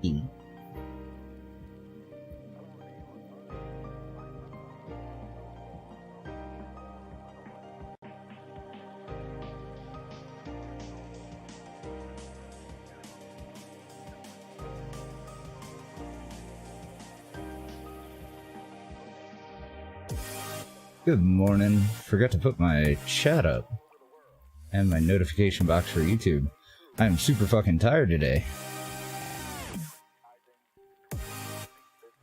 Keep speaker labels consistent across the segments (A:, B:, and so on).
A: working. Good morning. Forgot to put my chat up and my notification box for YouTube. I am super fucking tired today.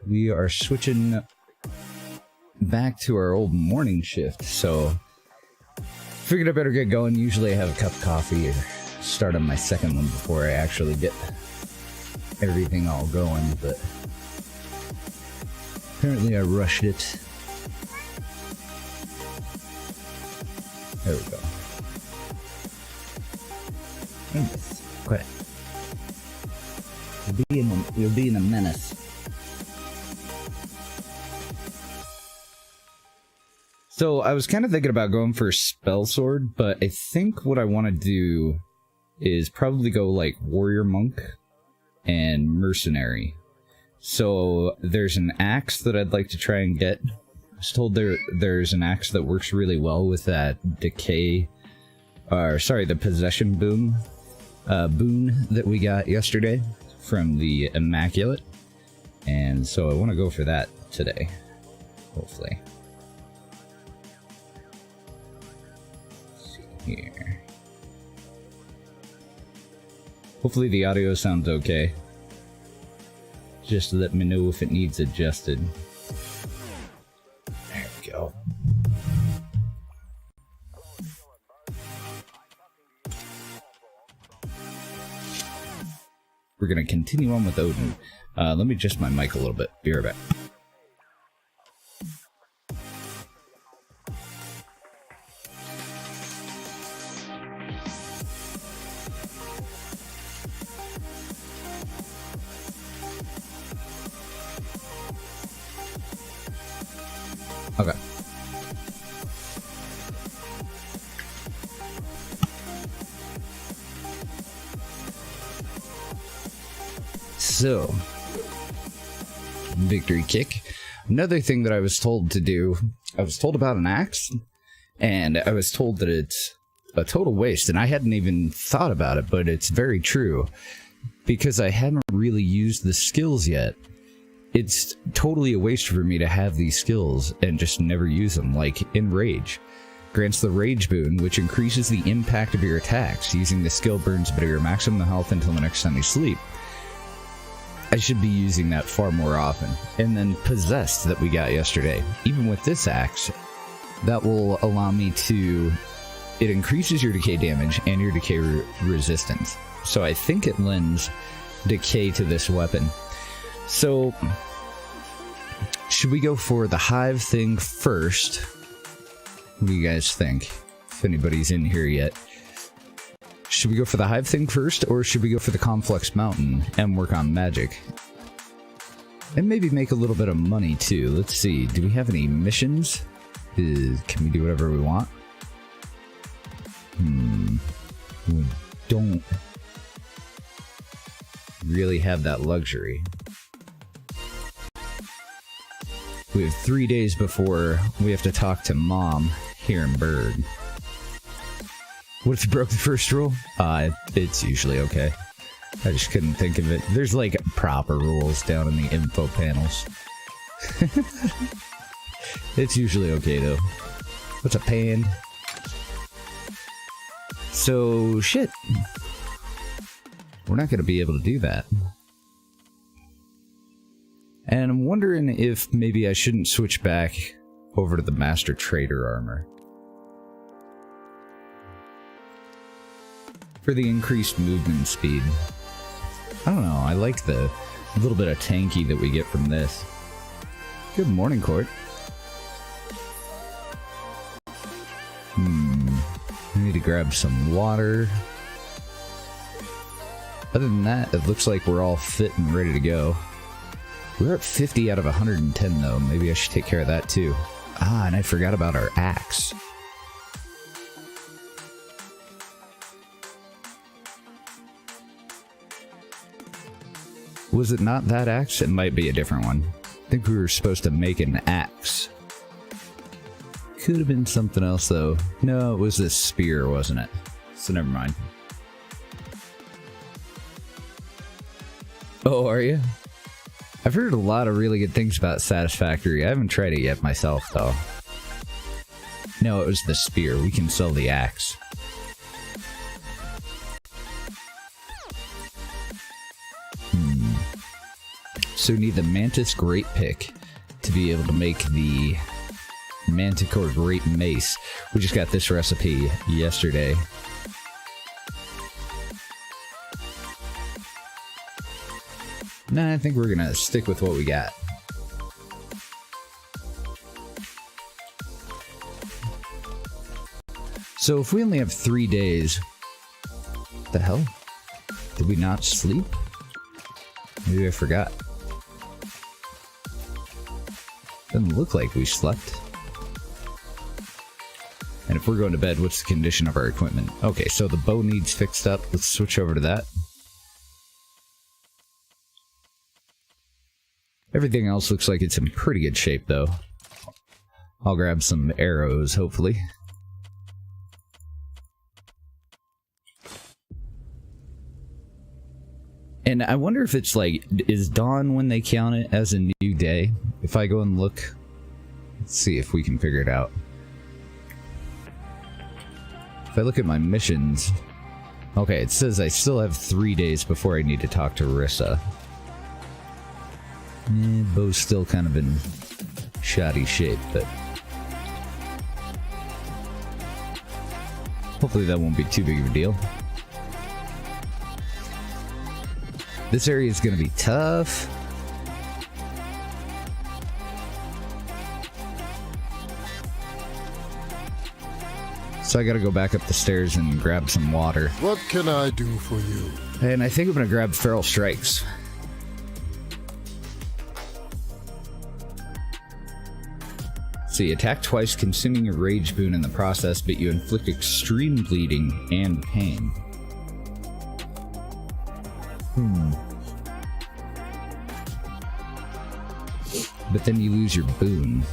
A: We are switching back to our old morning shift, so figured I better get going. Usually I have a cup of coffee or start on my second one before I actually get everything all going, but apparently I rushed it. There we go. Quit. You're being a menace. So I was kind of thinking about going for a spell sword, but I think what I want to do is probably go like warrior monk and mercenary. So there's an axe that I'd like to try and get. I was told there's an axe that works really well with that decay, the possession boon that we got yesterday from the Immaculate, and so I want to go for that today, hopefully. Let's see here. Hopefully the audio sounds okay. Just let me know if it needs adjusted. Go. We're gonna continue on with Odin. Let me adjust my mic a little bit. Be right back. Okay. So, victory kick. Another thing that I was told to do, I was told about an axe, and I was told that it's a total waste, and I hadn't even thought about it, but it's very true, because I hadn't really used the skills yet. It's totally a waste for me to have these skills and just never use them, like in Rage. Grants the Rage boon, which increases the impact of your attacks. Using the skill burns a bit of your maximum health until the next time you sleep. I should be using that far more often. And then Possessed that we got yesterday. Even with this axe, that will allow me to... It increases your decay damage and your decay resistance. So I think it lends decay to this weapon. So, should we go for the Hive thing first? What do you guys think? If anybody's in here yet. Should we go for the Hive thing first, or should we go for the Conflux Mountain and work on magic? And maybe make a little bit of money too. Let's see, do we have any missions? Can we do whatever we want? We don't really have that luxury. We have 3 days before we have to talk to Mom here in Berg. What if you broke the first rule? It's usually okay. I just couldn't think of it. There's like proper rules down in the info panels. It's usually okay though. What's a pan? So, shit. We're not going to be able to do that. And I'm wondering if maybe I shouldn't switch back over to the Master Trader armor. For the increased movement speed. I don't know, I like the little bit of tanky that we get from this. Good morning, Court. I need to grab some water. Other than that, it looks like we're all fit and ready to go. We're at 50 out of 110 though. Maybe I should take care of that too. Ah, and I forgot about our axe. Was it not that axe? It might be a different one. I think we were supposed to make an axe. Could have been something else, though. No, it was this spear, wasn't it? So never mind. Oh, are you? I've heard a lot of really good things about Satisfactory. I haven't tried it yet myself, though. No, it was the spear. We can sell the axe. So we need the Mantis Great Pick to be able to make the Manticore Great Mace. We just got this recipe yesterday. Nah, I think we're gonna stick with what we got. So if we only have 3 days... The hell? Did we not sleep? Maybe I forgot. Doesn't look like we slept. And if we're going to bed, what's the condition of our equipment? Okay, so the bow needs fixed up. Let's switch over to that. Everything else looks like it's in pretty good shape, though. I'll grab some arrows, hopefully. And I wonder if it's like, is dawn when they count it as a new day? If I go and look, let's see if we can figure it out. If I look at my missions, okay, it says I still have 3 days before I need to talk to Rissa. Bow's still kind of in shoddy shape, but hopefully that won't be too big of a deal. This area is going to be tough. So I got to go back up the stairs and grab some water.
B: What can I do for you?
A: And I think I'm going to grab Feral Strikes. So you attack twice, consuming your rage boon in the process, but you inflict extreme bleeding and pain. But then you lose your boon.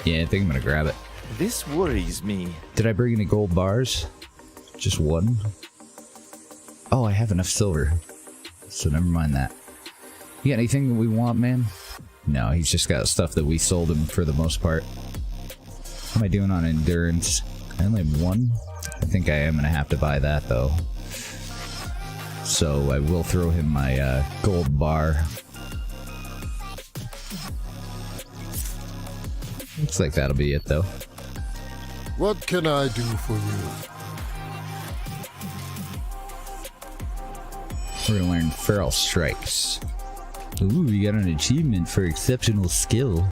A: Yeah, I think I'm gonna grab it.
C: This worries me.
A: Did I bring any gold bars? Just one? Oh, I have enough silver. So never mind that. You got anything that we want, man? No, he's just got stuff that we sold him for the most part. How am I doing on endurance? I only have one. I think I am going to have to buy that, though. So I will throw him my gold bar. Looks like that'll be it, though.
B: What can I do for you?
A: We're going to learn Feral Strikes. Ooh, we got an achievement for exceptional skill.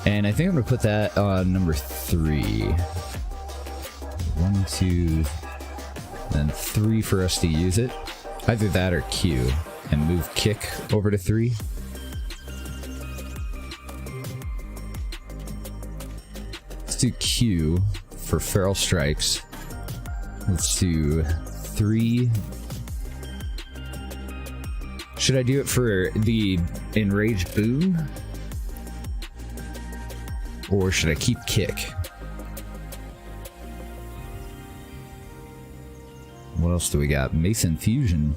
A: And I think I'm going to put that on number 3. 1, 2, then 3 for us to use it. Either that or Q. And move kick over to 3. Let's do Q for Feral Strikes. Let's do 3. Should I do it for the Enraged Boon? Or should I keep kick? What else do we got? Mason Fusion.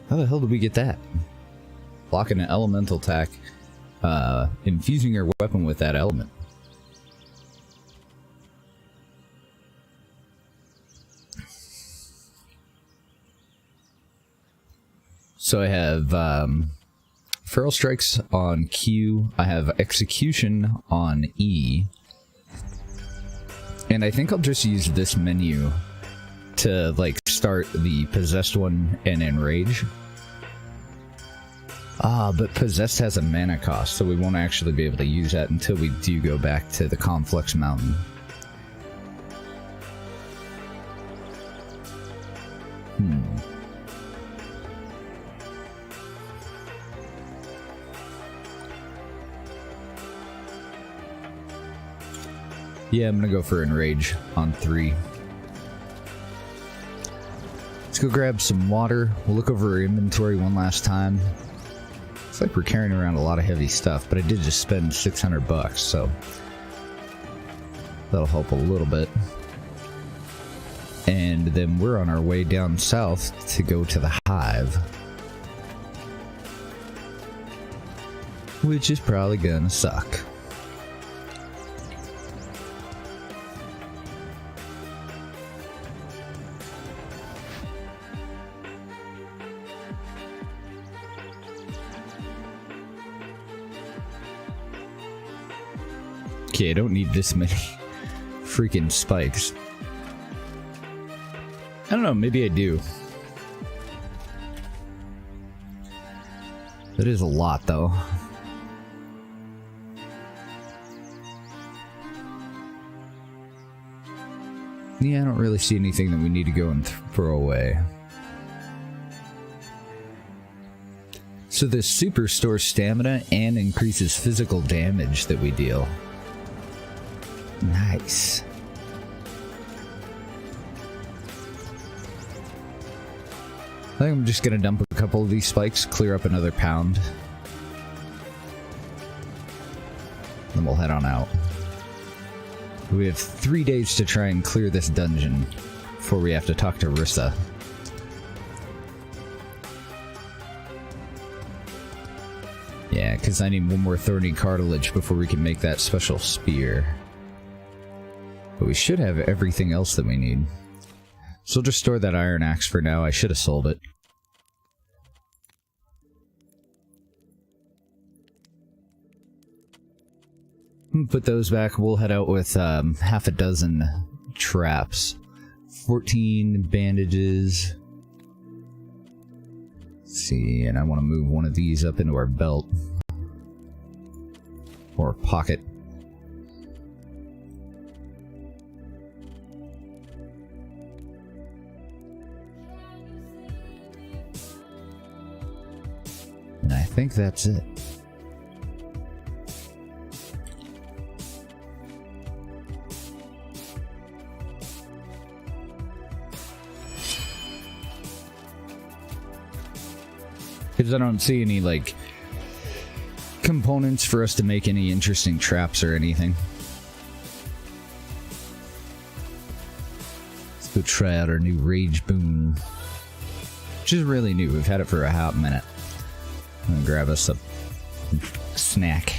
A: How the hell did we get that? Blocking an elemental attack. Infusing your weapon with that element. So I have Feral Strikes on Q, I have Execution on E, and I think I'll just use this menu to like start the Possessed one and Enrage. But Possessed has a mana cost, so we won't actually be able to use that until we do go back to the Conflux Mountain. Yeah, I'm gonna go for Enrage on 3. Let's go grab some water. We'll look over our inventory one last time. It's like we're carrying around a lot of heavy stuff, but I did just spend $600, so that'll help a little bit. And then we're on our way down south to go to the Hive, which is probably gonna suck. Okay, I don't need this many freaking spikes. I don't know, maybe I do. That is a lot, though. Yeah, I don't really see anything that we need to go and throw away. So this super stores stamina and increases physical damage that we deal. Nice. I think I'm just gonna dump a couple of these spikes, clear up another pound. Then we'll head on out. We have 3 days to try and clear this dungeon before we have to talk to Rissa. Yeah, because I need one more thorny cartilage before we can make that special spear. But we should have everything else that we need. So we'll just store that iron axe for now. I should have sold it. Put those back. We'll head out with half a dozen traps. 14 bandages. Let's see, and I want to move one of these up into our belt. Or pocket. And I think that's it. Because I don't see any, like, components for us to make any interesting traps or anything. Let's go try out our new Rage Boon. Which is really new. We've had it for a hot minute. I'm gonna grab us a snack.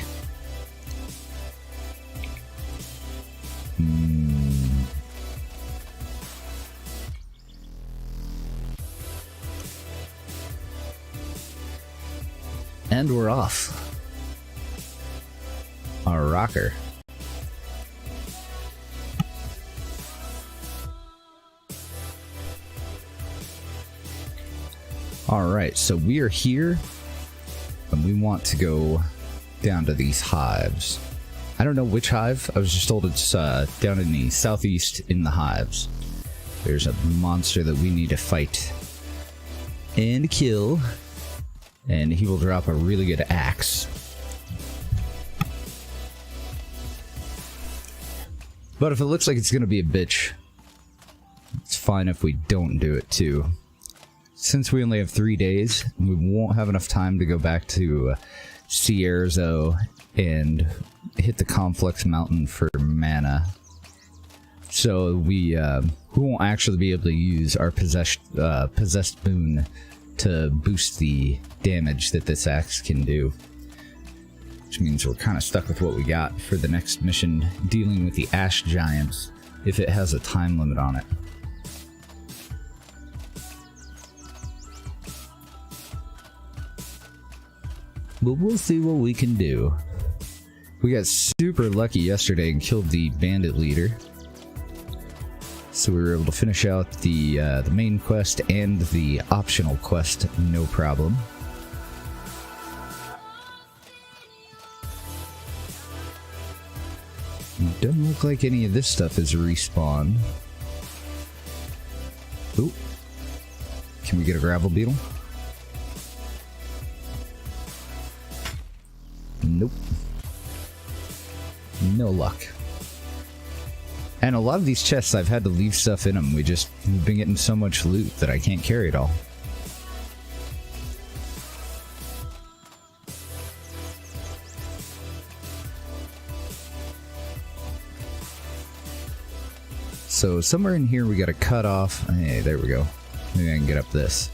A: And we're off. Our rocker. Alright, so we are here. And we want to go down to these hives. I don't know which hive. I was just told it's down in the southeast in the hives. There's a monster that we need to fight and kill. And he will drop a really good axe. But if it looks like it's going to be a bitch, it's fine if we don't do it too. Since we only have 3 days, we won't have enough time to go back to Sierzo and hit the Conflux mountain for mana. So we won't actually be able to use our possessed boon to boost the damage that this axe can do. Which means we're kind of stuck with what we got for the next mission, dealing with the Ash Giants, if it has a time limit on it. But we'll see what we can do. We got super lucky yesterday and killed the bandit leader. So we were able to finish out the main quest and the optional quest, no problem. Doesn't look like any of this stuff is respawned. Ooh. Can we get a gravel beetle? Nope. No luck. And a lot of these chests, I've had to leave stuff in them. We've been getting so much loot that I can't carry it all. So somewhere in here we gotta cut off. Hey, there we go. Maybe I can get up this.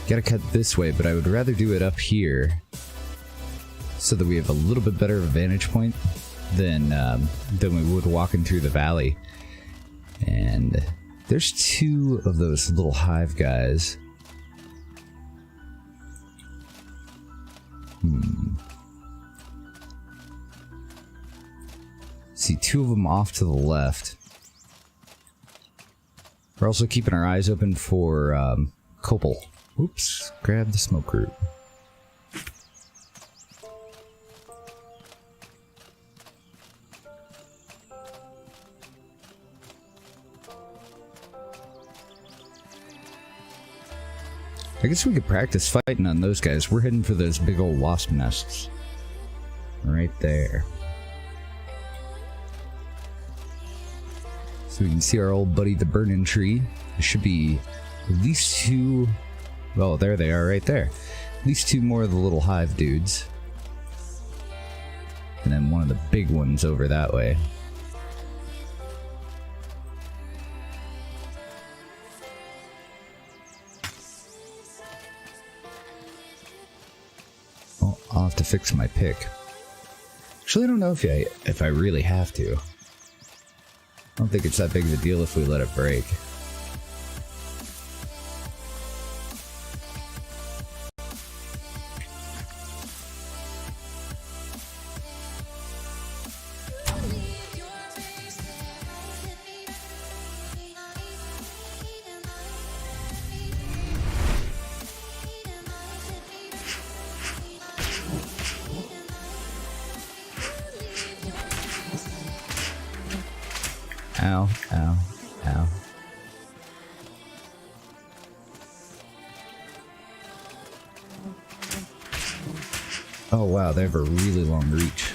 A: Gotta cut this way, but I would rather do it up here so that we have a little bit better vantage point than we would walking through the valley. And there's 2 of those little hive guys. See 2 of them off to the left. We're also keeping our eyes open for copal. Oops, grab the smoke root. I guess we could practice fighting on those guys. We're heading for those big old wasp nests. Right there. So we can see our old buddy the burning tree. There should be at least 2... Oh, there they are right there. At least 2 more of the little hive dudes. And then one of the big ones over that way. Well, I'll have to fix my pick. Actually, I don't know if I really have to. I don't think it's that big of a deal if we let it break. Ow, ow, ow. Oh wow, they have a really long reach.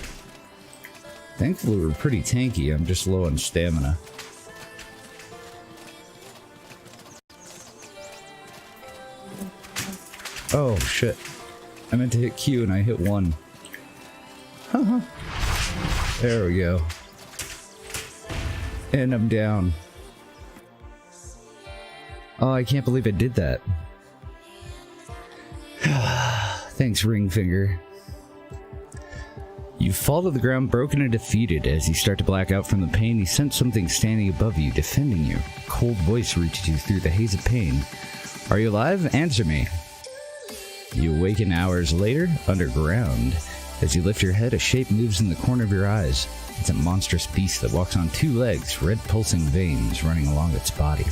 A: Thankfully we're pretty tanky, I'm just low on stamina. Oh shit. I meant to hit Q and I hit 1. Haha. There we go. And I'm down. Oh, I can't believe I did that. Thanks, Ring Finger. You fall to the ground broken and defeated. As you start to black out from the pain, you sense something standing above you, defending you. A cold voice reaches you through the haze of pain. Are you alive? Answer me. You awaken hours later, underground. As you lift your head, a shape moves in the corner of your eyes. It's a monstrous beast that walks on 2 legs, red pulsing veins running along its body.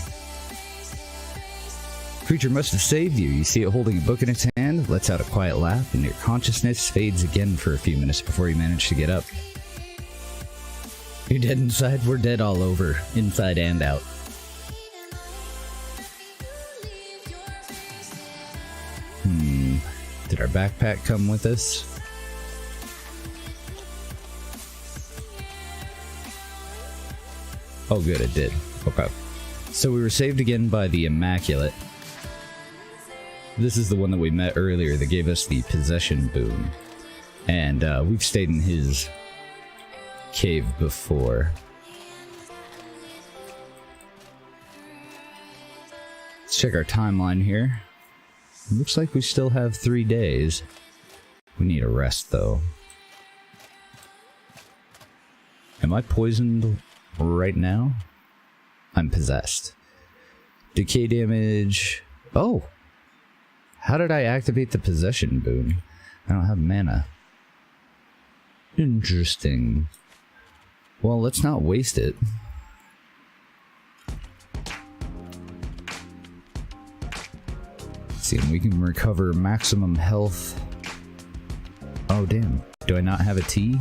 A: The creature must have saved you. You see it holding a book in its hand, lets out a quiet laugh, and your consciousness fades again for a few minutes before you manage to get up. You're dead inside? We're dead all over, inside and out. Did our backpack come with us? Oh good, it did. Okay. So we were saved again by the Immaculate. This is the one that we met earlier that gave us the possession boon. And we've stayed in his cave before. Let's check our timeline here. It looks like we still have 3 days. We need a rest though. Am I poisoned right now? I'm possessed. Decay damage. Oh! How did I activate the possession boon? I don't have mana. Interesting. Well, let's not waste it. Let's see, we can recover maximum health. Oh damn. Do I not have a T?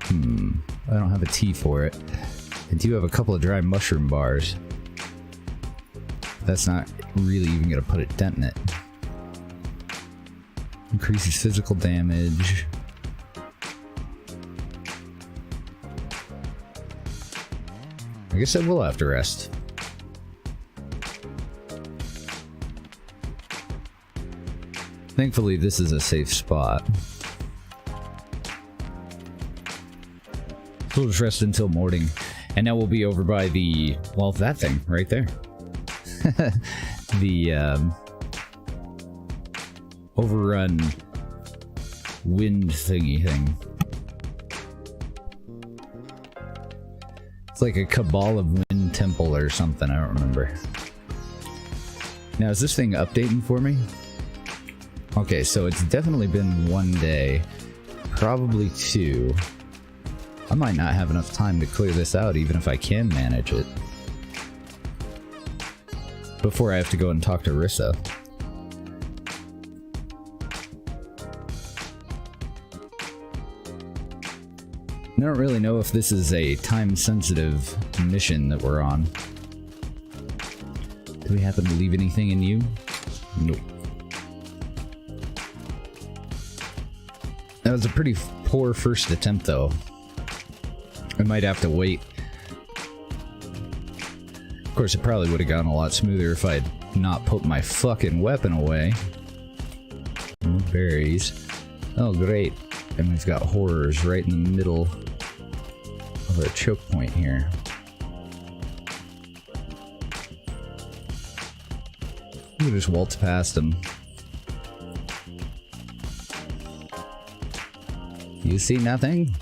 A: I don't have a T for it. I do have a couple of dry mushroom bars. That's not really even gonna put a dent in it. Increases physical damage. I guess I will have to rest. Thankfully, this is a safe spot. We'll just rest until morning. And now we'll be over by the... well, that thing right there. The, overrun wind thingy thing. It's like a cabal of wind temple or something, I don't remember. Now, is this thing updating for me? Okay, so it's definitely been 1 day. Probably 2. I might not have enough time to clear this out, even if I can manage it. Before I have to go and talk to Rissa. I don't really know if this is a time-sensitive mission that we're on. Do we happen to leave anything in you? Nope. That was a pretty poor first attempt, though. I might have to wait. Of course, it probably would have gone a lot smoother if I'd not put my fucking weapon away. More berries. Oh, great. And we've got horrors right in the middle of a choke point here. We'll just waltz past them. You see nothing?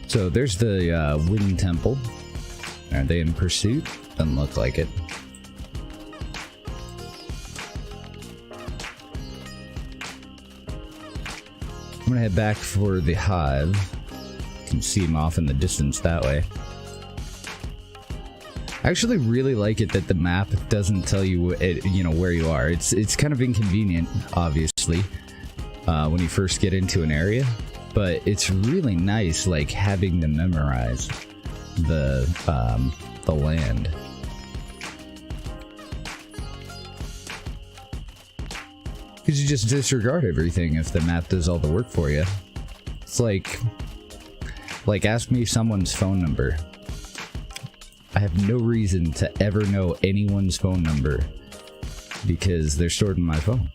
A: So there's the Wind Temple. Are they in pursuit? Doesn't look like it. I'm gonna head back for the Hive. You can see them off in the distance that way. I actually really like it that the map doesn't tell you, you know, where you are. It's kind of inconvenient, obviously, when you first get into an area, but it's really nice, like, having to memorize the land. Because you just disregard everything if the map does all the work for you. It's like ask me someone's phone number. I have no reason to ever know anyone's phone number because they're stored in my phone.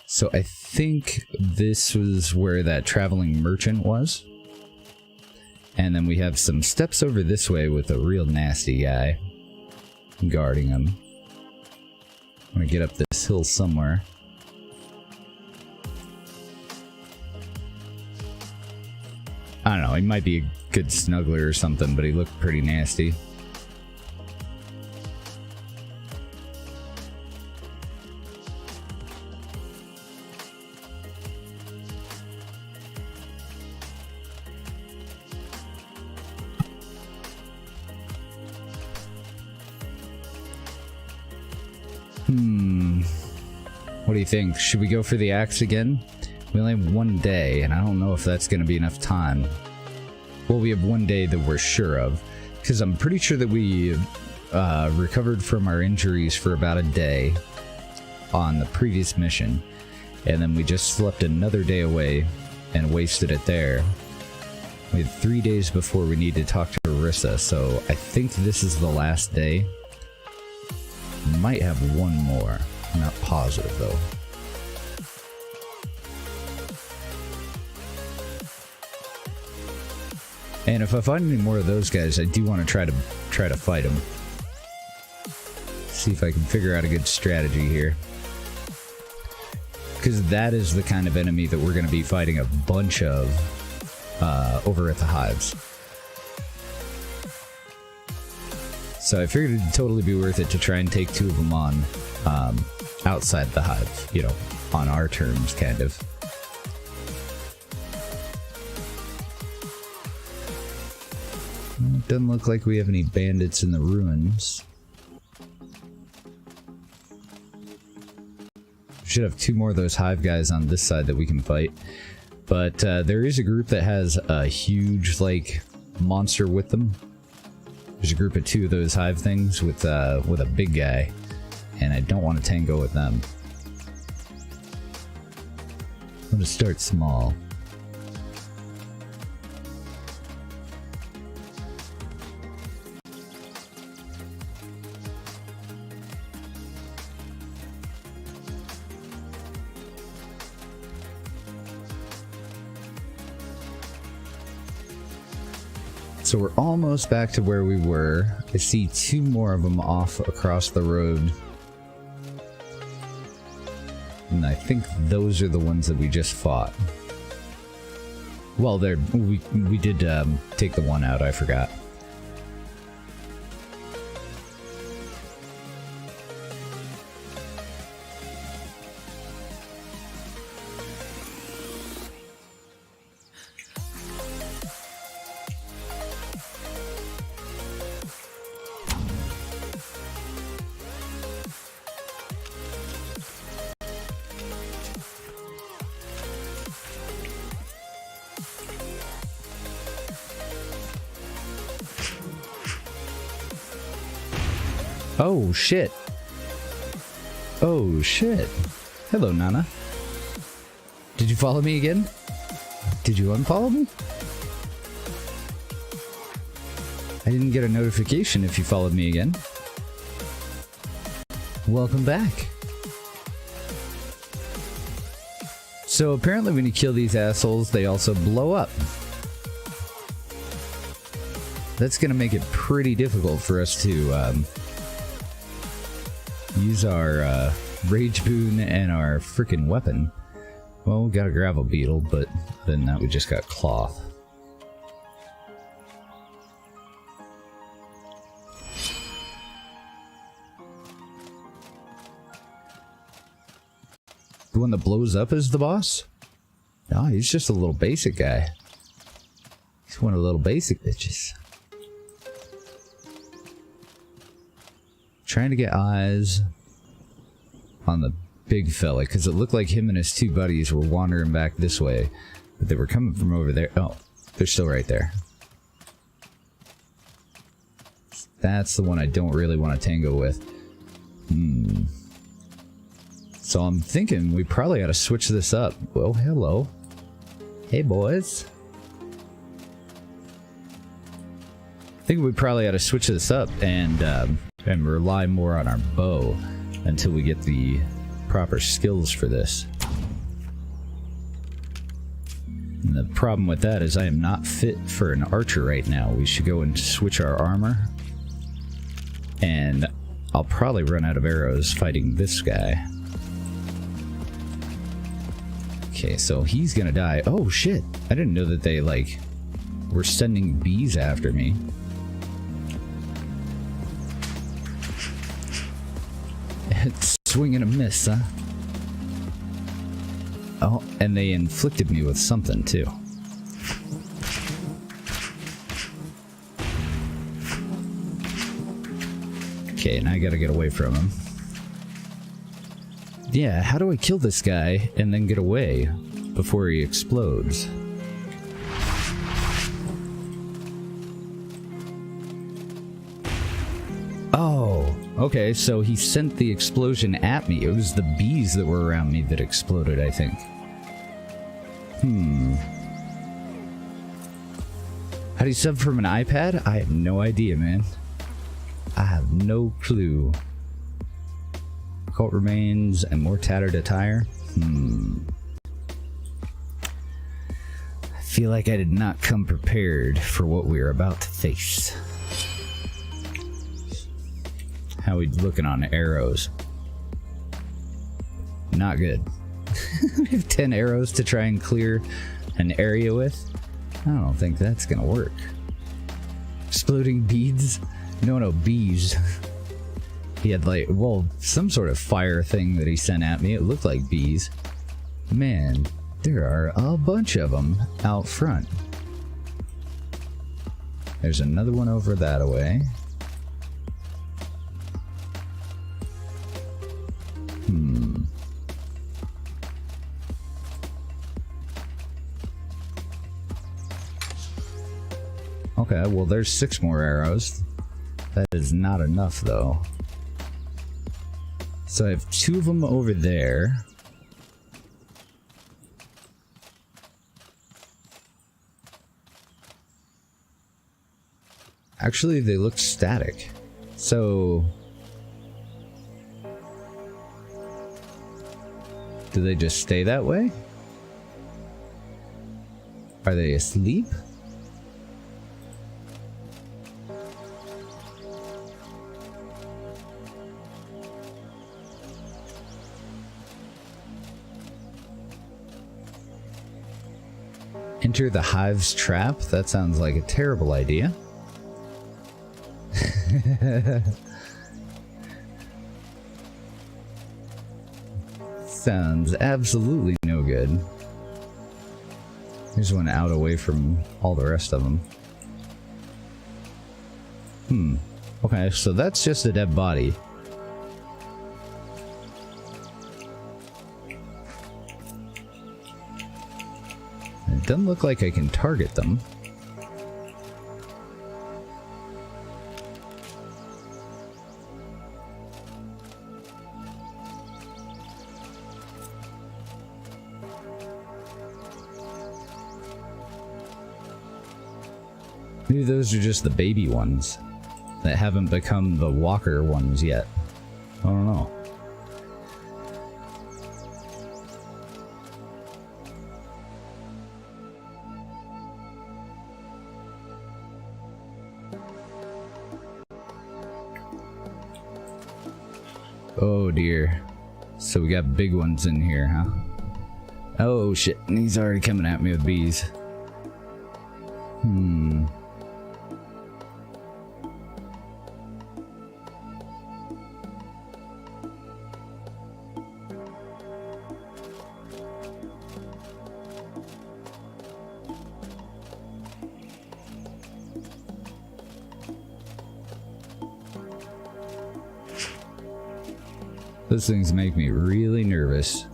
A: So I think this was where that traveling merchant was. And then we have some steps over this way with a real nasty guy guarding him. I'm gonna get up this hill somewhere. I don't know, he might be a good snuggler or something, but he looked pretty nasty. What do you think? Should we go for the axe again? We only have 1 day, and I don't know if that's going to be enough time. Well, we have 1 day that we're sure of, because I'm pretty sure that we recovered from our injuries for about a day on the previous mission, and then we just slept another day away and wasted it there. We had 3 days before we need to talk to Arissa, so I think this is the last day. Might have one more. I'm not positive, though. And if I find any more of those guys, I do want to try to fight them. See if I can figure out a good strategy here. Because that is the kind of enemy that we're going to be fighting a bunch of over at the Hives. So I figured it'd totally be worth it to try and take 2 of them on outside the Hive, you know, on our terms, kind of. It doesn't look like we have any bandits in the ruins. should have 2 more of those Hive guys on this side that we can fight. But there is a group that has a huge, like, monster with them. There's a group of 2 of those Hive things with a big guy, and I don't want to tango with them. I'm gonna start small. So we're almost back to where we were. I see 2 more of them off across the road. And I think those are the ones that we just fought. Well, we did take the one out, I forgot. Oh shit. Oh shit. Hello, Nana. Did you follow me again? Did you unfollow me? I didn't get a notification if you followed me again. Welcome back. So apparently when you kill these assholes, they also blow up. That's gonna make it pretty difficult for us to use our rage boon and our freaking weapon. Well, we got a gravel beetle, but other than that, we just got cloth. The one that blows up is the boss? No, he's just a little basic guy. He's one of the little basic bitches. Trying to get eyes on the big fella, because it looked like him and his 2 buddies were wandering back this way, but they were coming from over there. Oh, they're still right there. That's the one I don't really want to tango with. So I'm thinking we probably ought to switch this up. Well, hello. Hey, boys. I think we probably ought to switch this up and rely more on our bow until we get the proper skills for this. And the problem with that is I am not fit for an archer right now. We should go and switch our armor. And I'll probably run out of arrows fighting this guy. Okay, so he's gonna die. Oh shit! I didn't know that they, like, were sending bees after me. Swing and a miss, huh? Oh, and they inflicted me with something, too. Okay, and I gotta get away from him. Yeah, how do I kill this guy and then get away before he explodes? Oh, okay, so he sent the explosion at me. It was the bees that were around me that exploded, I think. How do you sub from an iPad? I have no idea, man. I have no clue. Cult remains and more tattered attire. I feel like I did not come prepared for what we are about to face. How we looking on arrows? Not good. We have 10 arrows to try and clear an area with. I don't think that's gonna work. Exploding beads? No, bees. He had, like, well, some sort of fire thing that he sent at me. It looked like bees. Man, there are a bunch of them out front. There's another one over that way. Okay, well there's 6 more arrows. That is not enough though. So I have 2 of them over there. Actually, they look static. So... do they just stay that way? Are they asleep? Enter the Hive's trap? That sounds like a terrible idea. Sounds absolutely no good. Here's one out away from all the rest of them. Okay, so that's just a dead body. It doesn't look like I can target them. Maybe those are just the baby ones that haven't become the walker ones yet. I don't know. Oh dear. So we got big ones in here, huh? Oh shit, and he's already coming at me with bees. Those things make me really nervous.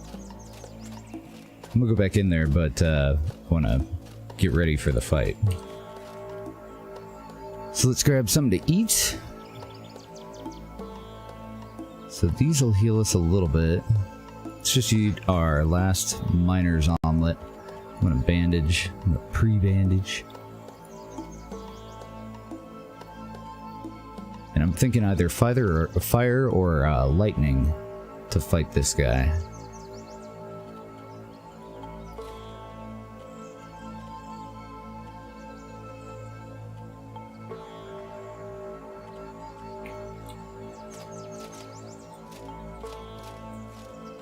A: I'm gonna go back in there, but I want to get ready for the fight. So let's grab something to eat. So these will heal us a little bit. Let's just eat our last miner's omelet. I'm gonna bandage. I'm gonna pre-bandage. And I'm thinking either fire or lightning to fight this guy.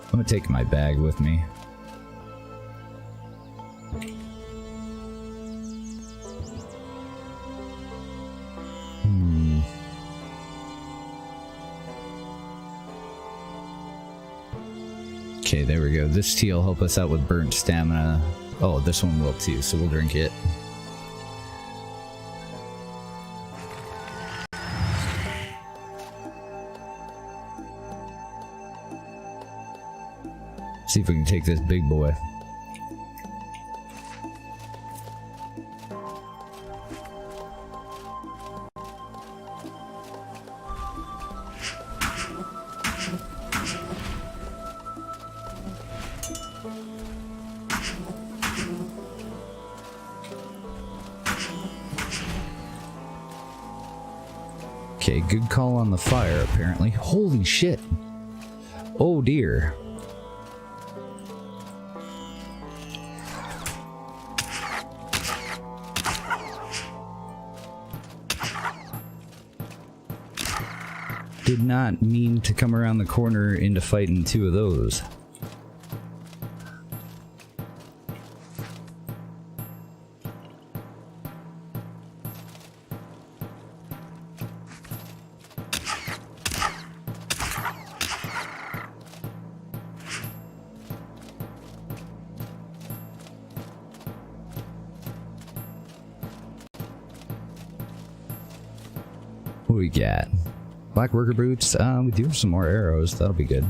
A: I'm gonna take my bag with me. Okay, there we go. This tea will help us out with burnt stamina. Oh, this one will too, so we'll drink it. See if we can take this big boy. Okay, good call on the fire, apparently. Holy shit! Oh dear. Did not mean to come around the corner into fighting 2 of those. What do we got? Black worker boots. We do have some more arrows. That'll be good.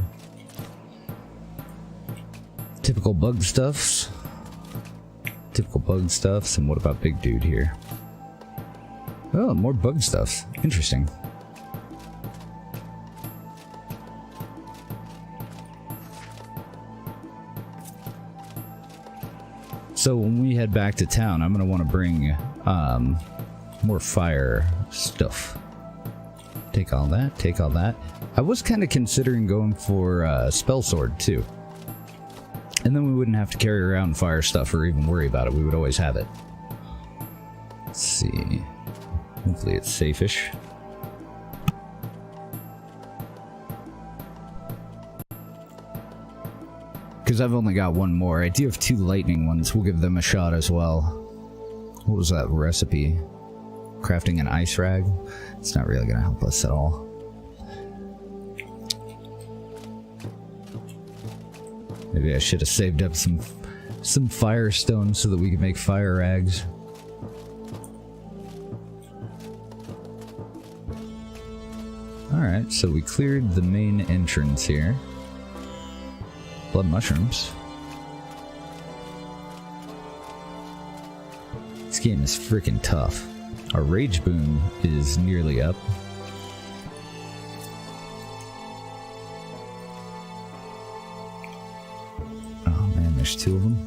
A: Typical bug stuffs. Typical bug stuffs. And what about big dude here? Oh, more bug stuff. Interesting. So when we head back to town, I'm going to want to bring more fire stuff. Take all that, take all that. I was kind of considering going for spell sword too. And then we wouldn't have to carry around fire stuff or even worry about it. We would always have it. Let's see. Hopefully it's safe-ish. Because I've only got one more. I do have 2 lightning ones. We'll give them a shot as well. What was that recipe? Crafting an ice rag? It's not really going to help us at all. Maybe I should have saved up some firestone so that we could make fire rags. Alright, so we cleared the main entrance here. Blood mushrooms. This game is freaking tough. Our rage boon is nearly up. Oh man, there's 2 of them.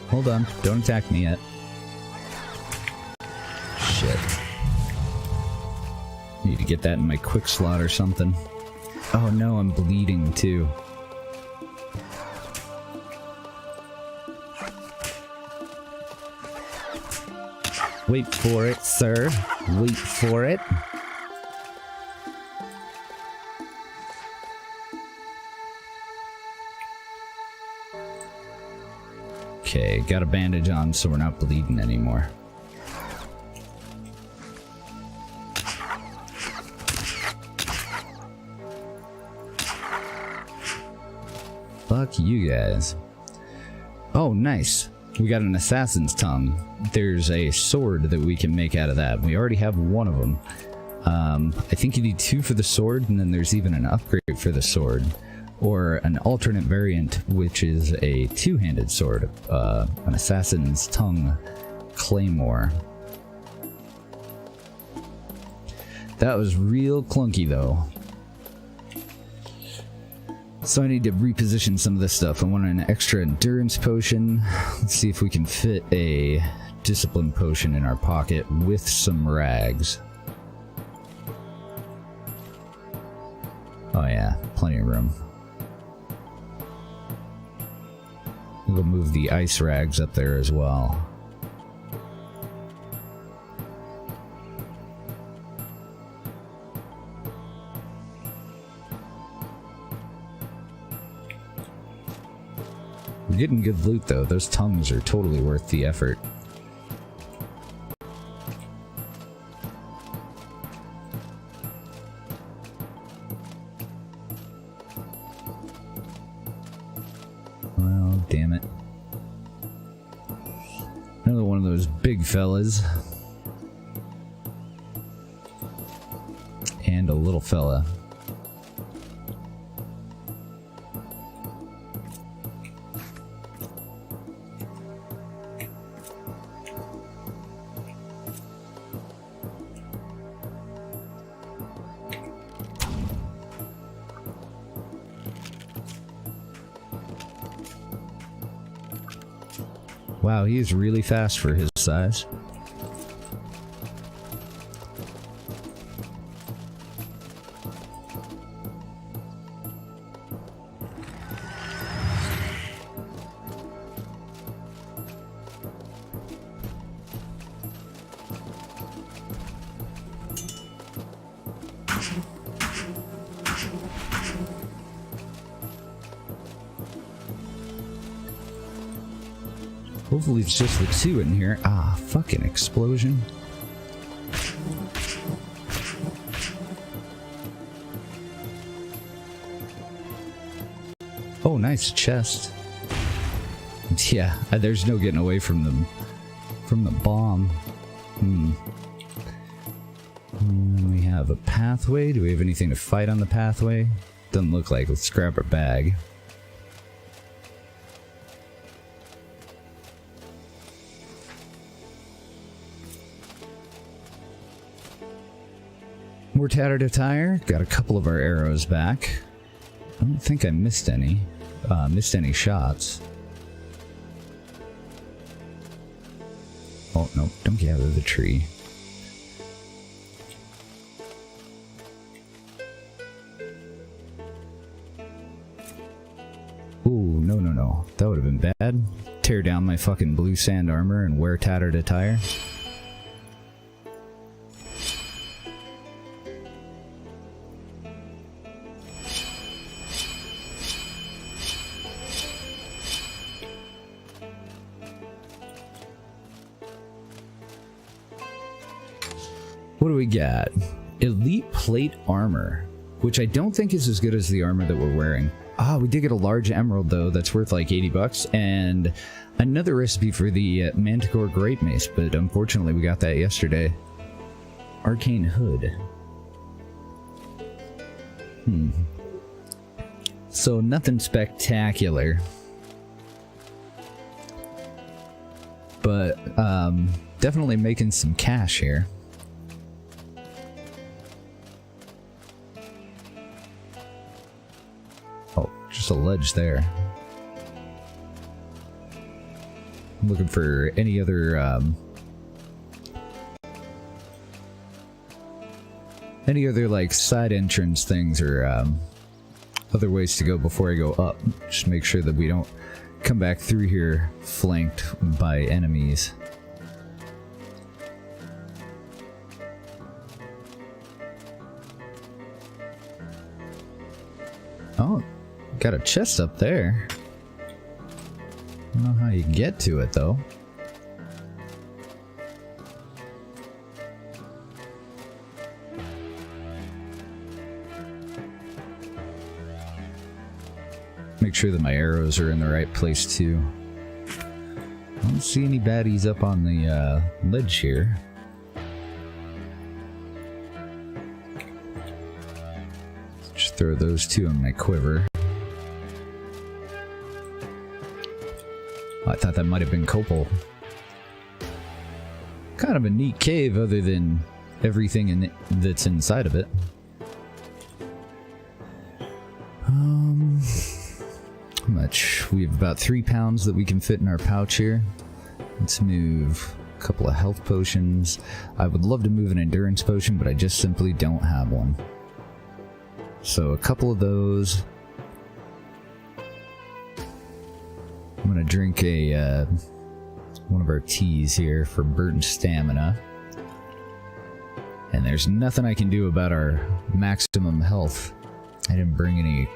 A: Hold on, don't attack me yet. Shit. Need to get that in my quick slot or something. Oh no, I'm bleeding too. Wait for it, sir. Wait for it. Okay, got a bandage on so we're not bleeding anymore. Fuck you guys. Oh, nice. We got an assassin's tongue. There's a sword that we can make out of that. We already have 1 of them. I think you need 2 for the sword, and then there's even an upgrade for the sword. Or an alternate variant, which is a 2-handed sword. An assassin's tongue claymore. That was real clunky, though. So I need to reposition some of this stuff. I want an extra endurance potion. Let's see if we can fit a discipline potion in our pocket with some rags. Oh yeah, plenty of room. We'll move the ice rags up there as well. We're getting good loot though. Those tongues are totally worth the effort. Well, damn it. Another one of those big fellas. And a little fella. Wow, he is really fast for his size. Hopefully it's just the 2 in here. Ah, fucking explosion. Oh, nice chest. Yeah, there's no getting away from them. From the bomb. And we have have a pathway. Do we have anything to fight on the pathway? Doesn't look like. Let's grab our bag. More tattered attire. Got a couple of our arrows back. I don't think I missed any. Missed any shots. Oh, no. Don't get out of the tree. Ooh, no, no, no. That would have been bad. Tear down my fucking blue sand armor and wear tattered attire. What do we got? Elite plate armor, which I don't think is as good as the armor that we're wearing. Ah, we did get a large emerald though, that's worth like 80 bucks, and another recipe for the Manticore Great Mace, but unfortunately we got that yesterday. Arcane Hood. So nothing spectacular. But definitely making some cash here. Just a ledge there. I'm looking for any other like side entrance things or other ways to go before I go up. Just make sure that we don't come back through here flanked by enemies. Oh. Got a chest up there. I don't know how you get to it though. Make sure that my arrows are in the right place too. I don't see any baddies up on the ledge here. Just throw those two in my quiver. I thought that might have been Copal. Kind of a neat cave other than everything in it that's inside of it. How much? We have about 3 pounds that we can fit in our pouch here. Let's move a couple of health potions. I would love to move an endurance potion, but I just simply don't have one. So a couple of those. I'm gonna drink a one of our teas here for burnt stamina. And there's nothing I can do about our maximum health. I didn't bring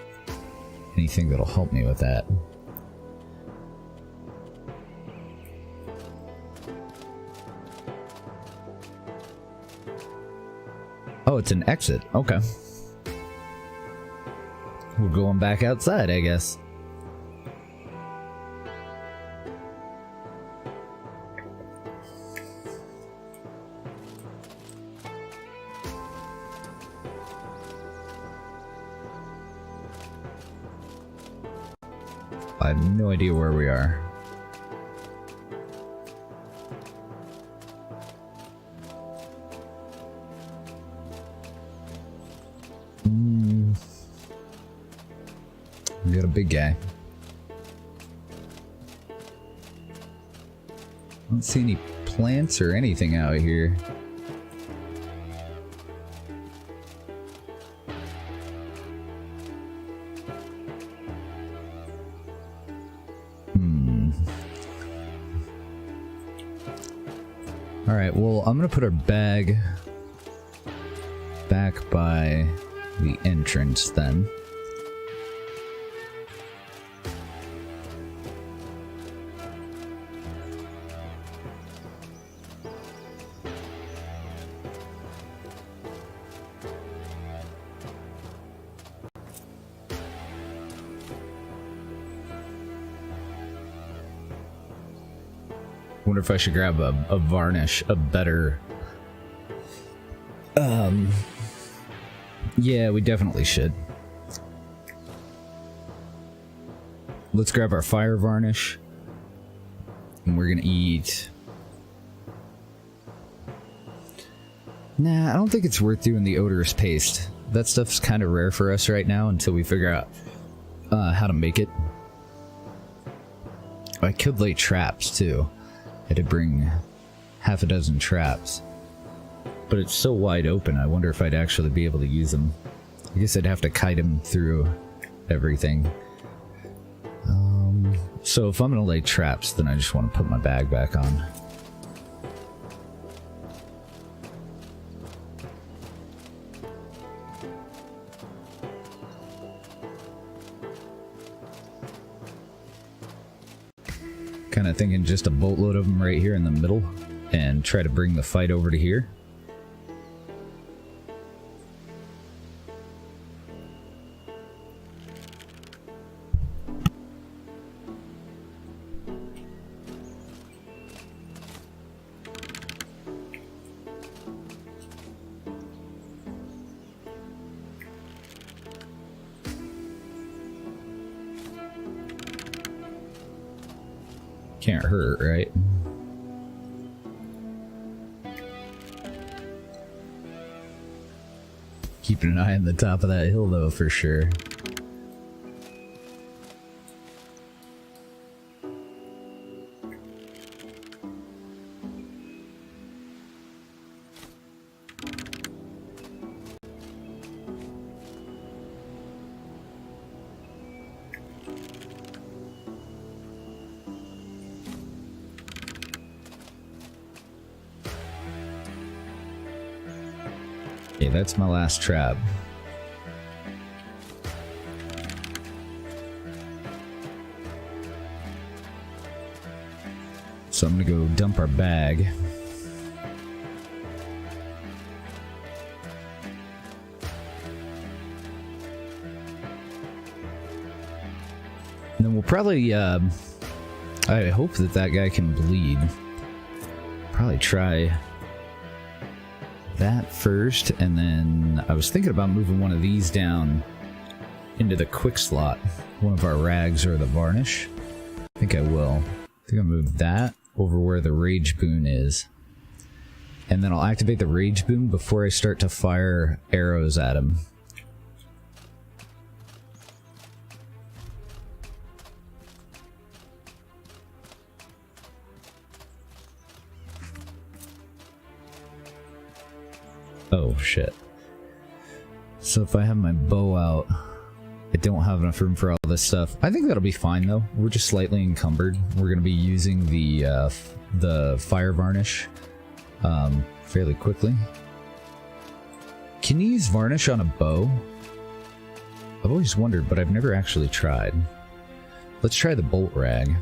A: anything that'll help me with that. Oh, it's an exit. Okay. We're going back outside, I guess. I have no idea where we are. We got a big guy. I don't see any plants or anything out here. Alright, well, I'm gonna put our bag back by the entrance then. Wonder if I should grab a varnish, a better Yeah, we definitely should. Let's grab our fire varnish. And we're gonna eat... Nah, I don't think it's worth doing the odorous paste. That stuff's kind of rare for us right now until we figure out how to make it. I could lay traps too. I had to bring half a dozen traps. But it's so wide open, I wonder if I'd actually be able to use them. I guess I'd have to kite them through everything. So if I'm gonna lay traps, then I just want to put my bag back on. Kind of thinking just a boatload of them right here in the middle and try to bring the fight over to here. Can't hurt, right? Keeping an eye on the top of that hill, though, for sure. Okay, that's my last trap. So I'm gonna go dump our bag. And then we'll probably, I hope that that guy can bleed. Probably try that first, and then I was thinking about moving one of these down into the quick slot, one of our rags or the varnish. I think I will. I think I'll move that over where the rage boon is, and then I'll activate the rage boon before I start to fire arrows at him. Oh, shit. So if I have my bow out, I don't have enough room for all this stuff. I think that'll be fine, though. We're just slightly encumbered. We're going to be using the fire varnish fairly quickly. Can you use varnish on a bow? I've always wondered, but I've never actually tried. Let's try the bolt rag.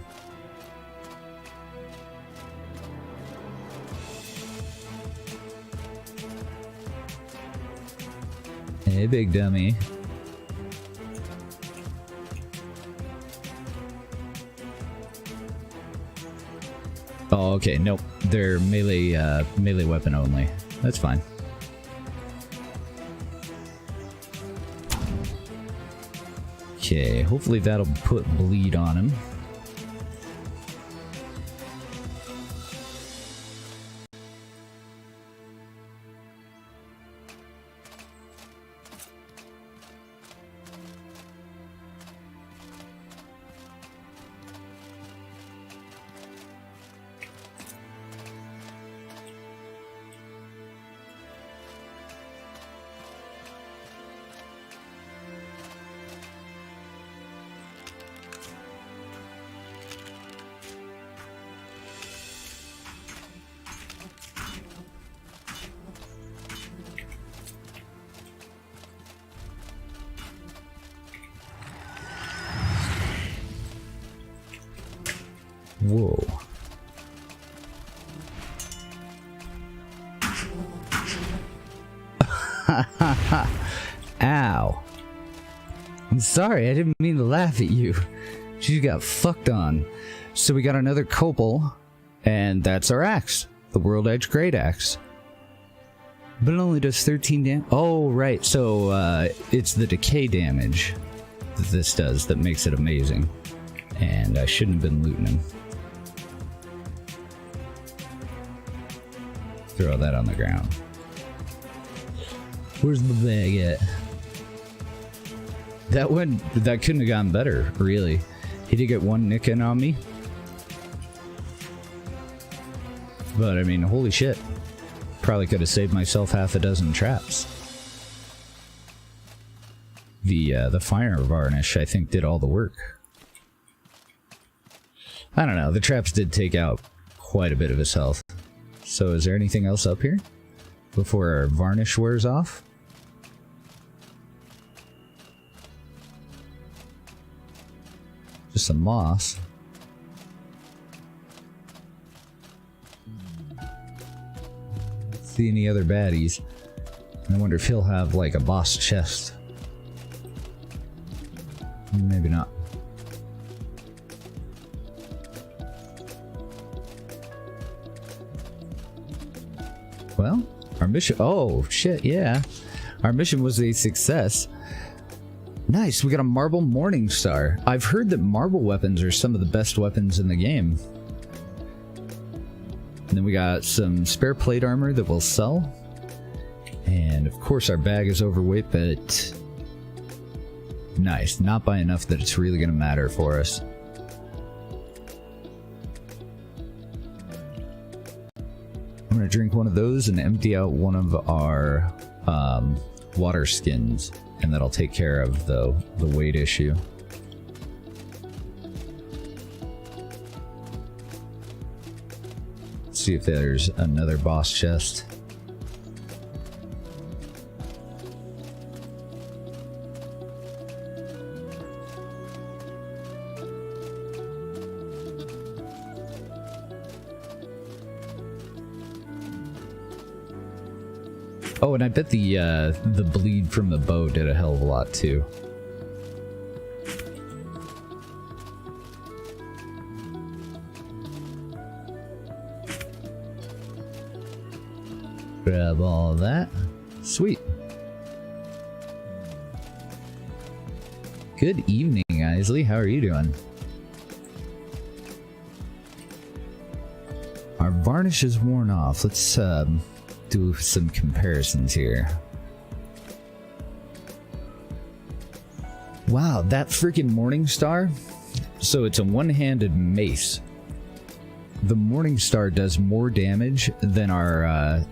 A: Hey, big dummy. Oh, okay. Nope. They're melee weapon only. That's fine. Okay, hopefully that'll put bleed on him. Whoa. Ow. I'm sorry, I didn't mean to laugh at you. She got fucked on. So we got another copal, and that's our axe. The World Edge Great Axe. But it only does 13 damage. Oh, right. So it's the decay damage that this does that makes it amazing. And I shouldn't have been looting him. Throw that on the ground. Where's the bag at? That couldn't have gone better, really. He did get one nick in on me. But I mean, holy shit. Probably could have saved myself half a dozen traps. The fire varnish, I think, did all the work. I don't know, the traps did take out quite a bit of his health. So is there anything else up here before our varnish wears off? Just some moss. See any other baddies? I wonder if he'll have like a boss chest. Maybe not. Well, our mission... Oh, shit, yeah. Our mission was a success. Nice, we got a marble morning star. I've heard that marble weapons are some of the best weapons in the game. And then we got some spare plate armor that we'll sell. And of course our bag is overweight, but... Nice, not by enough that it's really going to matter for us. I'm going to drink one of those and empty out one of our water skins, and that'll take care of the weight issue. Let's see if there's another boss chest. Oh, and I bet the bleed from the bow did a hell of a lot too. Grab all that. Sweet. Good evening, Isley. How are you doing? Our varnish is worn off. Let's do some comparisons here. Wow, that freaking Morning Star. So it's a one-handed mace. The Morning Star does more damage than our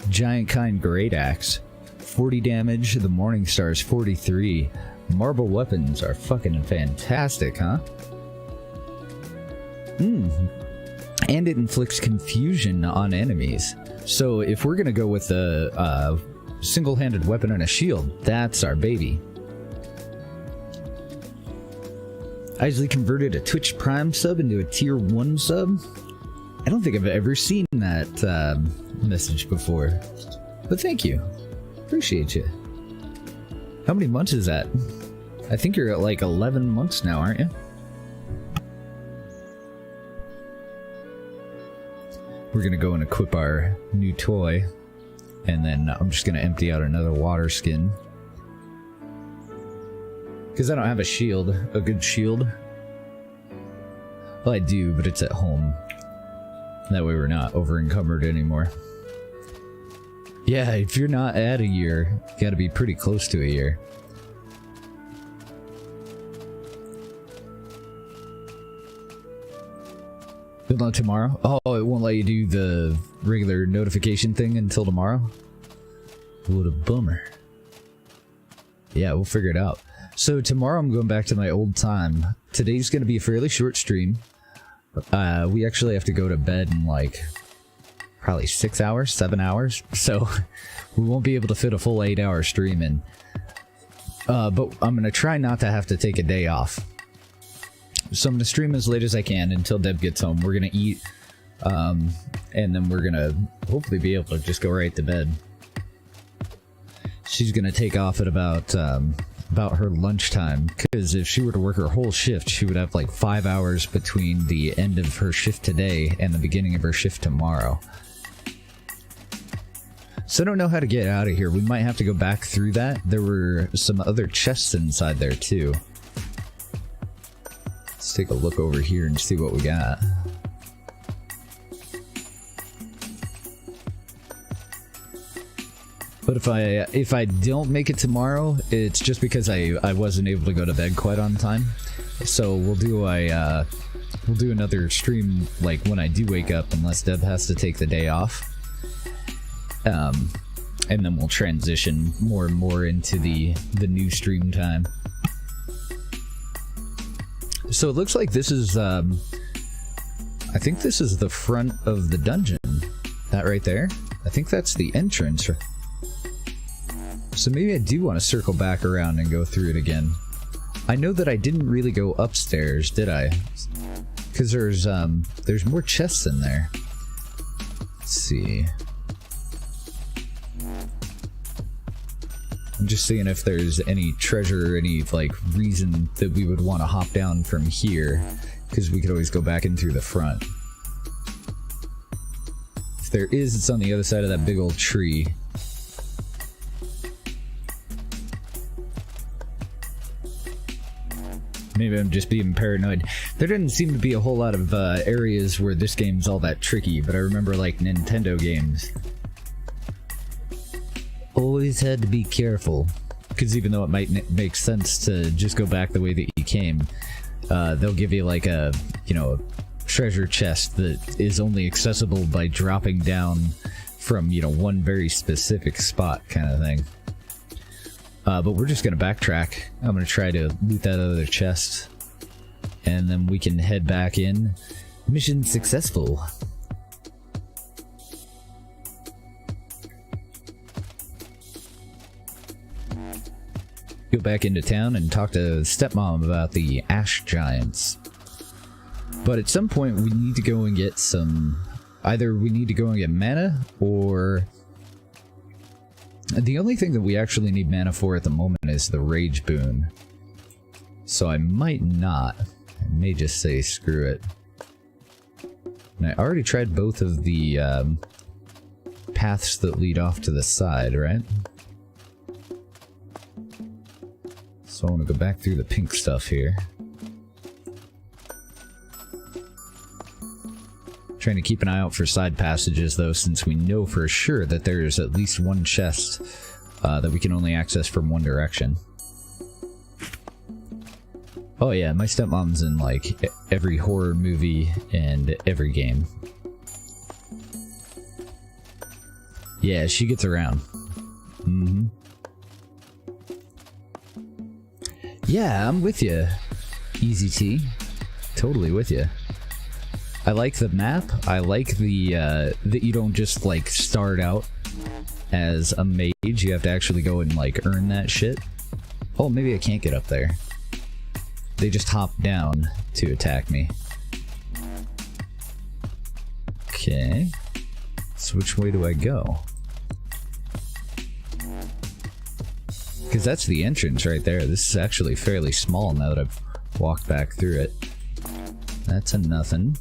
A: Giant Kind Great Axe. 40 damage, the Morning Star is 43. Marble weapons are fucking fantastic, huh? And it inflicts confusion on enemies. So if we're gonna go with a single-handed weapon and a shield, that's our baby. Isley converted a Twitch Prime sub into a Tier 1 sub. I don't think I've ever seen that message before. But thank you. Appreciate you. How many months is that? I think you're at like 11 months now, aren't you? We're gonna go and equip our new toy, and then I'm just gonna empty out another water skin. Because I don't have a shield, a good shield. Well, I do, but it's at home. That way we're not over encumbered anymore. Yeah, if you're not at a year, you gotta be pretty close to a year. Not tomorrow? Oh, it won't let you do the regular notification thing until tomorrow? What a bummer. Yeah, we'll figure it out. So tomorrow I'm going back to my old time. Today's going to be a fairly short stream. We actually have to go to bed in like probably 6 hours, 7 hours. So we won't be able to fit a full 8-hour stream in. But I'm going to try not to have to take a day off. So I'm going to stream as late as I can until Deb gets home. We're going to eat, and then we're going to hopefully be able to just go right to bed. She's going to take off at about her lunchtime, because if she were to work her whole shift, she would have like 5 hours between the end of her shift today and the beginning of her shift tomorrow. So I don't know how to get out of here. We might have to go back through that. There were some other chests inside there too. Let's take a look over here and see what we got. But if I don't make it tomorrow, it's just because I wasn't able to go to bed quite on time. So we'll do another stream like when I do wake up, unless Deb has to take the day off. And then we'll transition more and more into the new stream time. So it looks like this is I think this is the front of the dungeon. That right there? I think that's the entrance. So maybe I do want to circle back around and go through it again. I know that I didn't really go upstairs, did I? Because there's more chests in there. Let's see. I'm just seeing if there's any treasure or any like reason that we would want to hop down from here, because we could always go back in through the front. If there is, it's on the other side of that big old tree. Maybe I'm just being paranoid. There didn't seem to be a whole lot of areas where this game's all that tricky, but I remember like Nintendo games. Always had to be careful, because even though it might make sense to just go back the way that you came, they'll give you like a, you know, a treasure chest that is only accessible by dropping down from, you know, one very specific spot kind of thing. But we're just gonna backtrack. I'm gonna try to loot that other chest, and then we can head back in. Mission successful. Go back into town and talk to stepmom about the ash giants. But at some point we need to go and get some... Either we need to go and get mana, or... The only thing that we actually need mana for at the moment is the Rage Boon. So I might not. I may just say screw it. And I already tried both of the paths that lead off to the side, right? So I want to go back through the pink stuff here. Trying to keep an eye out for side passages though, since we know for sure that there's at least one chest that we can only access from one direction. Oh yeah, my stepmom's in like every horror movie and every game. Yeah, she gets around. Mm-hmm. Yeah, I'm with you, Easy T. Totally with you. I like the map. I like the that you don't just like start out as a mage. You have to actually go and like earn that shit. Oh, maybe I can't get up there. They just hop down to attack me. Okay. So which way do I go? Because that's the entrance right there. This is actually fairly small now that I've walked back through it. That's a nothing.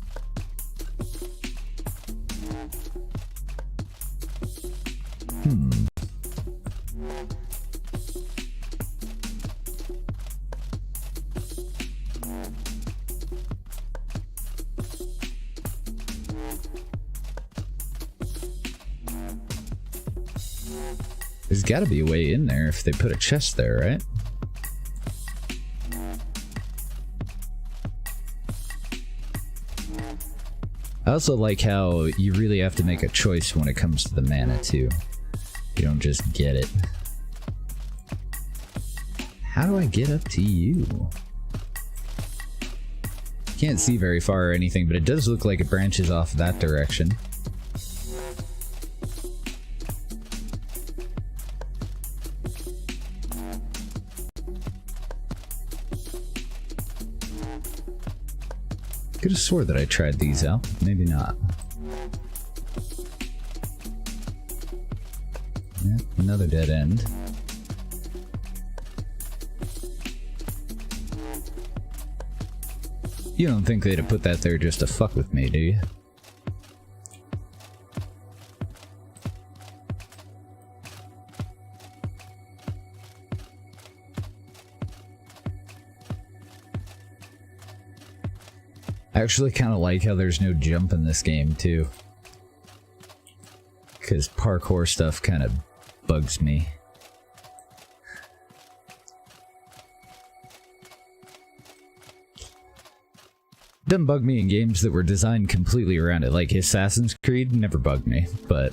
A: There's gotta be a way in there if they put a chest there, right? I also like how you really have to make a choice when it comes to the mana too. You don't just get it. How do I get up to you? Can't see very far or anything, but it does look like it branches off that direction. Could have swore that I tried these out. Maybe not. Yeah, another dead end. You don't think they'd have put that there just to fuck with me, do you? I actually kind of like how there's no jump in this game, too. Because parkour stuff kind of bugs me. Doesn't bug me in games that were designed completely around it. Like Assassin's Creed never bugged me, but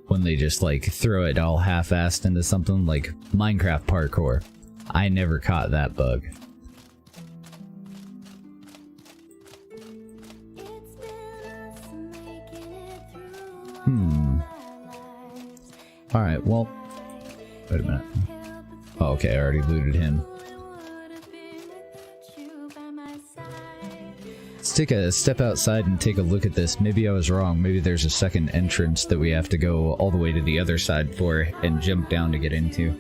A: when they just like throw it all half-assed into something like Minecraft parkour, I never caught that bug. Alright, well... Wait a minute. Oh, okay, I already looted him. Let's take a step outside and take a look at this. Maybe I was wrong. Maybe there's a second entrance that we have to go all the way to the other side for and jump down to get into.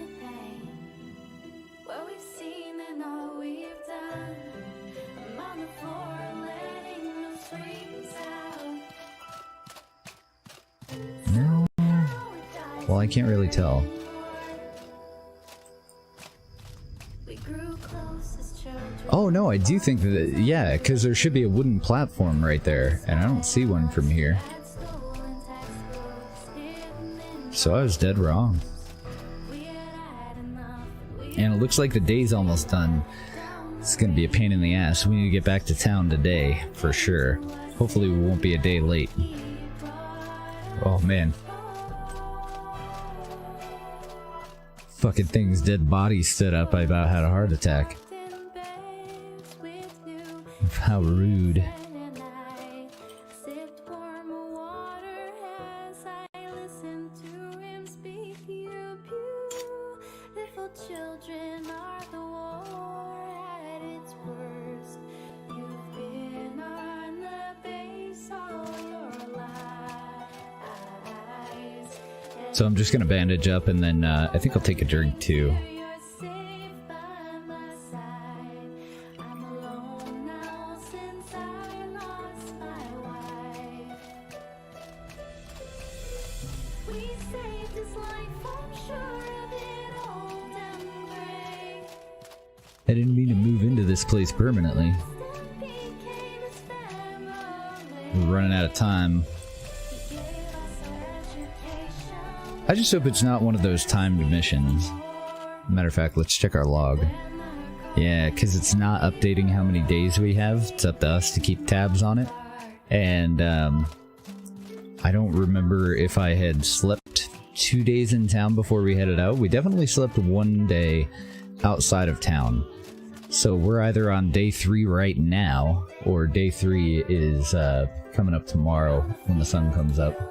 A: No. Well, I can't really tell. Oh no, I do think that, yeah, because there should be a wooden platform right there, and I don't see one from here. So I was dead wrong. And it looks like the day's almost done. It's gonna be a pain in the ass. We need to get back to town today, for sure. Hopefully we won't be a day late. Oh man. Fucking thing's dead body stood up. I about had a heart attack. How rude. So I'm just gonna bandage up and then I think I'll take a drink too. I didn't mean to move into this place permanently. We're running out of time. I just hope it's not one of those timed missions. Matter of fact, let's check our log. Yeah, because it's not updating how many days we have. It's up to us to keep tabs on it. And I don't remember if I had slept 2 days in town before we headed out. We definitely slept 1 day outside of town. So we're either on day 3 right now, or day 3 is coming up tomorrow when the sun comes up.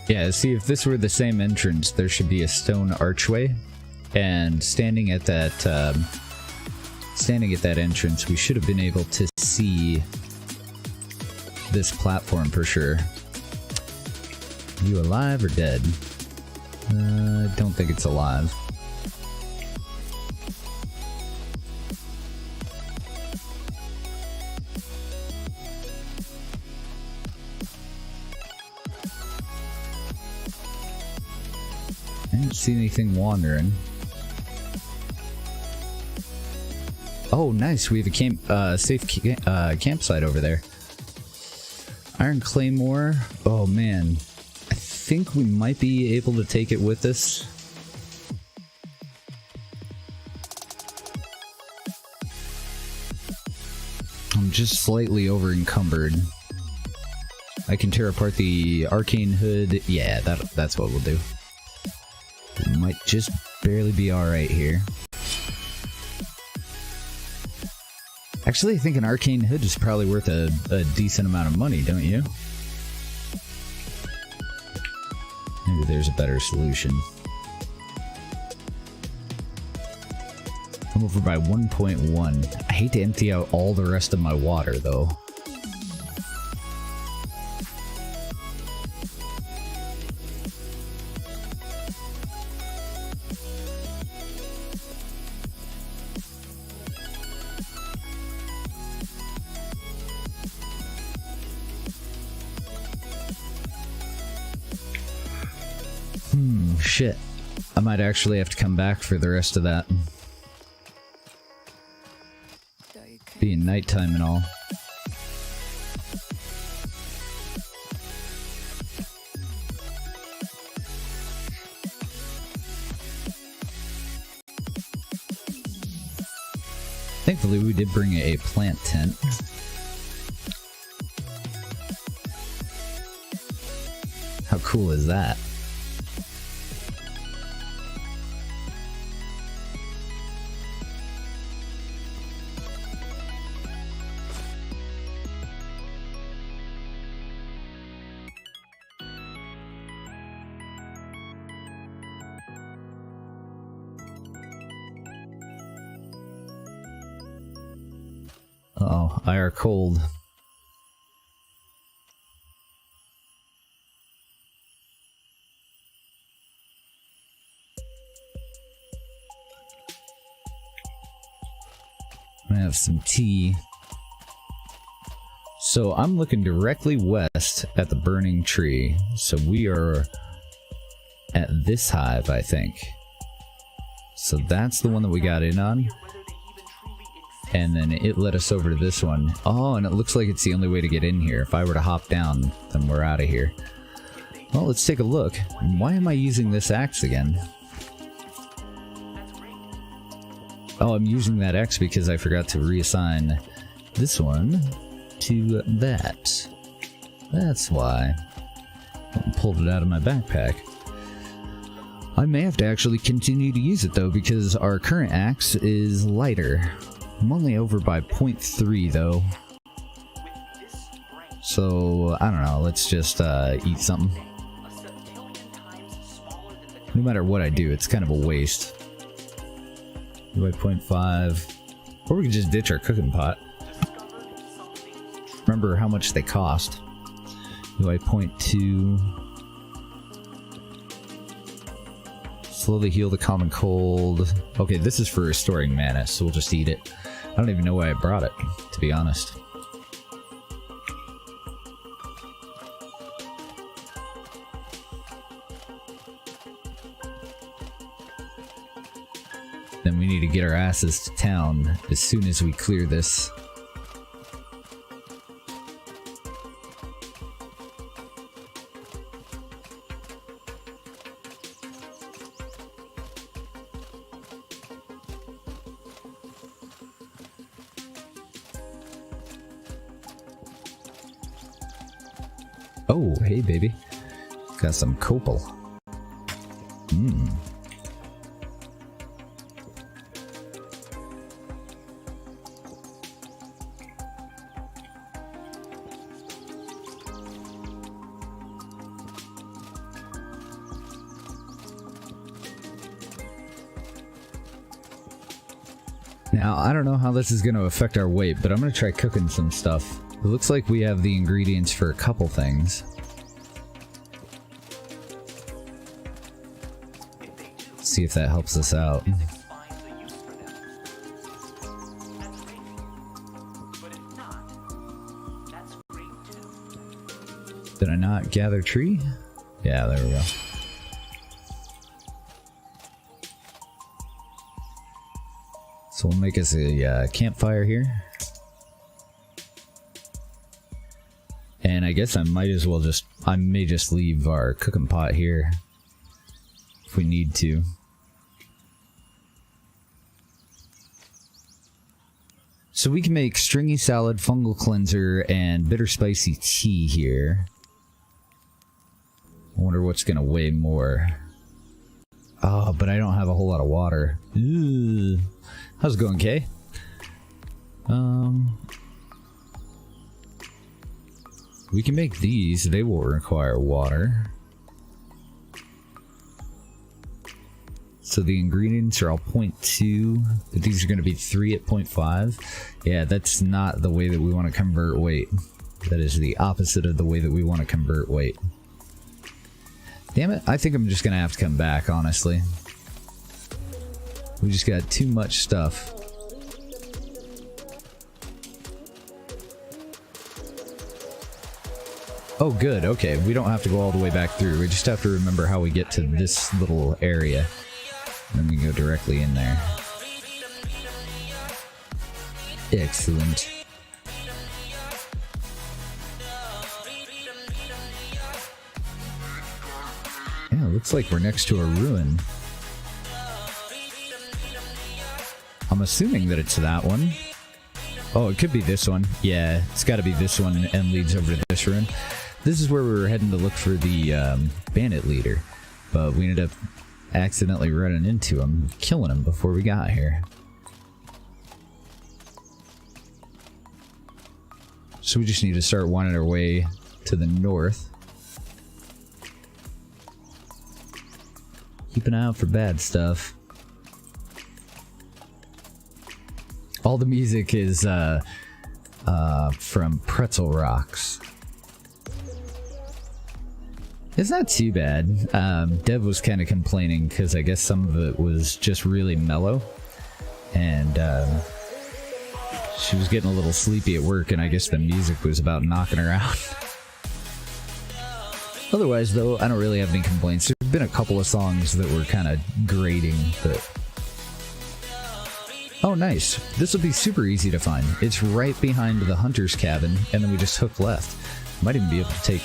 A: Yeah, see, if this were the same entrance, there should be a stone archway, and standing at that entrance, we should have been able to see this platform for sure. You alive or dead? I don't think it's alive. I didn't see anything wandering. Oh, nice. We have a safe campsite over there. Iron Claymore. Oh, man. I think we might be able to take it with us. I'm just slightly over encumbered. I can tear apart the arcane hood. Yeah, that's what we'll do. We might just barely be alright here. Actually, I think an arcane hood is probably worth a decent amount of money, don't you? Maybe there's a better solution. I'm over by 1.1. I hate to empty out all the rest of my water, though. Shit. I might actually have to come back for the rest of that. Being nighttime and all. Thankfully, we did bring a plant tent. How cool is that? Uh-oh, I are cold. I'm gonna have some tea. So I'm looking directly west at the burning tree. So we are at this hive, I think. So that's the one that we got in on. And then it led us over to this one. Oh, and it looks like it's the only way to get in here. If I were to hop down, then we're out of here. Well, let's take a look. Why am I using this axe again? Oh, I'm using that X because I forgot to reassign this one to that. That's why. I pulled it out of my backpack. I may have to actually continue to use it though, because our current axe is lighter. I'm only over by 0.3 though. So, I don't know, let's just eat something. No matter what I do, it's kind of a waste. By 0.5. Or we could just ditch our cooking pot. Remember how much they cost. By 0.2. Slowly heal the common cold. Okay, this is for restoring mana, so we'll just eat it. I don't even know why I brought it, to be honest. Then we need to get our asses to town as soon as we clear this. Oh, hey baby. Got some copal. Mmm. Now, I don't know how this is going to affect our weight, but I'm going to try cooking some stuff. It looks like we have the ingredients for a couple things. Let's see if that helps us out. Did I not gather tree? Yeah, there we go. So we'll make us a campfire here. And I guess I might as well I may just leave our cooking pot here if we need to. So we can make stringy salad, fungal cleanser, and bitter spicy tea here. I wonder what's gonna weigh more. Oh, but I don't have a whole lot of water. Ugh. How's it going, Kay? We can make these. They will require water. So the ingredients are all 0.2, but these are going to be 3 at 0.5. Yeah, that's not the way that we want to convert weight. That is the opposite of the way that we want to convert weight. Damn it, I think I'm just going to have to come back, honestly. We just got too much stuff. Oh, good. Okay, we don't have to go all the way back through. We just have to remember how we get to this little area. And then we go directly in there. Excellent. Yeah, looks like we're next to a ruin. I'm assuming that it's that one. Oh, it could be this one. Yeah, it's got to be this one and leads over to this ruin. This is where we were heading to look for the bandit leader, but we ended up accidentally running into him, killing him before we got here. So we just need to start winding our way to the north. Keep an eye out for bad stuff. All the music is from Pretzel Rocks. It's not too bad. Dev was kind of complaining because I guess some of it was just really mellow. And she was getting a little sleepy at work, and I guess the music was about knocking her out. Otherwise, though, I don't really have any complaints. There's been a couple of songs that were kind of grating, but... Oh, nice. This will be super easy to find. It's right behind the hunter's cabin, and then we just hook left. Might even be able to take,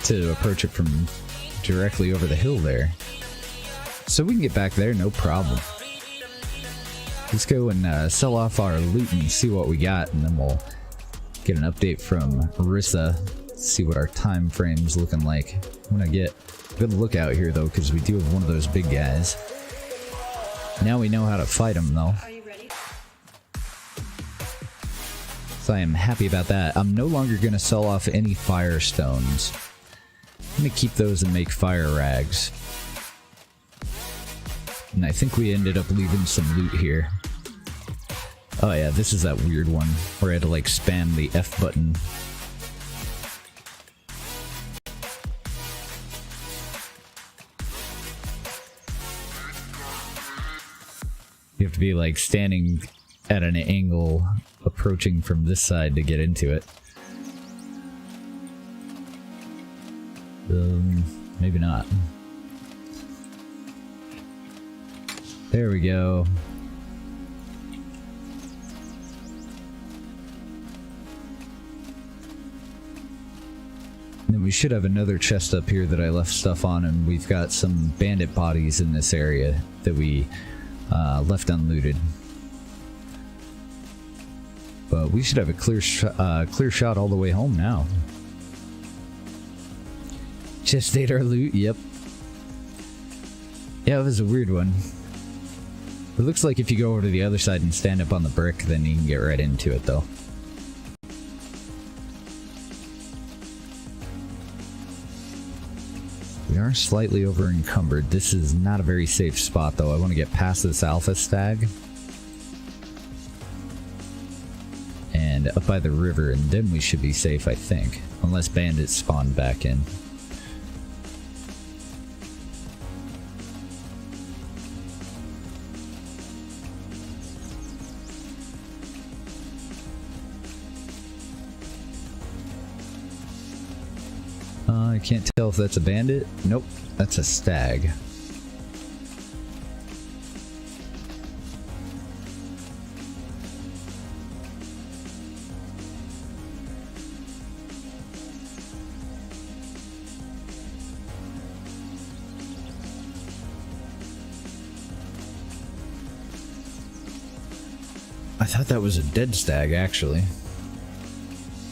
A: to approach it from directly over the hill there. So we can get back there, no problem. Let's go and sell off our loot and see what we got, and then we'll get an update from Rissa, see what our time frame's looking like. I'm gonna get a good look out here, though, because we do have one of those big guys. Now we know how to fight him, though.
D: Are you ready?
A: So I am happy about that. I'm no longer going to sell off any fire stones. I'm going to keep those and make fire rags. And I think we ended up leaving some loot here. Oh yeah, this is that weird one where I had to like spam the F button. You have to be like standing at an angle, approaching from this side to get into it. Maybe not. There we go. And then we should have another chest up here that I left stuff on, and we've got some bandit bodies in this area that we left unlooted. But we should have a clear shot all the way home now. Just ate our loot, yep. Yeah, it was a weird one. It looks like if you go over to the other side and stand up on the brick, then you can get right into it, though. We are slightly over encumbered. This is not a very safe spot, though. I want to get past this alpha stag and up by the river, and then we should be safe, I think, unless bandits spawn back in. I can't tell if that's a bandit. Nope, that's a stag. I thought that was a dead stag, actually.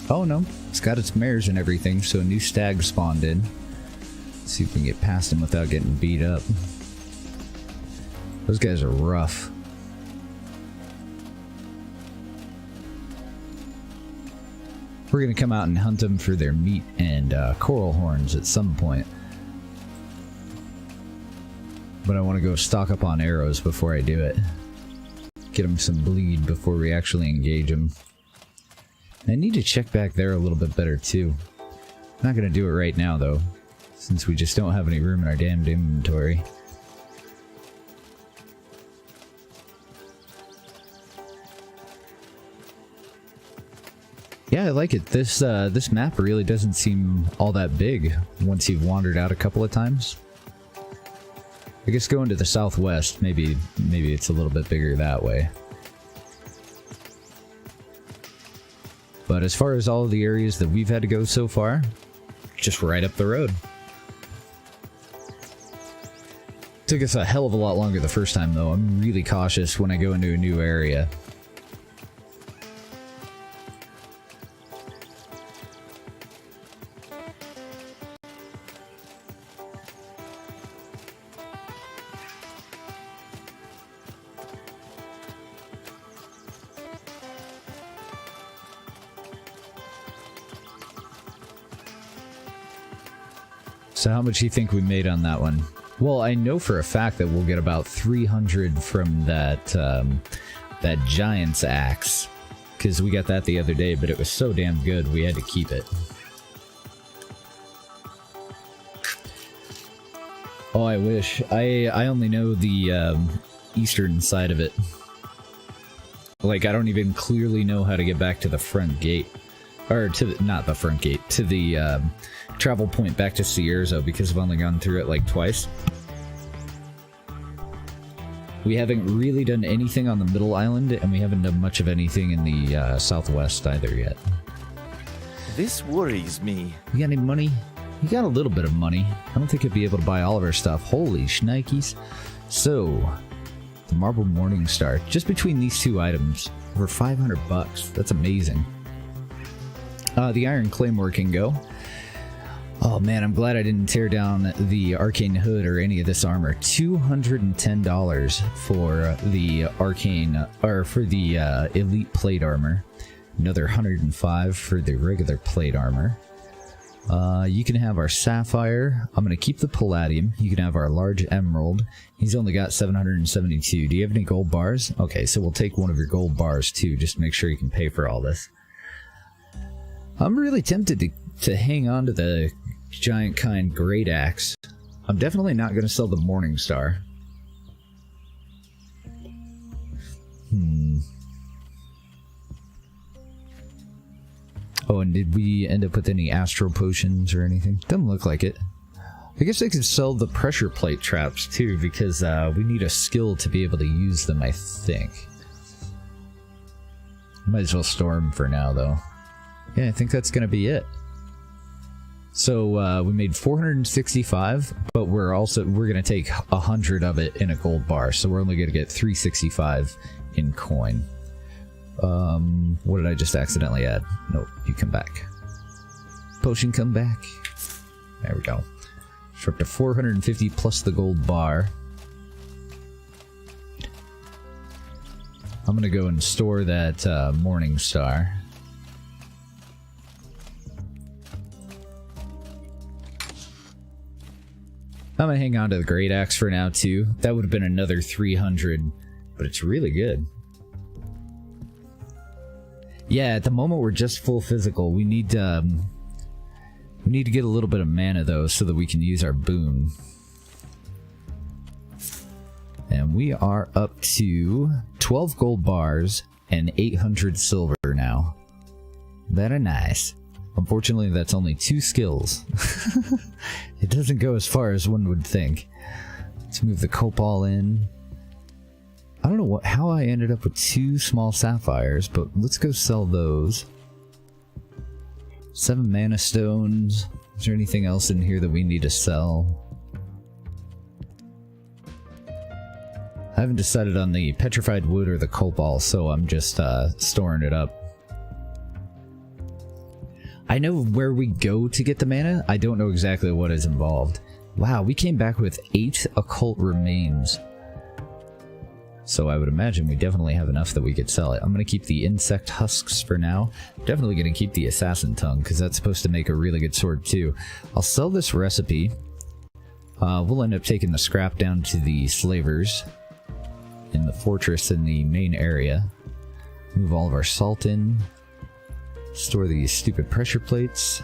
A: Oh no, it's got its mares and everything, so a new stag spawned in. Let's see if we can get past him without getting beat up. Those guys are rough. We're gonna come out and hunt them for their meat and coral horns at some point. But I want to go stock up on arrows before I do it. Get them some bleed before we actually engage them. I need to check back there a little bit better too. I'm not gonna do it right now though, since we just don't have any room in our damned inventory. Yeah, like it. This this map really doesn't seem all that big once you've wandered out a couple of times. I guess going to the southwest, maybe it's a little bit bigger that way. But as far as all of the areas that we've had to go so far, just right up the road. Took us a hell of a lot longer the first time though. I'm really cautious when I go into a new area. So how much do you think we made on that one? Well, I know for a fact that we'll get about 300 from that that giant's axe, because we got that the other day, but it was so damn good we had to keep it. Oh, I wish. I only know the eastern side of it. Like, I don't even clearly know how to get back to the front gate. Or to the, not the front gate, to the travel point back to Cierzo, because I've only gone through it like twice. We haven't really done anything on the middle island, and we haven't done much of anything in the southwest either yet.
C: This worries me.
A: You got any money? You got a little bit of money. I don't think I'd be able to buy all of our stuff. Holy shnikes. So, the Marble Morning Star, just between these two items, over 500 bucks. That's amazing. The Iron Claymore can go. Oh man, I'm glad I didn't tear down the Arcane Hood or any of this armor. $210 for the Arcane, or for the Elite Plate Armor. Another $105 for the regular Plate Armor. You can have our Sapphire. I'm going to keep the Palladium. You can have our Large Emerald. He's only got 772. Do you have any gold bars? Okay, so we'll take one of your gold bars too, just to make sure you can pay for all this. I'm really tempted to hang on to the Giant Kind Great Axe. I'm definitely not going to sell the Morning Star. Oh, and did we end up with any Astral Potions or anything? Doesn't look like it. I guess I could sell the Pressure Plate Traps too, because we need a skill to be able to use them, I think. Might as well store them for now, though. Yeah, I think that's going to be it. So we made 465, but we're going to take 100 of it in a gold bar, so we're only going to get 365 in coin. What did I just accidentally add? Nope, you come back. Potion, come back. There we go. So we're up to 450 plus the gold bar. I'm going to go and store that Morning Star. I'm gonna hang on to the Great Axe for now too. That would have been another 300, but it's really good. Yeah, at the moment we're just full physical. We need to get a little bit of mana though, so that we can use our boon. And we are up to 12 gold bars and 800 silver now. Very nice. Unfortunately, that's only 2 skills. It doesn't go as far as one would think. Let's move the copal in. I don't know how I ended up with 2 small sapphires, but let's go sell those. 7 mana stones. Is there anything else in here that we need to sell? I haven't decided on the petrified wood or the copal, so I'm just storing it up. I know where we go to get the mana. I don't know exactly what is involved. Wow, we came back with 8 occult remains. So I would imagine we definitely have enough that we could sell it. I'm going to keep the insect husks for now. Definitely going to keep the assassin tongue, because that's supposed to make a really good sword too. I'll sell this recipe. We'll end up taking the scrap down to the slavers in the fortress in the main area. Move all of our salt in. Store these stupid pressure plates.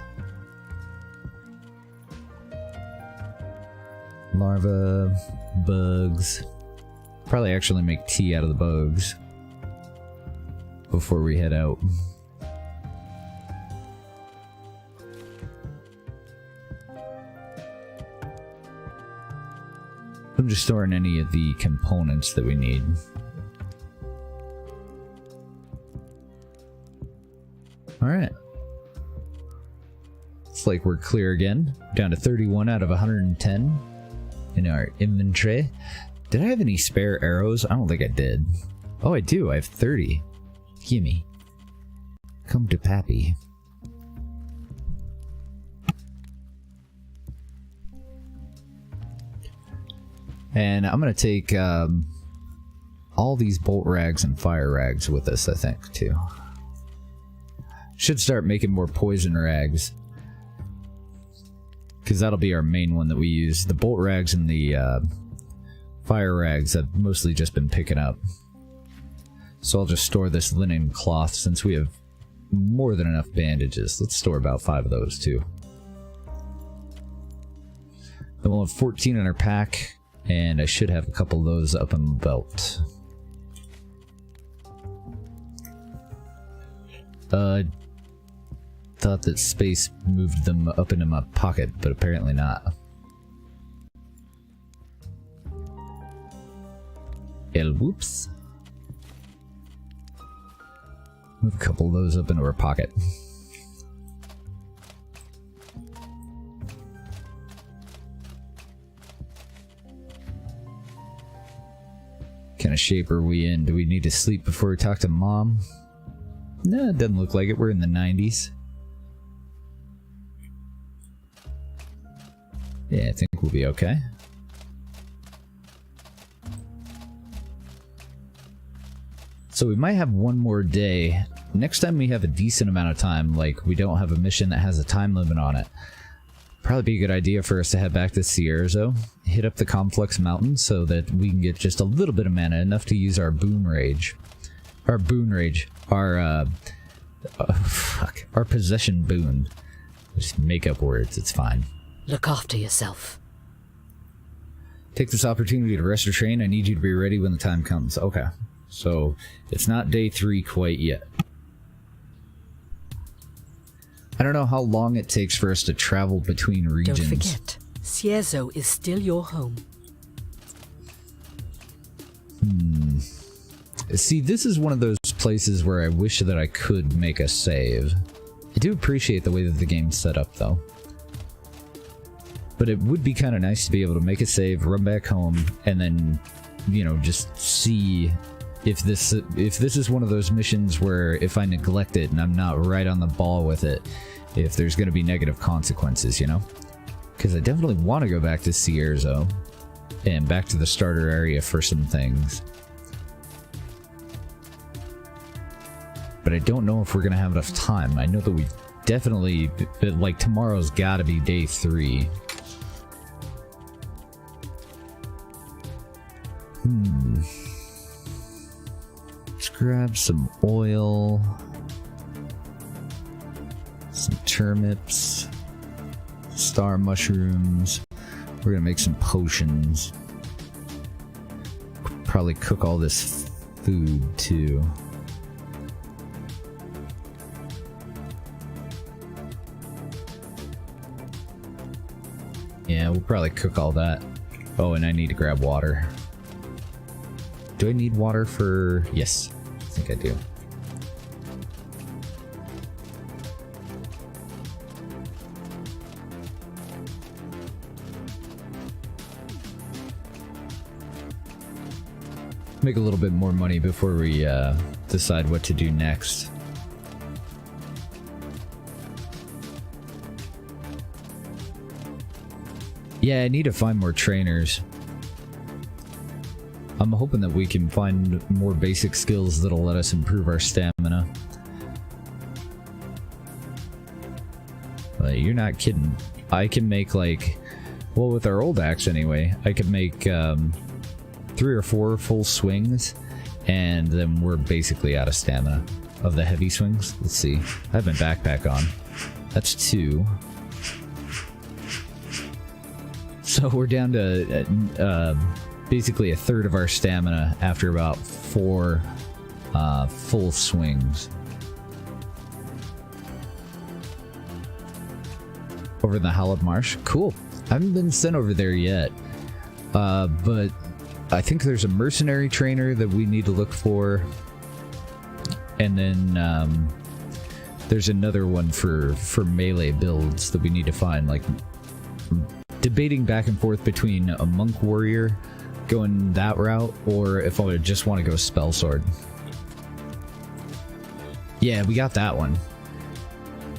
A: Larva, bugs. Probably actually make tea out of the bugs before we head out. I'm just storing any of the components that we need. Alright. It's like we're clear again. Down to 31 out of 110 in our inventory. Did I have any spare arrows? I don't think I did. Oh, I do. I have 30. Gimme. Come to Pappy. And I'm gonna take all these bolt rags and fire rags with us, I think, too. Should start making more poison rags, because that'll be our main one that we use. The bolt rags and the fire rags I've mostly just been picking up. So I'll just store this linen cloth since we have more than enough bandages. Let's store about 5 of those too. Then we'll have 14 in our pack, and I should have a couple of those up in the belt. Thought that space moved them up into my pocket, but apparently not. Whoops. Move a couple of those up into our pocket. What kind of shape are we in? Do we need to sleep before we talk to Mom? No, it doesn't look like it. We're in the 90s. Yeah, I think we'll be okay. So we might have one more day. Next time we have a decent amount of time, like we don't have a mission that has a time limit on it, probably be a good idea for us to head back to Sierzo, hit up the Conflux mountain so that we can get just a little bit of mana, enough to use our boon rage. Our possession boon. Just make up words, it's fine.
D: Look after yourself.
A: Take this opportunity to rest or train. I need you to be ready when the time comes. Okay. So, it's not day 3 quite yet. I don't know how long it takes for us to travel between regions.
D: Don't forget, Sierzo is still your home.
A: See, this is one of those places where I wish that I could make a save. I do appreciate the way that the game's set up, though. But it would be kind of nice to be able to make a save, run back home, and then, you know, just see if this is one of those missions where if I neglect it and I'm not right on the ball with it, if there's going to be negative consequences, you know? Because I definitely want to go back to Sierzo and back to the starter area for some things. But I don't know if we're going to have enough time. I know that we definitely, like, tomorrow's got to be day 3. Let's grab some oil, some turnips, star mushrooms. We're gonna make some potions. Probably cook all this food too. Yeah, we'll probably cook all that. Oh, and I need to grab water. Do I need water for... Yes, I think I do. Make a little bit more money before we decide what to do next. Yeah, I need to find more trainers. I'm hoping that we can find more basic skills that'll let us improve our stamina. You're not kidding. I can make, like... Well, with our old axe anyway, I could make 3 or 4 full swings, and then we're basically out of stamina of the heavy swings. Let's see. I have my backpack on. That's 2. So we're down to... basically a third of our stamina after about 4 full swings. Over in the Hallowed Marsh? Cool. I haven't been sent over there yet. But I think there's a mercenary trainer that we need to look for. And then there's another one for melee builds that we need to find. Like, debating back and forth between a monk warrior going that route, or if I would just want to go spell sword. Yeah, we got that one.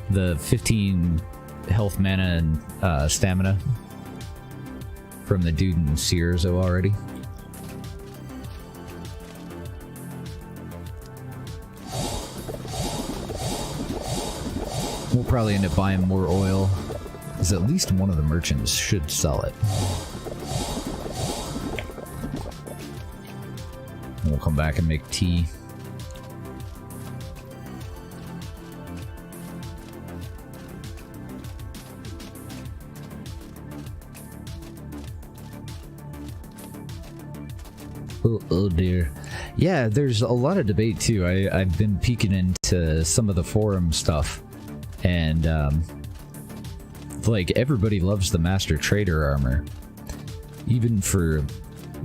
A: The 15 health, mana, and stamina from the dude in Cierzo already. We'll probably end up buying more oil, because at least one of the merchants should sell it. We'll come back and make tea. Oh dear. Yeah, there's a lot of debate too. I've been peeking into some of the forum stuff, and like, everybody loves the Master Trader armor, even for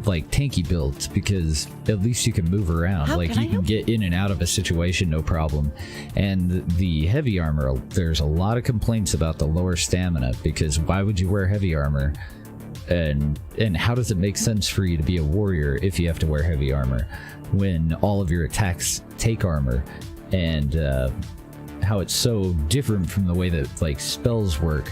A: like tanky builds, because at least you can move around. Like, you can get in and out of a situation no problem. And the heavy armor, there's a lot of complaints about the lower stamina, because why would you wear heavy armor? And how does it make sense for you to be a warrior if you have to wear heavy armor when all of your attacks take armor? And how it's so different from the way that like spells work,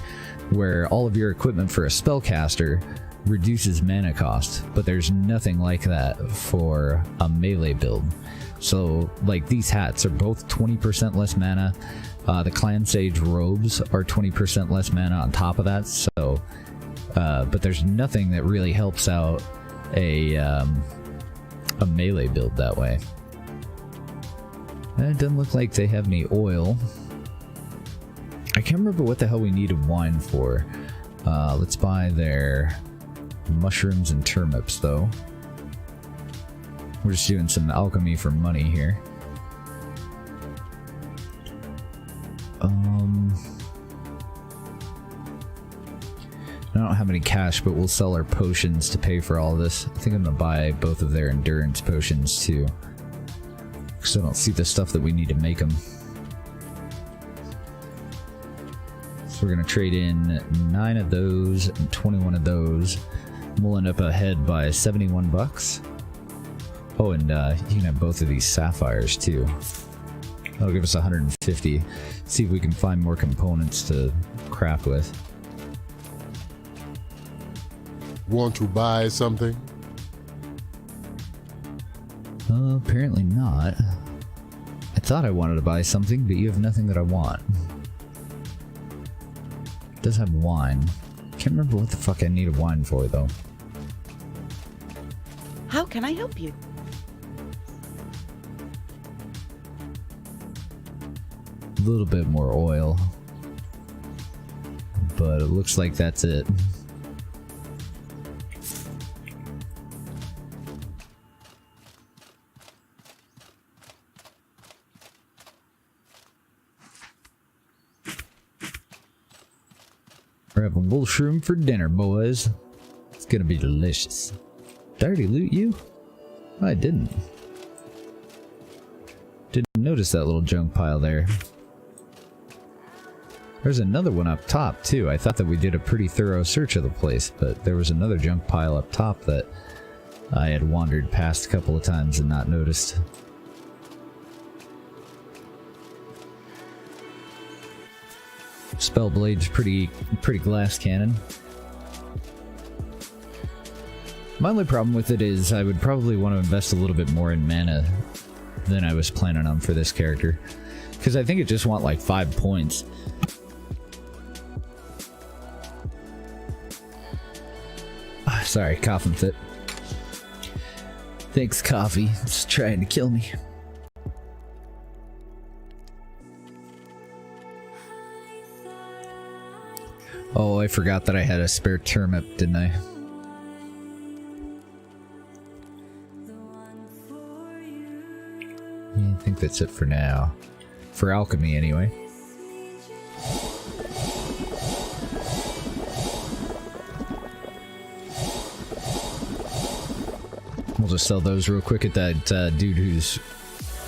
A: where all of your equipment for a spellcaster reduces mana cost, but there's nothing like that for a melee build. So like, these hats are both 20% less mana. The Clan Sage robes are 20% less mana on top of that. So but there's nothing that really helps out a melee build that way. And it doesn't look like they have any oil. I can't remember what the hell we needed wine for. Let's buy their mushrooms and turnips, though. We're just doing some alchemy for money here. I don't have any cash, but we'll sell our potions to pay for all this. I think I'm gonna buy both of their endurance potions too, because I don't see the stuff that we need to make them. So we're gonna trade in 9 of those and 21 of those. We'll end up ahead by 71 bucks. Oh, and you can have both of these sapphires too. That'll give us 150. See if we can find more components to craft with.
B: Want to buy something?
A: Apparently not. I thought I wanted to buy something, but you have nothing that I want. It does have wine. Can't remember what the fuck I needed wine for, though.
E: How can I help you?
A: A little bit more oil. But it looks like that's it. We're having wolfshroom for dinner, boys. It's gonna be delicious. Did I already loot you? I didn't. Didn't notice that little junk pile there. There's another one up top, too. I thought that we did a pretty thorough search of the place, but there was another junk pile up top that I had wandered past a couple of times and not noticed. Spellblade's pretty glass cannon. My only problem with it is I would probably want to invest a little bit more in mana than I was planning on for this character, because I think it just want like 5 points. Sorry, coughing fit. Thanks, coffee. It's trying to kill me. Oh, I forgot that I had a spare turnip, didn't I? Yeah, I think that's it for now. For alchemy, anyway. just sell those real quick at that dude who's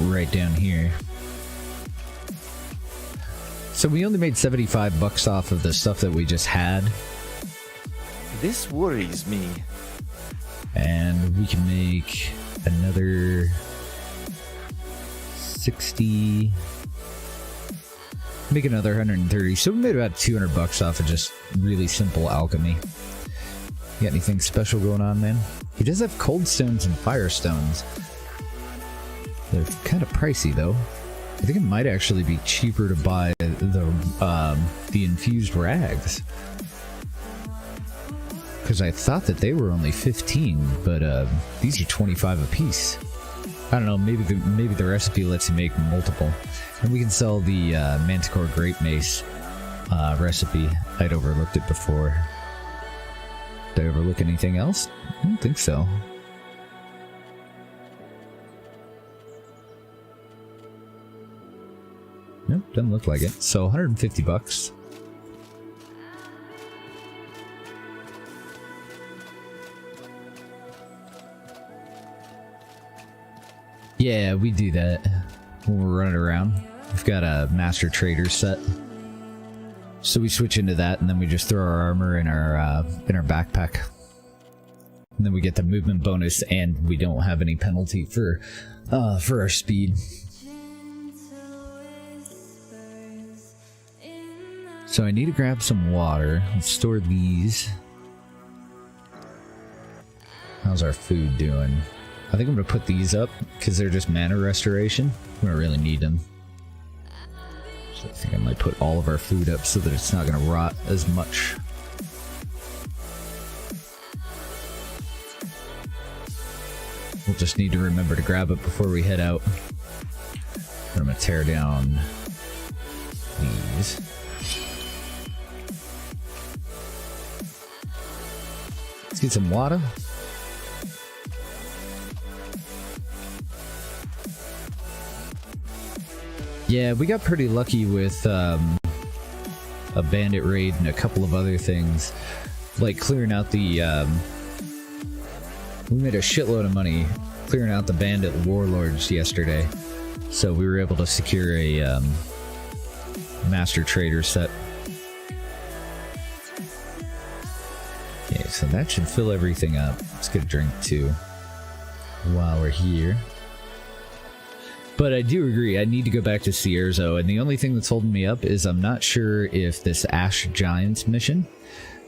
A: right down here. So we only made 75 bucks off of the stuff that we just had.
C: This worries me.
A: And we can make another 60. Make another 130. So we made about 200 bucks off of just really simple alchemy. You got anything special going on, man? He does have cold stones and fire stones. They're kind of pricey, though. I think it might actually be cheaper to buy the infused rags. Because I thought that they were only 15, but these are 25 a piece. I don't know, maybe the recipe lets you make multiple. And we can sell the Manticore Grape Mace recipe. I'd overlooked it before. Did I overlook anything else? I don't think so. Nope, doesn't look like it. So 150 bucks. Yeah, we do that when we're running around. We've got a Master Trader set. So we switch into that, and then we just throw our armor in our backpack. And then we get the movement bonus, and we don't have any penalty for our speed. So I need to grab some water. Let's store these. How's our food doing? I think I'm going to put these up because they're just mana restoration. We don't really need them. So I think I might put all of our food up so that it's not going to rot as much. We'll just need to remember to grab it before we head out. I'm going to tear down these. Let's get some water. Yeah, we got pretty lucky with a bandit raid and a couple of other things, like clearing out the. We made a shitload of money clearing out the bandit warlords yesterday, so we were able to secure a Master Trader set. Okay, so that should fill everything up. Let's get a drink too while we're here. But I do agree, I need to go back to Cierzo, and the only thing that's holding me up is I'm not sure if this Ash Giants mission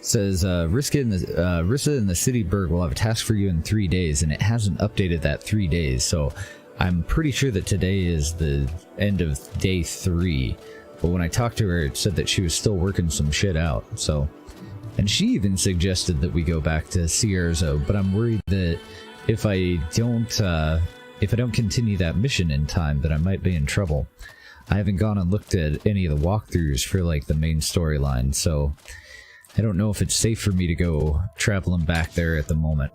A: says Rissa in the City Burg will have a task for you in 3 days, and it hasn't updated that 3 days, so I'm pretty sure that today is the end of day 3. But when I talked to her, it said that she was still working some shit out, so... And she even suggested that we go back to Cierzo, but I'm worried that if I don't continue that mission in time, that I might be in trouble. I haven't gone and looked at any of the walkthroughs for, like, the main storyline, so I don't know if it's safe for me to go traveling back there at the moment.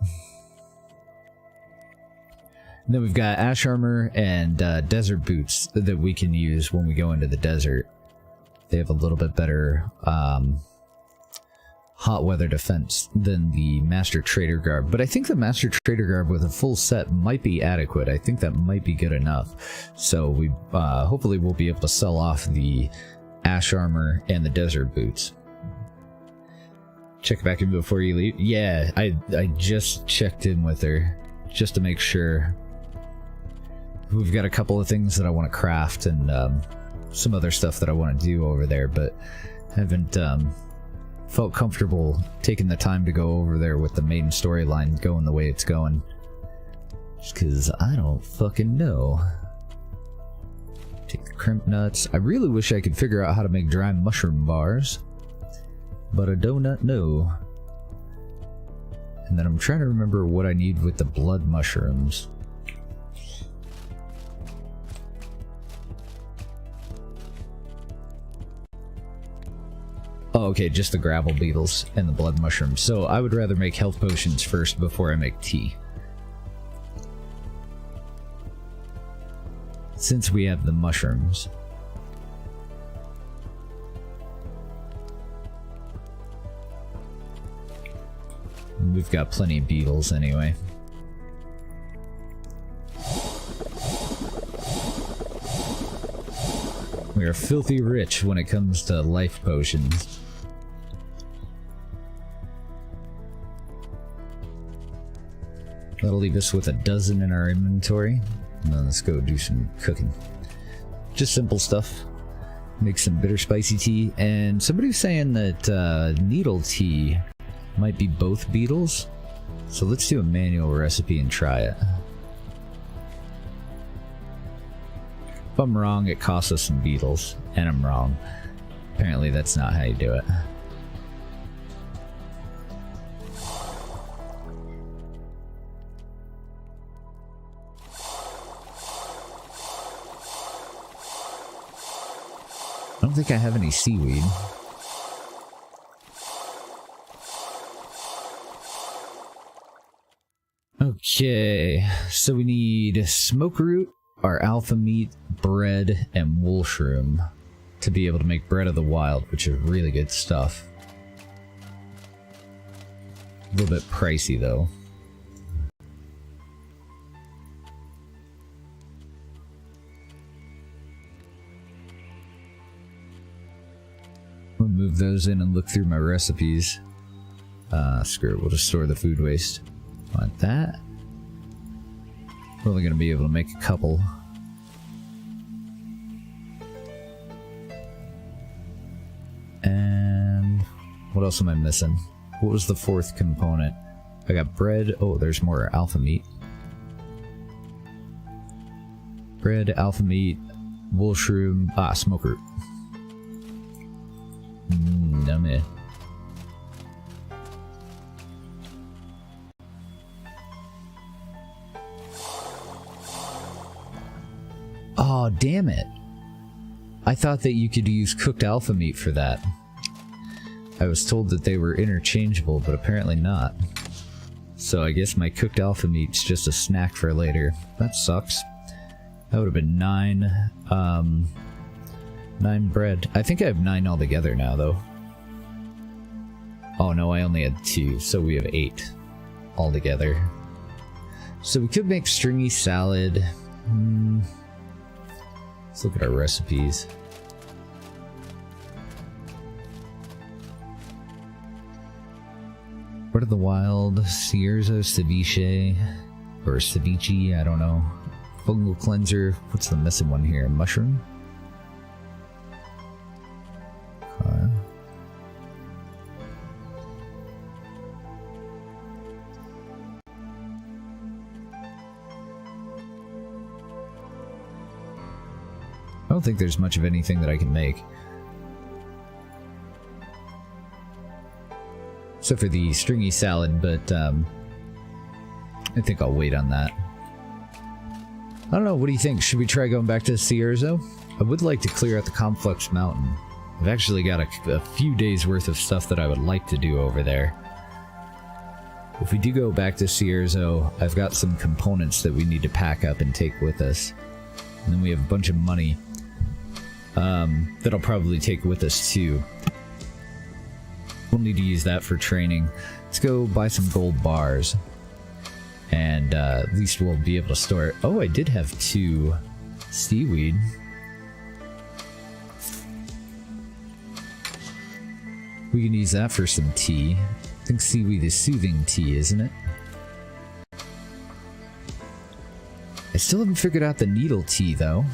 A: And then we've got Ash Armor and Desert Boots that we can use when we go into the desert. They have a little bit better hot weather defense than the Master Trader Garb, but I think the Master Trader Garb with a full set might be adequate. I think that might be good enough. So we hopefully we'll be able to sell off the Ash Armor and the Desert Boots. Check back in before you leave. Yeah, I just checked in with her just to make sure. We've got a couple of things that I want to craft and some other stuff that I want to do over there, but haven't felt comfortable taking the time to go over there with the main storyline going the way it's going. Just because I don't fucking know. Take the crimp nuts. I really wish I could figure out how to make dry mushroom bars, but I do not know. And then I'm trying to remember what I need with the blood mushrooms. Oh, okay, just the gravel beetles and the blood mushrooms. So I would rather make health potions first before I make tea. Since we have the mushrooms. We've got plenty of beetles anyway. We are filthy rich when it comes to life potions. That'll leave us with a dozen in our inventory. And then let's go do some cooking. Just simple stuff. Make some bitter spicy tea. And somebody was saying that needle tea might be both beetles. So let's do a manual recipe and try it. If I'm wrong, it costs us some beetles. And I'm wrong. Apparently that's not how you do it. I don't think I have any seaweed. Okay, so we need smoke root, our alpha meat, bread, and wool shroom to be able to make bread of the wild, which is really good stuff. A little bit pricey though. I'll move those in and look through my recipes. Screw it, we'll just store the food waste. Want that. We're only going to be able to make a couple. And what else am I missing? What was the fourth component? I got bread. Oh, there's more alpha meat. Bread, alpha meat, wool shroom, smoke root. Yummy. Oh, damn it. I thought that you could use cooked alpha meat for that. I was told that they were interchangeable, but apparently not. So I guess my cooked alpha meat's just a snack for later. That sucks. That would have been 9 bread. I think I have 9 altogether now, though. Oh no, I only had 2, so we have 8 altogether. So we could make stringy salad. Let's look at our recipes. What are the wild? Sierzo, ceviche, or ceviche, I don't know. Fungal cleanser. What's the missing one here? Mushroom? I don't think there's much of anything that I can make. Except for the stringy salad, but I think I'll wait on that. I don't know, what do you think? Should we try going back to Sierzo? I would like to clear out the Conflux mountain. I've actually got a few days worth of stuff that I would like to do over there. If we do go back to Sierzo, I've got some components that we need to pack up and take with us. And then we have a bunch of money that I'll probably take with us too. We'll need to use that for training. Let's go buy some gold bars. And at least we'll be able to store it. Oh, I did have 2 seaweed. We can use that for some tea. I think seaweed is soothing tea, isn't it? I still haven't figured out the needle tea, though.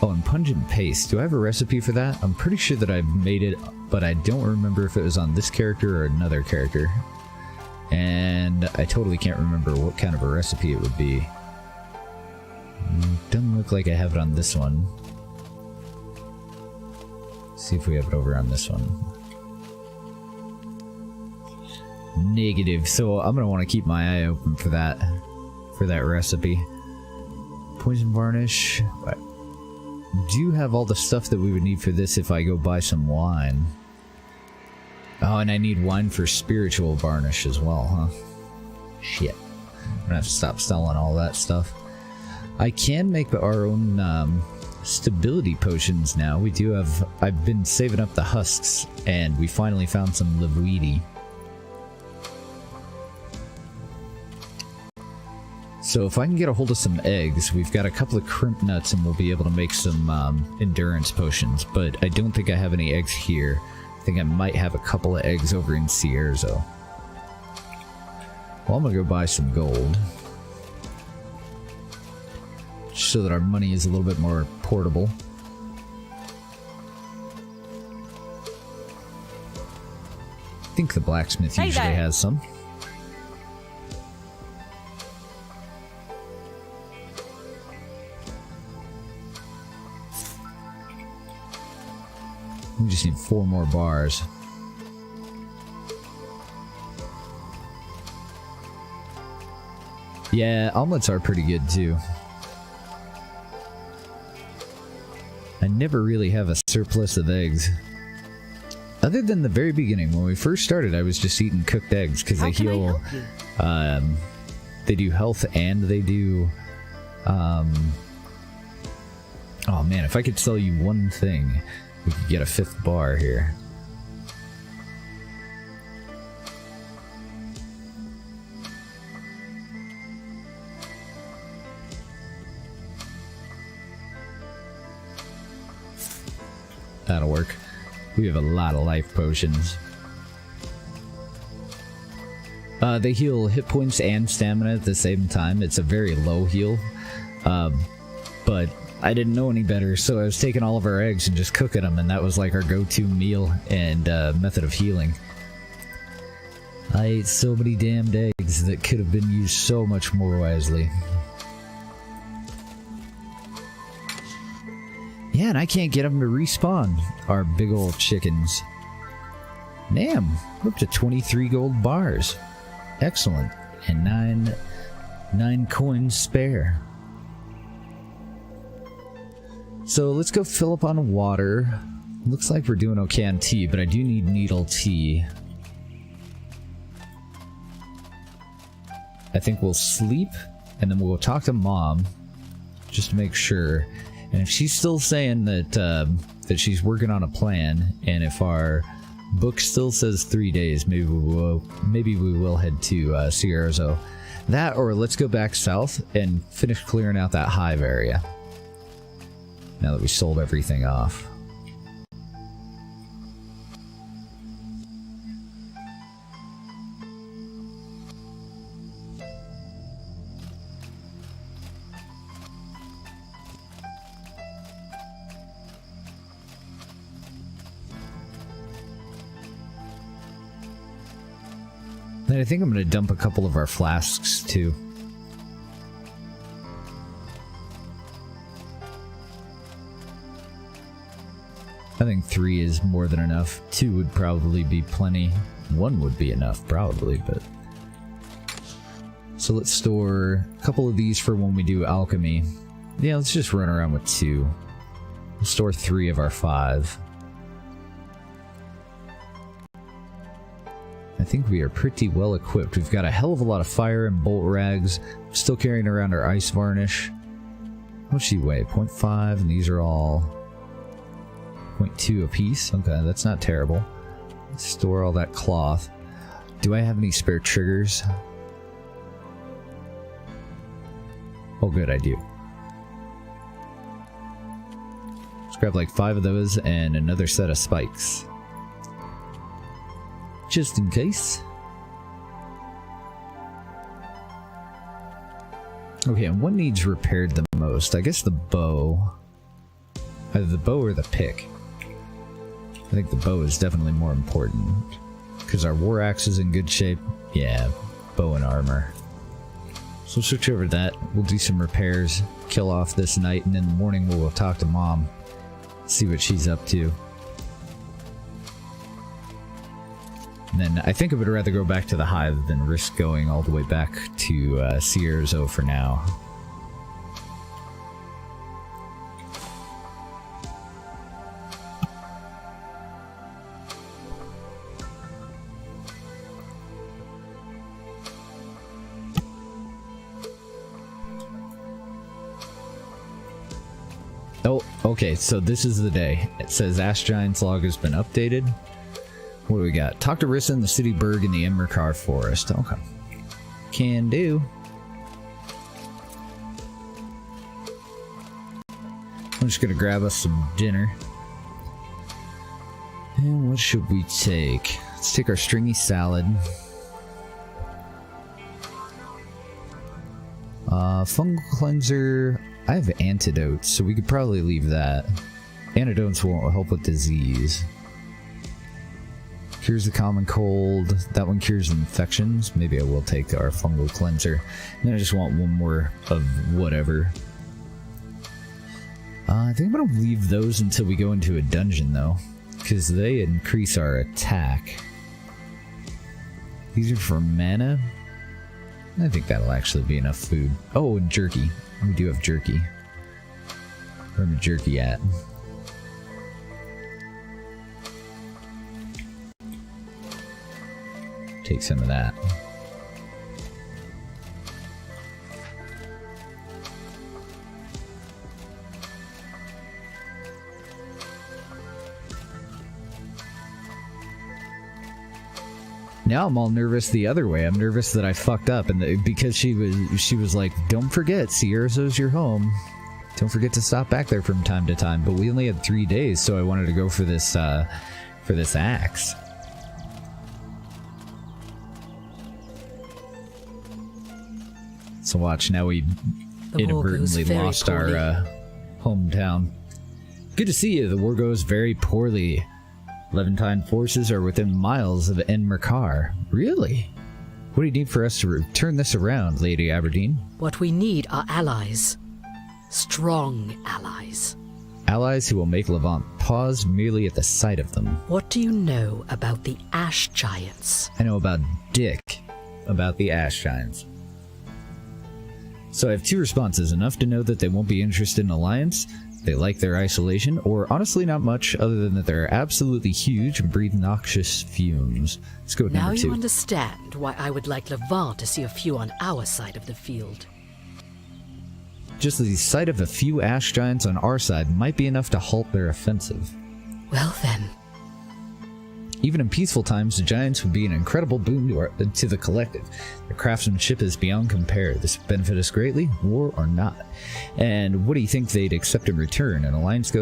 A: Oh, and pungent paste. Do I have a recipe for that? I'm pretty sure that I've made it, but I don't remember if it was on this character or another character. And I totally can't remember what kind of a recipe it would be. Doesn't look like I have it on this one. Let's see if we have it over on this one. Negative. So I'm gonna want to keep my eye open for that recipe. Poison varnish. Do have all the stuff that we would need for this if I go buy some wine. Oh, and I need wine for spiritual varnish as well, huh? Shit. I'm gonna have to stop selling all that stuff. I can make our own stability potions now. We do have... I've been saving up the husks, and we finally found some Livuidi. So if I can get a hold of some eggs, we've got a couple of crimp nuts and we'll be able to make some endurance potions, but I don't think I have any eggs here. I think I might have a couple of eggs over in Cierzo. Well, I'm gonna go buy some gold. So that our money is a little bit more portable. I think the blacksmith usually has some. We just need 4 more bars. Yeah, omelets are pretty good too. I never really have a surplus of eggs. Other than the very beginning, when we first started, I was just eating cooked eggs because they heal. They do health and they do. Oh man, if I could sell you one thing, we could get a 5th bar here. That'll work. We have a lot of life potions. They heal hit points and stamina at the same time. It's a very low heal. But I didn't know any better, so I was taking all of our eggs and just cooking them, and that was like our go-to meal and method of healing. I ate so many damned eggs that could have been used so much more wisely. Yeah, and I can't get them to respawn, our big old chickens. Damn, we're up to 23 gold bars. Excellent. And 9 coins spare. So let's go fill up on water. Looks like we're doing okay on tea, but I do need needle tea. I think we'll sleep, and then we'll go talk to Mom, just to make sure. And if she's still saying that that she's working on a plan, and if our book still says 3 days, maybe we will head to Cierzo. That, or let's go back south and finish clearing out that hive area. Now that we sold everything off. And I think I'm going to dump a couple of our flasks, too. I think 3 is more than enough. 2 would probably be plenty. 1 would be enough, probably, but... So let's store a couple of these for when we do alchemy. Yeah, let's just run around with 2. We'll store 3 of our 5. I think we are pretty well equipped. We've got a hell of a lot of fire and bolt rags. Still carrying around our ice varnish. What's she weigh? 0.5, and these are all 0.2 apiece. Okay, that's not terrible. Let's store all that cloth. Do I have any spare triggers? Oh good, I do. Let's grab like 5 of those and another set of spikes. Just in case. Okay, and what needs repaired the most? I guess the bow. Either the bow or the pick. I think the bow is definitely more important. Because our war axe is in good shape. Yeah, bow and armor. So we'll switch over to that. We'll do some repairs, kill off this night, and in the morning we'll talk to Mom. See what she's up to. And then I think I would rather go back to the Hive than risk going all the way back to Cierzo for now. Oh, okay, so this is the day. It says Ash Giant's log has been updated. What do we got? Talk to Rissa in the city burg in the Emmercar forest. Okay. Can do. I'm just gonna grab us some dinner. And what should we take? Let's take our stringy salad. Fungal cleanser. I have antidotes, so we could probably leave that. Antidotes won't help with disease. Cures the common cold. That one cures infections. Maybe I will take our fungal cleanser. And then I just want one more of whatever. I think I'm gonna leave those until we go into a dungeon, though, because they increase our attack. These are for mana. I think that'll actually be enough food. Oh, and jerky. We do have jerky. Where's my jerky at? Take some of that. Now I'm all nervous the other way. I'm nervous that I fucked up, and because she was like, "Don't forget, Sierra's your home. Don't forget to stop back there from time to time." But we only had 3 days, so I wanted to go for this axe. So watch, now we inadvertently lost our hometown. Good to see you. The war goes very poorly. Levantine forces are within miles of Enmercar. Really? What do you need for us to turn this around, Lady Aberdeen?
D: What we need are allies. Strong allies.
A: Allies who will make Levant pause merely at the sight of them.
D: What do you know about the Ash Giants?
A: I know about Dick, about the Ash Giants. So I have 2 responses. Enough to know that they won't be interested in alliance, they like their isolation, or honestly not much other than that they're absolutely huge and breathe noxious fumes. Let's go with
D: now
A: number 2.
D: You understand why I would like Levant to see a few on our side of the field.
A: Just the sight of a few Ash Giants on our side might be enough to halt their offensive.
D: Well then.
A: Even in peaceful times, the Giants would be an incredible boon to the collective. Their craftsmanship is beyond compare. This would benefit us greatly, war or not. And what do you think they'd accept in return? An alliance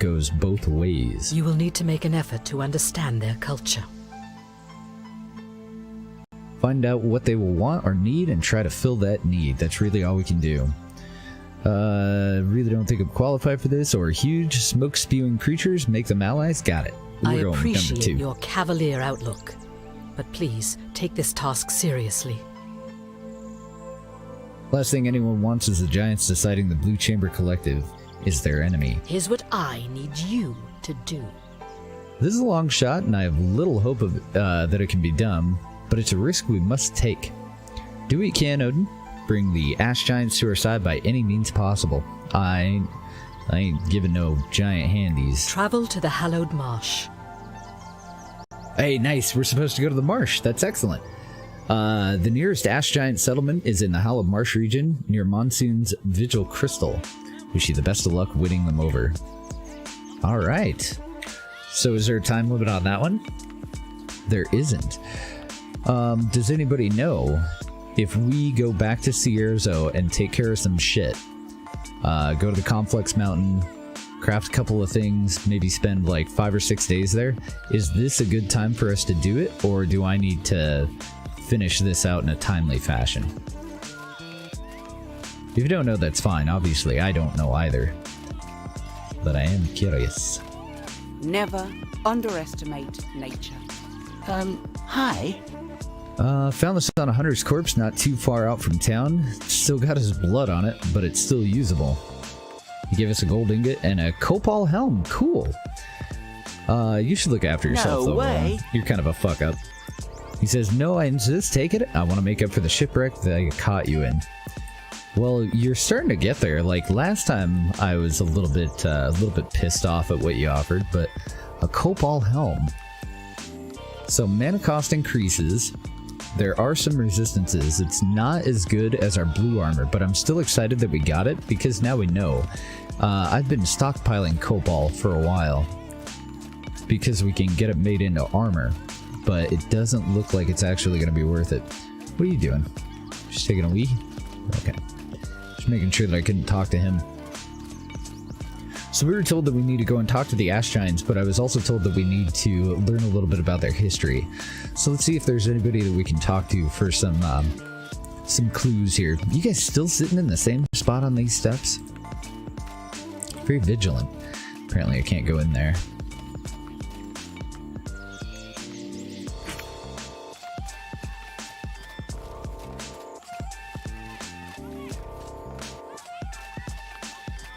A: goes both ways.
D: You will need to make an effort to understand their culture.
A: Find out what they will want or need and try to fill that need. That's really all we can do. Really don't think I'm qualified for this, or huge smoke-spewing creatures make them allies? Got it.
D: I appreciate your cavalier outlook, but please take this task seriously.
A: Last thing anyone wants is the Giants deciding the Blue Chamber Collective is their enemy.
D: Here's what I need you to do.
A: This is a long shot, and I have little hope of that it can be done, but it's a risk we must take. Do what you can, Odin. Bring the Ash Giants to our side by any means possible. I ain't giving no giant handies.
D: Travel to the Hallowed Marsh.
A: Hey, nice. We're supposed to go to the marsh. That's excellent. The nearest Ash Giant settlement is in the Hallowed Marsh region, near Monsoon's Vigil Crystal. Wish you the best of luck winning them over. Alright. So is there a time limit on that one? There isn't. Does anybody know if we go back to Sierra and take care of some shit, go to the Conflux mountain, craft a couple of things, maybe spend like 5 or 6 days there, is this a good time for us to do it, or do I need to finish this out in a timely fashion? If you don't know, that's fine. Obviously, I don't know either. But I am curious.
E: Never underestimate nature. Hi.
A: Found this on a hunter's corpse not too far out from town. Still got his blood on it, but it's still usable. He gave us a gold ingot and a copal helm. Cool. You should look after yourself, though.
E: No way.
A: You're kind of a fuck up. He says, "No, I insist. Take it. I want to make up for the shipwreck that I caught you in." Well, you're starting to get there. Like last time, I was a little bit pissed off at what you offered, but a copal helm. So mana cost increases. There are some resistances. It's not as good as our blue armor, but I'm still excited that we got it because now we know. I've been stockpiling cobalt for a while because we can get it made into armor, but it doesn't look like it's actually going to be worth it. What are you doing? Just taking a wee? Okay. Just making sure that I couldn't talk to him. So we were told that we need to go and talk to the Ash Giants, but I was also told that we need to learn a little bit about their history. So let's see if there's anybody that we can talk to for some clues here. You guys still sitting in the same spot on these steps? Very vigilant. Apparently I can't go in there.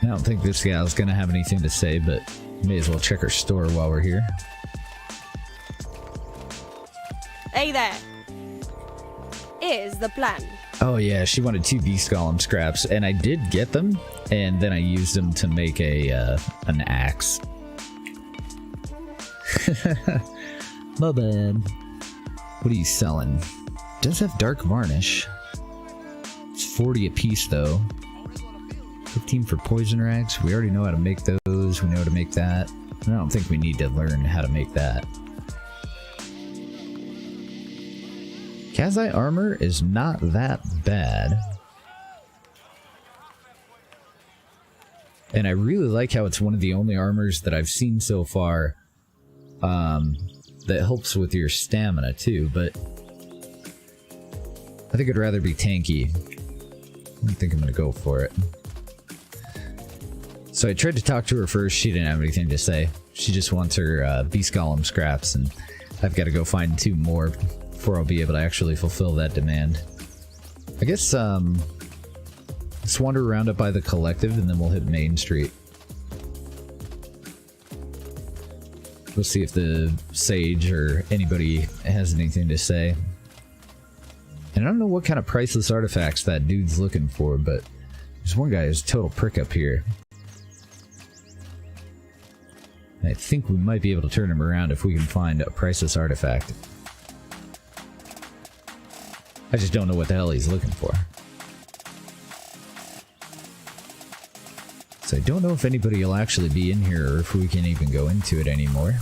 A: I don't think this gal's gonna have anything to say, but may as well check her store while we're here.
F: Hey there. Here's the plan.
A: Oh yeah, she wanted 2 beast golem scraps, and I did get them, and then I used them to make an axe. My bad. What are you selling? Does have dark varnish. It's 40 a piece though. 15 for poison rags. We already know how to make those. We know how to make that. I don't think we need to learn how to make that. Kazai armor is not that bad. And I really like how it's one of the only armors that I've seen so far that helps with your stamina too, but I think I'd rather be tanky. I think I'm gonna go for it. So I tried to talk to her first, she didn't have anything to say. She just wants her beast golem scraps, and I've got to go find 2 more before I'll be able to actually fulfill that demand. I guess, let's wander around up by the collective and then we'll hit Main Street. We'll see if the sage or anybody has anything to say. And I don't know what kind of priceless artifacts that dude's looking for, but there's one guy who's a total prick up here. I think we might be able to turn him around if we can find a priceless artifact. I just don't know what the hell he's looking for. So I don't know if anybody will actually be in here or if we can even go into it anymore.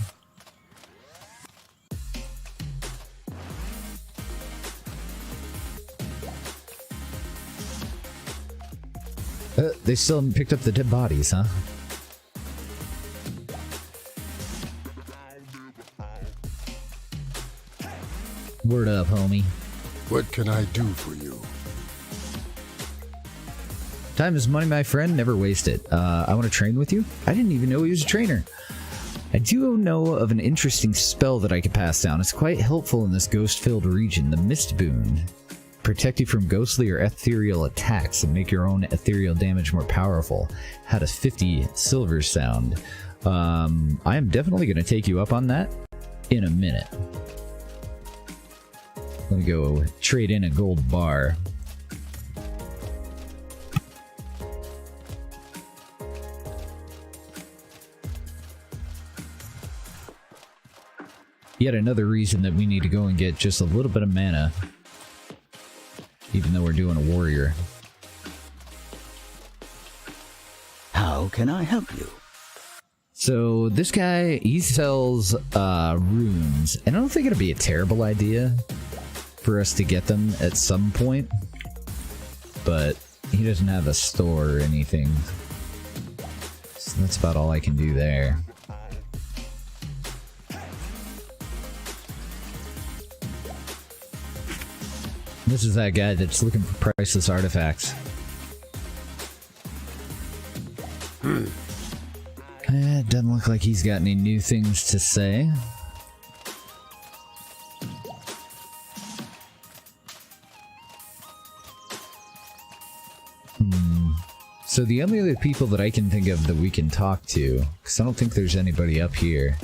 A: They still haven't picked up the dead bodies, huh? Word up, homie.
B: What can I do for you?
A: Time is money, my friend. Never waste it. I want to train with you? I didn't even know he was a trainer. I do know of an interesting spell that I could pass down. It's quite helpful in this ghost-filled region, the Mist Boon. Protect you from ghostly or ethereal attacks and make your own ethereal damage more powerful. How does 50 silver sound? I am definitely going to take you up on that in a minute. Let me go trade in a gold bar. Yet another reason that we need to go and get just a little bit of mana. Even though we're doing a warrior.
E: How can I help you?
A: So this guy, he sells runes. And I don't think it'd be a terrible idea for us to get them at some point, but he doesn't have a store or anything, so that's about all I can do there. This is that guy that's looking for priceless artifacts. It doesn't look like he's got any new things to say. So the only other people that I can think of that we can talk to, because I don't think there's anybody up here,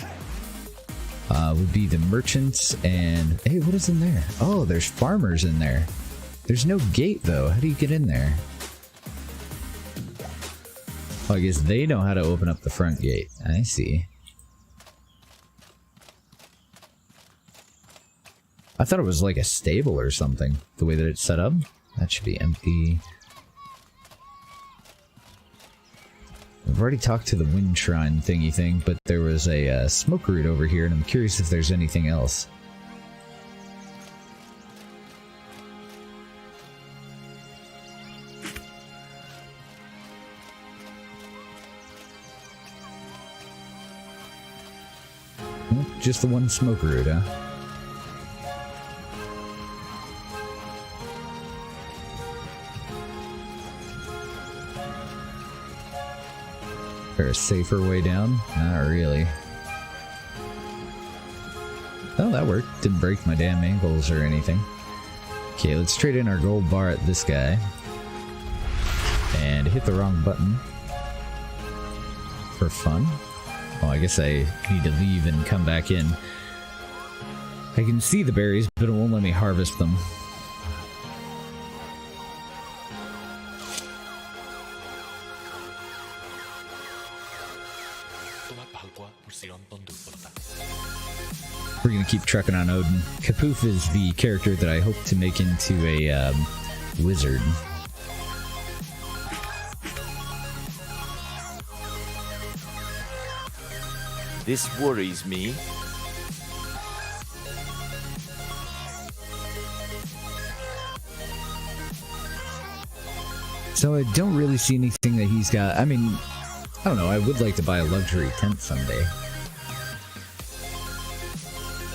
A: would be the merchants and... Hey, what is in there? Oh, there's farmers in there. There's no gate, though. How do you get in there? Oh, I guess they know how to open up the front gate. I see. I thought it was like a stable or something, the way that it's set up. That should be empty. I've already talked to the wind shrine thingy thing, but there was a smoke root over here, and I'm curious if there's anything else. Just the one smoke root, huh? Is there a safer way down? Not really. Oh, that worked. Didn't break my damn ankles or anything. Okay, let's trade in our gold bar at this guy. And hit the wrong button. For fun. Oh, I guess I need to leave and come back in. I can see the berries, but it won't let me harvest them. We're gonna keep trucking on Odin. Kapoof is the character that I hope to make into a wizard.
C: This worries me.
A: So I don't really see anything that he's got. I mean, I don't know, I would like to buy a luxury tent someday.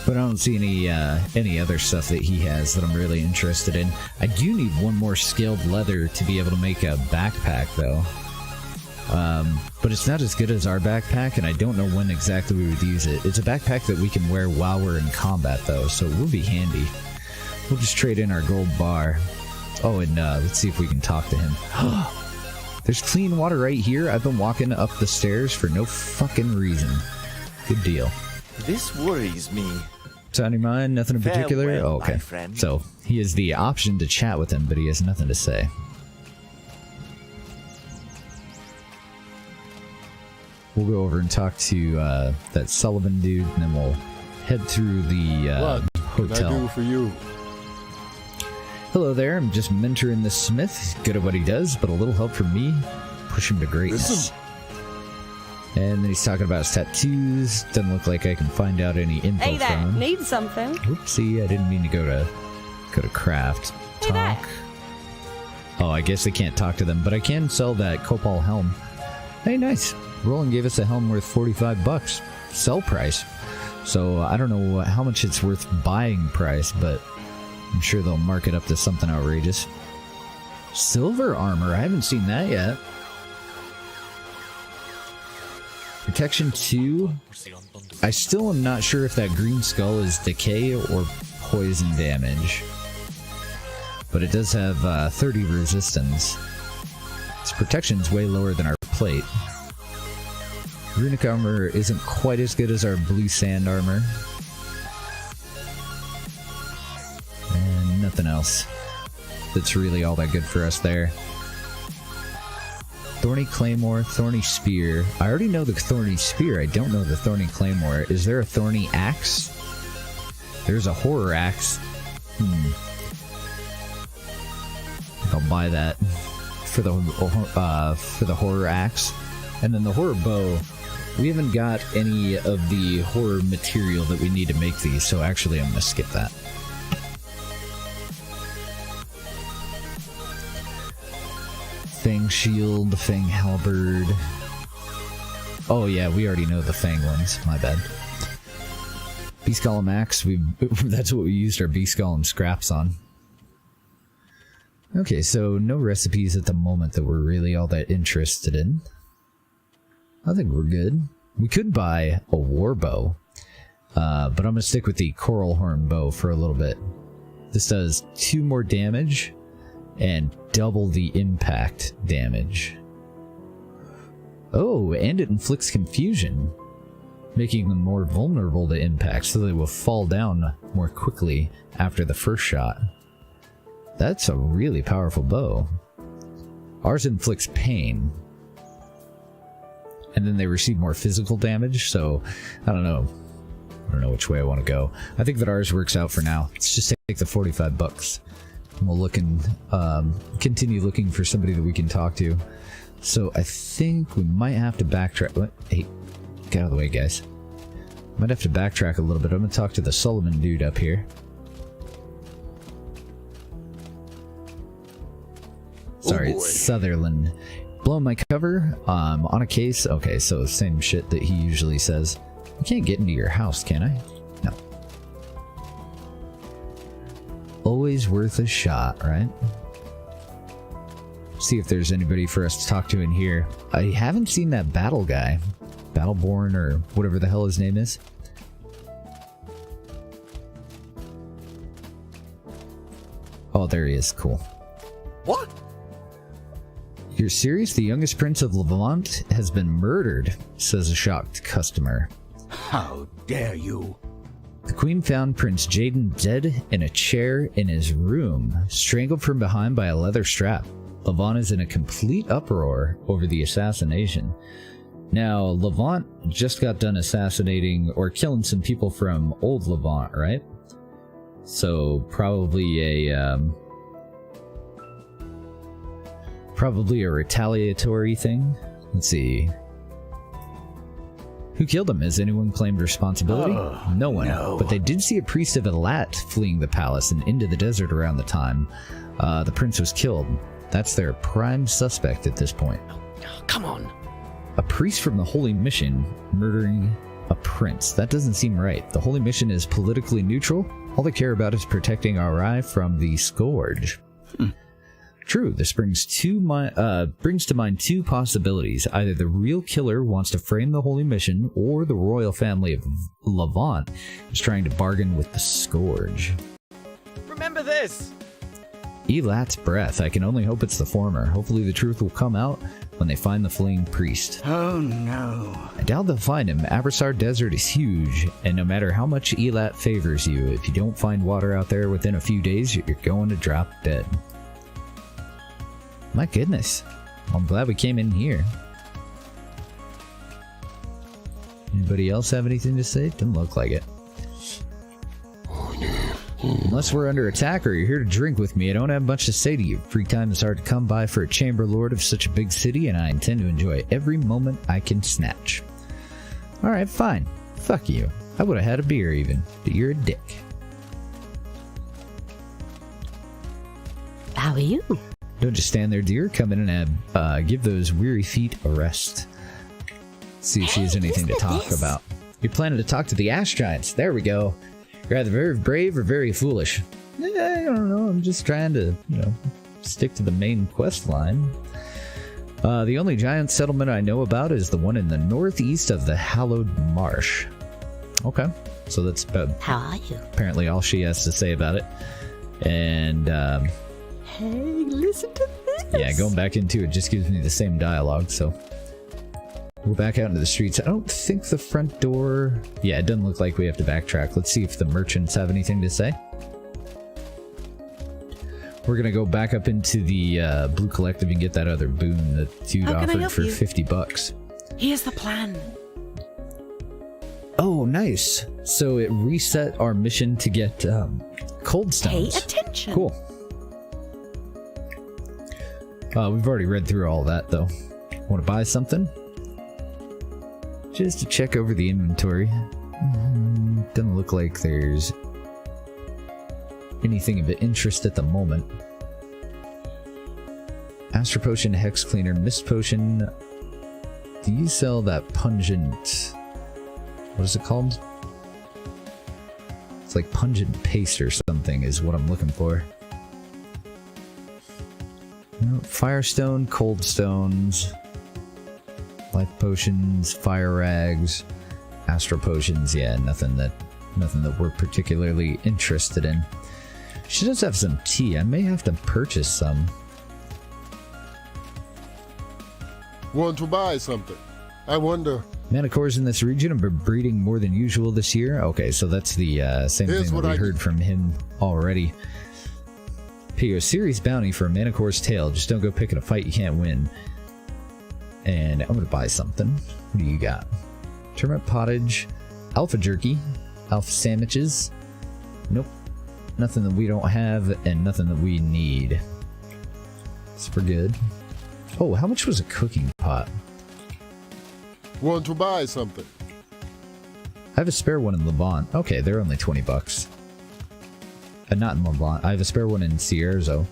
A: But I don't see any other stuff that he has that I'm really interested in. I do need one more scaled leather to be able to make a backpack, though. But it's not as good as our backpack, and I don't know when exactly we would use it. It's a backpack that we can wear while we're in combat, though, so it will be handy. We'll just trade in our gold bar. Oh, and let's see if we can talk to him. There's clean water right here. I've been walking up the stairs for no fucking reason. Good deal.
C: This worries me.
A: Sounding mine? Nothing in particular?
C: Farewell,
A: Oh, okay.
C: my friend.
A: So, he has the option to chat with him, but he has nothing to say. We'll go over and talk to that Sullivan dude, and then we'll head through the
B: What can I do
A: hotel.
B: for you?
A: Hello there, I'm just mentoring this smith. Good at what he does, but a little help from me. Push him to greatness.
B: Listen.
A: And then he's talking about his tattoos. Doesn't look like I can find out any info
F: Hey there,
A: from him.
F: need something?
A: Oopsie, I didn't mean to go to craft.
F: Hey there.
A: Talk. Oh, I guess I can't talk to them, but I can sell that Copal helm. Hey, nice. Roland gave us a helm worth $45. Sell price. So I don't know how much it's worth buying price, but I'm sure they'll mark it up to something outrageous. Silver armor, I haven't seen that yet. Protection 2. I still am not sure if that green skull is decay or poison damage. But it does have 30 resistance. Its protection's way lower than our plate. Runic armor isn't quite as good as our blue sand armor. And nothing else that's really all that good for us there. Thorny Claymore, Thorny Spear. I already know the Thorny Spear. I don't know the Thorny Claymore. Is there a Thorny Axe? There's a Horror Axe. I think I'll buy that for the Horror Axe. And then the Horror Bow. We haven't got any of the horror material that we need to make these, so actually I'm going to skip that. Fang Shield, Fang Halberd. Oh yeah, we already know the Fang ones. My bad. Beast Golem Axe, that's what we used our Beast Golem scraps on. Okay, so no recipes at the moment that we're really all that interested in. I think we're good. We could buy a war bow, but I'm going to stick with the coral horn bow for a little bit. This does 2 more damage and double the impact damage. Oh, and it inflicts confusion, making them more vulnerable to impact, so they will fall down more quickly after the first shot. That's a really powerful bow. Ours inflicts pain, and then they receive more physical damage, so I don't know. don't know which way I want to go. I think that ours works out for now. Let's just take the $45. And we'll look and continue looking for somebody that we can talk to. So I think we might have to backtrack. What? Hey, get out of the way, guys. Might have to backtrack a little bit. I'm going to talk to the Solomon dude up here. Sorry, it's Sutherland. Blowing my cover on a case. Okay, so same shit that he usually says. I can't get into your house, can I? No. Always worth a shot, right? See if there's anybody for us to talk to in here. I haven't seen that battle guy. Battleborn or whatever the hell his name is. Oh, there he is. Cool.
B: What?
A: You're serious? The youngest prince of Levant has been murdered, says a shocked customer.
E: How dare you?
A: The queen found Prince Jaden dead in a chair in his room, strangled from behind by a leather strap. Levant is in a complete uproar over the assassination. Now, Levant just got done assassinating or killing some people from old Levant, right? So probably a retaliatory thing. Let's see. Who killed him? Has anyone claimed responsibility? No one.
E: No.
A: But they did see a priest of Elat fleeing the palace and into the desert around the time the prince was killed. That's their prime suspect at this point.
E: Come on.
A: A priest from the Holy Mission murdering a prince. That doesn't seem right. The Holy Mission is politically neutral. All they care about is protecting our eye from the scourge. True, this brings to mind two possibilities. Either the real killer wants to frame the Holy Mission, or the royal family of Levant is trying to bargain with the scourge.
C: Remember this!
A: Elat's breath. I can only hope it's the former. Hopefully the truth will come out when they find the fleeing priest.
E: Oh no.
A: I doubt they'll find him. Abrasar Desert is huge, and no matter how much Elat favors you, if you don't find water out there within a few days, you're going to drop dead. My goodness. Well, I'm glad we came in here. Anybody else have anything to say? Doesn't look like it. Unless we're under attack or you're here to drink with me, I don't have much to say to you. Free time is hard to come by for a chamber lord of such a big city, and I intend to enjoy every moment I can snatch. Alright, fine. Fuck you. I would have had a beer even, but you're a dick.
D: How are you?
A: Don't just stand there, dear. Come in and give those weary feet a rest. See if she has anything to talk about. You're planning to talk to the Ash Giants. There we go. You're either very brave or very foolish. I don't know. I'm just trying to, stick to the main quest line. The only giant settlement I know about is the one in the northeast of the Hallowed Marsh. Okay. So that's about
D: How are you?
A: apparently all she has to say about it. And,
D: Hey, listen to this.
A: yeah, going back into it just gives me the same dialogue, so we're back out into the streets. I don't think the front door... Yeah, it doesn't look like we have to backtrack. Let's see if the merchants have anything to say. We're gonna go back up into the Blue Collective and get that other boon that dude offered for $50.
G: Here's the plan.
A: Oh, nice. So it reset our mission to get cold
G: Pay
A: stones.
G: attention.
A: Cool. We've already read through all that, though. Want to buy something? Just to check over the inventory. Doesn't look like there's anything of interest at the moment. Astro Potion, Hex Cleaner, Mist Potion. Do you sell that pungent... What is it called? It's like pungent paste or something is what I'm looking for. Firestone, cold stones, life potions, fire rags, astro potions. Yeah, nothing that we're particularly interested in. She does have some tea. I may have to purchase some.
B: Want to buy something? I wonder.
A: Manticores in this region have been breeding more than usual this year. Okay, so that's the same
B: Here's
A: thing
B: what
A: that we
B: I
A: heard from him already. Pay you a serious bounty for a Manicore's tail. Just don't go picking a fight you can't win. And I'm gonna buy something. What do you got? Turnip pottage, alpha jerky, Alpha sandwiches. Nope. Nothing that we don't have and nothing that we need. Super good. Oh, how much was a cooking pot?
B: Want to buy something?
A: I have a spare one in Levant. Okay, they're only 20 bucks. Not in Levant. I have a spare one in Sierzo.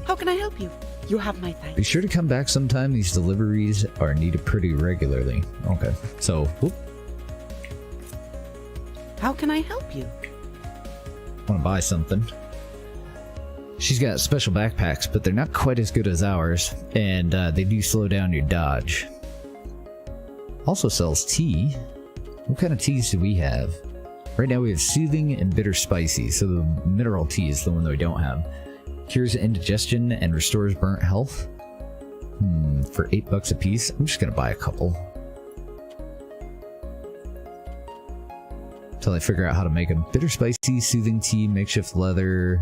G: How can I help you? You have my thanks.
A: Be sure to come back sometime. These deliveries are needed pretty regularly. Okay, so, whoop.
G: How can I help you?
A: Want to buy something. She's got special backpacks, but they're not quite as good as ours, and they do slow down your dodge. Also sells tea. What kind of teas do we have? Right now we have soothing and bitter spicy, so the mineral tea is the one that we don't have. Cures indigestion and restores burnt health. For $8 a piece, I'm just gonna buy a couple. Until I figure out how to make them. Bitter spicy, soothing tea, makeshift leather,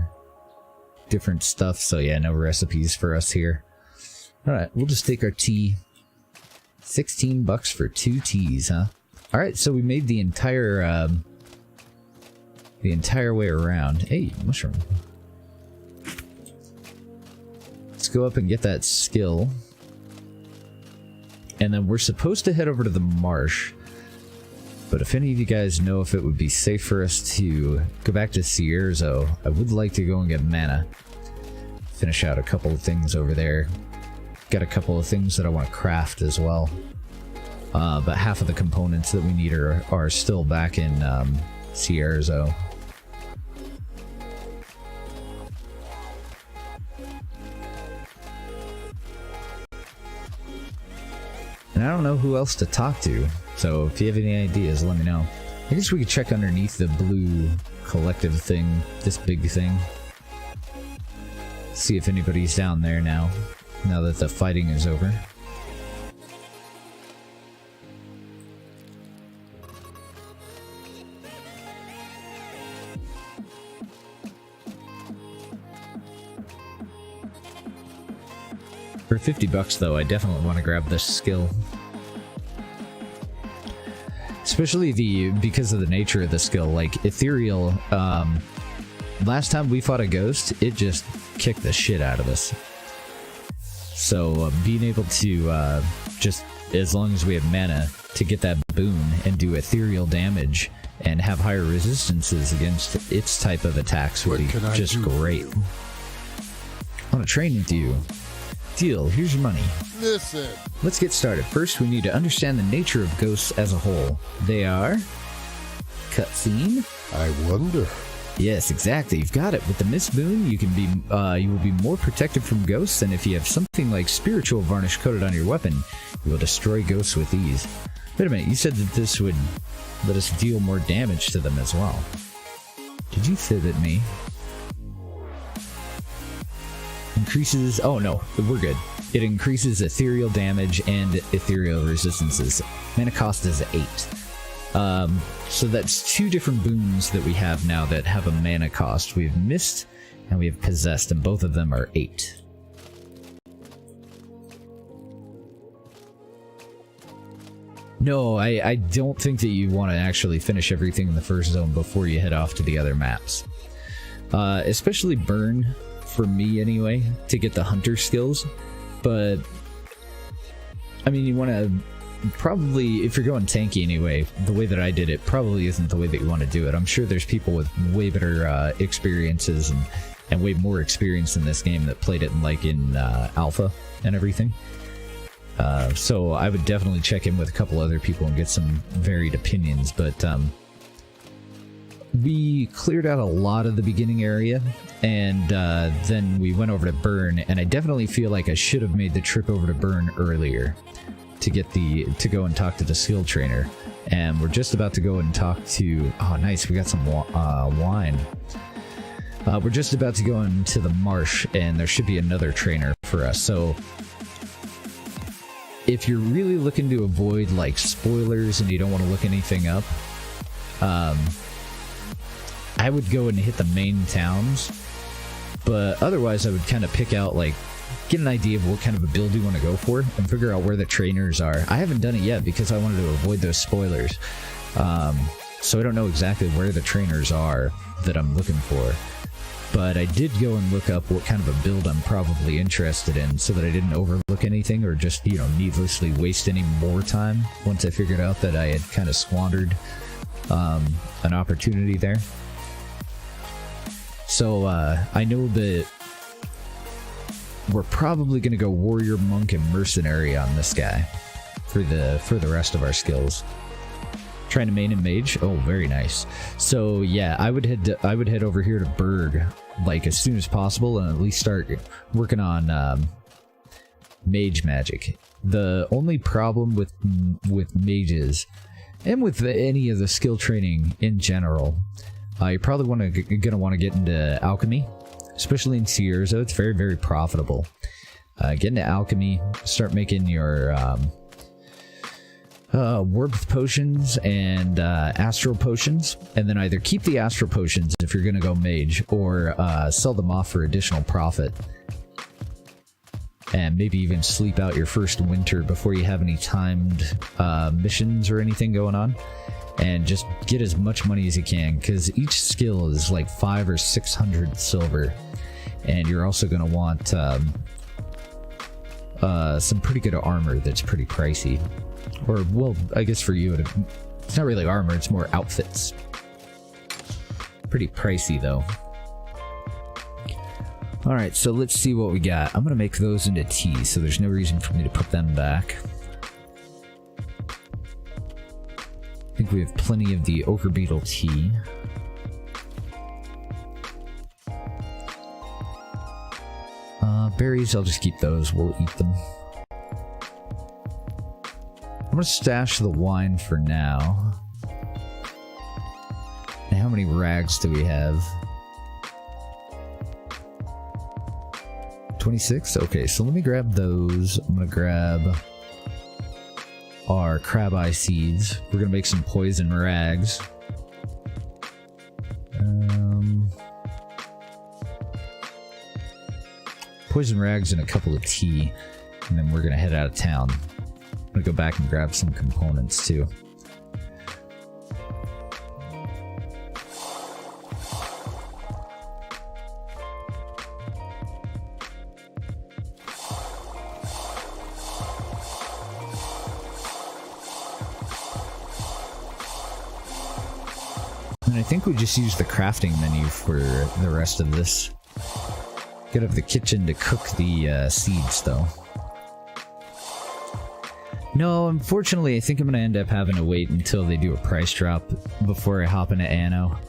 A: different stuff. So yeah, no recipes for us here. Alright, we'll just take our tea. 16 bucks for 2 teas, huh? Alright, so we made the entire way around. Hey, mushroom. Let's go up and get that skill. And then we're supposed to head over to the marsh. But if any of you guys know if it would be safe for us to go back to Sierzo, I would like to go and get mana. Finish out a couple of things over there. Got a couple of things that I want to craft as well. But half of the components that we need are still back in Sierzo. And I don't know who else to talk to, so if you have any ideas, let me know. I guess we could check underneath the blue collective thing, this big thing. See if anybody's down there now that the fighting is over. For 50 bucks though, I definitely want to grab this skill. Especially because of the nature of the skill, like Ethereal, last time we fought a ghost, it just kicked the shit out of us. So being able to, just as long as we have mana, to get that boon and do ethereal damage and have higher resistances against its type of attacks would be just great. I want to train with you. Deal, here's your money.
B: Listen.
A: Let's get started. First, we need to understand the nature of ghosts as a whole. They are... Cutscene?
B: I wonder.
A: Yes, exactly. You've got it. With the Mist Boon, you will be more protected from ghosts, and if you have something like Spiritual Varnish coated on your weapon, you will destroy ghosts with ease. Wait a minute, you said that this would let us deal more damage to them as well. Did you fib at me? Increases... Oh, no. We're good. It increases ethereal damage and ethereal resistances. Mana cost is 8. So that's 2 different boons that we have now that have a mana cost. We have Mist and we have Possessed, and both of them are 8. No, I don't think that you want to actually finish everything in the first zone before you head off to the other maps. Especially Burn, for me anyway, to get the hunter skills. But, I mean, you want to... Probably, if you're going tanky anyway, the way that I did it probably isn't the way that you want to do it. I'm sure there's people with way better experiences and way more experience in this game that played it in alpha and everything. So I would definitely check in with a couple other people and get some varied opinions, but we cleared out a lot of the beginning area, and then we went over to Burn, and I definitely feel like I should have made the trip over to Burn earlier to get to go and talk to the skill trainer. And we're just about to go and talk to... Oh, nice, we got some wine. We're just about to go into the marsh, and there should be another trainer for us. So if you're really looking to avoid like spoilers and you don't want to look anything up, I would go and hit the main towns. But otherwise I would kind of pick out, like, get an idea of what kind of a build you want to go for and figure out where the trainers are. I haven't done it yet because I wanted to avoid those spoilers. so I don't know exactly where the trainers are that I'm looking for. But I did go and look up what kind of a build I'm probably interested in so that I didn't overlook anything or just, you know, needlessly waste any more time once I figured out that I had kind of squandered an opportunity there. So I know that we're probably going to go Warrior, Monk, and Mercenary on this guy for the rest of our skills. Trying to main and mage. Oh, very nice. So yeah, I would head over here to Berg like as soon as possible and at least start working on mage magic. The only problem with mages and with any of the skill training in general, you're probably gonna want to get into alchemy, especially in Sierzo. It's very, very profitable. Get into alchemy, start making your warmth potions and astral potions, and then either keep the astral potions if you're gonna go mage, or sell them off for additional profit, and maybe even sleep out your first winter before you have any timed missions or anything going on, and just get as much money as you can, because each skill is like 500 or 600 silver, and you're also gonna want some pretty good armor that's pretty pricey. Or, well, I guess for you, it's not really armor, it's more outfits. Pretty pricey, though. Alright, so let's see what we got. I'm gonna make those into tea, so there's no reason for me to put them back. I think we have plenty of the ochre beetle tea. Berries, I'll just keep those, we'll eat them. I'm gonna stash the wine for now. And how many rags do we have? 26? Okay, so let me grab those. I'm gonna grab our crab eye seeds. We're gonna make some poison rags. Poison rags and a couple of tea, and then we're gonna head out of town. I'm gonna go back and grab some components too. And I think we just use the crafting menu for the rest of this. Get up the kitchen to cook the seeds, though. No, unfortunately, I think I'm going to end up having to wait until they do a price drop before I hop into Anno.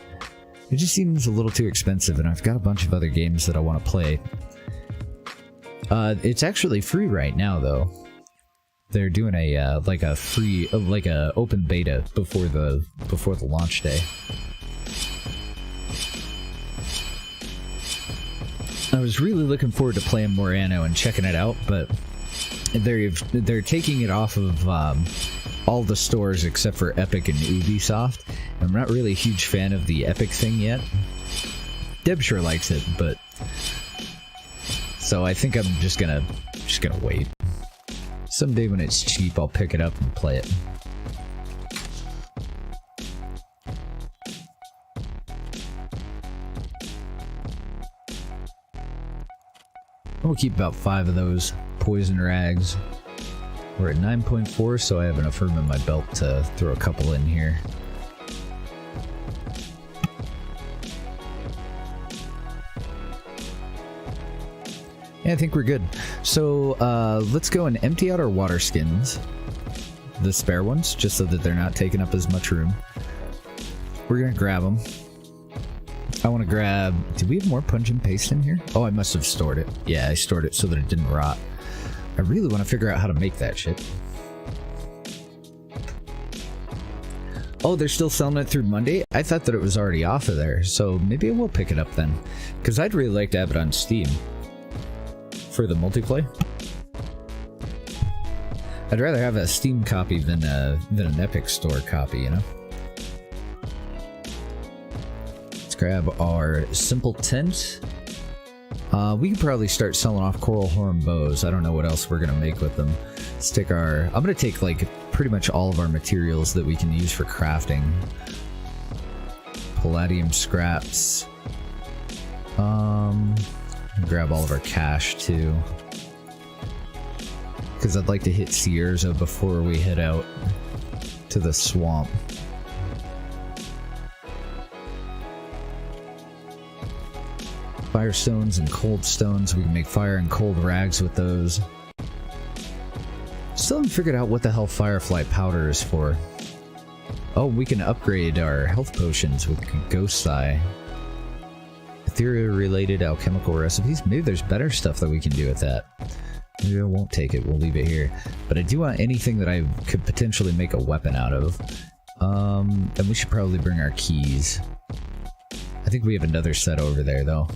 A: It just seems a little too expensive, and I've got a bunch of other games that I want to play. It's actually free right now, though. They're doing a like a free, like a open beta before the launch day. I was really looking forward to playing more Anno and checking it out, but they're taking it off of all the stores except for Epic and Ubisoft. I'm not really a huge fan of the Epic thing yet. Deb sure likes it, but so I think I'm just gonna wait. Someday when it's cheap, I'll pick it up and play it. We'll keep about 5 of those poison rags. We're at 9.4, so I have enough room in my belt to throw a couple in here. Yeah, I think we're good. So let's go and empty out our water skins, the spare ones, just so that they're not taking up as much room. We're gonna grab them. I want to grab... Did we have more pungent paste in here? Oh, I must have stored it. Yeah, I stored it so that it didn't rot. I really want to figure out how to make that shit. Oh, they're still selling it through Monday? I thought that it was already off of there, so maybe I will pick it up then. Because I'd really like to have it on Steam. For the multiplayer. I'd rather have a Steam copy than an Epic Store copy, you know? Grab our simple tent. We can probably start selling off coral horn bows. I don't know what else we're gonna make with them. Let's take our... I'm gonna take like pretty much all of our materials that we can use for crafting. Palladium scraps. Grab all of our cash too, because I'd like to hit Sierra before we head out to the swamp. Firestones and cold stones. We can make fire and cold rags with those. Still haven't figured out what the hell Firefly powder is for. Oh, we can upgrade our health potions with Ghost Eye. Ethereal-related alchemical recipes. Maybe there's better stuff that we can do with that. Maybe I won't take it. We'll leave it here. But I do want anything that I could potentially make a weapon out of. And we should probably bring our keys. I think we have another set over there, though.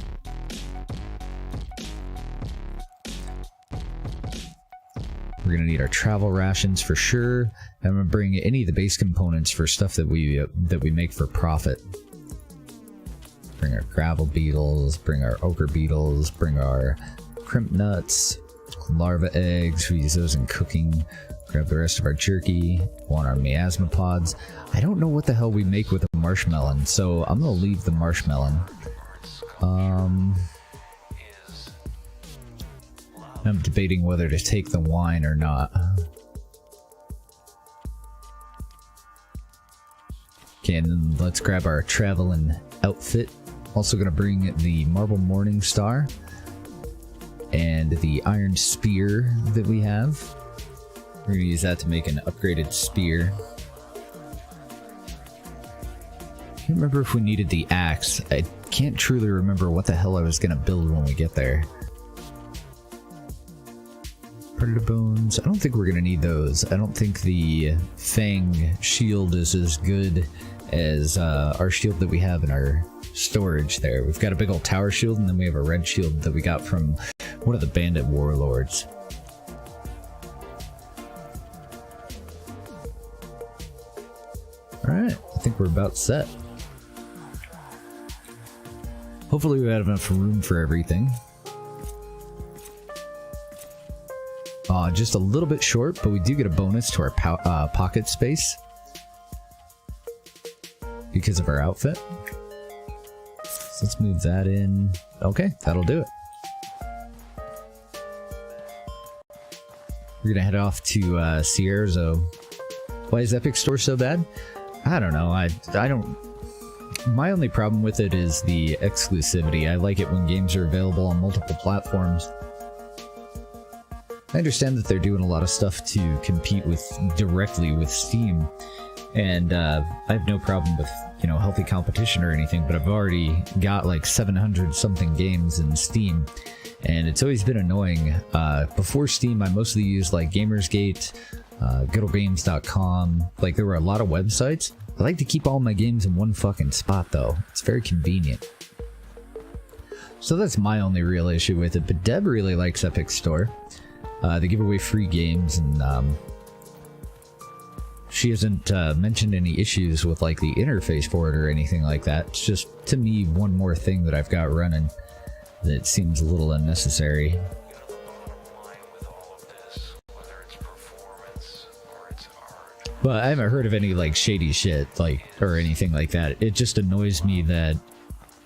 A: We're gonna need our travel rations for sure. I'm gonna bring any of the base components for stuff that we make for profit. Bring our gravel beetles, bring our ochre beetles, bring our crimp nuts, larva eggs. We use those in cooking. Grab the rest of our jerky. Want our miasma pods. I don't know what the hell we make with a marshmallow, so I'm gonna leave the marshmallow. I'm debating whether to take the wine or not. Okay, and then let's grab our traveling outfit. Also gonna bring the Marble Morning Star and the Iron Spear that we have. We're gonna use that to make an upgraded spear. I can't remember if we needed the axe. I can't truly remember what the hell I was gonna build when we get there. Predator bones. I don't think we're gonna need those. I don't think the Fang shield is as good as our shield that we have in our storage there. We've got a big old tower shield, and then we have a red shield that we got from one of the bandit warlords. Alright, I think we're about set. Hopefully we have enough room for everything. Just a little bit short, but we do get a bonus to our pocket space because of our outfit. So let's move that in. Okay, that'll do it. We're gonna head off to Sierra. Why is Epic Store so bad? I don't know. I don't. My only problem with it is the exclusivity. I like it when games are available on multiple platforms. I understand that they're doing a lot of stuff to compete directly with Steam, and I have no problem with, you know, healthy competition or anything, but I've already got like 700 something games in Steam, and it's always been annoying. Before Steam, I mostly used like Gamersgate, GoodOldGames.com. Like, there were a lot of websites. I like to keep all my games in one fucking spot though. It's very convenient. So that's my only real issue with it, but Deb really likes Epic Store. They give away free games, and she hasn't mentioned any issues with like the interface for it or anything like that. It's just, to me, one more thing that I've got running that seems a little unnecessary. But I haven't heard of any like shady shit like or anything like that. It just annoys me that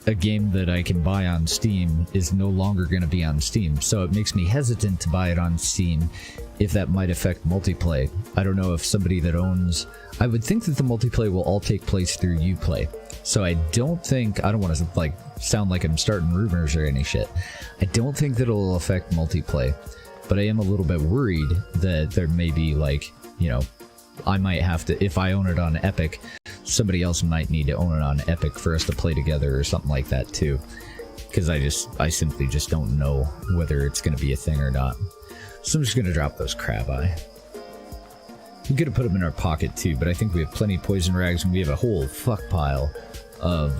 A: a game that I can buy on Steam is no longer going to be on Steam, so it makes me hesitant to buy it on Steam if that might affect multiplayer. I don't know if somebody that owns... I would think that the multiplayer will all take place through Uplay, so I don't think... I don't want to like sound like I'm starting rumors or any shit. I don't think that it'll affect multiplayer, but I am a little bit worried that there may be like, you know, I might have to, if I own it on Epic, somebody else might need to own it on Epic for us to play together or something like that too. Because I simply just don't know whether it's going to be a thing or not. So I'm just going to drop those crab eye. We could have put them in our pocket too, but I think we have plenty of poison rags, and we have a whole fuck pile of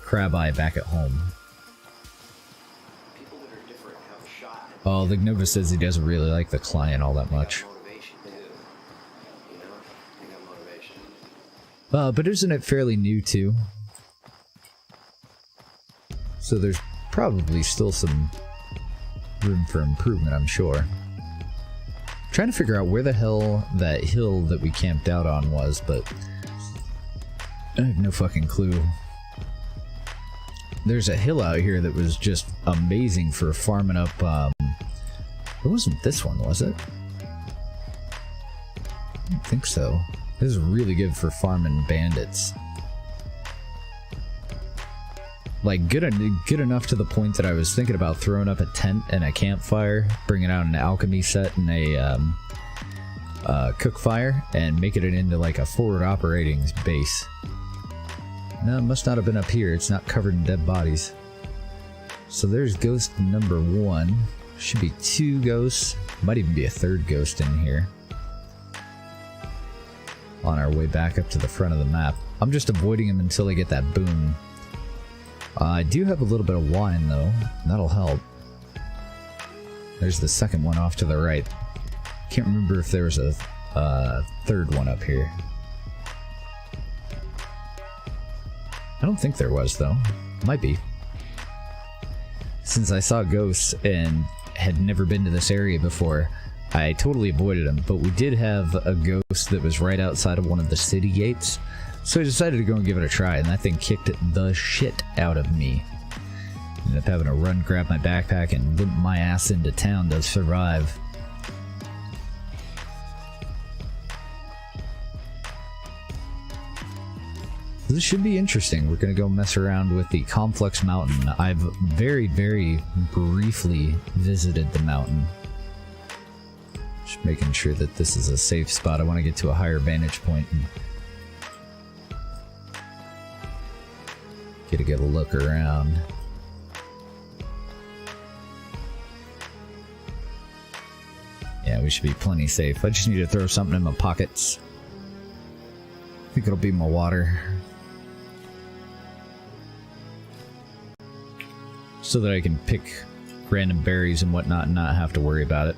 A: crab eye back at home. Oh, the Nova says he doesn't really like the client all that much. But isn't it fairly new too? So there's probably still some room for improvement, I'm sure. Trying to figure out where the hell that hill that we camped out on was, but I have no fucking clue. There's a hill out here that was just amazing for farming up, it wasn't this one, was it? I don't think so. This is really good for farming bandits. Like, good enough to the point that I was thinking about throwing up a tent and a campfire, bringing out an alchemy set and a cook fire, and making it into like a forward operating base. No, it must not have been up here. It's not covered in dead bodies. So there's ghost number 1. Should be 2 ghosts. Might even be a 3rd ghost in here. On our way back up to the front of the map. I'm just avoiding them until I get that boon. I do have a little bit of wine though. That'll help. There's the second one off to the right. Can't remember if there was a 3rd one up here. I don't think there was, though. Might be. Since I saw ghosts and had never been to this area before, I totally avoided them, but we did have a ghost that was right outside of one of the city gates, so I decided to go and give it a try, and that thing kicked the shit out of me. Ended up having to run, grab my backpack, and limp my ass into town to survive. This should be interesting. We're going to go mess around with the Conflux mountain. I've very, very briefly visited the mountain. Just making sure that this is a safe spot. I want to get to a higher vantage point and get a good look around. Yeah, we should be plenty safe. I just need to throw something in my pockets. I think it'll be my water. So that I can pick random berries and whatnot and not have to worry about it.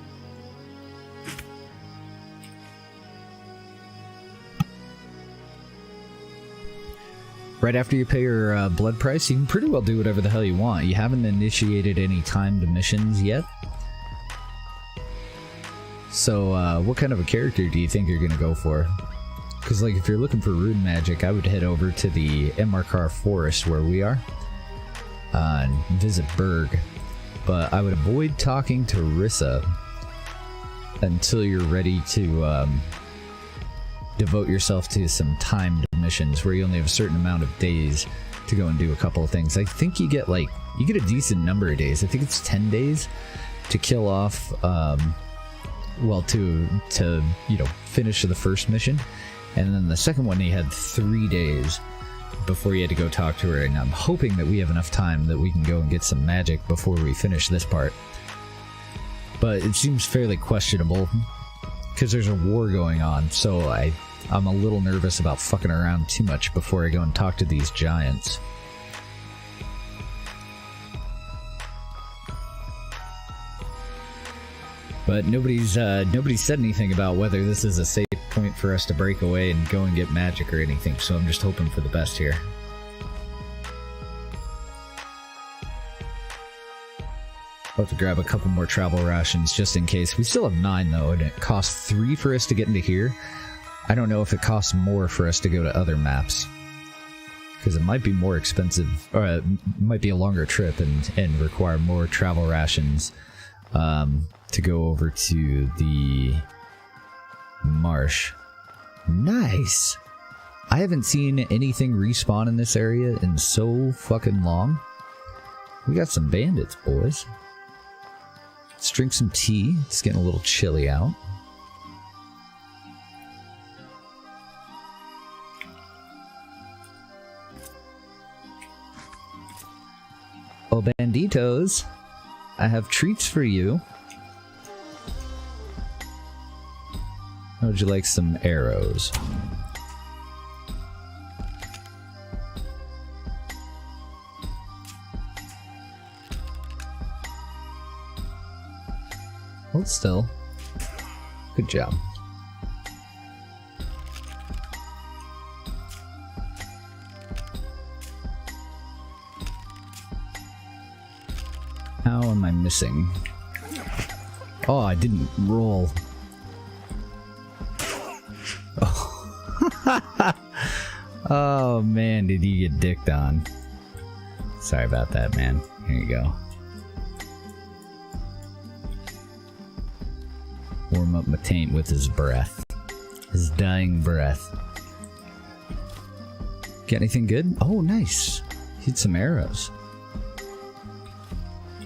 A: Right after you pay your blood price, you can pretty well do whatever the hell you want. You haven't initiated any timed missions yet. So, what kind of a character do you think you're going to go for? Because, like, if you're looking for rune magic, I would head over to the Emarkar Forest where we are. And visit Berg, but I would avoid talking to Rissa until you're ready to devote yourself to some timed missions where you only have a certain amount of days to go and do a couple of things. I think you get a decent number of days. I think it's 10 days to kill off, well, to finish the first mission, and then the second one you had 3 days before you had to go talk to her, and I'm hoping that we have enough time that we can go and get some magic before we finish this part. But it seems fairly questionable, because there's a war going on, so I'm a little nervous about fucking around too much before I go and talk to these giants. But nobody's said anything about whether this is a safe point for us to break away and go and get magic or anything, so I'm just hoping for the best here. I'll have to grab a couple more travel rations just in case. We still have 9 though, and it costs 3 for us to get into here. I don't know if it costs more for us to go to other maps, because it might be more expensive, or it might be a longer trip and require more travel rations to go over to the marsh. Nice! I haven't seen anything respawn in this area in so fucking long. We got some bandits, boys. Let's drink some tea. It's getting a little chilly out. Oh, banditos, I have treats for you. How would you like some arrows? Hold still. Good job. How am I missing? Oh, I didn't roll. Oh man, did you get dicked on? Sorry about that, man. Here you go. Warm up my taint with his breath. His dying breath. Got anything good? Oh, nice. Hit some arrows.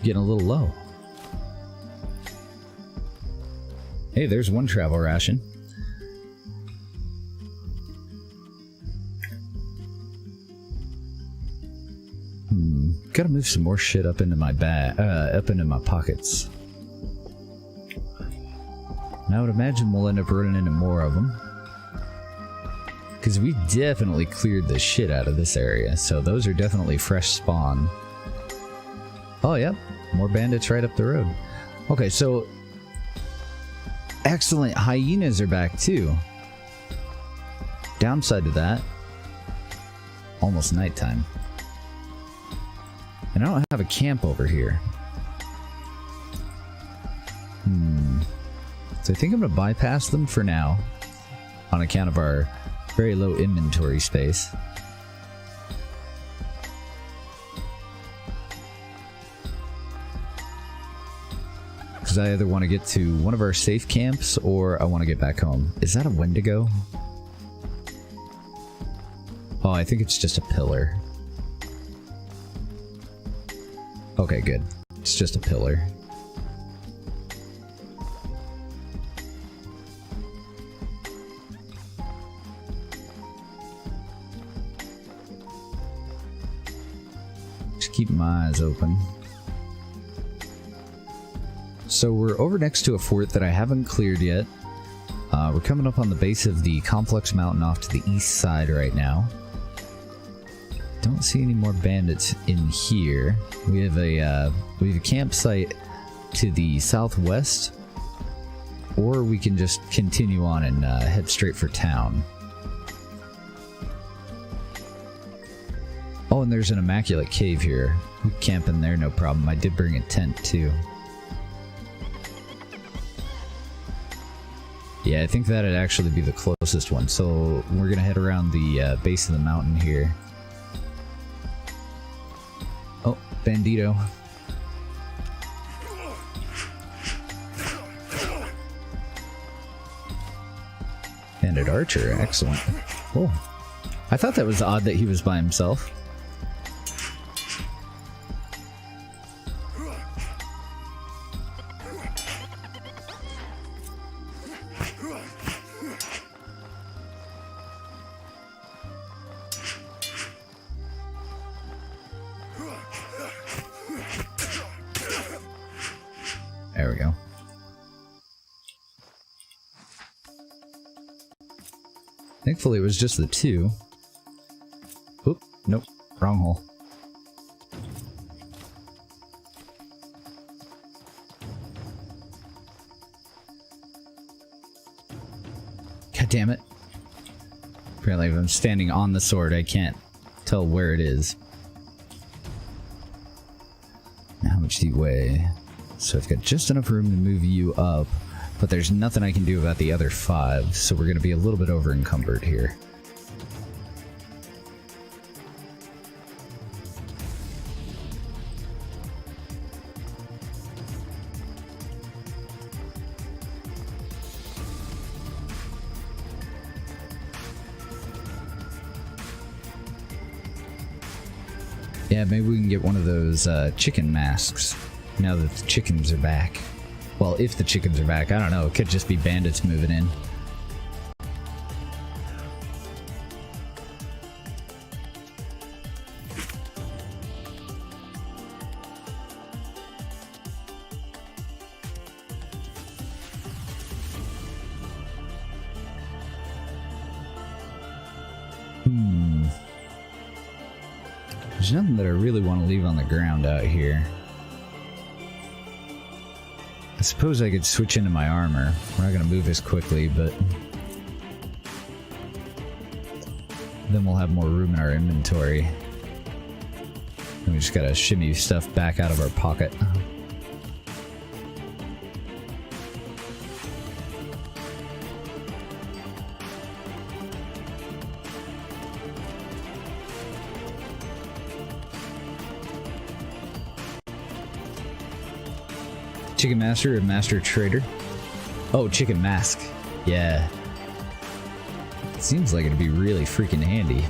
A: Getting a little low. Hey, there's one travel ration. Gotta move some more shit up into my bag, up into my pockets. And I would imagine we'll end up running into more of them. Because we definitely cleared the shit out of this area, so those are definitely fresh spawn. Oh, yep. More bandits right up the road. Okay, so... Excellent. Hyenas are back, too. Downside to that... Almost nighttime. And I don't have a camp over here. So I think I'm going to bypass them for now. On account of our very low inventory space. Because I either want to get to one of our safe camps or I want to get back home. Is that a Wendigo? Oh, I think it's just a pillar. Okay, good. It's just a pillar. Just keep my eyes open. So we're over next to a fort that I haven't cleared yet. We're coming up on the base of the Conflux mountain off to the east side right now. Don't see any more bandits in here. We have a campsite to the southwest, or we can just continue on and head straight for town. Oh, and there's an immaculate cave here. We can camp in there, no problem. I did bring a tent too. Yeah, I think that'd actually be the closest one. So we're gonna head around the base of the mountain here. Oh, bandito. Bandit archer, excellent. Oh, I thought that was odd that he was by himself. There we go. Thankfully, it was just the two. Oop, nope, wrong hole. God damn it. Apparently, if I'm standing on the sword, I can't tell where it is. How much do you weigh? So I've got just enough room to move you up, but there's nothing I can do about the other 5, so we're going to be a little bit over encumbered here. Yeah, maybe we can get one of those chicken masks. Now that the chickens are back. Well, if the chickens are back, I don't know. It could just be bandits moving in. There's nothing that I really want to leave on the ground out here. I suppose I could switch into my armor. We're not going to move as quickly, but then we'll have more room in our inventory. And we just gotta shimmy stuff back out of our pocket. Chicken Master or Master Trader? Oh, Chicken Mask. Yeah. Seems like it'd be really freaking handy.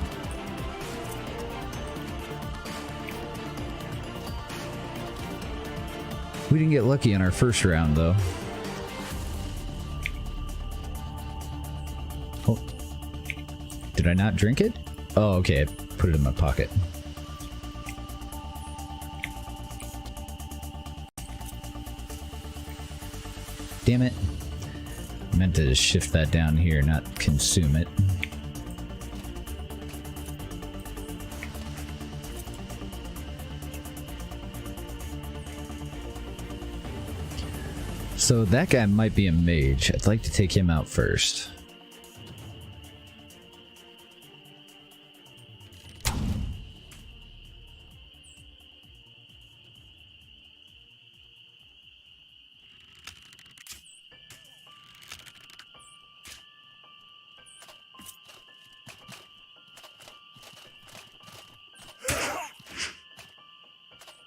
A: We didn't get lucky in our first round, though. Oh. Did I not drink it? Oh, okay. I put it in my pocket. Damn it. I meant to shift that down here, not consume it. So that guy might be a mage. I'd like to take him out first.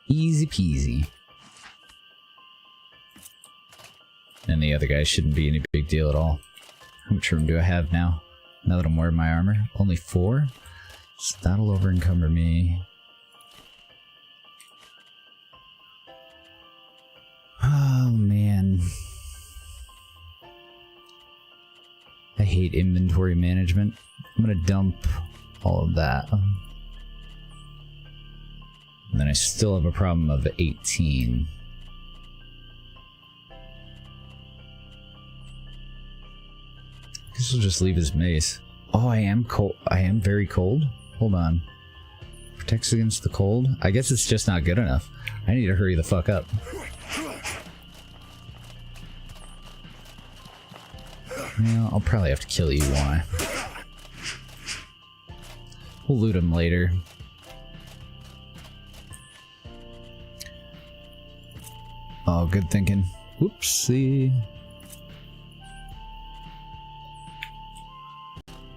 A: Easy peasy. And the other guy shouldn't be any big deal at all. How much room do I have now? Now that I'm wearing my armor? Only 4? So that'll over encumber me. Oh man. I hate inventory management. I'm gonna dump all of that. And then I still have a problem of 18. I guess we'll just leave his mace. Oh, I am cold. I am very cold? Hold on. Protects against the cold? I guess it's just not good enough. I need to hurry the fuck up. Yeah, I'll probably have to kill you, won't I? We'll loot him later. Oh, good thinking. Whoopsie.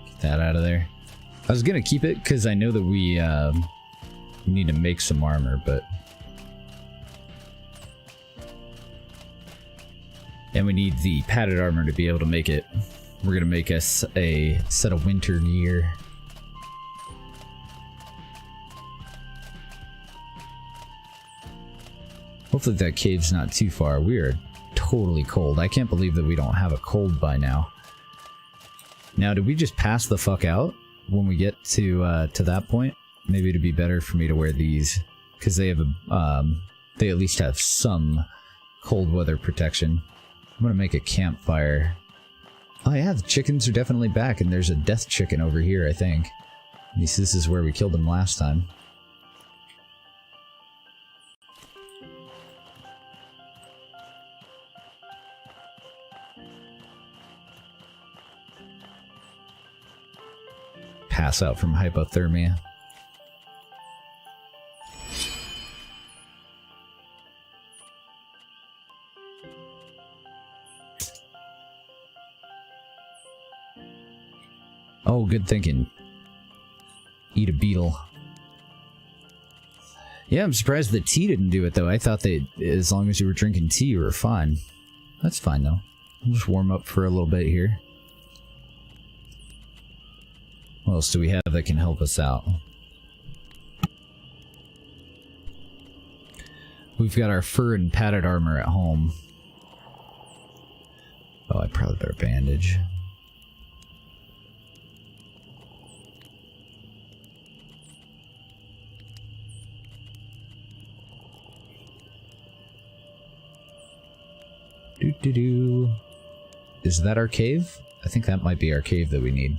A: Get that out of there. I was gonna keep it because I know that we need to make some armor, but... And we need the padded armor to be able to make it. We're gonna make us a set of winter gear. Hopefully that cave's not too far. We are totally cold. I can't believe that we don't have a cold by now. Now, did we just pass the fuck out when we get to that point? Maybe it'd be better for me to wear these because they have a they at least have some cold weather protection. I'm gonna make a campfire. Oh yeah, the chickens are definitely back, and there's a death chicken over here, I think. At least this is where we killed them last time. Pass out from hypothermia. Oh, good thinking. Eat a beetle. Yeah, I'm surprised that tea didn't do it, though. I thought that as long as you were drinking tea, you were fine. That's fine, though. I'll just warm up for a little bit here. What else do we have that can help us out? We've got our fur and padded armor at home. Oh, I probably better bandage. Doo-doo-doo. Is that our cave? I think that might be our cave that we need.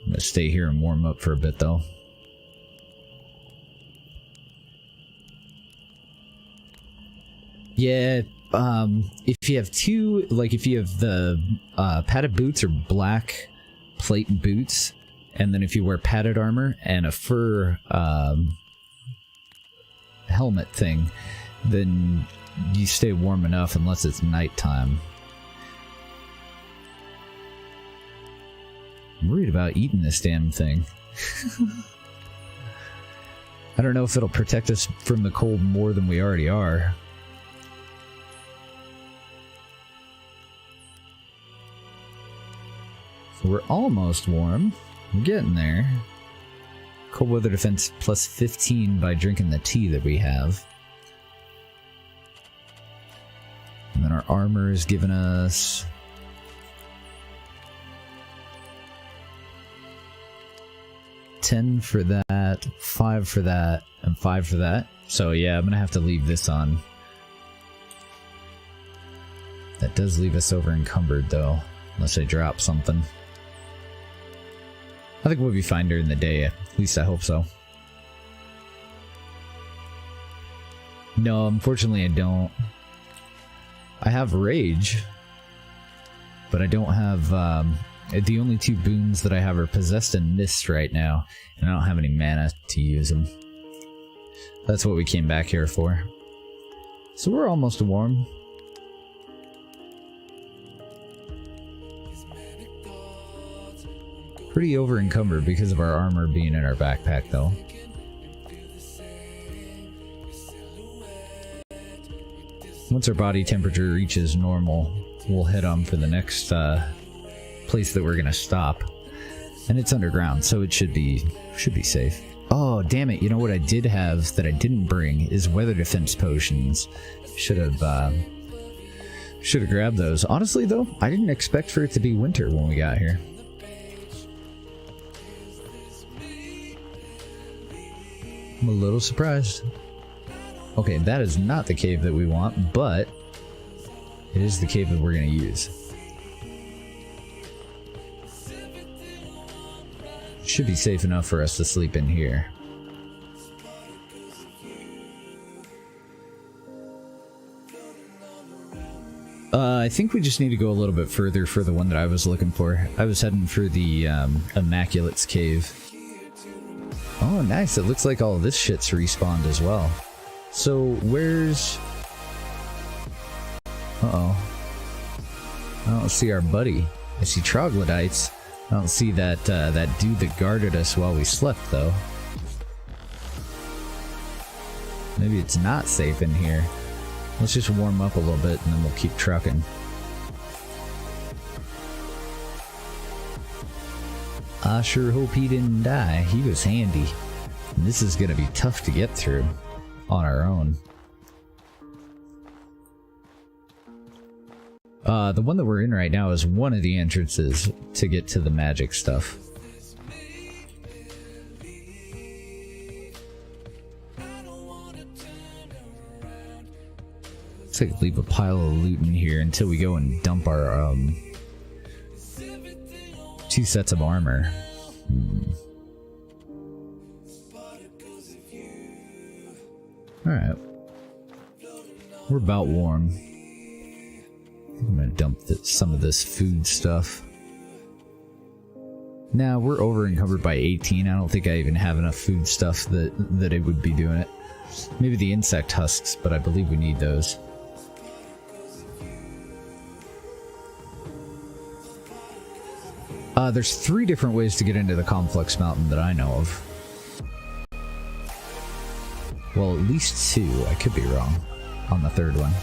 A: I'm gonna stay here and warm up for a bit, though. Yeah, if you have two, like if you have the padded boots or black plate boots, and then if you wear padded armor and a fur helmet thing, then you stay warm enough unless it's nighttime. I'm worried about eating this damn thing. I don't know if it'll protect us from the cold more than we already are. So we're almost warm. We're getting there. Cold weather defense plus 15 by drinking the tea that we have. And then our armor is giving us... $10 for that, 5 for that, and 5 for that. So yeah, I'm gonna have to leave this on. That does leave us over encumbered though, unless I drop something. I think we'll be fine during the day, at least I hope so. No, unfortunately I don't. I have Rage, but I don't have, the only 2 boons that I have are Possessed and Mist right now, and I don't have any mana to use them. That's what we came back here for. So we're almost warm. Pretty over encumbered because of our armor being in our backpack though. Once our body temperature reaches normal, we'll head on for the next place that we're gonna stop. And it's underground, so it should be safe. Oh, damn it, you know what I did have that I didn't bring is weather defense potions. Should have grabbed those. Honestly though, I didn't expect for it to be winter when we got here. I'm a little surprised. Okay, that is not the cave that we want, but it is the cave that we're gonna use. Should be safe enough for us to sleep in here. I think we just need to go a little bit further for the one that I was looking for. I was heading for the Immaculate's cave. Oh, nice. It looks like all of this shit's respawned as well. So, where's... Uh-oh. I don't see our buddy. I see troglodytes. I don't see that that dude that guarded us while we slept, though. Maybe it's not safe in here. Let's just warm up a little bit and then we'll keep trucking. I sure hope he didn't die. He was handy. And this is gonna be tough to get through on our own. The one that we're in right now is one of the entrances to get to the magic stuff. Looks like leave a pile of loot in here until we go and dump our 2 sets of armor. Alright. We're about warm. I'm gonna dump some of this food stuff. Now we're over encumbered by 18. I don't think I even have enough food stuff that it would be doing it. Maybe the insect husks, but I believe we need those. There's 3 different ways to get into the Conflux mountain that I know of. Well, at least 2. I could be wrong on the 3rd one.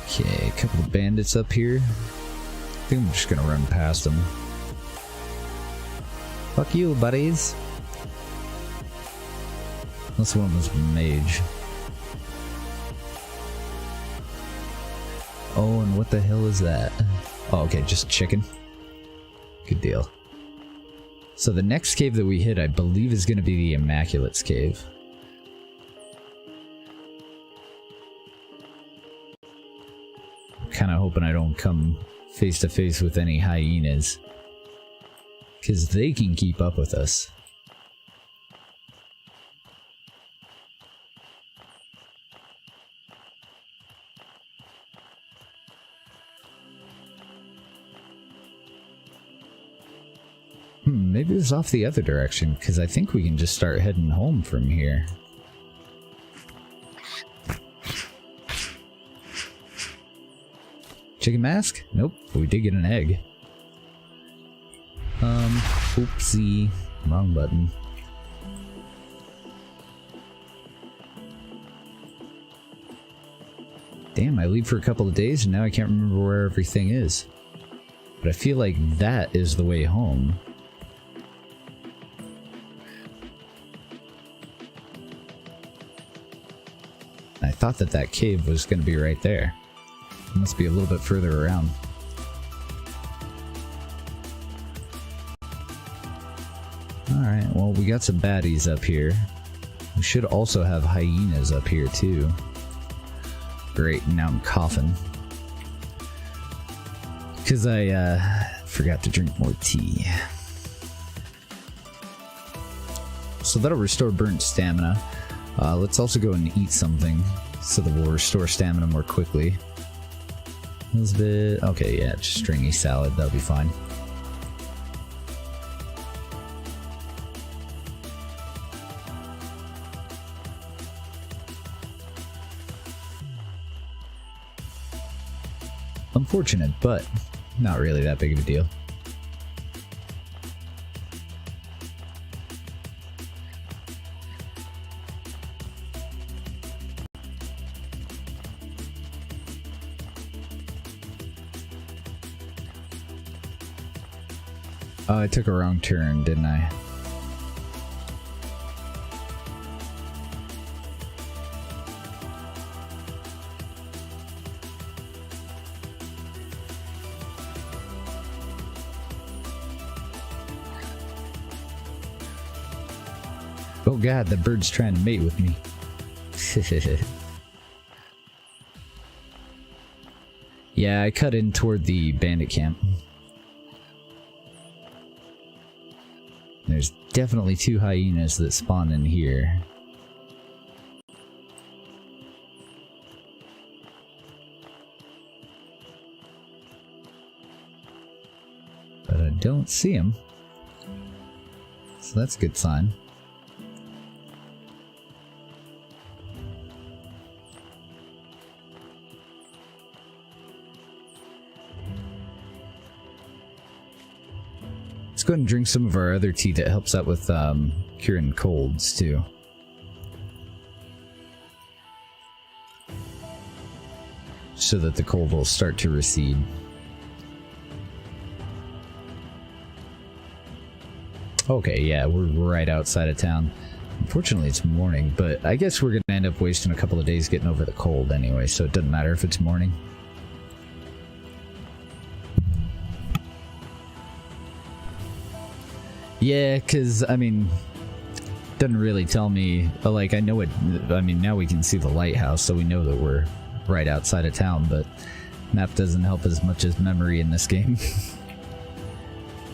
A: Okay, a couple of bandits up here. I think I'm just gonna run past them. Fuck you, buddies. This one was mage. Oh, and what the hell is that? Oh, okay, just chicken. Good deal. So the next cave that we hit, I believe, is going to be the Immaculate's cave. Kind of hoping I don't come face to face with any hyenas, because they can keep up with us. Maybe it was off the other direction, because I think we can just start heading home from here. Chicken mask? Nope, but we did get an egg. Oopsie. Wrong button. Damn, I leave for a couple of days and now I can't remember where everything is. But I feel like that is the way home. I thought that that cave was going to be right there. It must be a little bit further around. Alright, well, we got some baddies up here. We should also have hyenas up here, too. Great, now I'm coughing. Because I forgot to drink more tea. So that'll restore burnt stamina. Let's also go and eat something so that we'll restore stamina more quickly. Elizabeth, okay, yeah, just stringy salad, that'll be fine. Unfortunate, but not really that big of a deal. Oh, I took a wrong turn, didn't I? Oh god, the bird's trying to mate with me. Yeah, I cut in toward the bandit camp. There's definitely 2 hyenas that spawn in here. But I don't see them. So that's a good sign. Let's go ahead and drink some of our other tea that helps out with curing colds too. So that the cold will start to recede. Okay, yeah, we're right outside of town. Unfortunately, it's morning, but I guess we're going to end up wasting a couple of days getting over the cold anyway, so it doesn't matter if it's morning. Yeah, because, I mean, doesn't really tell me, like, I know it, I mean, now we can see the lighthouse, so we know that we're right outside of town, but map doesn't help as much as memory in this game.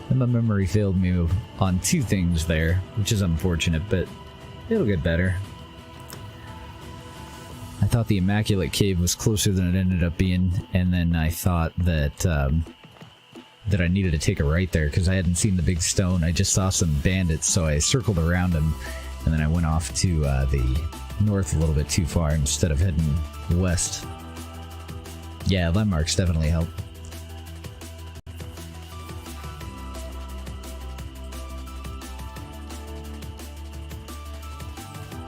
A: And my memory failed me on 2 things there, which is unfortunate, but it'll get better. I thought the Immaculate Cave was closer than it ended up being, and then I thought that, that I needed to take a right there because I hadn't seen the big stone. I just saw some bandits, so I circled around them, and then I went off to the north a little bit too far instead of heading west. Yeah, landmarks definitely help.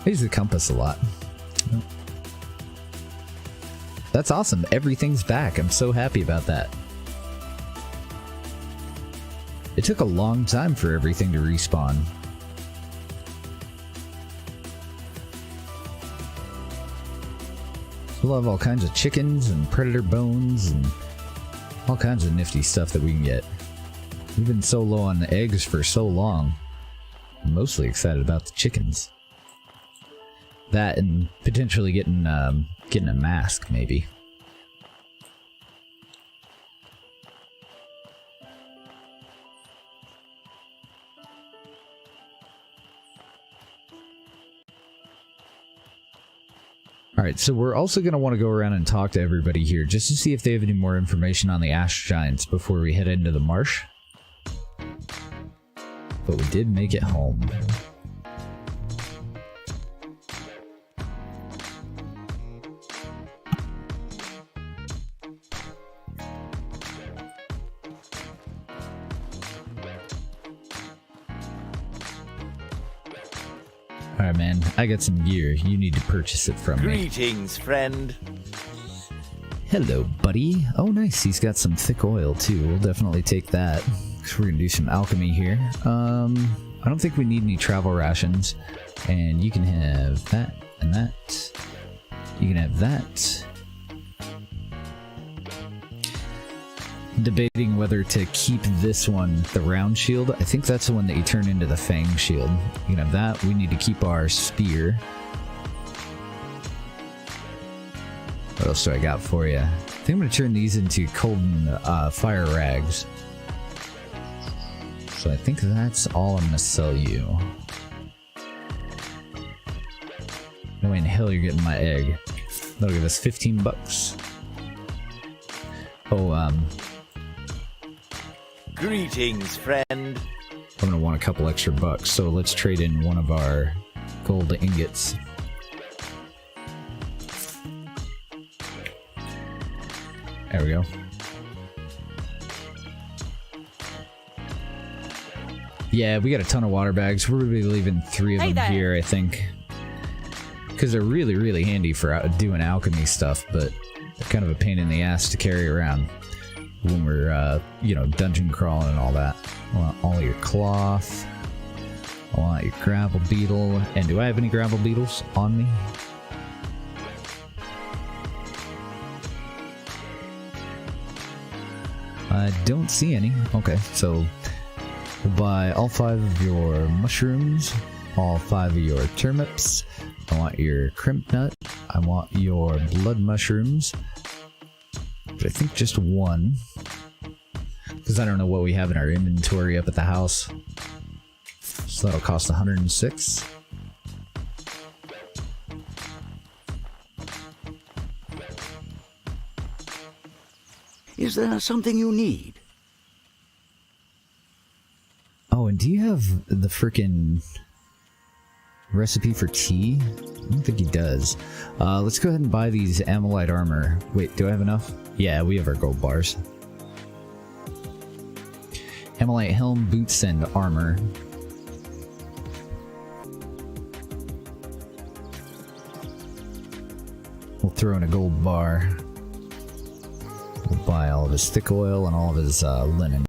A: I use the compass a lot. That's awesome. Everything's back. I'm so happy about that. It took a long time for everything to respawn. We'll have all kinds of chickens and predator bones and all kinds of nifty stuff that we can get. We've been so low on eggs for so long. I'm mostly excited about the chickens. That and potentially getting a mask, maybe. Alright, so we're also going to want to go around and talk to everybody here just to see if they have any more information on the Ash Giants before we head into the marsh. But we did make it home. Alright, man. I got some gear. You need to purchase it from me.
C: Greetings, friend.
A: Hello, buddy. Oh, nice. He's got some thick oil, too. We'll definitely take that. So we're gonna do some alchemy here. I don't think we need any travel rations. And you can have that and that. You can have that. Debating whether to keep this one, the round shield. I think that's the one that you turn into the fang shield. You can have that. We need to keep our spear. What else do I got for you? I think I'm going to turn these into cold and fire rags. So I think that's all I'm going to sell you. No way in hell you're getting my egg. That'll give us 15 bucks. Oh,
C: Greetings, friend.
A: I'm gonna want a couple extra bucks, so let's trade in one of our gold ingots. There we go. Yeah, we got a ton of water bags. We're gonna be leaving 3 of
F: Hey
A: them
F: there.
A: here, I think. Because they're really, really handy for doing alchemy stuff, but they're kind of a pain in the ass to carry around when we're, you know, dungeon crawling and all that. I want all your cloth. I want your gravel beetle. And do I have any gravel beetles on me? I don't see any. Okay, so we'll buy all 5 of your mushrooms, all 5 of your turnips. I want your crimp nut. I want your blood mushrooms. But I think just 1. Because I don't know what we have in our inventory up at the house. So that'll cost 106.
E: Is there something you need?
A: Oh, and do you have the frickin' recipe for tea? I don't think he does. Let's go ahead and buy these Amylite armor. Wait, do I have enough? Yeah, we have our gold bars. Amylite helm, boots, and armor. We'll throw in a gold bar. We'll buy all of his thick oil and all of his linen.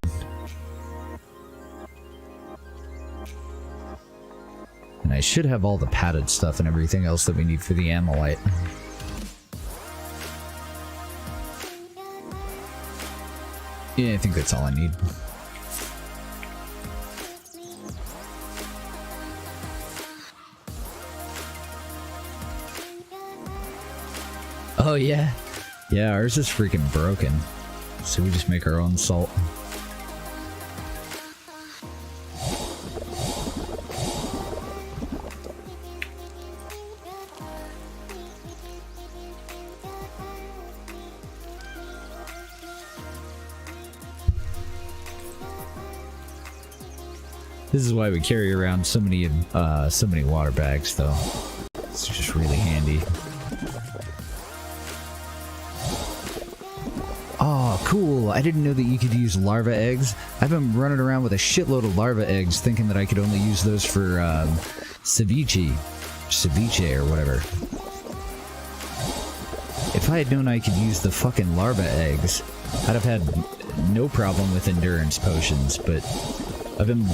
A: And I should have all the padded stuff and everything else that we need for the Amylite. Yeah, I think that's all I need. Oh yeah. Yeah, ours is freaking broken. So we just make our own salt. This is why we carry around so many water bags, though. It's just really handy. Oh, cool. I didn't know that you could use larva eggs. I've been running around with a shitload of larva eggs thinking that I could only use those for ceviche or whatever. If I had known I could use the fucking larva eggs, I'd have had no problem with endurance potions, but I've been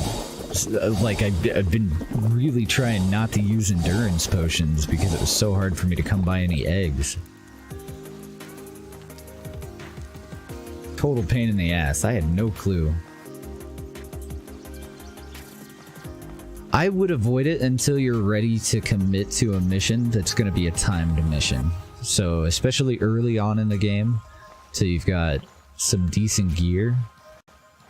A: like I've been really trying not to use endurance potions because it was so hard for me to come by any eggs. Total pain in the ass. I had no clue. I would avoid it until you're ready to commit to a mission that's going to be a timed mission. So, especially early on in the game, so you've got some decent gear.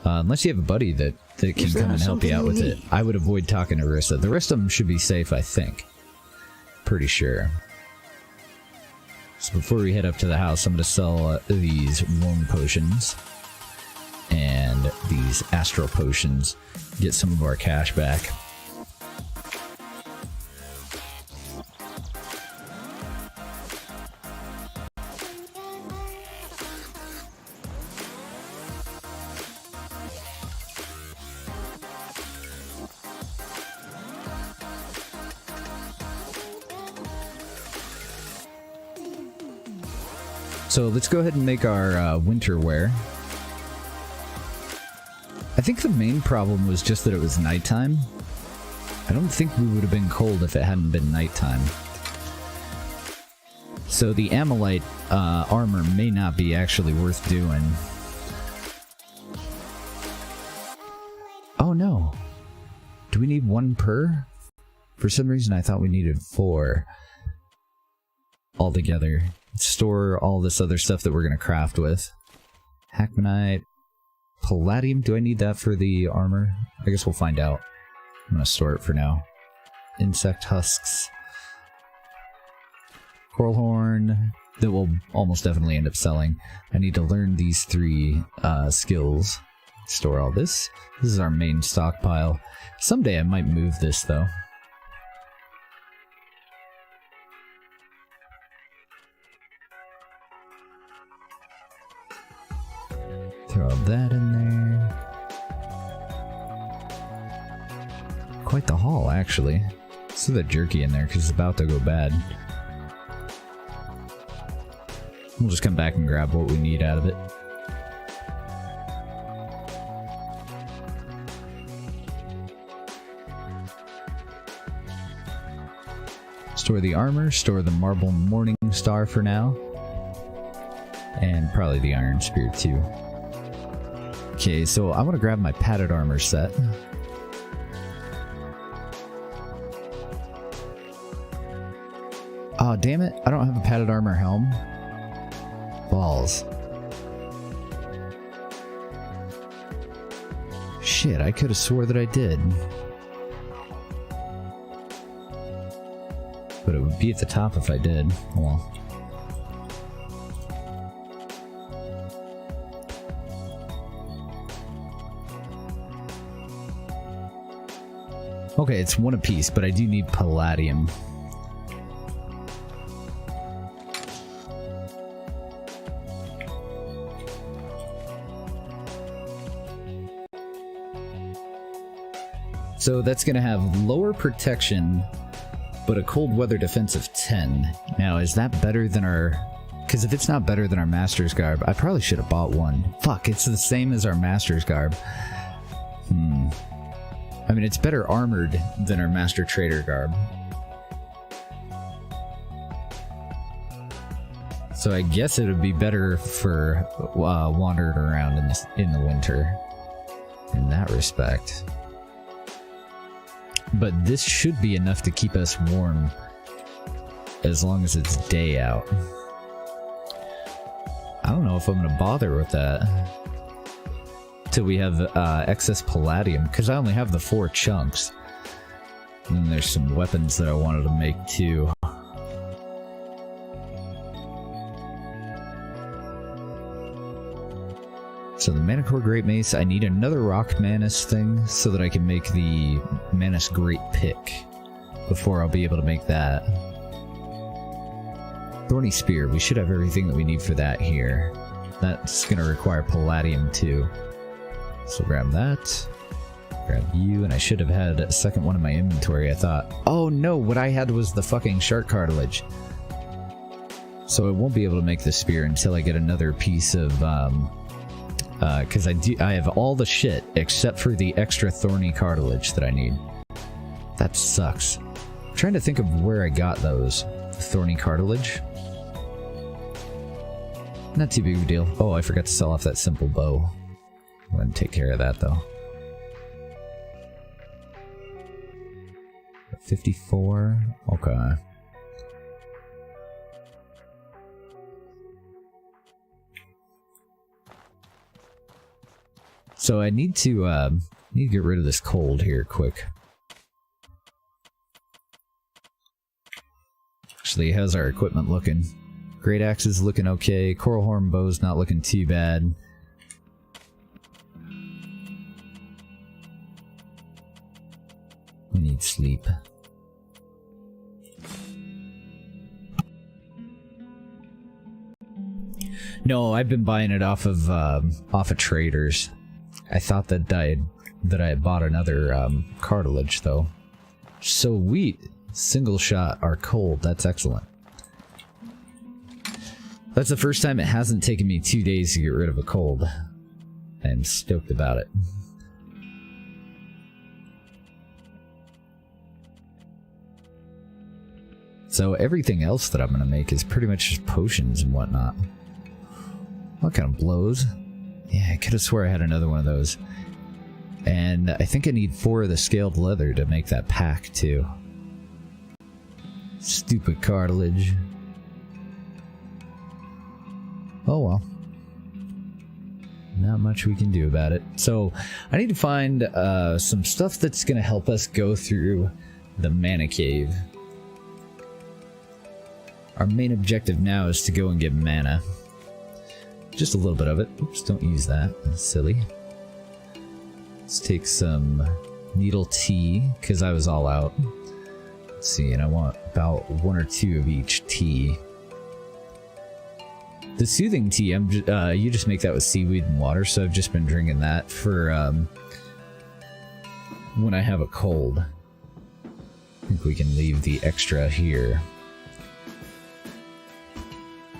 A: Unless you have a buddy that can come and help you out with it. I would avoid talking to Rissa. The rest of them should be safe, I think. Pretty sure. So before we head up to the house, I'm going to sell these warm potions and these astral potions. Get some of our cash back. So let's go ahead and make our winter wear. I think the main problem was just that it was nighttime. I don't think we would have been cold if it hadn't been nighttime. So the Amylite armor may not be actually worth doing. Oh no. Do we need 1 per? For some reason I thought we needed 4 altogether. Store all this other stuff that we're going to craft with. Hackmanite. Palladium. Do I need that for the armor? I guess we'll find out. I'm going to store it for now. Insect husks. Coral horn. That will almost definitely end up selling. I need to learn these 3 skills. Store all this. This is our main stockpile. Someday I might move this though. Throw that in there. Quite the haul, actually. Let's throw the jerky in there because it's about to go bad. We'll just come back and grab what we need out of it. Store the armor, store the marble morning star for now. And probably the iron spear too. Okay, so I want to grab my padded armor set. Oh, damn it. I don't have a padded armor helm. Balls. Shit, I could have swore that I did. But it would be at the top if I did. Well. Okay, it's 1 apiece, but I do need palladium. So that's going to have lower protection, but a cold weather defense of 10. Now, is that better than our... Because if it's not better than our Master's Garb, I probably should have bought one. Fuck, it's the same as our Master's Garb. I mean, it's better armored than our Master Trader Garb. So I guess it would be better for wandering around in the winter. In that respect. But this should be enough to keep us warm as long as it's day out. I don't know if I'm gonna bother with that till we have excess palladium, because I only have the 4 chunks. And then there's some weapons that I wanted to make too. So the Manicore Great Mace, I need another Rock Manus thing so that I can make the Manus Great Pick before I'll be able to make that. Thorny Spear, we should have everything that we need for that here. That's going to require palladium too. So grab that, grab you, and I should have had a second one in my inventory, I thought. Oh no, what I had was the fucking shark cartilage. So I won't be able to make the spear until I get another piece of, because I have all the shit except for the extra thorny cartilage that I need. That sucks. I'm trying to think of where I got those. Thorny cartilage. Not too big of a deal. Oh, I forgot to sell off that simple bow. I'm gonna take care of that though. 54. Okay. So I need to get rid of this cold here quick. Actually, how's our equipment looking? Great Axe is looking okay. Coral Horn Bow's not looking too bad. We need sleep. No, I've been buying it off of traders. I thought that I had bought another cartilage though. So wheat, single shot are cold. That's excellent. That's the first time it hasn't taken me 2 days to get rid of a cold. I'm stoked about it. So everything else that I'm going to make is pretty much just potions and whatnot. What kind of blows? Yeah, I could have swore I had another one of those. And I think I need 4 of the scaled leather to make that pack too. Stupid cartilage. Oh well. Not much we can do about it. So I need to find some stuff that's going to help us go through the mana cave. Our main objective now is to go and get mana. Just a little bit of it. Oops, don't use that. That's silly. Let's take some needle tea, because I was all out. Let's see, and I want about 1 or 2 of each tea. The soothing tea, you just make that with seaweed and water, so I've just been drinking that for when I have a cold. I think we can leave the extra here.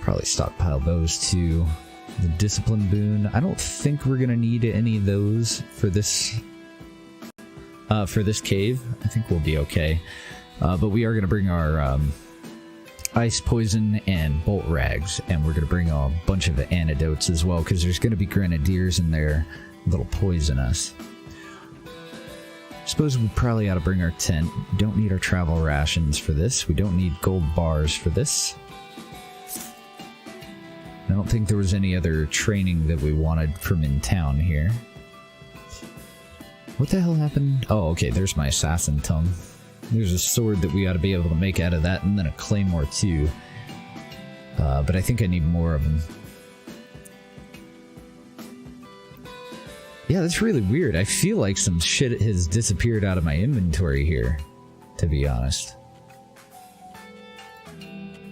A: Probably stockpile those too. The discipline boon. I don't think we're gonna need any of those for this cave. I think we'll be okay. But we are gonna bring our ice poison and bolt rags, and we're gonna bring a bunch of antidotes as well, because there's gonna be grenadiers in there that'll poison us. Suppose we probably ought to bring our tent. Don't need our travel rations for this. We don't need gold bars for this. I don't think there was any other training that we wanted from in town here. What the hell happened? Oh, okay, there's my assassin tongue. There's a sword that we ought to be able to make out of that, and then a claymore too. But I think I need more of them. Yeah, that's really weird. I feel like some shit has disappeared out of my inventory here, to be honest.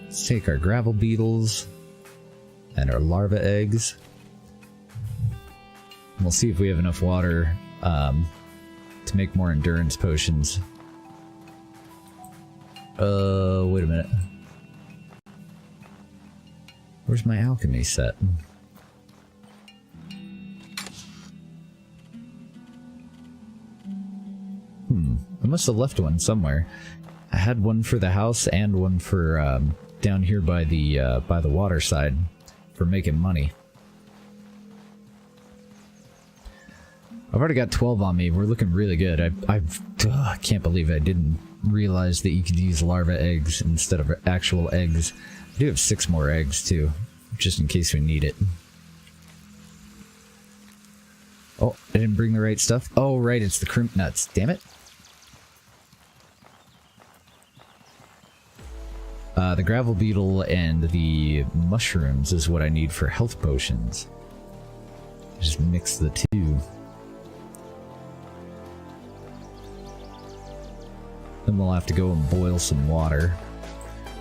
A: Let's take our gravel beetles and our larva eggs. And we'll see if we have enough water to make more endurance potions. Wait a minute. Where's my alchemy set? I must have left one somewhere. I had one for the house and one for down here by the water side for making money. I've already got 12 on me. We're looking really good. I can't believe I didn't realize that you could use larva eggs instead of actual eggs. I do have 6 more eggs too, just in case we need it. Oh, I didn't bring the right stuff. Oh, right, it's the crimp nuts. Damn it. The gravel beetle and the mushrooms is what I need for health potions. Just mix the two. Then we'll have to go and boil some water.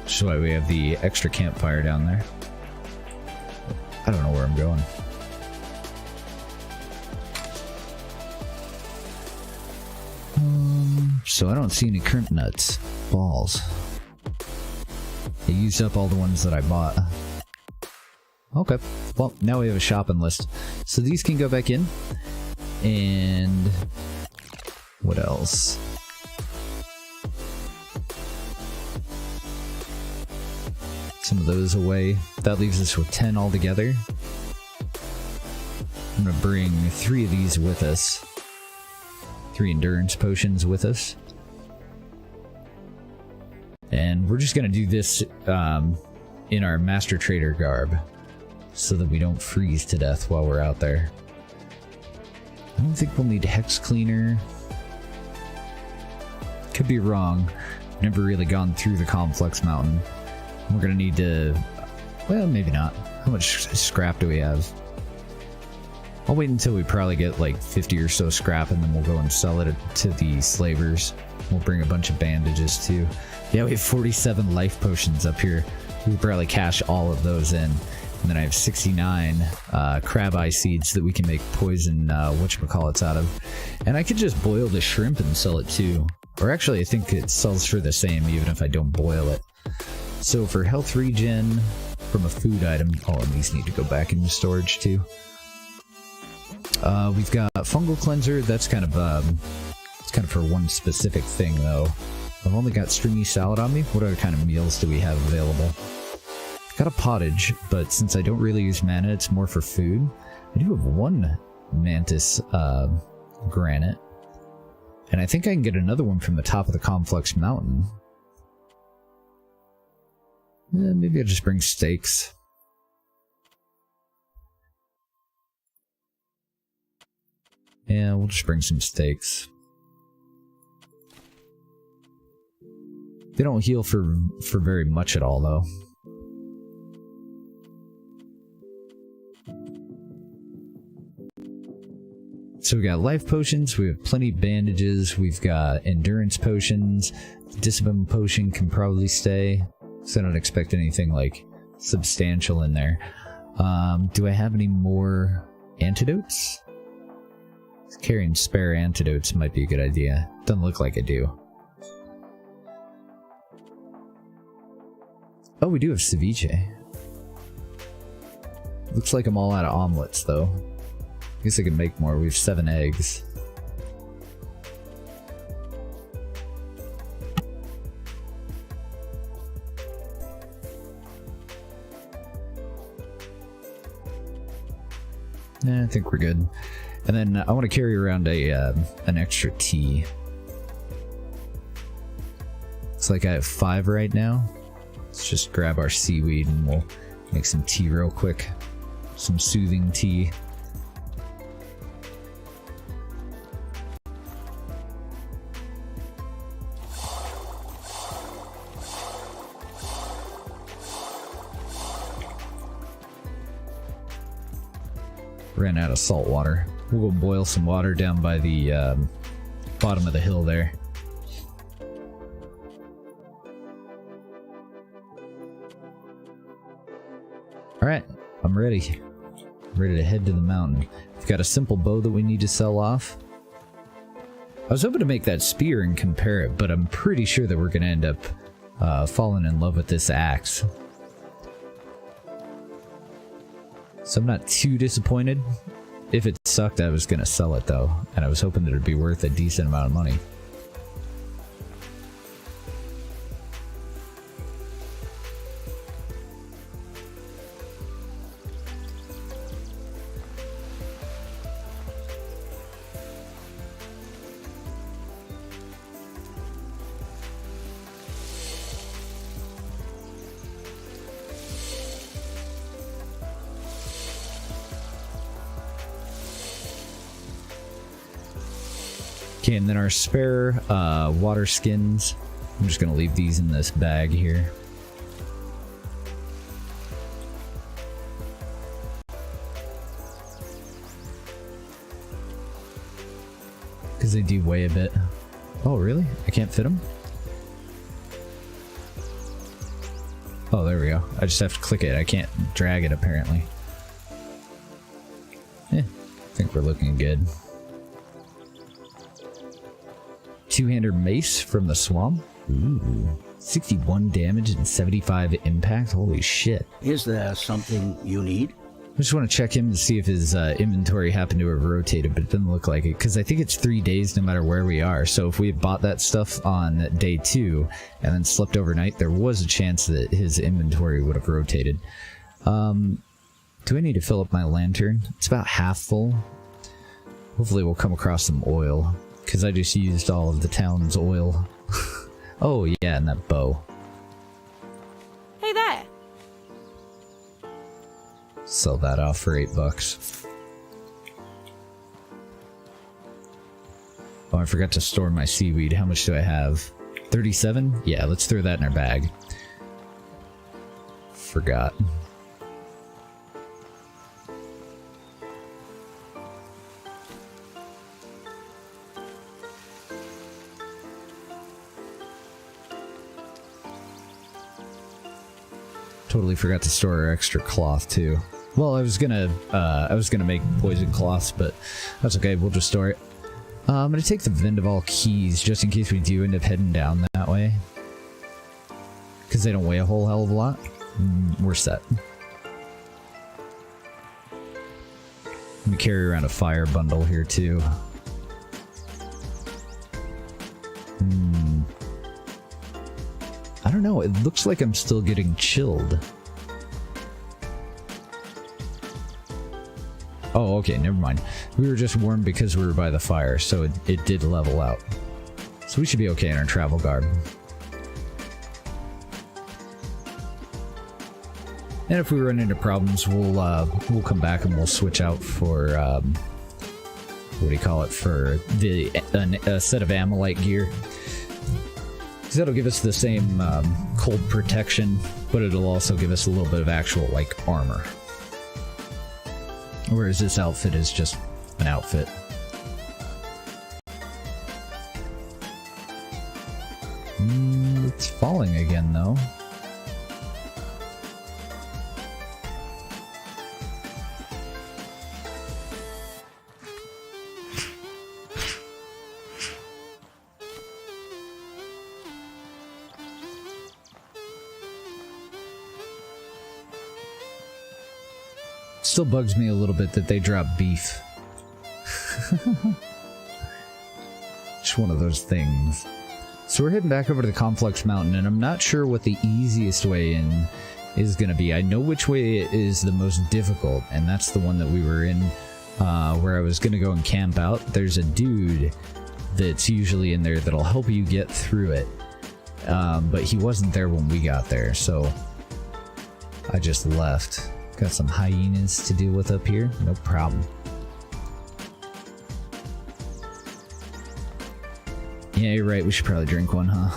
A: Which is why we have the extra campfire down there. I don't know where I'm going. So I don't see any crimp nuts. Balls. I used up all the ones that I bought. Okay. Well, now we have a shopping list. So these can go back in. And what else? Some of those away. That leaves us with 10 altogether. I'm gonna bring 3 of these with us. 3 endurance potions with us. And we're just gonna do this in our master trader garb so that we don't freeze to death while we're out there. I don't think we'll need hex cleaner. Could be wrong. Never really gone through the Conflux mountain. We're gonna need to, well, maybe not. How much scrap do we have? I'll wait until we probably get like 50 or so scrap, and then we'll go and sell it to the slavers. We'll bring a bunch of bandages too. Yeah, we have 47 life potions up here. We could probably cash all of those in. And then I have 69 crab eye seeds that we can make poison whatchamacallits out of. And I could just boil the shrimp and sell it too. Or actually, I think it sells for the same even if I don't boil it. So for health regen, from a food item. Oh, and these need to go back into storage too. We've got fungal cleanser. That's kind of it's kind of for one specific thing though. I've only got stringy salad on me. What other kind of meals do we have available? Got a pottage, but since I don't really use mana, it's more for food. I do have one mantis granite, and I think I can get another one from the top of the Conflux mountain. Maybe I'll just bring steaks. Yeah, we'll just bring some steaks. They don't heal for very much at all, though. So we got life potions, we have plenty of bandages, we've got endurance potions, discipline potion can probably stay, so I don't expect anything like substantial in there. Do I have any more antidotes? Carrying spare antidotes might be a good idea. Doesn't look like I do. Oh, we do have ceviche. Looks like I'm all out of omelets, though. I guess I can make more. We have 7 eggs. I think we're good. And then I want to carry around a an extra tea. It's like I have 5 right now. Let's just grab our seaweed and we'll make some tea real quick. Some soothing tea. Ran out of salt water. We'll go boil some water down by the bottom of the hill there. Alright, I'm ready. Ready to head to the mountain. We've got a simple bow that we need to sell off. I was hoping to make that spear and compare it, but I'm pretty sure that we're going to end up falling in love with this axe. So I'm not too disappointed. If it sucked, I was going to sell it though, and I was hoping that it'd be worth a decent amount of money. Okay, and then our spare water skins. I'm just going to leave these in this bag here. Because they do weigh a bit. Oh, really? I can't fit them? Oh, there we go. I just have to click it. I can't drag it, apparently. I think we're looking good. Two-hander mace from the swamp. Ooh. 61 damage and 75 impact. Holy shit.
E: Is there something you need?
A: I just want to check him to see if his inventory happened to have rotated, but it doesn't look like it, because I think it's 3 days no matter where we are. So if we had bought that stuff on day 2 and then slept overnight, there was a chance that his inventory would have rotated. Do I need to fill up my lantern? It's about half full. Hopefully we'll come across some oil, because I just used all of the town's oil. Oh yeah, and that bow.
F: Hey there!
A: Sell that off for $8. Oh, I forgot to store my seaweed. How much do I have? 37? Yeah, let's throw that in our bag. Forgot. Totally forgot to store our extra cloth too. Well, I was gonna make poison cloths, but that's okay. We'll just store it. I'm gonna take the Vendaval keys just in case we do end up heading down that way, because they don't weigh a whole hell of a lot. we're set. We carry around a fire bundle here too. I don't know, it looks like I'm still getting chilled. Oh, okay, never mind. We were just warm because we were by the fire, so it did level out. So we should be okay in our travel garb. And if we run into problems, we'll come back and we'll switch out for what do you call it, for a set of Amylite gear. Because that'll give us the same cold protection, but it'll also give us a little bit of actual like armor. Whereas this outfit is just an outfit. It's falling again though. Still bugs me a little bit that they drop beef. Just one of those things. So we're heading back over to the Conflux Mountain, and I'm not sure what the easiest way in is going to be. I know which way is the most difficult, and that's the one that we were in, where I was going to go and camp out. There's a dude that's usually in there that'll help you get through it, but he wasn't there when we got there, so I just left. Got some hyenas to deal with up here, no problem. Yeah, you're right, we should probably drink one, huh?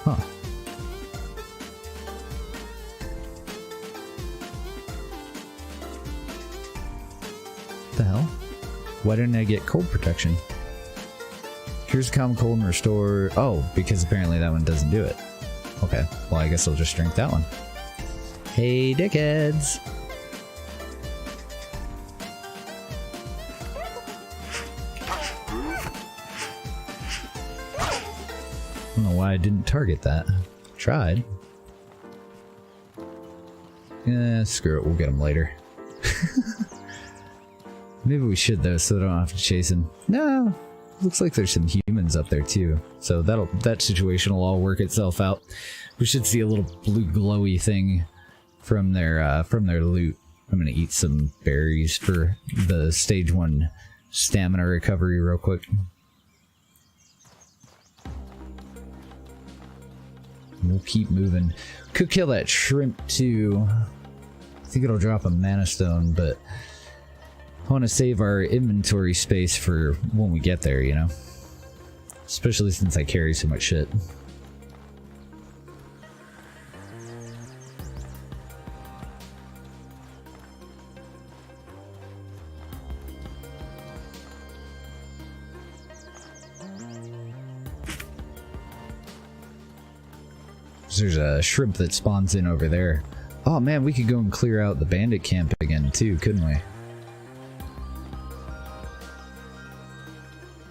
A: Huh. What the hell? Why didn't I get cold protection? Here's common cold and restore. Oh, because apparently that one doesn't do it. Okay, well I guess I'll just drink that one. Hey, dickheads! I don't know why I didn't target that. Tried. Yeah, screw it, we'll get him later. Maybe we should though, so I don't have to chase him. No! Looks like there's some humans up there too, so that situation will all work itself out. We should see a little blue glowy thing from their loot. I'm gonna eat some berries for the stage 1 stamina recovery real quick. We'll keep moving. Could kill that shrimp too. I think it'll drop a mana stone, but I want to save our inventory space for when we get there, you know? Especially since I carry so much shit. There's a shrimp that spawns in over there. Oh man, we could go and clear out the bandit camp again too, couldn't we?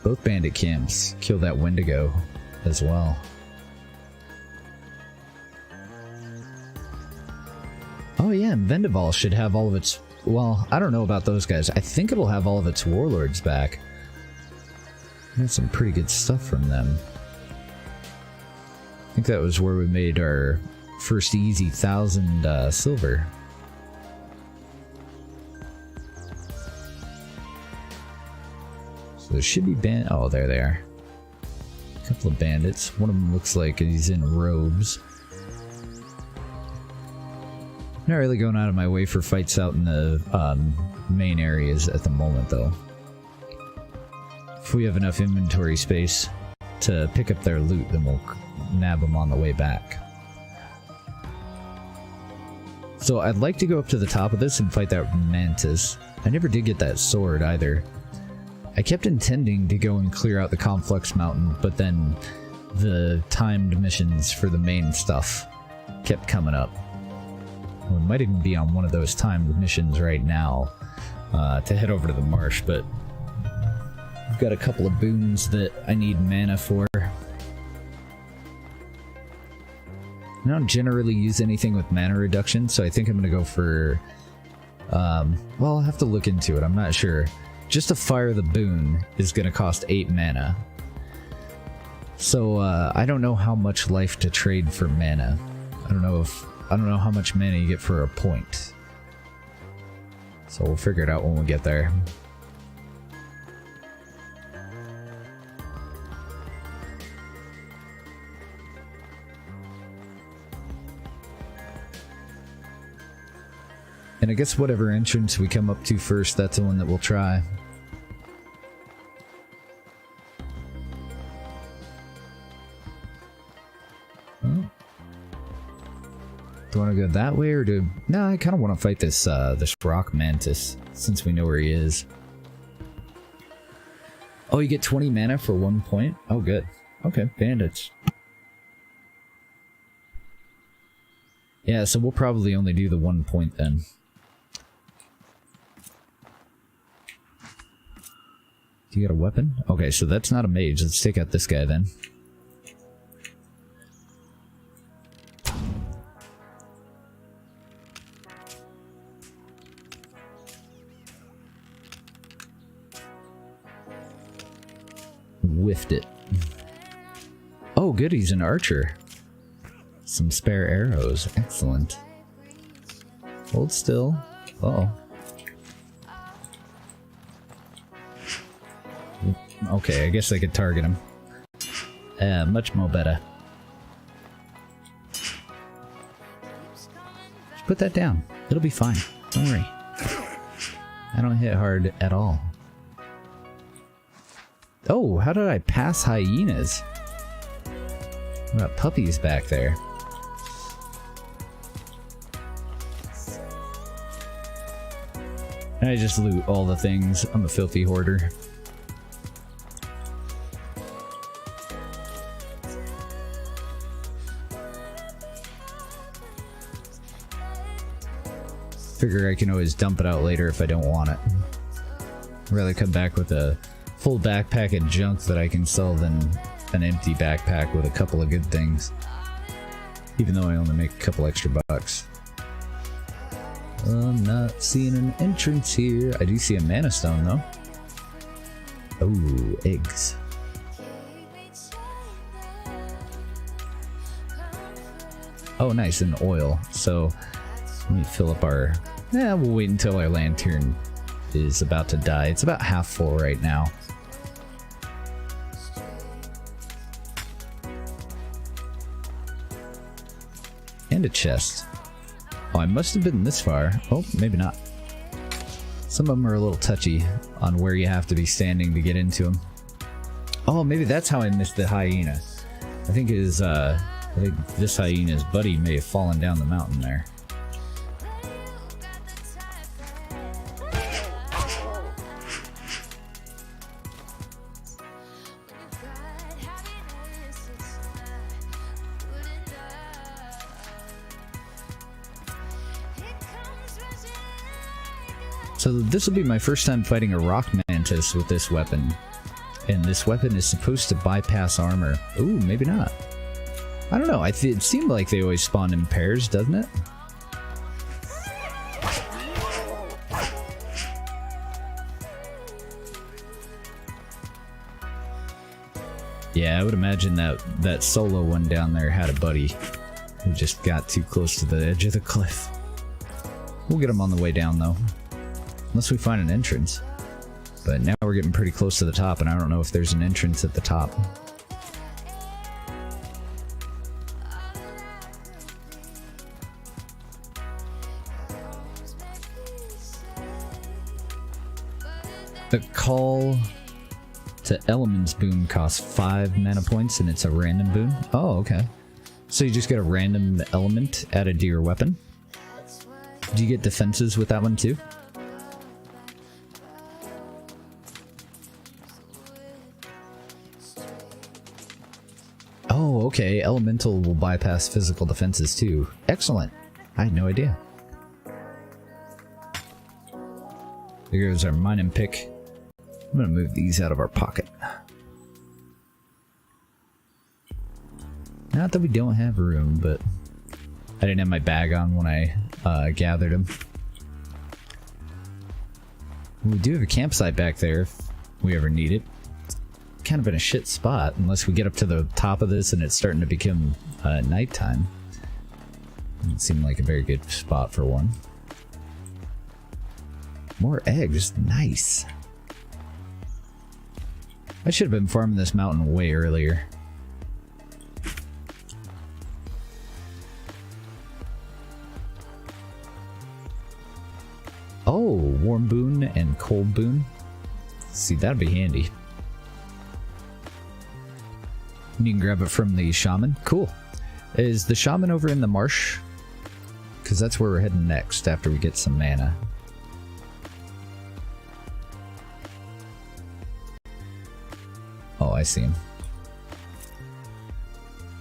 A: Both bandit camps kill that Wendigo as well. Oh yeah, and Vendaval should have all of its... Well, I don't know about those guys. I think it'll have all of its warlords back. Got some pretty good stuff from them. I think that was where we made our first easy 1,000 silver. There should be oh, there they are. A couple of bandits. One of them looks like he's in robes. Not really going out of my way for fights out in the main areas at the moment, though. If we have enough inventory space to pick up their loot, then we'll nab them on the way back. So I'd like to go up to the top of this and fight that mantis. I never did get that sword either. I kept intending to go and clear out the Conflux Mountain, but then the timed missions for the main stuff kept coming up. We might even be on one of those timed missions right now to head over to the marsh, but got a couple of boons that I need mana for. I don't generally use anything with mana reduction, so I think I'm gonna go for... well, I'll have to look into it, I'm not sure. Just to fire the boon is gonna cost 8 mana. So, I don't know how much life to trade for mana. I don't know how much mana you get for a point. So we'll figure it out when we get there. And I guess whatever entrance we come up to first, that's the one that we'll try. Oh. Do you want to go that way or do... No, I kind of want to fight this this rock mantis, since we know where he is. Oh, you get 20 mana for 1 point? Oh, good. Okay, bandits. Yeah, so we'll probably only do the 1 point then. Do you got a weapon? Okay, so that's not a mage. Let's take out this guy then. Whiffed it. Oh, good, he's an archer. Some spare arrows. Excellent. Hold still. Uh-oh. Okay, I guess I could target him. Much more better. Just put that down. It'll be fine. Don't worry. I don't hit hard at all. Oh, how did I pass hyenas? We got puppies back there. I just loot all the things. I'm a filthy hoarder. Figure I can always dump it out later if I don't want it. I'd rather come back with a full backpack of junk that I can sell than an empty backpack with a couple of good things. Even though I only make a couple extra bucks. I'm not seeing an entrance here. I do see a mana stone though. Oh, eggs. Oh, nice, and oil. So let me fill up our... Yeah, we'll wait until our lantern is about to die. It's about half full right now. And a chest. Oh, I must have been this far. Oh, maybe not. Some of them are a little touchy on where you have to be standing to get into them. Oh, maybe that's how I missed the hyena. I think his, I think this hyena's buddy may have fallen down the mountain there. So this will be my first time fighting a rock mantis with this weapon. And this weapon is supposed to bypass armor. Ooh, maybe not. I don't know, it seemed like they always spawned in pairs, doesn't it? Yeah, I would imagine that solo one down there had a buddy who just got too close to the edge of the cliff. We'll get him on the way down though. Unless we find an entrance. But now we're getting pretty close to the top and I don't know if there's an entrance at the top. The call to elements boon costs 5 mana points and it's a random boon? Oh, okay. So you just get a random element added to your weapon? Do you get defenses with that one too? Oh, okay. Elemental will bypass physical defenses too. Excellent. I had no idea. There goes our mining pick. I'm gonna move these out of our pocket. Not that we don't have room, but I didn't have my bag on when I gathered them. We do have a campsite back there if we ever need it. Kind of in a shit spot unless we get up to the top of this and it's starting to become nighttime. Doesn't seem like a very good spot for one. More eggs, nice. I should have been farming this mountain way earlier. Oh, warm boon and cold boon. See, that'd be handy. You can grab it from the shaman. Cool. Is the shaman over in the marsh? Because that's where we're heading next after we get some mana. Oh, I see him.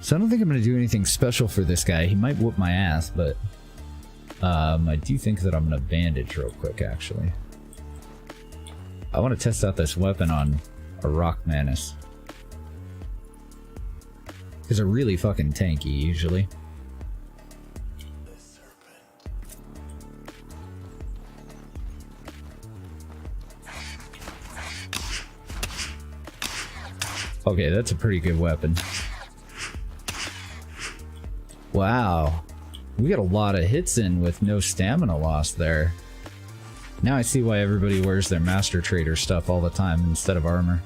A: So I don't think I'm going to do anything special for this guy. He might whoop my ass, but I do think that I'm going to bandage real quick, actually. I want to test out this weapon on a rock mantis. Because they're really fucking tanky, usually. Okay, that's a pretty good weapon. Wow. We got a lot of hits in with no stamina loss there. Now I see why everybody wears their Master Trader stuff all the time instead of armor.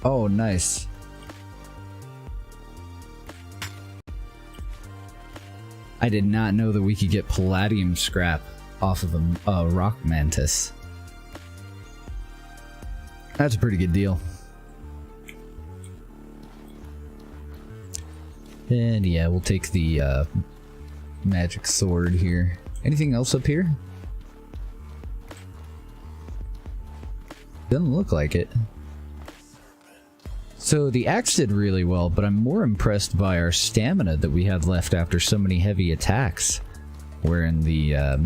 A: Oh, nice. I did not know that we could get palladium scrap off of a rock mantis. That's a pretty good deal. And yeah, we'll take the magic sword here. Anything else up here? Doesn't look like it. So the axe did really well, but I'm more impressed by our stamina that we had left after so many heavy attacks. Wearing the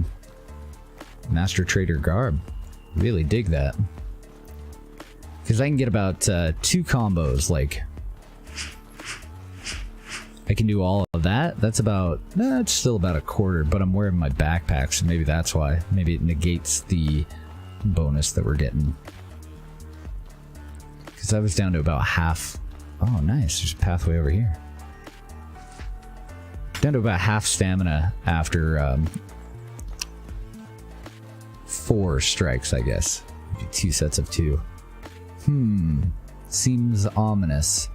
A: Master Trader garb. Really dig that. Because I can get about 2 combos, like... I can do all of that. That's about... it's still about a quarter, but I'm wearing my backpack, so maybe that's why. Maybe it negates the bonus that we're getting. Because I was down to about half. Oh, nice. There's a pathway over here. Down to about half stamina after 4 strikes, I guess. Maybe 2 sets of 2. Seems ominous.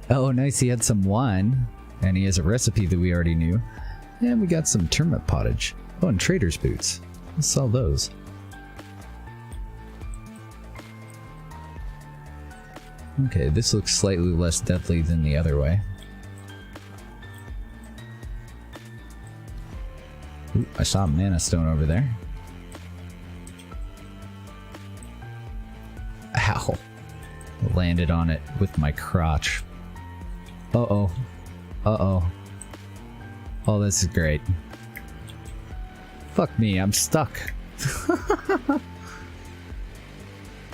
A: Oh, nice. He had some wine, and he has a recipe that we already knew. And we got some turnip pottage. Oh, and trader's boots. Let's sell those. Okay, this looks slightly less deadly than the other way. Ooh, I saw a mana stone over there. Ow. Landed on it with my crotch. Uh-oh. Uh-oh. Oh, this is great. Fuck me, I'm stuck.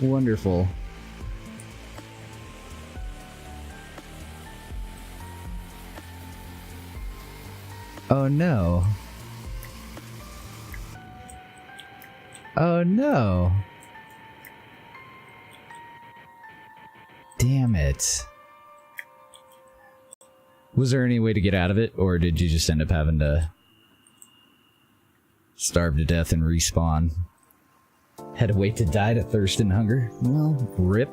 A: Wonderful. Oh no. Oh no. Damn it. Was there any way to get out of it, or did you just end up having to starve to death and respawn? Had to wait to die to thirst and hunger? Well, rip.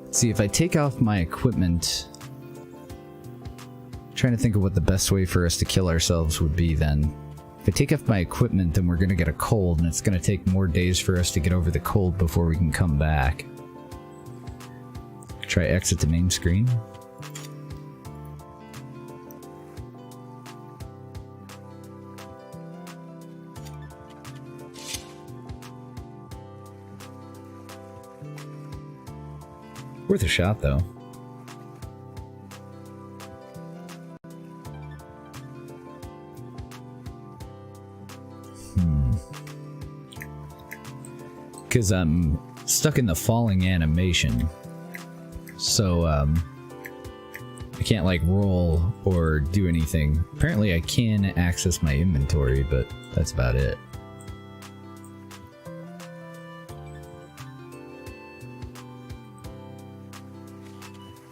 A: Let's see, if I take off my equipment... trying to think of what the best way for us to kill ourselves would be then. If I take off my equipment, then we're gonna get a cold, and it's gonna take more days for us to get over the cold before we can come back. Try exit to main screen. Worth a shot, though. Because I'm stuck in the falling animation. So, I can't, like, roll or do anything. Apparently I can access my inventory, but that's about it.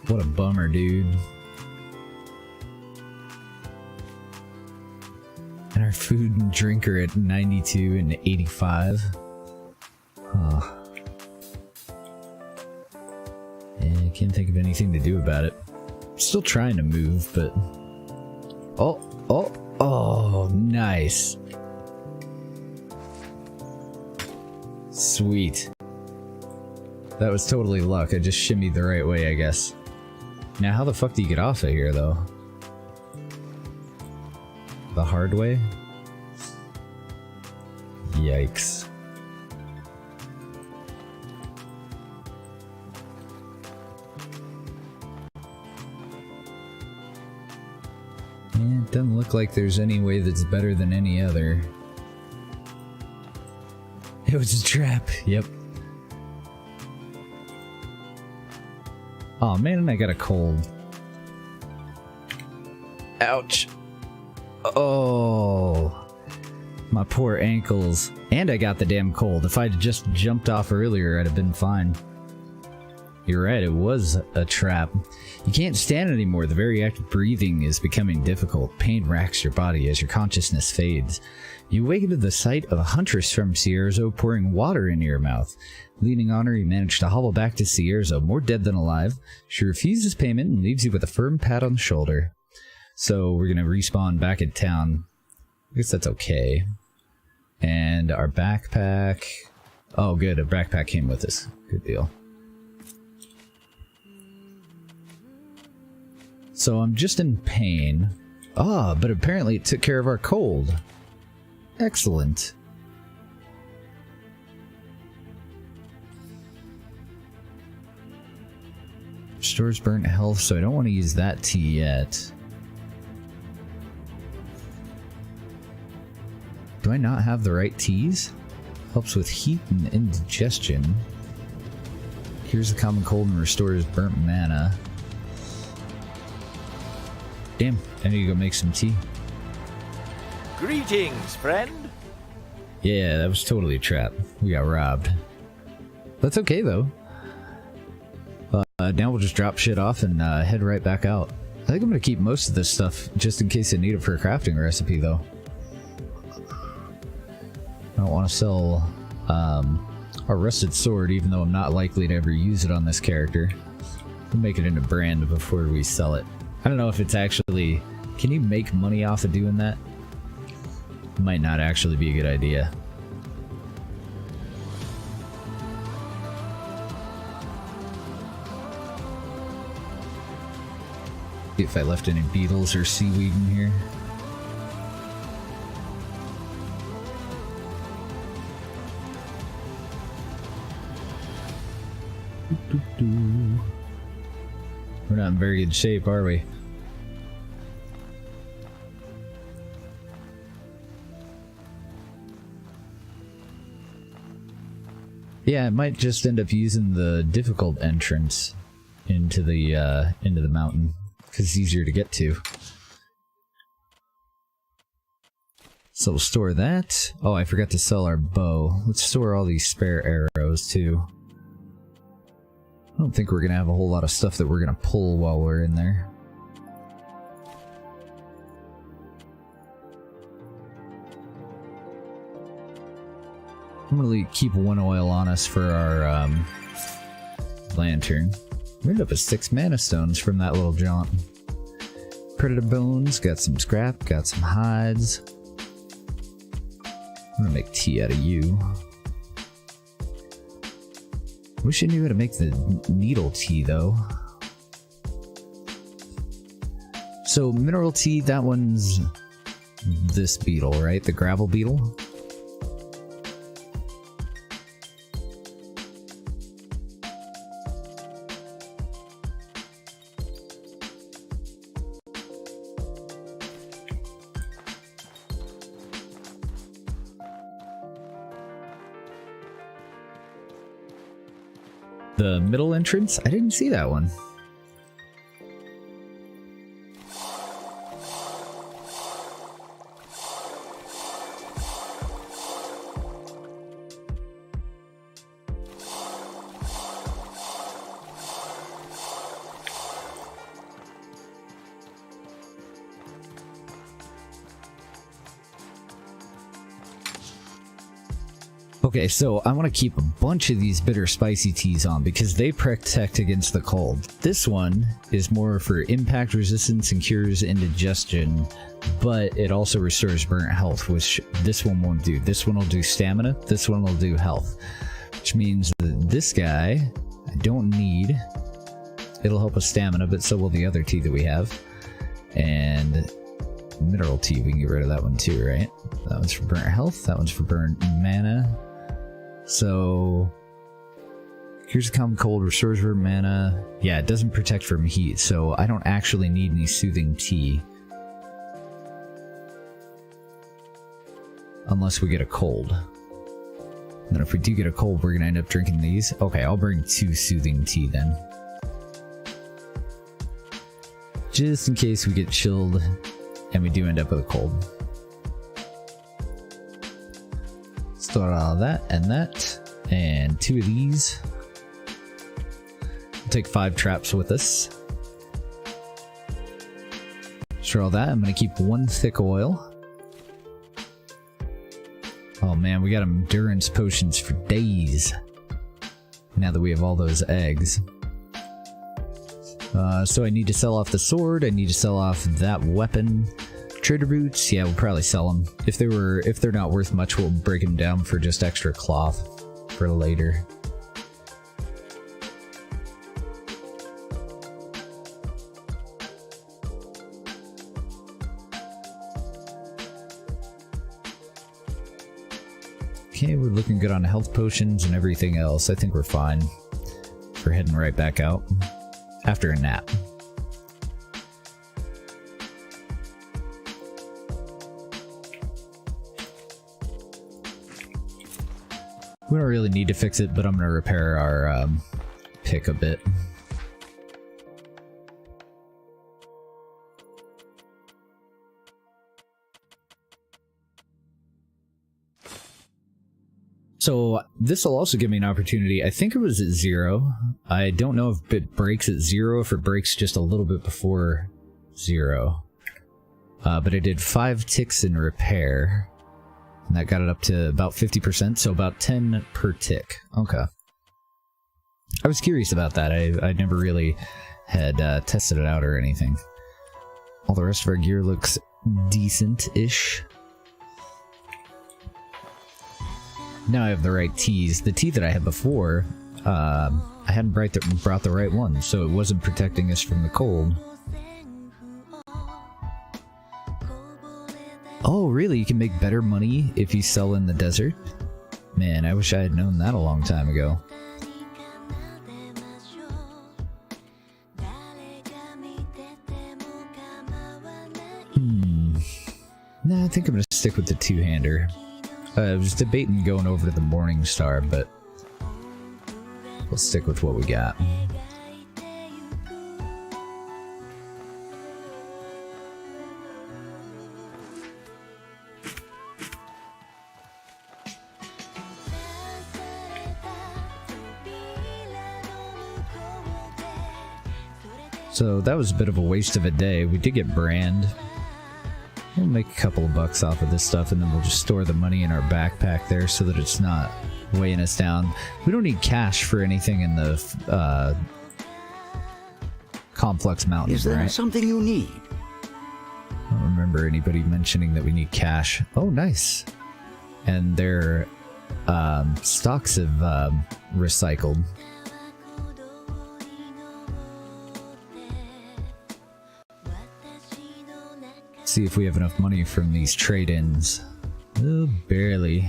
A: What a bummer, dude. And our food and drink are at 92 and 85. Huh. Yeah, I can't think of anything to do about it. Still trying to move, but... Oh, nice. Sweet. That was totally luck. I just shimmied the right way, I guess. Now, how the fuck do you get off of here, though? The hard way? Yikes. Yeah, it doesn't look like there's any way that's better than any other. It was a trap, yep. Oh man, I got a cold. Ouch. Oh, my poor ankles. And I got the damn cold. If I'd just jumped off earlier, I'd have been fine. You're right, it was a trap. You can't stand anymore. The very act of breathing is becoming difficult. Pain racks your body as your consciousness fades. You awaken to the sight of a huntress from Cierzo pouring water into your mouth. Leaning on her, you manage to hobble back to Cierzo, more dead than alive. She refuses payment and leaves you with a firm pat on the shoulder. So we're gonna respawn back in town. I guess that's okay. And our backpack... Oh good, a backpack came with us. Good deal. So I'm just in pain. Ah, but apparently it took care of our cold. Excellent. Restores burnt health, so I don't want to use that tea yet. Do I not have the right teas? Helps with heat and indigestion. Cures the common cold and restores burnt mana. Damn, I need to go make some tea.
C: Greetings, friend.
A: Yeah, that was totally a trap. We got robbed. That's okay, though. Now we'll just drop shit off and head right back out. I think I'm going to keep most of this stuff just in case I need it for a crafting recipe, though. I don't want to sell our rusted sword, even though I'm not likely to ever use it on this character. We'll make it into brand before we sell it. I don't know if it's actually... Can you make money off of doing that? Might not actually be a good idea. See if I left any beetles or seaweed in here. We're not in very good shape, are we? Yeah, I might just end up using the difficult entrance into the mountain because it's easier to get to. So we'll store that. Oh, I forgot to sell our bow. Let's store all these spare arrows too. I don't think we're gonna have a whole lot of stuff that we're gonna pull while we're in there. I'm gonna keep one oil on us for our lantern. We ended up with 6 mana stones from that little jaunt. Predator bones, got some scrap, got some hides. I'm gonna make tea out of you. Wish I knew how to make the needle tea though. So mineral tea, that one's this beetle, right? The gravel beetle? The middle entrance? I didn't see that one. Okay, so I want to keep a bunch of these bitter spicy teas on because they protect against the cold. This one is more for impact resistance and cures indigestion, but it also restores burnt health, which this one won't do. This one will do stamina, this one will do health, which means that this guy I don't need. It'll help with stamina, but so will the other tea that we have. And mineral tea, we can get rid of that one too, right? That one's for burnt health, that one's for burnt mana. So, here's a common cold, restores burnt mana. Yeah, it doesn't protect from heat, so I don't actually need any soothing tea. Unless we get a cold. And then if we do get a cold, we're gonna end up drinking these. Okay, I'll bring 2 soothing tea then. Just in case we get chilled and we do end up with a cold. Start all that, and 2 of these. We'll take 5 traps with us. After all that, I'm going to keep 1 thick oil. Oh man, we got endurance potions for days. Now that we have all those eggs. So I need to sell off the sword, I need to sell off that weapon. Trader boots, yeah, we'll probably sell them. If they're not worth much, we'll break them down for just extra cloth for later. Okay, we're looking good on health potions and everything else. I think we're fine. We're heading right back out after a nap. We don't really need to fix it, but I'm going to repair our pick a bit. So this will also give me an opportunity. I think it was at 0. I don't know if it breaks at 0, if it breaks just a little bit before 0. But I did 5 ticks in repair. And that got it up to about 50%, so about 10 per tick. Okay. I was curious about that. I never really had tested it out or anything. All the rest of our gear looks decent-ish. Now I have the right teas. The tea that I had before, I hadn't brought the right one, so it wasn't protecting us from the cold. Oh, really? You can make better money if you sell in the desert? Man, I wish I had known that a long time ago. Nah, I think I'm gonna stick with the 2-hander. I was debating going over to the Morning Star, but we'll stick with what we got. So that was a bit of a waste of a day. We did get brand. We'll make a couple of bucks off of this stuff, and then we'll just store the money in our backpack there so that it's not weighing us down. We don't need cash for anything in the Conflux Mountains,
E: Is there
A: right?
E: something you need?
A: I don't remember anybody mentioning that we need cash. Oh, nice. and their stocks have recycled. See if we have enough money from these trade-ins. Oh, barely.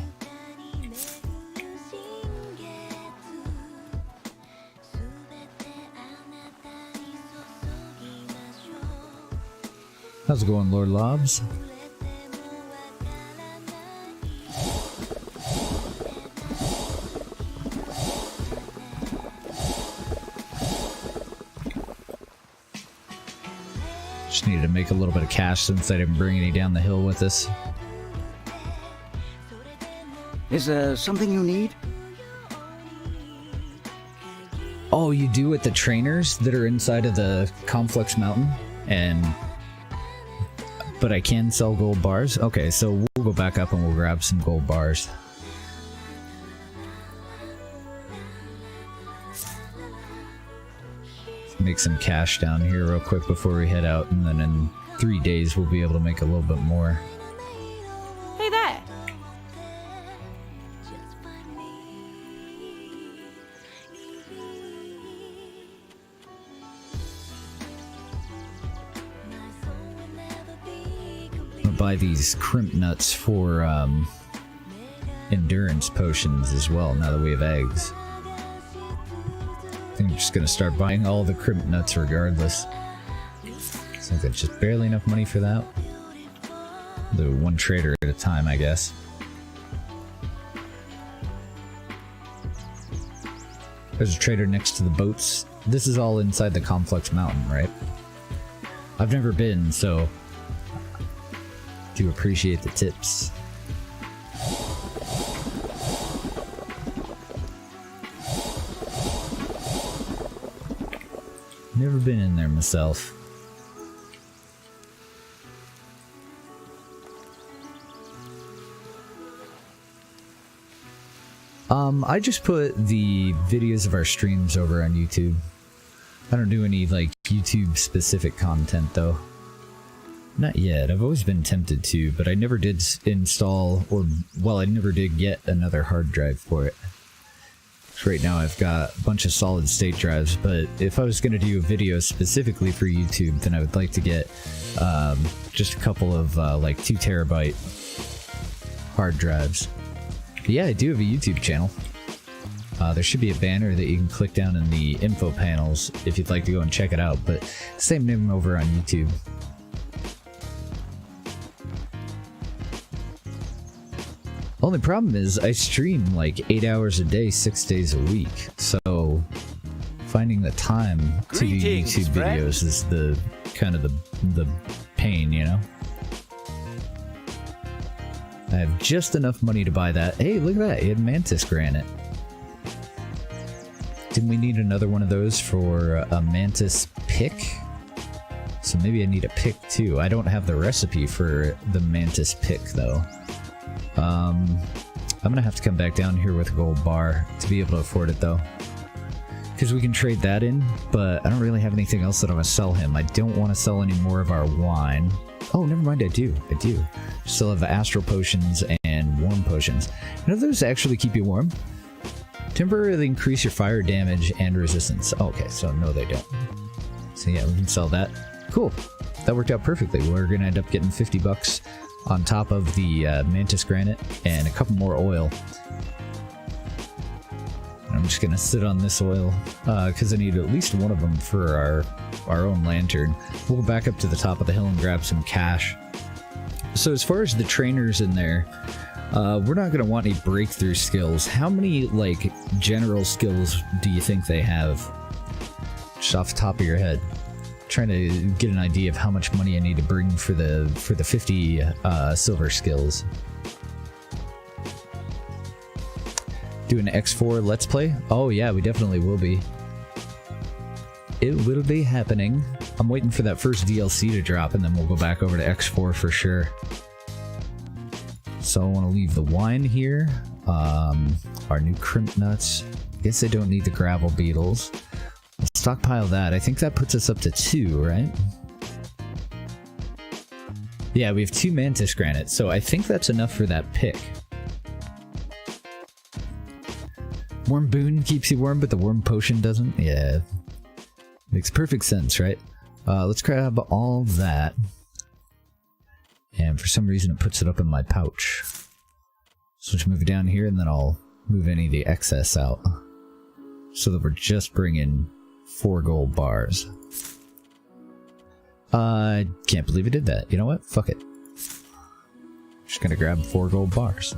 A: How's it going, Lord Lobs? Just needed to make a little bit of cash since I didn't bring any down the hill with us.
E: Is there something you need?
A: Oh, you do with the trainers that are inside of the Conflux mountain? But I can sell gold bars? Okay, so we'll go back up and we'll grab some gold bars. Make some cash down here real quick before we head out, and then in 3 days we'll be able to make a little bit more.
F: Hey there.
A: I'll buy these crimp nuts for endurance potions as well, now that we have eggs. I think I'm just gonna start buying all the crimp nuts regardless. So that's just barely enough money for that. The one trader at a time, I guess. There's a trader next to the boats. This is all inside the Conflux mountain, right? I've never been, so do appreciate the tips. Never been in there myself. I just put the videos of our streams over on YouTube. I don't do any like YouTube specific content though. Not yet. I've always been tempted to, but I never did install I never did get another hard drive for it. Right now I've got a bunch of solid state drives, but if I was going to do a video specifically for YouTube, then I would like to get just a couple of like 2 terabyte hard drives. But yeah, I do have a YouTube channel. There should be a banner that you can click down in the info panels if you'd like to go and check it out, but same name over on YouTube. Only problem is I stream like 8 hours a day, 6 days a week, so finding the time to do YouTube videos is the kind of the pain, you know? I have just enough money to buy that. Hey, look at that, it had mantis granite. Didn't we need another one of those for a mantis pick? So maybe I need a pick too. I don't have the recipe for the mantis pick though. I'm gonna have to come back down here with a gold bar to be able to afford it though. Because we can trade that in, but I don't really have anything else that I'm gonna sell him. I don't want to sell any more of our wine. Oh, never mind, I do. Still have astral potions and warm potions. None of those actually keep you warm. Temporarily increase your fire damage and resistance. Okay, so no they don't. So yeah, we can sell that. Cool. That worked out perfectly. We're gonna end up getting 50 bucks on top of the mantis granite and a couple more oil. I'm just gonna sit on this oil because I need at least one of them for our own lantern. We'll go back up to the top of the hill and grab some cash. So as far as the trainers in there, we're not gonna want any breakthrough skills. How many like general skills do you think they have? Just off the top of your head. Trying to get an idea of how much money I need to bring for the 50 silver skills. Do an X4 Let's Play? Oh yeah, we definitely will be. It will be happening. I'm waiting for that first DLC to drop and then we'll go back over to X4 for sure. So I want to leave the wine here. Our new crimp nuts. I guess I don't need the gravel beetles. We'll stockpile that. I think that puts us up to 2, right? Yeah, we have 2 mantis granite, so I think that's enough for that pick. Warm boon keeps you warm, but the warm potion doesn't? Yeah. Makes perfect sense, right? Let's grab all that. And for some reason it puts it up in my pouch. So let's move it down here and then I'll move any of the excess out. So that we're just bringing 4 gold bars. Can't believe I did that. You know what? Fuck it. Just gonna grab 4 gold bars.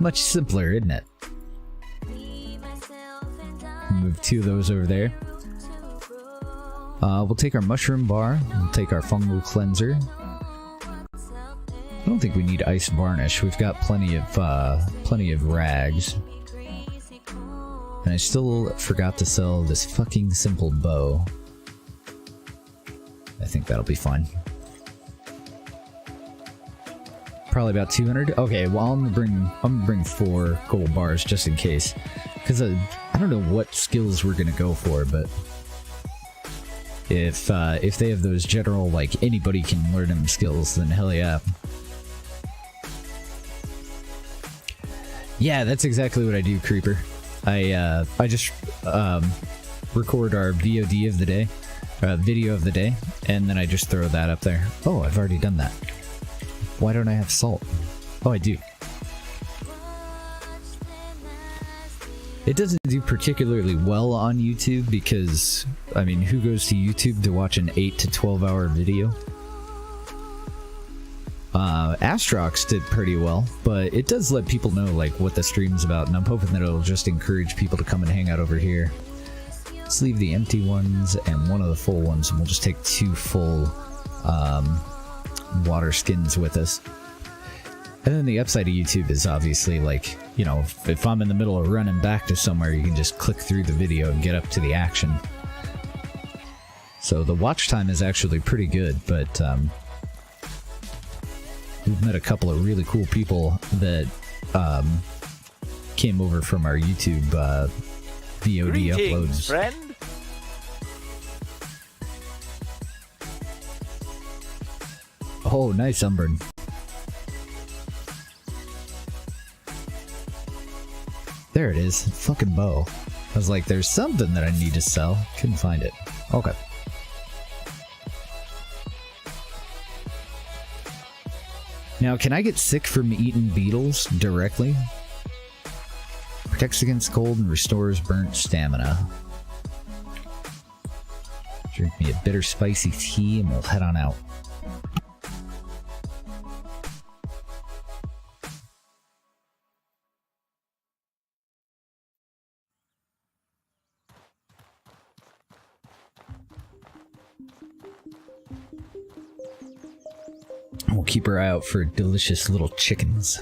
A: Much simpler, isn't it? Move 2 of those over there. We'll take our mushroom bar. We'll take our fungal cleanser. I don't think we need ice varnish. We've got plenty of rags. And I still forgot to sell this fucking simple bow. I think that'll be fine. Probably about 200. Okay, well I'm gonna bring 4 gold bars just in case, because I don't know what skills we're gonna go for, but if they have those general like anybody can learn them skills, then hell yeah. Yeah, that's exactly what I do, Creeper. I just record our VOD of the day, video of the day, and then I just throw that up there. Oh, I've already done that. Why don't I have salt? Oh, I do. It doesn't do particularly well on YouTube because, I mean, who goes to YouTube to watch an 8 to 12 hour video? Astrox did pretty well, but it does let people know like what the stream's about, and I'm hoping that it'll just encourage people to come and hang out over here. Let's leave the empty ones and 1 of the full ones, and we'll just take 2 full water skins with us. And then the upside of YouTube is obviously like, you know, if I'm in the middle of running back to somewhere, you can just click through the video and get up to the action. So the watch time is actually pretty good, but we've met a couple of really cool people that came over from our YouTube VOD
C: Greetings,
A: uploads.
C: Friend.
A: Oh, nice, Umbran. There it is. Fucking bow. I was like, there's something that I need to sell. Couldn't find it. Okay. Now, can I get sick from eating beetles directly? Protects against cold and restores burnt stamina. Drink me a bitter spicy tea and we'll head on out. We'll keep our eye out for delicious little chickens.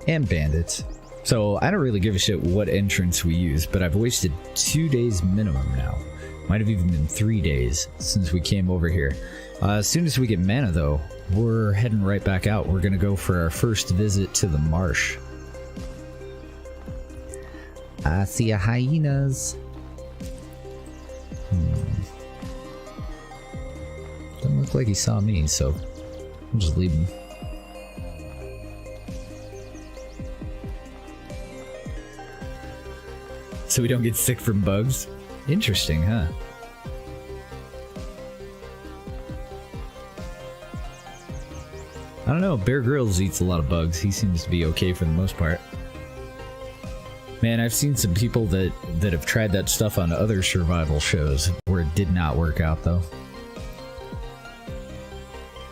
A: And bandits. So I don't really give a shit what entrance we use, but I've wasted 2 days minimum now. Might have even been 3 days since we came over here. As soon as we get mana though, we're heading right back out. We're gonna go for our first visit to the marsh. I see a hyenas. Doesn't look like he saw me, so I'll just leave him. So we don't get sick from bugs? Interesting, huh? I don't know, Bear Grylls eats a lot of bugs. He seems to be okay for the most part. Man, I've seen some people that have tried that stuff on other survival shows where it did not work out, though.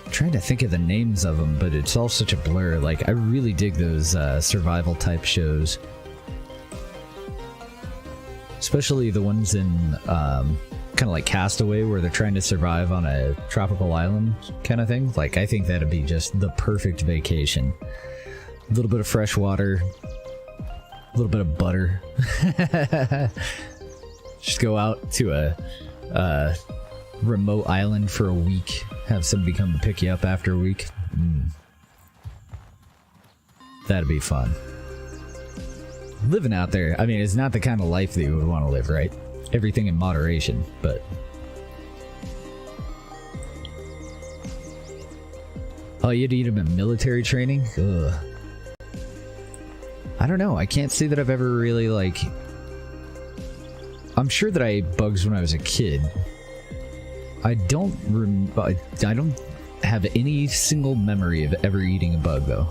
A: I'm trying to think of the names of them, but it's all such a blur. Like, I really dig those survival type shows. Especially the ones in kind of like Castaway, where they're trying to survive on a tropical island kind of thing. Like, I think that'd be just the perfect vacation. A little bit of fresh water, a little bit of butter. Just go out to a remote island for a week, have somebody come and pick you up after a week. That'd be fun. Living out there, I mean, it's not the kind of life that you would want to live, right? Everything in moderation, but... Oh, you had to eat them in military training? Ugh. I don't know. I can't say that I've ever really, like... I'm sure that I ate bugs when I was a kid. I don't have any single memory of ever eating a bug, though.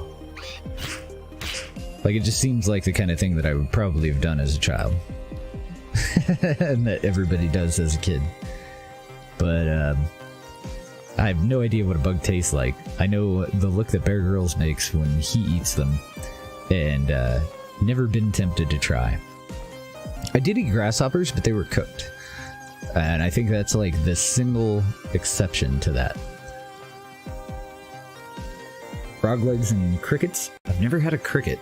A: Like, it just seems like the kind of thing that I would probably have done as a child. And that everybody does as a kid. But, I have no idea what a bug tastes like. I know the look that Bear Grylls makes when he eats them. And, never been tempted to try. I did eat grasshoppers, but they were cooked. And I think that's like the single exception to that. Frog legs and crickets? I've never had a cricket.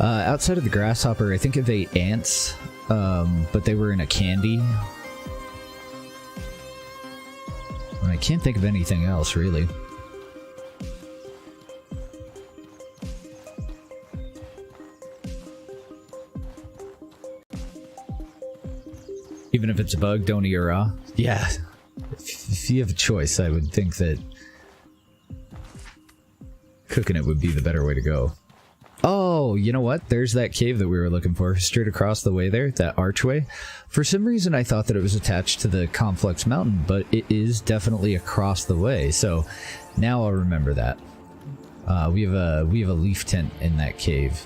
A: Outside of the grasshopper, I think I've ate ants, but they were in a candy. And I can't think of anything else, really. Even if it's a bug, don't eat it raw. Yeah. If you have a choice, I would think that cooking it would be the better way to go. Oh, you know what? There's that cave that we were looking for. Straight across the way there, that archway. For some reason, I thought that it was attached to the Conflux mountain, but it is definitely across the way. So now I'll remember that. We have a leaf tent in that cave.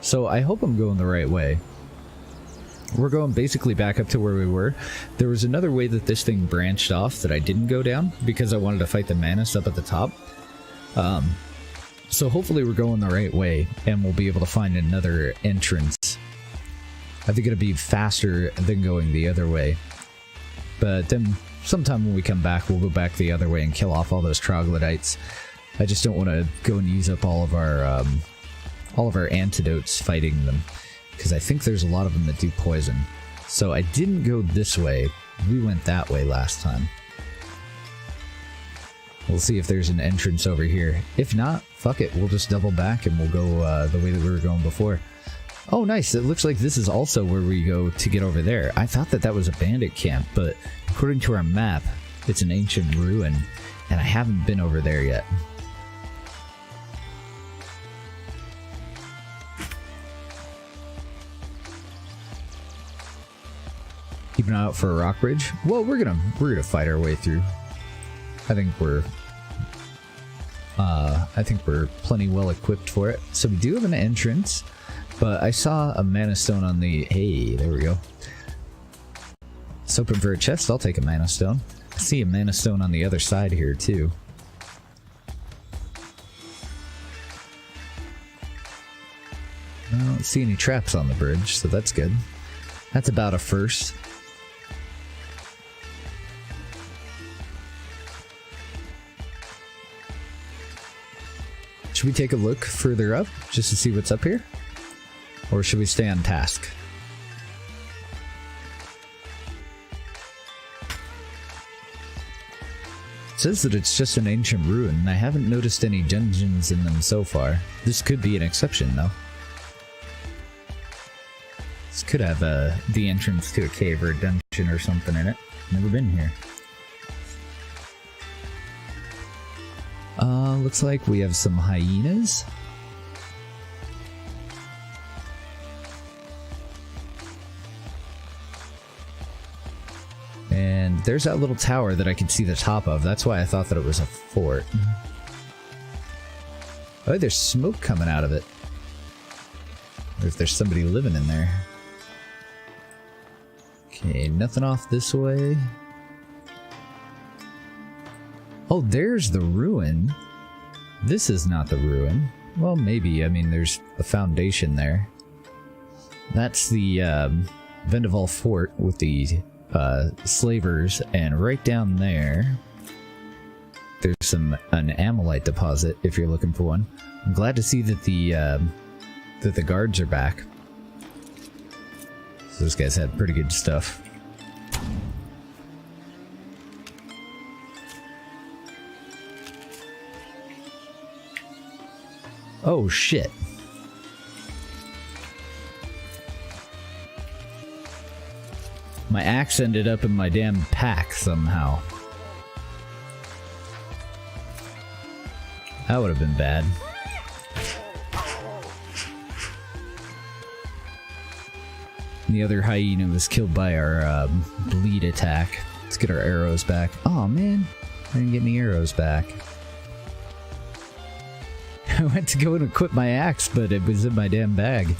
A: So I hope I'm going the right way. We're going basically back up to where we were. There was another way that this thing branched off that I didn't go down because I wanted to fight the Manus up at the top. So hopefully we're going the right way and we'll be able to find another entrance. I think it'll be faster than going the other way. But then sometime when we come back, we'll go back the other way and kill off all those troglodytes. I just don't want to go and use up all of our antidotes fighting them. Because I think there's a lot of them that do poison. So I didn't go this way. We went that way last time. We'll see if there's an entrance over here. If not, fuck it. We'll just double back and we'll go the way that we were going before. Oh, nice. It looks like this is also where we go to get over there. I thought that that was a bandit camp, but according to our map, it's an ancient ruin, and I haven't been over there yet. Keep an eye out for a rock bridge. Well, we're gonna fight our way through. I think we're plenty well equipped for it. So we do have an entrance, but I saw a mana stone on the... Hey, there we go. It's open for a chest. I'll take a mana stone. I see a mana stone on the other side here too. I don't see any traps on the bridge, so that's good. That's about a first. Should we take a look further up just to see what's up here? Or should we stay on task? It says that it's just an ancient ruin. I haven't noticed any dungeons in them so far. This could be an exception though. This could have the entrance to a cave or a dungeon or something in it. Never been here. Looks like we have some hyenas. And there's that little tower that I can see the top of. That's why I thought that it was a fort. Oh, there's smoke coming out of it. Or if there's somebody living in there. Okay, nothing off this way. Oh, there's the ruin. This is not the ruin. Well, maybe. I mean, there's a foundation there. That's the Vendaval Fort with the slavers, and right down there, there's an amylite deposit if you're looking for one. I'm glad to see that the guards are back. So those guys had pretty good stuff. Oh shit. My axe ended up in my damn pack somehow. That would have been bad. And the other hyena was killed by our bleed attack. Let's get our arrows back. Oh man, I didn't get any arrows back. I went to go and equip my axe, but it was in my damn bag.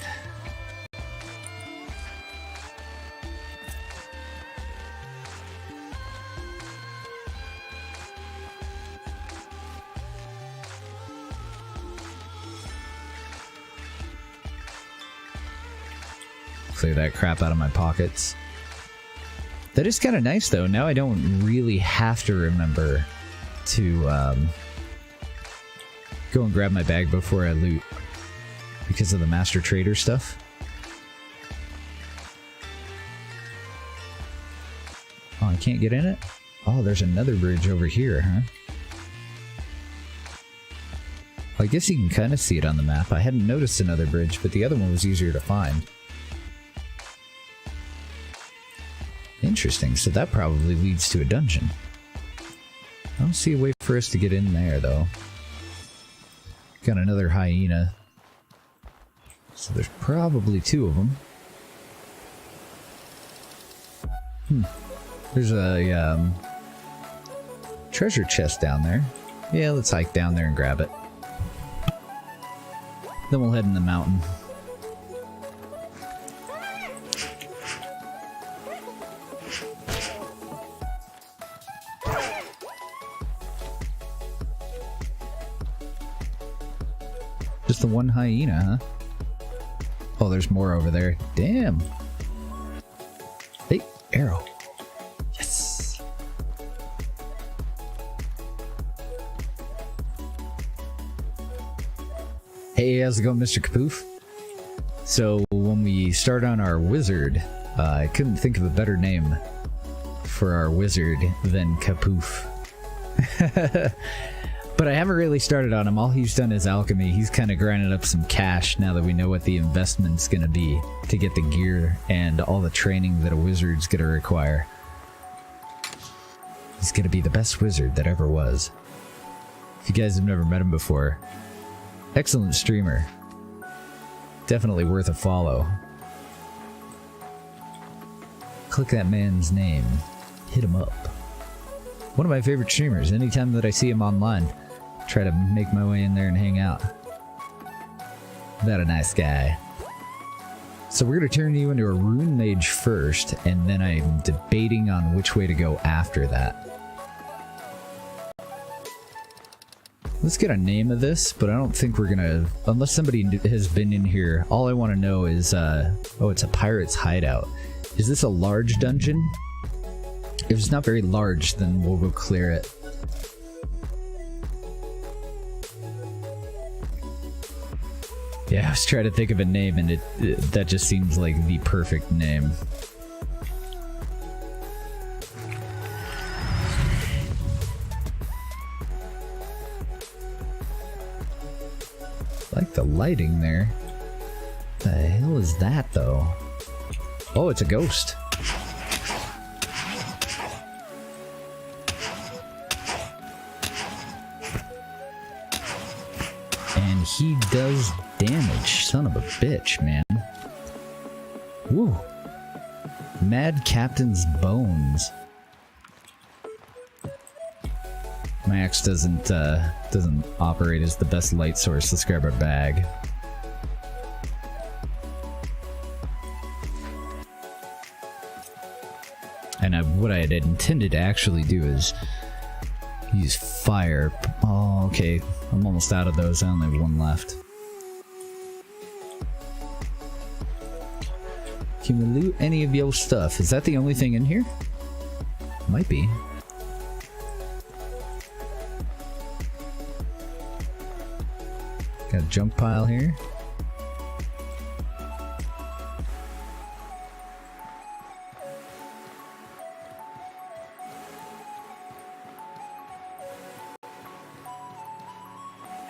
A: Clear that crap out of my pockets. That is kind of nice though. Now I don't really have to remember to go and grab my bag before I loot because of the Master Trader stuff. Oh, I can't get in it? Oh, there's another bridge over here, huh? Well, I guess you can kind of see it on the map. I hadn't noticed another bridge, but the other one was easier to find. Interesting, so that probably leads to a dungeon. I don't see a way for us to get in there, though. Got another hyena. So there's probably two of them. There's a treasure chest down there. Yeah, let's hike down there and grab it. Then we'll head in the mountain. Just the one hyena, huh? Oh, there's more over there. Damn. Hey, arrow. Yes. Hey, how's it going, Mr. Kapoof? So, when we start on our wizard, I couldn't think of a better name for our wizard than Kapoof. But I haven't really started on him. All he's done is alchemy. He's kind of grinding up some cash now that we know what the investment's going to be to get the gear and all the training that a wizard's going to require. He's going to be the best wizard that ever was. If you guys have never met him before, excellent streamer. Definitely worth a follow. Click that man's name. Hit him up. One of my favorite streamers. Anytime that I see him online, try to make my way in there and hang out. That a nice guy. So we're going to turn you into a rune mage first, and then I'm debating on which way to go after that. Let's get a name of this, but I don't think we're going to... Unless somebody has been in here, all I want to know is... oh, it's a pirate's hideout. Is this a large dungeon? If it's not very large, then we'll go clear it. Yeah, I was trying to think of a name, and that just seems like the perfect name. I like the lighting there. The hell is that, though? Oh, it's a ghost. And he does damage. Son of a bitch, man. Woo. Mad Captain's Bones. My axe doesn't operate as the best light source. Let's grab our bag. And what I had intended to actually do is use fire. Oh, okay. I'm almost out of those. I only have one left. Can we loot any of your stuff? Is that the only thing in here? Might be. Got a junk pile here.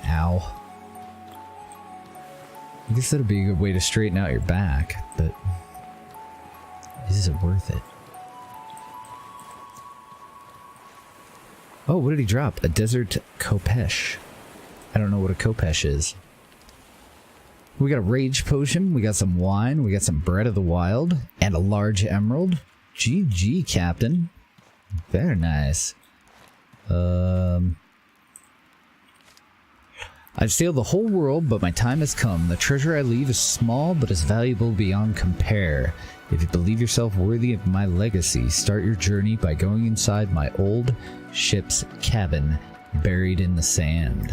A: Ow. I guess that'd be a good way to straighten out your back, but is it worth it? Oh, what did he drop? A desert Kopesh. I don't know what a Kopesh is. We got a rage potion, we got some wine, we got some bread of the wild, and a large emerald. GG, Captain. Very nice. I'd steal the whole world, but my time has come. The treasure I leave is small, but is valuable beyond compare. If you believe yourself worthy of my legacy, start your journey by going inside my old ship's cabin, buried in the sand.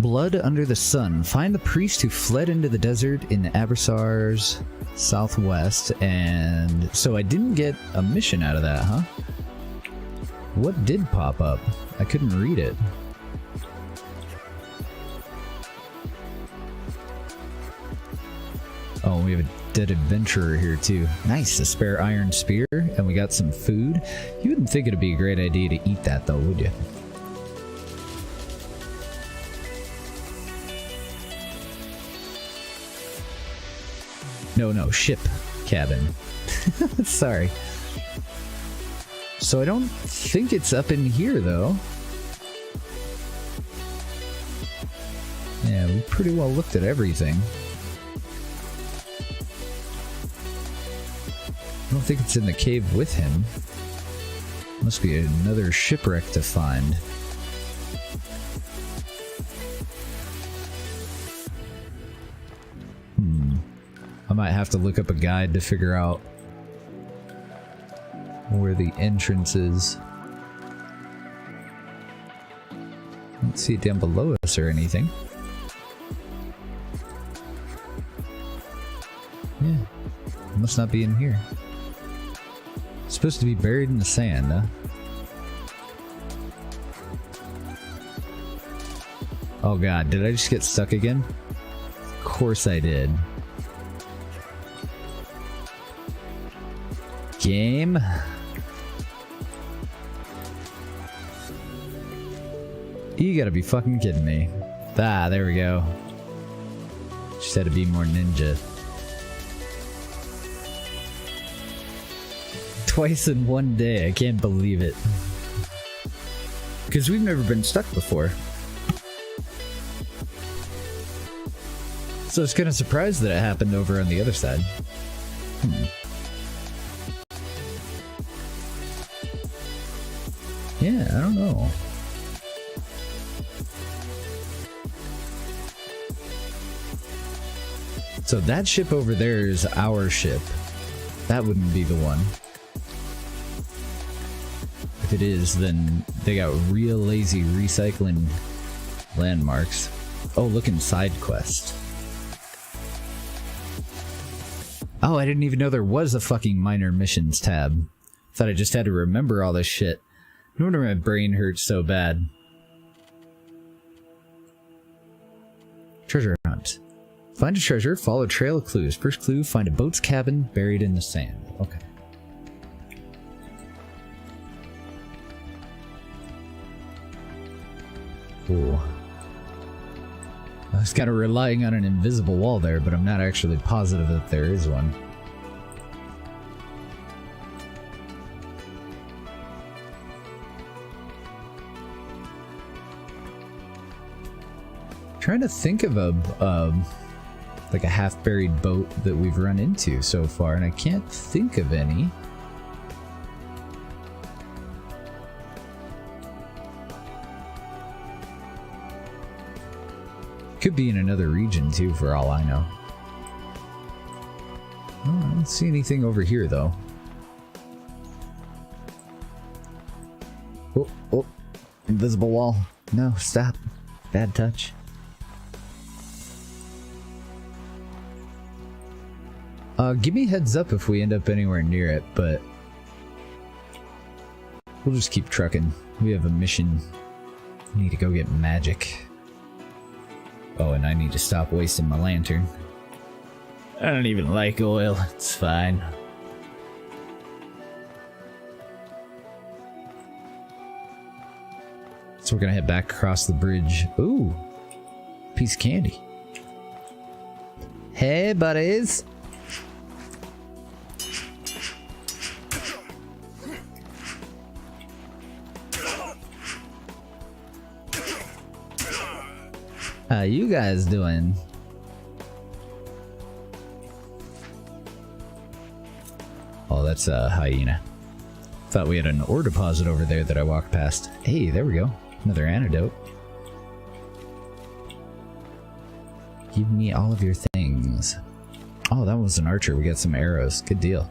A: Blood under the sun. Find the priest who fled into the desert in Abersar's southwest, and so I didn't get a mission out of that, huh? What did pop up? I couldn't read it. Oh, we have a dead adventurer here too. Nice, a spare iron spear, and we got some food. You wouldn't think it'd be a great idea to eat that though, would you? No, ship cabin. Sorry. So I don't think it's up in here, though. Yeah, we pretty well looked at everything. I don't think it's in the cave with him. Must be another shipwreck to find. I might have to look up a guide to figure out where the entrance is. Don't see it down below us or anything. Yeah, it must not be in here. It's supposed to be buried in the sand, huh? Oh god, did I just get stuck again? Of course I did. Game. You gotta be fucking kidding me. Ah, there we go. Just had to be more ninja. Twice in one day, I can't believe it. Because we've never been stuck before. So it's kind of surprised that it happened over on the other side. Yeah, I don't know. So that ship over there is our ship. That wouldn't be the one. If it is, then they got real lazy recycling landmarks. Oh, look in side quest. Oh, I didn't even know there was a fucking minor missions tab. Thought I just had to remember all this shit. No wonder my brain hurts so bad. Treasure hunt. Find a treasure, follow a trail of clues. First clue, find a boat's cabin buried in the sand. Okay. Cool. I was kind of relying on an invisible wall there, but I'm not actually positive that there is one. Trying to think of a like a half-buried boat that we've run into so far, and I can't think of any. Could be in another region too, for all I know. Oh, I don't see anything over here though. Oh, invisible wall. No, stop. Bad touch. Give me a heads up if we end up anywhere near it, but we'll just keep trucking. We have a mission. We need to go get magic. Oh, and I need to stop wasting my lantern. I don't even like oil. It's fine. So we're gonna head back across the bridge. Ooh, piece of candy. Hey, buddies. How you guys doing? Oh, that's a hyena. Thought we had an ore deposit over there that I walked past. Hey, there we go. Another antidote. Give me all of your things. Oh, that was an archer. We got some arrows. Good deal.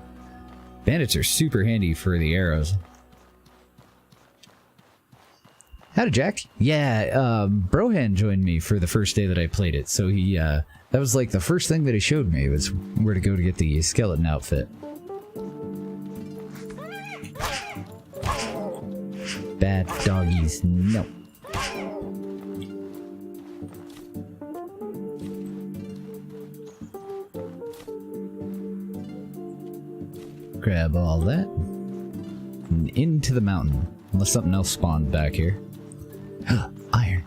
A: Bandits are super handy for the arrows. Howdy, Jack. Yeah, Brohan joined me for the first day that I played it, so he, that was like the first thing that he showed me was where to go to get the skeleton outfit. Bad doggies, no. Grab all that. And into the mountain. Unless something else spawned back here. Iron.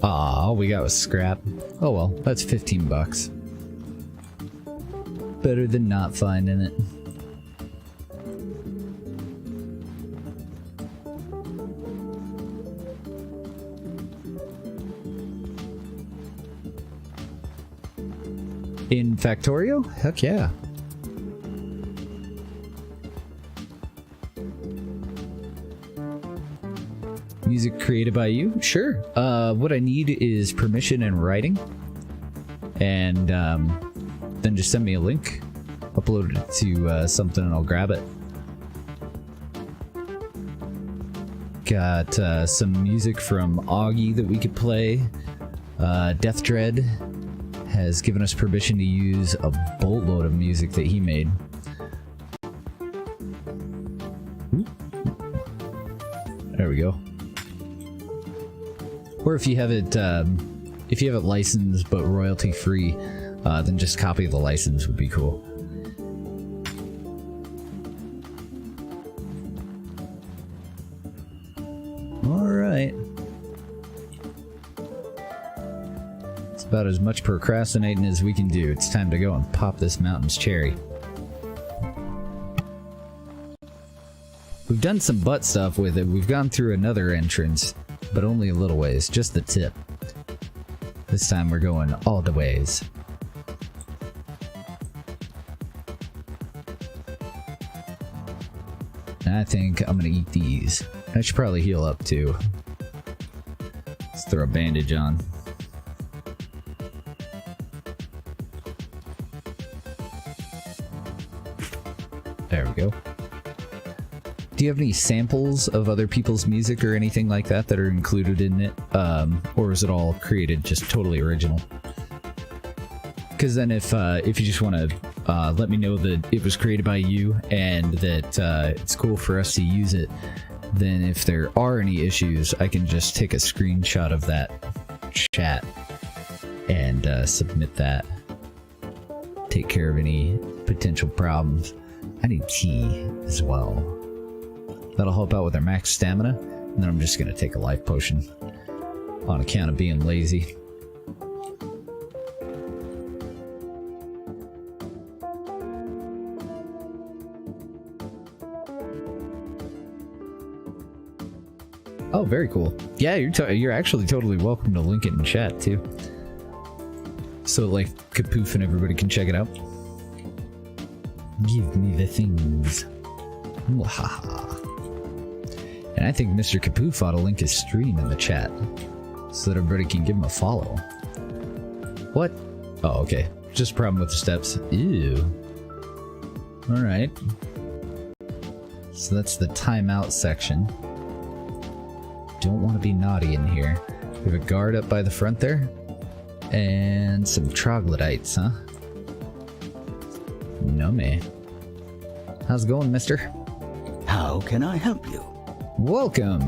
A: All we got was scrap. Oh well, that's 15 bucks. Better than not finding it. In Factorio? Heck yeah. Music created by you? Sure. What I need is permission and writing. And then just send me a link. Upload it to something and I'll grab it. Got some music from Augie that we could play. Death Dread has given us permission to use a boatload of music that he made. There we go. Or if you have it licensed but royalty free, then just copy the license would be cool. All right. About as much procrastinating as we can do. It's time to go and pop this mountain's cherry. We've done some butt stuff with it. We've gone through another entrance, but only a little ways, just the tip. This time we're going all the ways. And I think I'm gonna eat these. I should probably heal up too. Let's throw a bandage on. There we go. Do you have any samples of other people's music or anything like that that are included in it? Or is it all created just totally original? Because then if you just want to let me know that it was created by you and that it's cool for us to use it, then if there are any issues, I can just take a screenshot of that chat and submit that. Take care of any potential problems. I need tea as well. That'll help out with our max stamina, and then I'm just gonna take a life potion on account of being lazy. Oh, very cool. Yeah, you're actually totally welcome to link it in chat too. So like Kapoof and everybody can check it out. Give me the things. Mwahaha. And I think Mr. Kapoof ought to link his stream in the chat so that everybody can give him a follow. What? Oh, okay. Just a problem with the steps. Ew. Alright. So that's the timeout section. Don't want to be naughty in here. We have a guard up by the front there. And some troglodytes, huh? No, me. How's it going, mister?
E: How can I help you?
A: Welcome.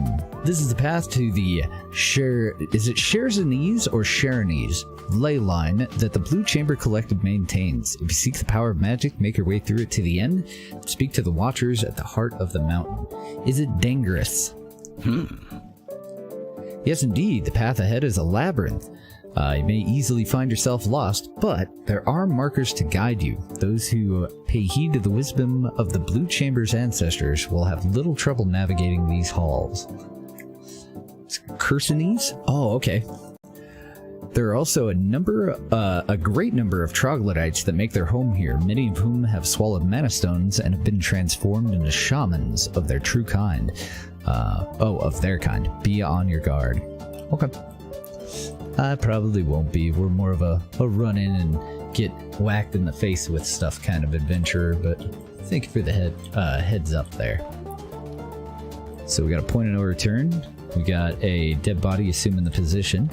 A: This is the path to the is it Sherzanese or Sharonese ley line that the Blue Chamber Collective maintains. If you seek the power of magic, make your way through it to the end. Speak to the watchers at the heart of the mountain. Is it dangerous? Yes, indeed. The path ahead is a labyrinth. You may easily find yourself lost, but there are markers to guide you. Those who pay heed to the wisdom of the Blue Chamber's ancestors will have little trouble navigating these halls. Cursinese? Oh, okay. There are also a great number of troglodytes that make their home here, many of whom have swallowed mana stones and have been transformed into shamans of their true kind. Of their kind. Be on your guard. Okay. I probably won't be. We're more of a run in and get whacked in the face with stuff kind of adventurer, but thank you for the heads up there. So we got a point of no return. We got a dead body assuming the position.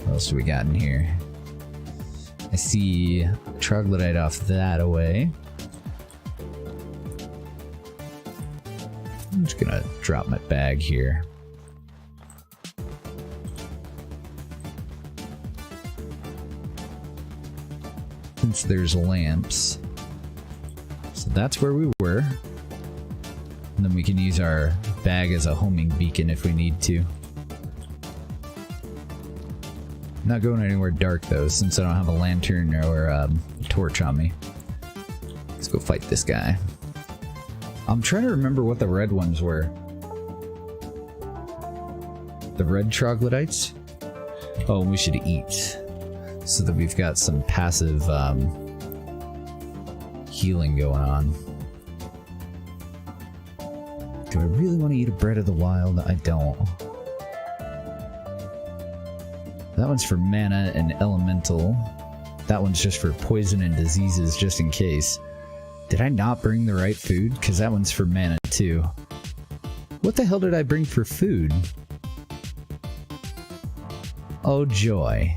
A: What else do we got in here? I see a troglodyte off that away. I'm just gonna drop my bag here. Since there's lamps. So that's where we were. And then we can use our bag as a homing beacon if we need to. Not going anywhere dark though, since I don't have a lantern or a torch on me. Let's go fight this guy. I'm trying to remember what the red ones were. The red troglodytes? Oh, we should eat. So that we've got some passive healing going on. Do I really want to eat a bread of the wild? I don't. That one's for mana and elemental. That one's just for poison and diseases, just in case. Did I not bring the right food? Because that one's for mana too. What the hell did I bring for food? Oh joy.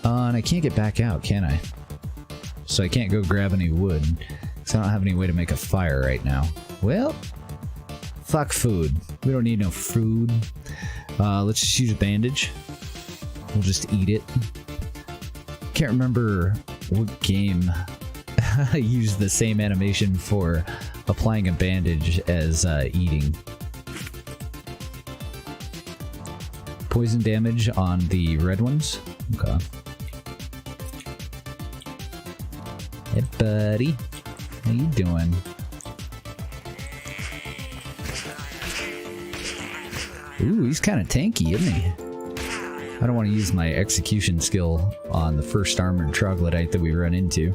A: And I can't get back out, can I? So I can't go grab any wood, because I don't have any way to make a fire right now. Well, fuck food. We don't need no food. Let's just use a bandage. We'll just eat it. Can't remember what game I used the same animation for applying a bandage as eating. Poison damage on the red ones. Okay. Hey buddy, how you doing? Ooh, he's kind of tanky, isn't he? I don't want to use my execution skill on the first armored troglodyte that we run into.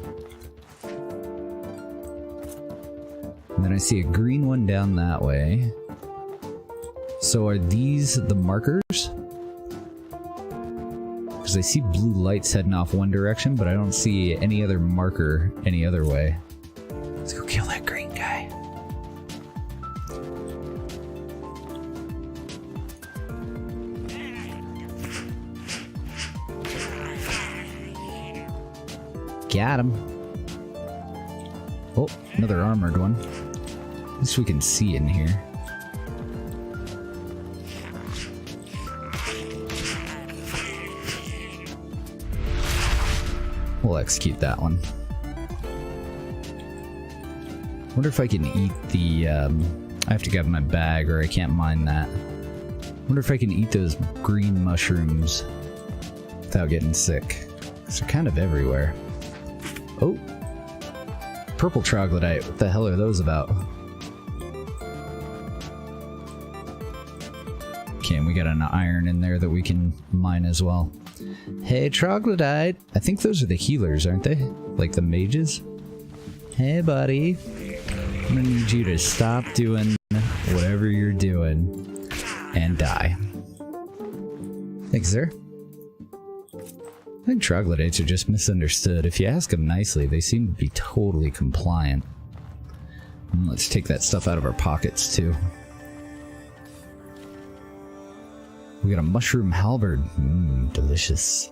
A: And then I see a green one down that way. So are these the markers? Because I see blue lights heading off one direction, but I don't see any other marker any other way. Let's go kill that green guy. Got him. Oh, another armored one. At least we can see in here. We'll execute that one. Wonder if I can eat the, I have to grab my bag or I can't mine that. Wonder if I can eat those green mushrooms without getting sick. Because they're kind of everywhere. Oh! Purple troglodyte. What the hell are those about? Okay, and we got an iron in there that we can mine as well. Hey, troglodyte! I think those are the healers, aren't they? Like the mages? Hey, buddy. I'm gonna need you to stop doing whatever you're doing and die. Thanks, sir. I think troglodytes are just misunderstood. If you ask them nicely, they seem to be totally compliant. And let's take that stuff out of our pockets, too. We got a mushroom halberd. Mmm, delicious.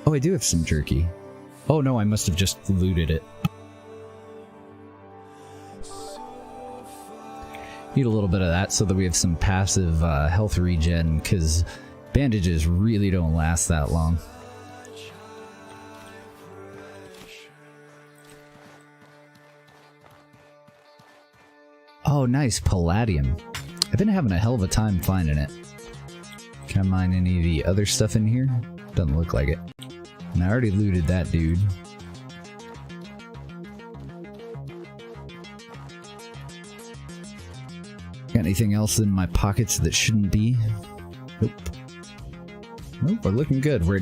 A: Oh, I do have some jerky. Oh no, I must have just looted it. Need a little bit of that so that we have some passive health regen, because bandages really don't last that long. Oh, nice. Palladium. I've been having a hell of a time finding it. Can I mine any of the other stuff in here? Doesn't look like it. And I already looted that dude. Got anything else in my pockets that shouldn't be? Nope. Nope, we're looking good. We're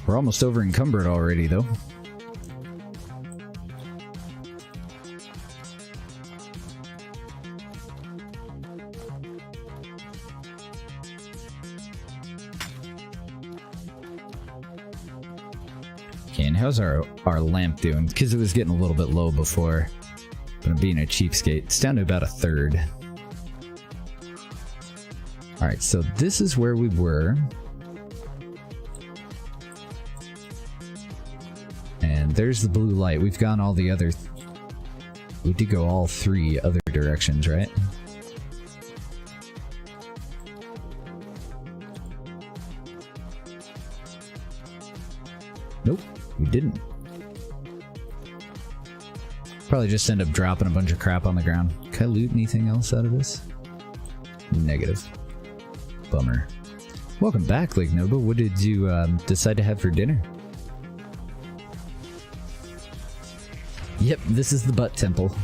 A: almost over encumbered already, though. Okay, and how's our lamp doing? Because it was getting a little bit low before, but I'm being a cheapskate. It's down to about 1/3. Alright, so this is where we were. And there's the blue light. We've gone all the other... We did go all 3 other directions, right? Nope, we didn't. Probably just end up dropping a bunch of crap on the ground. Can I loot anything else out of this? Negative. Bummer. Welcome back, Lake Nova. What did you decide to have for dinner? Yep, this is the butt temple.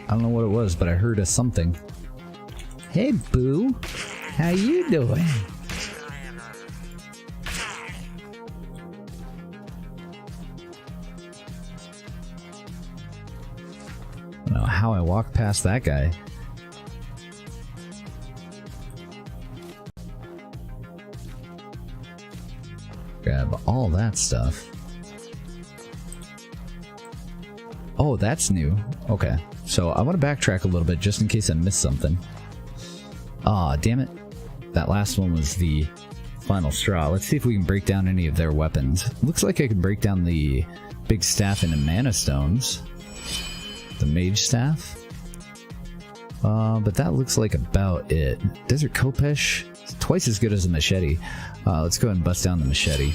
A: I don't know what it was, but I heard a something. Hey, boo. How you doing? I don't know how I walked past that guy. Grab all that stuff. Oh, that's new. Okay. So I want to backtrack a little bit just in case I missed something. Aw, damn it. That last one was the final straw. Let's see if we can break down any of their weapons. Looks like I can break down the big staff into mana stones. The mage staff. But that looks like about it. Desert Kopesh, twice as good as a machete. Let's go ahead and bust down the machete.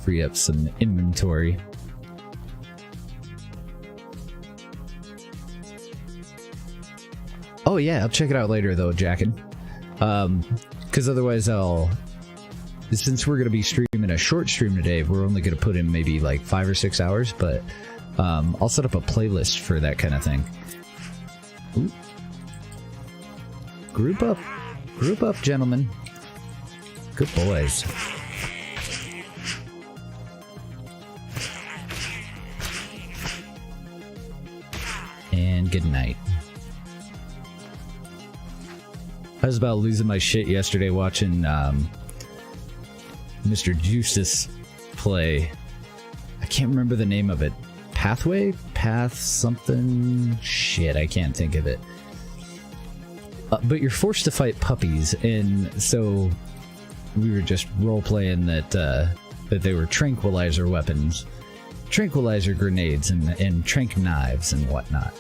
A: Free up some inventory. Oh yeah, I'll check it out later though, Jackin. Because otherwise since we're going to be streaming a short stream today, we're only going to put in maybe like 5 or 6 hours, but I'll set up a playlist for that kind of thing. Ooh. Group up, gentlemen. Good boys. And good night. I was about losing my shit yesterday watching Mr. Justice play. I can't remember the name of it. Pathway? Path something? Shit, I can't think of it. But you're forced to fight puppies, and so we were just role-playing that they were tranquilizer weapons. Tranquilizer grenades and trank knives and whatnot.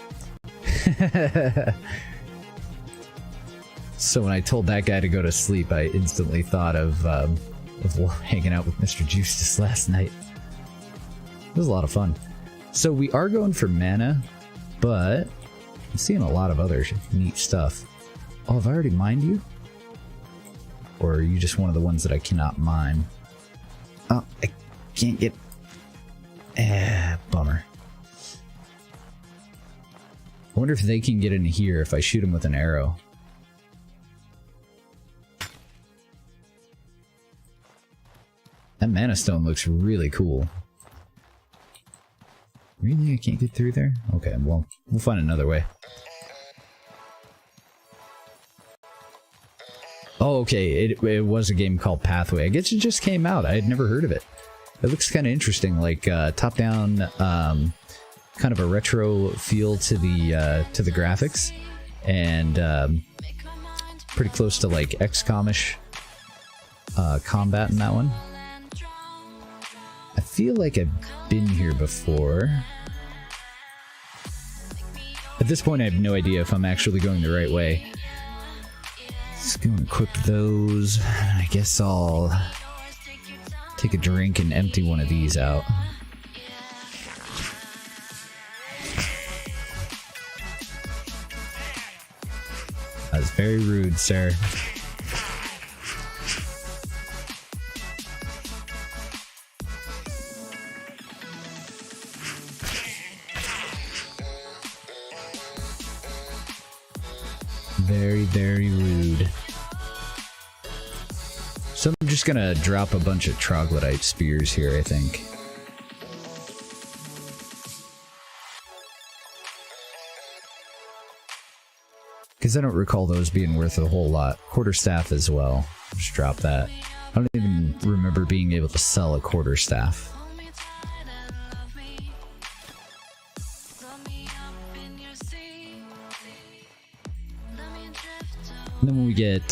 A: So when I told that guy to go to sleep, I instantly thought of hanging out with Mr. Justice last night. It was a lot of fun. So we are going for mana, but I'm seeing a lot of other neat stuff. Oh, have I already mined you? Or are you just one of the ones that I cannot mine? Oh, I can't get... bummer. I wonder if they can get in here if I shoot them with an arrow. That mana stone looks really cool. Really? I can't get through there? Okay, well, we'll find another way. Oh, okay, it was a game called Pathway. I guess it just came out. I had never heard of it. It looks kind of interesting, like top-down, kind of a retro feel to the graphics, and pretty close to like XCOM-ish combat in that one. I feel like I've been here before. At this point, I have no idea if I'm actually going the right way. Let's go and equip those. I guess I'll Take a drink and empty one of these out. That was very rude, sir. Very, very rude. So I'm just gonna drop a bunch of troglodyte spears here, I think. Because I don't recall those being worth a whole lot. Quarterstaff as well. Just drop that. I don't even remember being able to sell a quarterstaff. And then when we get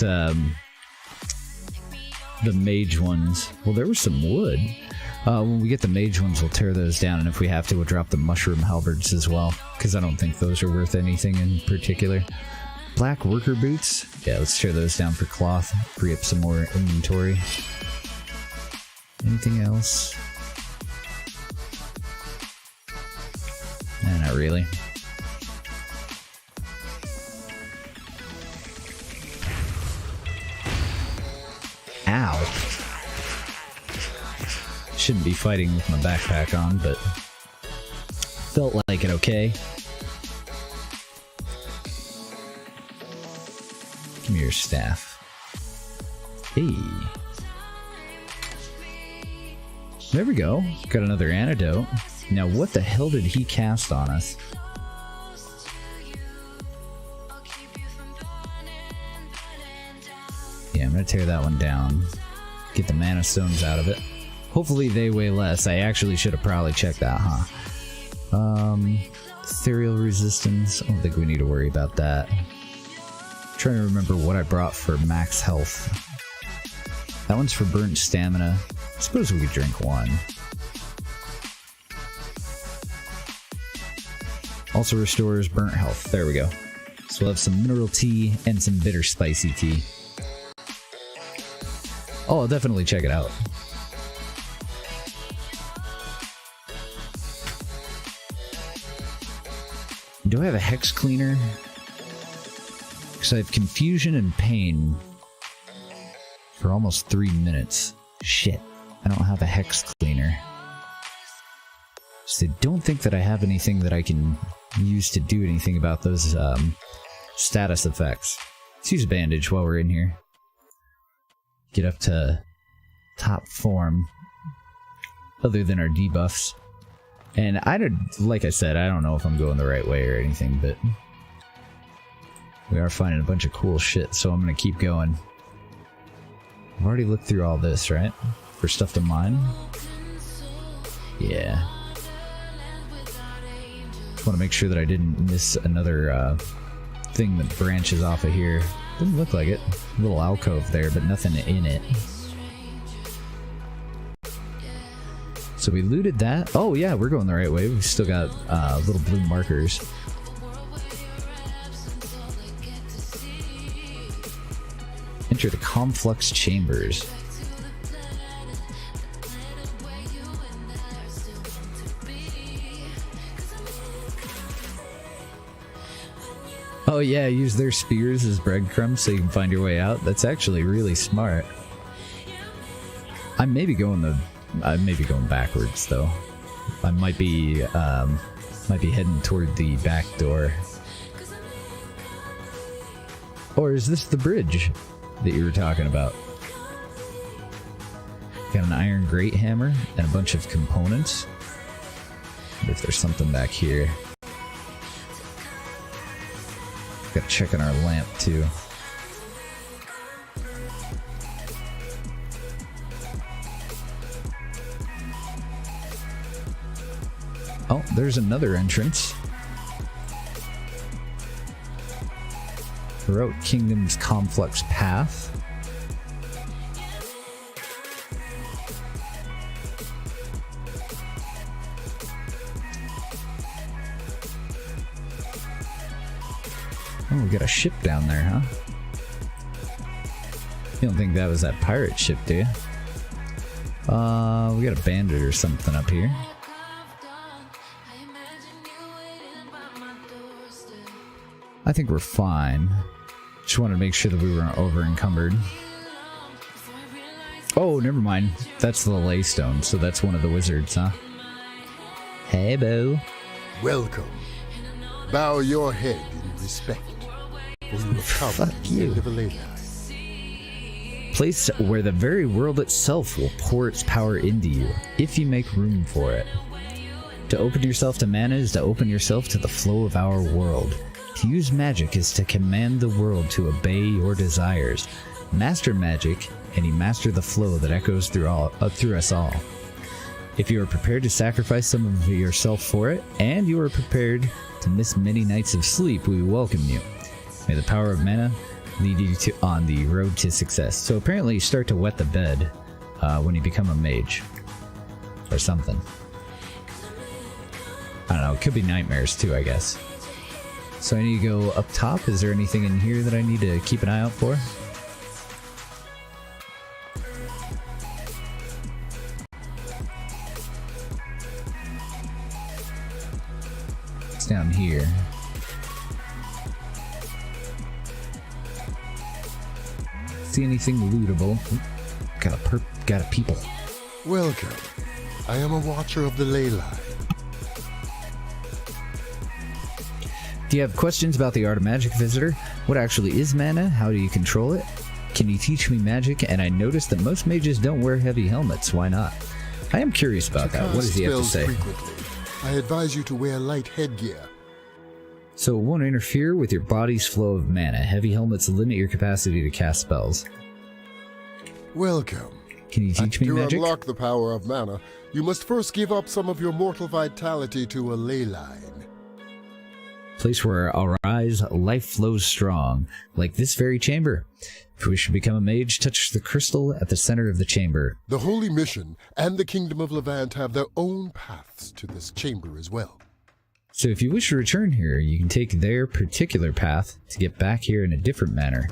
A: the mage ones, well, there was some wood. When we get the mage ones, we'll tear those down, and if we have to, we'll drop the mushroom halberds as well, because I don't think those are worth anything in particular. Black worker boots? Yeah, let's tear those down for cloth, free up some more inventory. Anything else? Nah, not really. Ow. Shouldn't be fighting with my backpack on, but felt like it okay. Give me your staff. Hey. There we go. Got another antidote. Now what the hell did he cast on us? Yeah, I'm gonna tear that one down. Get the mana stones out of it. Hopefully they weigh less. I actually should have probably checked that, huh? Ethereal resistance. I don't think we need to worry about that. Trying to remember what I brought for max health. That one's for burnt stamina. I suppose we could drink one. Also restores burnt health. There we go. So we'll have some mineral tea and some bitter spicy tea. Oh, I'll definitely check it out. Do I have a hex cleaner? Because I have confusion and pain for almost 3 minutes. Shit, I don't have a hex cleaner. So I don't think that I have anything that I can use to do anything about those status effects. Let's use a bandage while we're in here. Get up to top form, other than our debuffs. And like I said, I don't know if I'm going the right way or anything, but we are finding a bunch of cool shit, so I'm gonna keep going. I've already looked through all this, right? For stuff to mine? Yeah. Just want to make sure that I didn't miss another thing that branches off of here. Didn't look like it. A little alcove there, but nothing in it. So we looted that. Oh yeah, we're going the right way. We've still got little blue markers. Enter the Conflux chambers. Oh yeah, use their spears as breadcrumbs so you can find your way out. That's actually really smart. I may be going backwards though. I might be heading toward the back door. Or is this the bridge that you were talking about? Got an iron grate hammer and a bunch of components. Wonder if there's something back here. Gotta check on our lamp too. Oh, there's another entrance. Throughout Kingdom's Conflux path. Oh, we got a ship down there, huh? You don't think that was that pirate ship, do you? We got a bandit or something up here. I think we're fine. Just wanted to make sure that we weren't over encumbered. Oh, never mind. That's the ley stone, so that's one of the wizards, huh? Hey, boo.
B: Welcome. Bow your head in respect, for you have come
A: Fuck
B: to the
A: you.
B: end of a ley line.
A: Place where the very world itself will pour its power into you, if you make room for it. To open yourself to mana is to open yourself to the flow of our world. To use magic is to command the world to obey your desires. Master magic, and you master the flow that echoes through us all. If you are prepared to sacrifice some of yourself for it, and you are prepared to miss many nights of sleep, we welcome you. May the power of mana lead you on the road to success. So apparently you start to wet the bed when you become a mage. Or something. I don't know, it could be nightmares too, I guess. So I need to go up top. Is there anything in here that I need to keep an eye out for? It's down here. See anything lootable? Got a people.
B: Welcome. I am a watcher of the ley line.
A: Do you have questions about the art of magic, visitor? What actually is mana? How do you control it? Can you teach me magic? And I noticed that most mages don't wear heavy helmets. Why not? I am curious about that. What does he have to say?
B: Frequently, I advise you to wear light headgear.
A: So it won't interfere with your body's flow of mana. Heavy helmets limit your capacity to cast spells.
B: Welcome.
A: Can you teach me
B: to
A: magic?
B: unlock the power of mana, you must first give up some of your mortal vitality to a ley line.
A: Place where our eyes life flows strong, like this very chamber. If you wish to become a mage, touch the crystal at the center of the chamber.
B: The Holy Mission and the Kingdom of Levant have their own paths to this chamber as well.
A: So if you wish to return here, you can take their particular path to get back here in a different manner.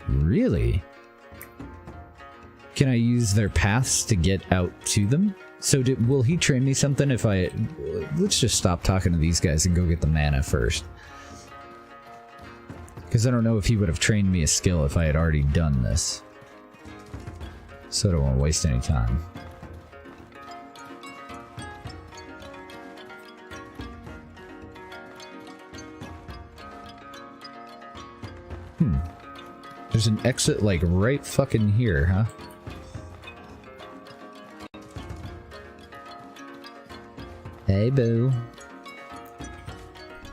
A: Really? Can I use their paths to get out to them? So will he train me something if I... Let's just stop talking to these guys and go get the mana first. Because I don't know if he would have trained me a skill if I had already done this. So I don't want to waste any time. There's an exit like right fucking here, huh? Hey, boo.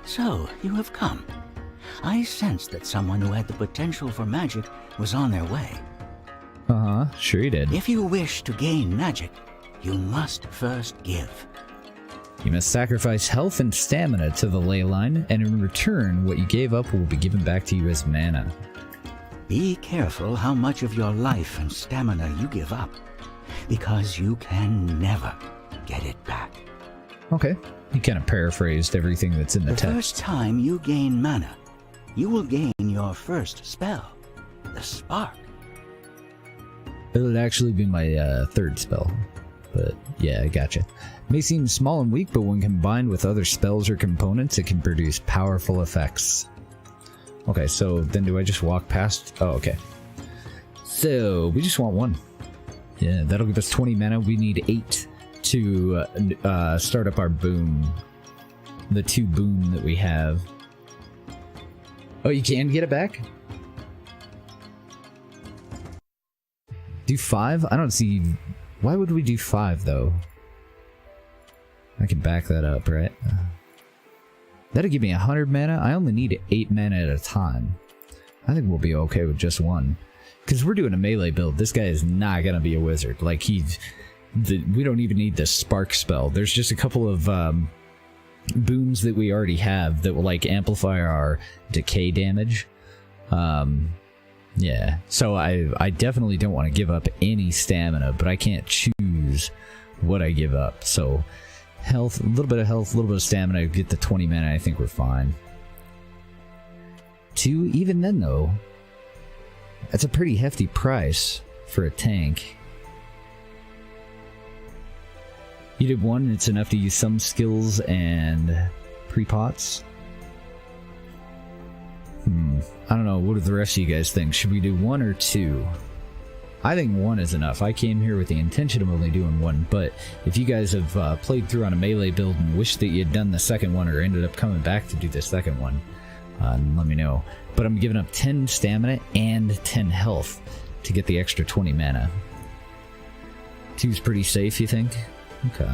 E: So, you have come. I sensed that someone who had the potential for magic was on their way.
A: Uh-huh, sure you did.
E: If you wish to gain magic, you must first give.
A: You must sacrifice health and stamina to the ley line, and in return, what you gave up will be given back to you as mana.
E: Be careful how much of your life and stamina you give up, because you can never get it back.
A: Okay, he kind of paraphrased everything that's in the
E: The
A: text.
E: first time you gain mana, you will gain your first spell, the spark.
A: It would actually be my third spell. But yeah, I gotcha. May seem small and weak, but when combined with other spells or components, it can produce powerful effects. Okay, so then do I just walk past? Oh, okay. So, we just want one. Yeah, that'll give us 20 mana. We need 8 to start up our boon. The 2 boon that we have. Oh, you can get it back? Do 5? I don't see... Why would we do 5, though? I can back that up, right? That'll give me 100 mana. I only need 8 mana at a time. I think we'll be okay with just 1. Because we're doing a melee build. This guy is not going to be a wizard. Like, we don't even need the spark spell. There's just a couple of boons that we already have that will, like, amplify our decay damage. Yeah, so I definitely don't want to give up any stamina, but I can't choose what I give up. So health, a little bit of health, a little bit of stamina, get the 20 mana, I think we're fine. 2, even then though, that's a pretty hefty price for a tank. You did 1, and it's enough to use some skills and pre-pots. I don't know, what do the rest of you guys think? Should we do 1 or 2? I think 1 is enough. I came here with the intention of only doing 1, but if you guys have played through on a melee build and wish that you had done the second one or ended up coming back to do the second one, let me know. But I'm giving up 10 stamina and 10 health to get the extra 20 mana. 2's pretty safe, you think? Okay.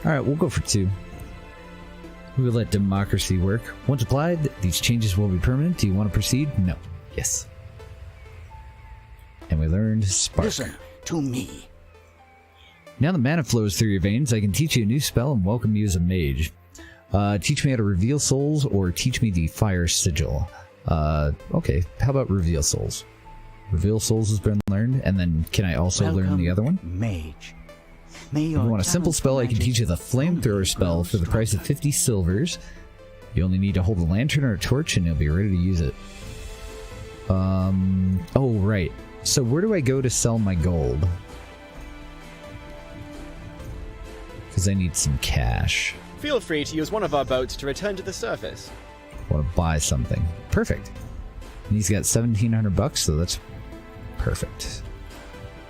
A: Alright, we'll go for 2. We'll let democracy work. Once applied, these changes will be permanent. Do you want to proceed? No. Yes. And we learned Spark.
E: Listen to me.
A: Now the mana flows through your veins, I can teach you a new spell and welcome you as a mage. Teach me how to reveal souls, or teach me the fire sigil. Okay, how about reveal souls? Reveal souls has been learned, and then can I also learn the other one?
E: Mage.
A: If you want a simple spell, I can teach you the flamethrower spell for the price of 50 silvers. You only need to hold a lantern or a torch and you'll be ready to use it. Oh, right. So where do I go to sell my gold? Because I need some cash.
H: Feel free to use one of our boats to return to the surface.
A: I want to buy something. Perfect. And he's got 1,700 bucks, so that's perfect.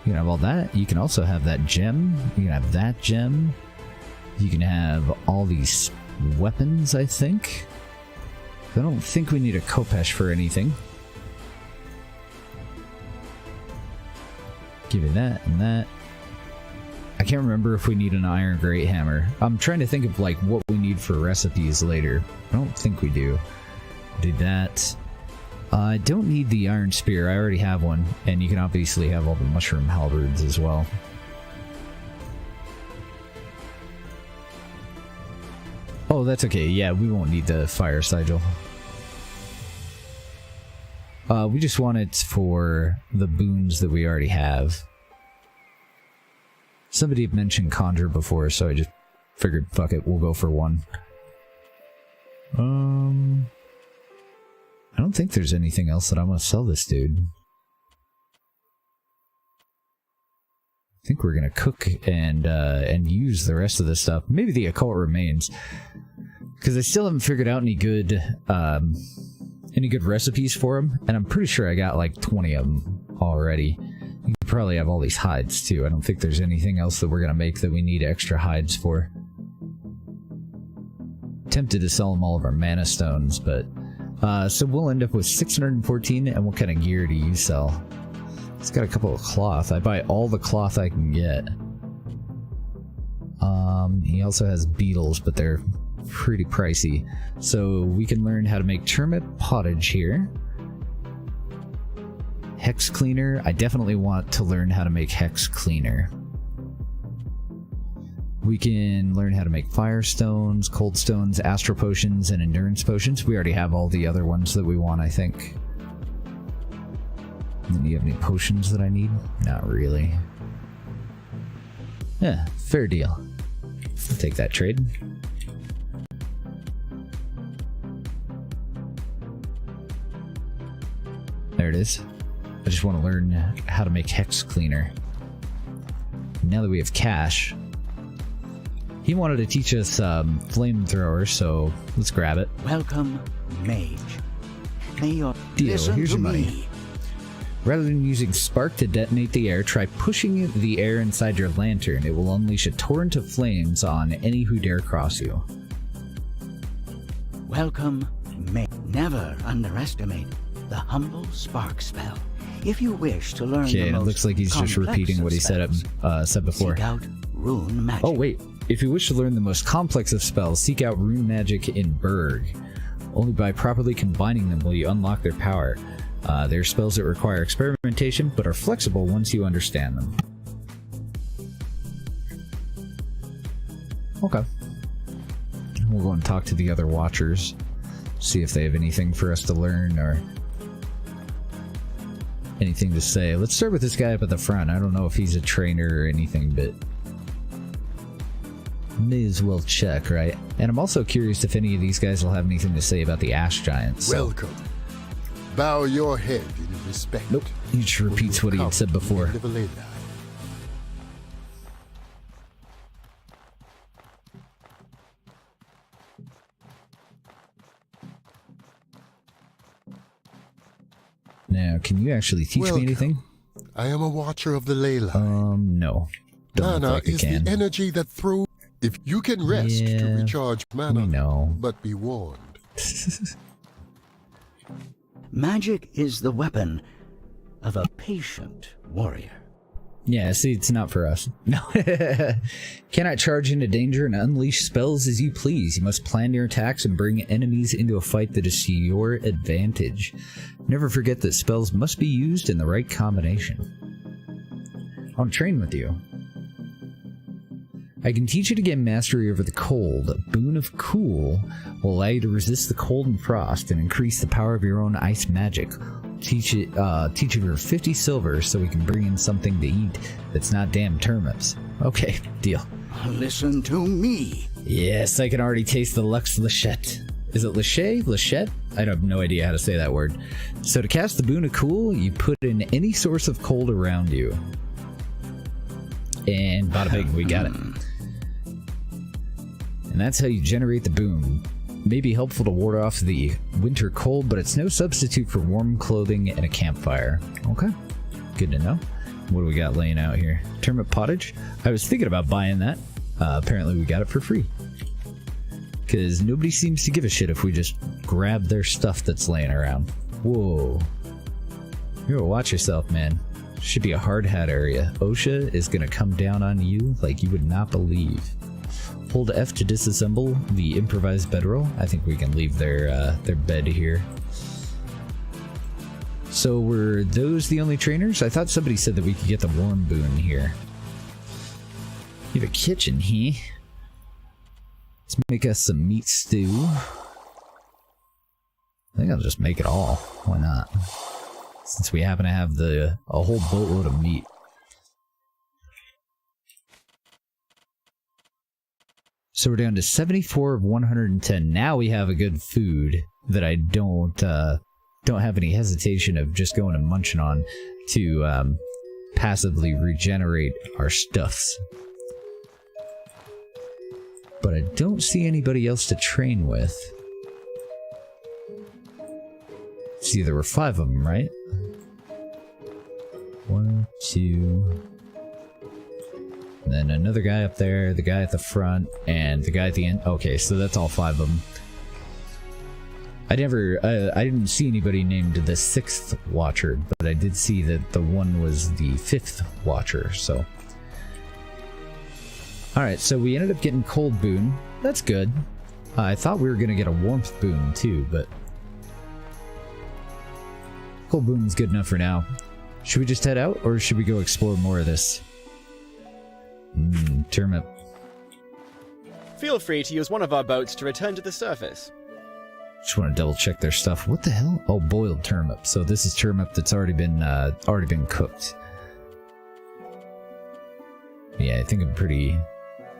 A: You can have all that. You can also have that gem. You can have that gem. You can have all these weapons, I think. I don't think we need a Kopesh for anything. Give you that and that. I can't remember if we need an iron great hammer. I'm trying to think of like what we need for recipes later. I don't think we do. Do that. I don't need the iron spear. I already have one, and you can obviously have all the mushroom halberds as well. Oh, that's okay. Yeah, we won't need the fire sigil. We just want it for the boons that we already have. Somebody had mentioned conjure before, so I just figured, fuck it, we'll go for 1. I don't think there's anything else that I want to sell this dude. I think we're gonna cook and use the rest of this stuff. Maybe the occult remains, because I still haven't figured out any good recipes for them, and I'm pretty sure I got like 20 of them already. You could probably have all these hides too. I don't think there's anything else that we're gonna make that we need extra hides for. Tempted to sell them all of our mana stones, but so we'll end up with 614. And what kind of gear do you sell? It's got a couple of cloth. I buy all the cloth I can get. He also has beetles, but they're pretty pricey. So we can learn how to make termite pottage here. Hex cleaner. I definitely want to learn how to make hex cleaner. We can learn how to make fire stones, cold stones, astral potions, and endurance potions. We already have all the other ones that we want, I think. And then do you have any potions that I need? Not really. Yeah, fair deal. I'll take that trade. There it is. I just want to learn how to make hex cleaner. Now that we have cash, he wanted to teach us flamethrower, so let's grab it.
E: Welcome, mage. May your
A: Deal. Here's your money. Rather than using spark to detonate the air, try pushing the air inside your lantern. It will unleash a torrent of flames on any who dare cross you.
E: Welcome, mage. Never underestimate the humble spark spell. If you wish to learn
A: okay,
E: the
A: and it looks like he's just repeating what he said before.
E: Seek out rune magic.
A: Oh wait, if you wish to learn the most complex of spells, seek out rune magic in Berg. Only by properly combining them will you unlock their power. They're spells that require experimentation, but are flexible once you understand them. Okay. We'll go and talk to the other Watchers, see if they have anything for us to learn or anything to say. Let's start with this guy up at the front. I don't know if he's a trainer or anything, but may as well check, right? And I'm also curious if any of these guys will have anything to say about the Ash Giants. So.
B: Welcome. Bow your head in respect.
A: Nope. He just repeats what he had said before. Now, can you actually teach me anything?
B: I am a watcher of the ley line.
A: No. Don't look
B: Mana
A: like I
B: is
A: can.
B: the energy that throws. If you can rest to recharge mana,
A: know.
B: but be warned.
E: Magic is the weapon of a patient warrior.
A: Yeah, see, it's not for us. No. Cannot charge into danger and unleash spells as you please. You must plan your attacks and bring enemies into a fight that is to your advantage. Never forget that spells must be used in the right combination. I want to train with you. I can teach you to gain mastery over the cold. A boon of cool will allow you to resist the cold and frost and increase the power of your own ice magic. Teach it for 50 silver so we can bring in something to eat that's not damn turnips. Okay, deal.
E: Listen to me.
A: Yes, I can already taste the Lux Lachette. Is it Lachette? Lachette? I have no idea how to say that word. So to cast the boon of cool, you put in any source of cold around you. And bada bing, we got it. And that's how you generate the boon. May be helpful to ward off the winter cold, but it's no substitute for warm clothing and a campfire. Okay, good to know. What do we got laying out here? Turnip pottage? I was thinking about buying that. Apparently we got it for free. Because nobody seems to give a shit if we just grab their stuff that's laying around. Whoa. You gotta watch yourself, man. Should be a hard hat area. OSHA is gonna come down on you like you would not believe. Hold F to disassemble the improvised bedroll. I think we can leave their bed here. So were those the only trainers? I thought somebody said that we could get the warm boon here. You have a kitchen here. Let's make us some meat stew. I think I'll just make it all. Why not? Since we happen to have a whole boatload of meat. So we're down to 74 of 110. Now we have a good food that I don't have any hesitation of just going and munching on to passively regenerate our stuffs. But I don't see anybody else to train with. See, there were 5 of them, right? 1, 2... And then another guy up there, the guy at the front, and the guy at the end. Okay, so that's all 5 of them. I didn't see anybody named the 6th Watcher, but I did see that the one was the 5th Watcher, so. Alright, so we ended up getting Cold Boon. That's good. I thought we were going to get a Warmth Boon too, but Cold Boon's good enough for now. Should we just head out, or should we go explore more of this? Turnip.
H: Feel free to use one of our boats to return to the surface.
A: Just want to double check their stuff. What the hell? Oh, boiled turnip. So this is turnip that's already been cooked. Yeah, I think I'm pretty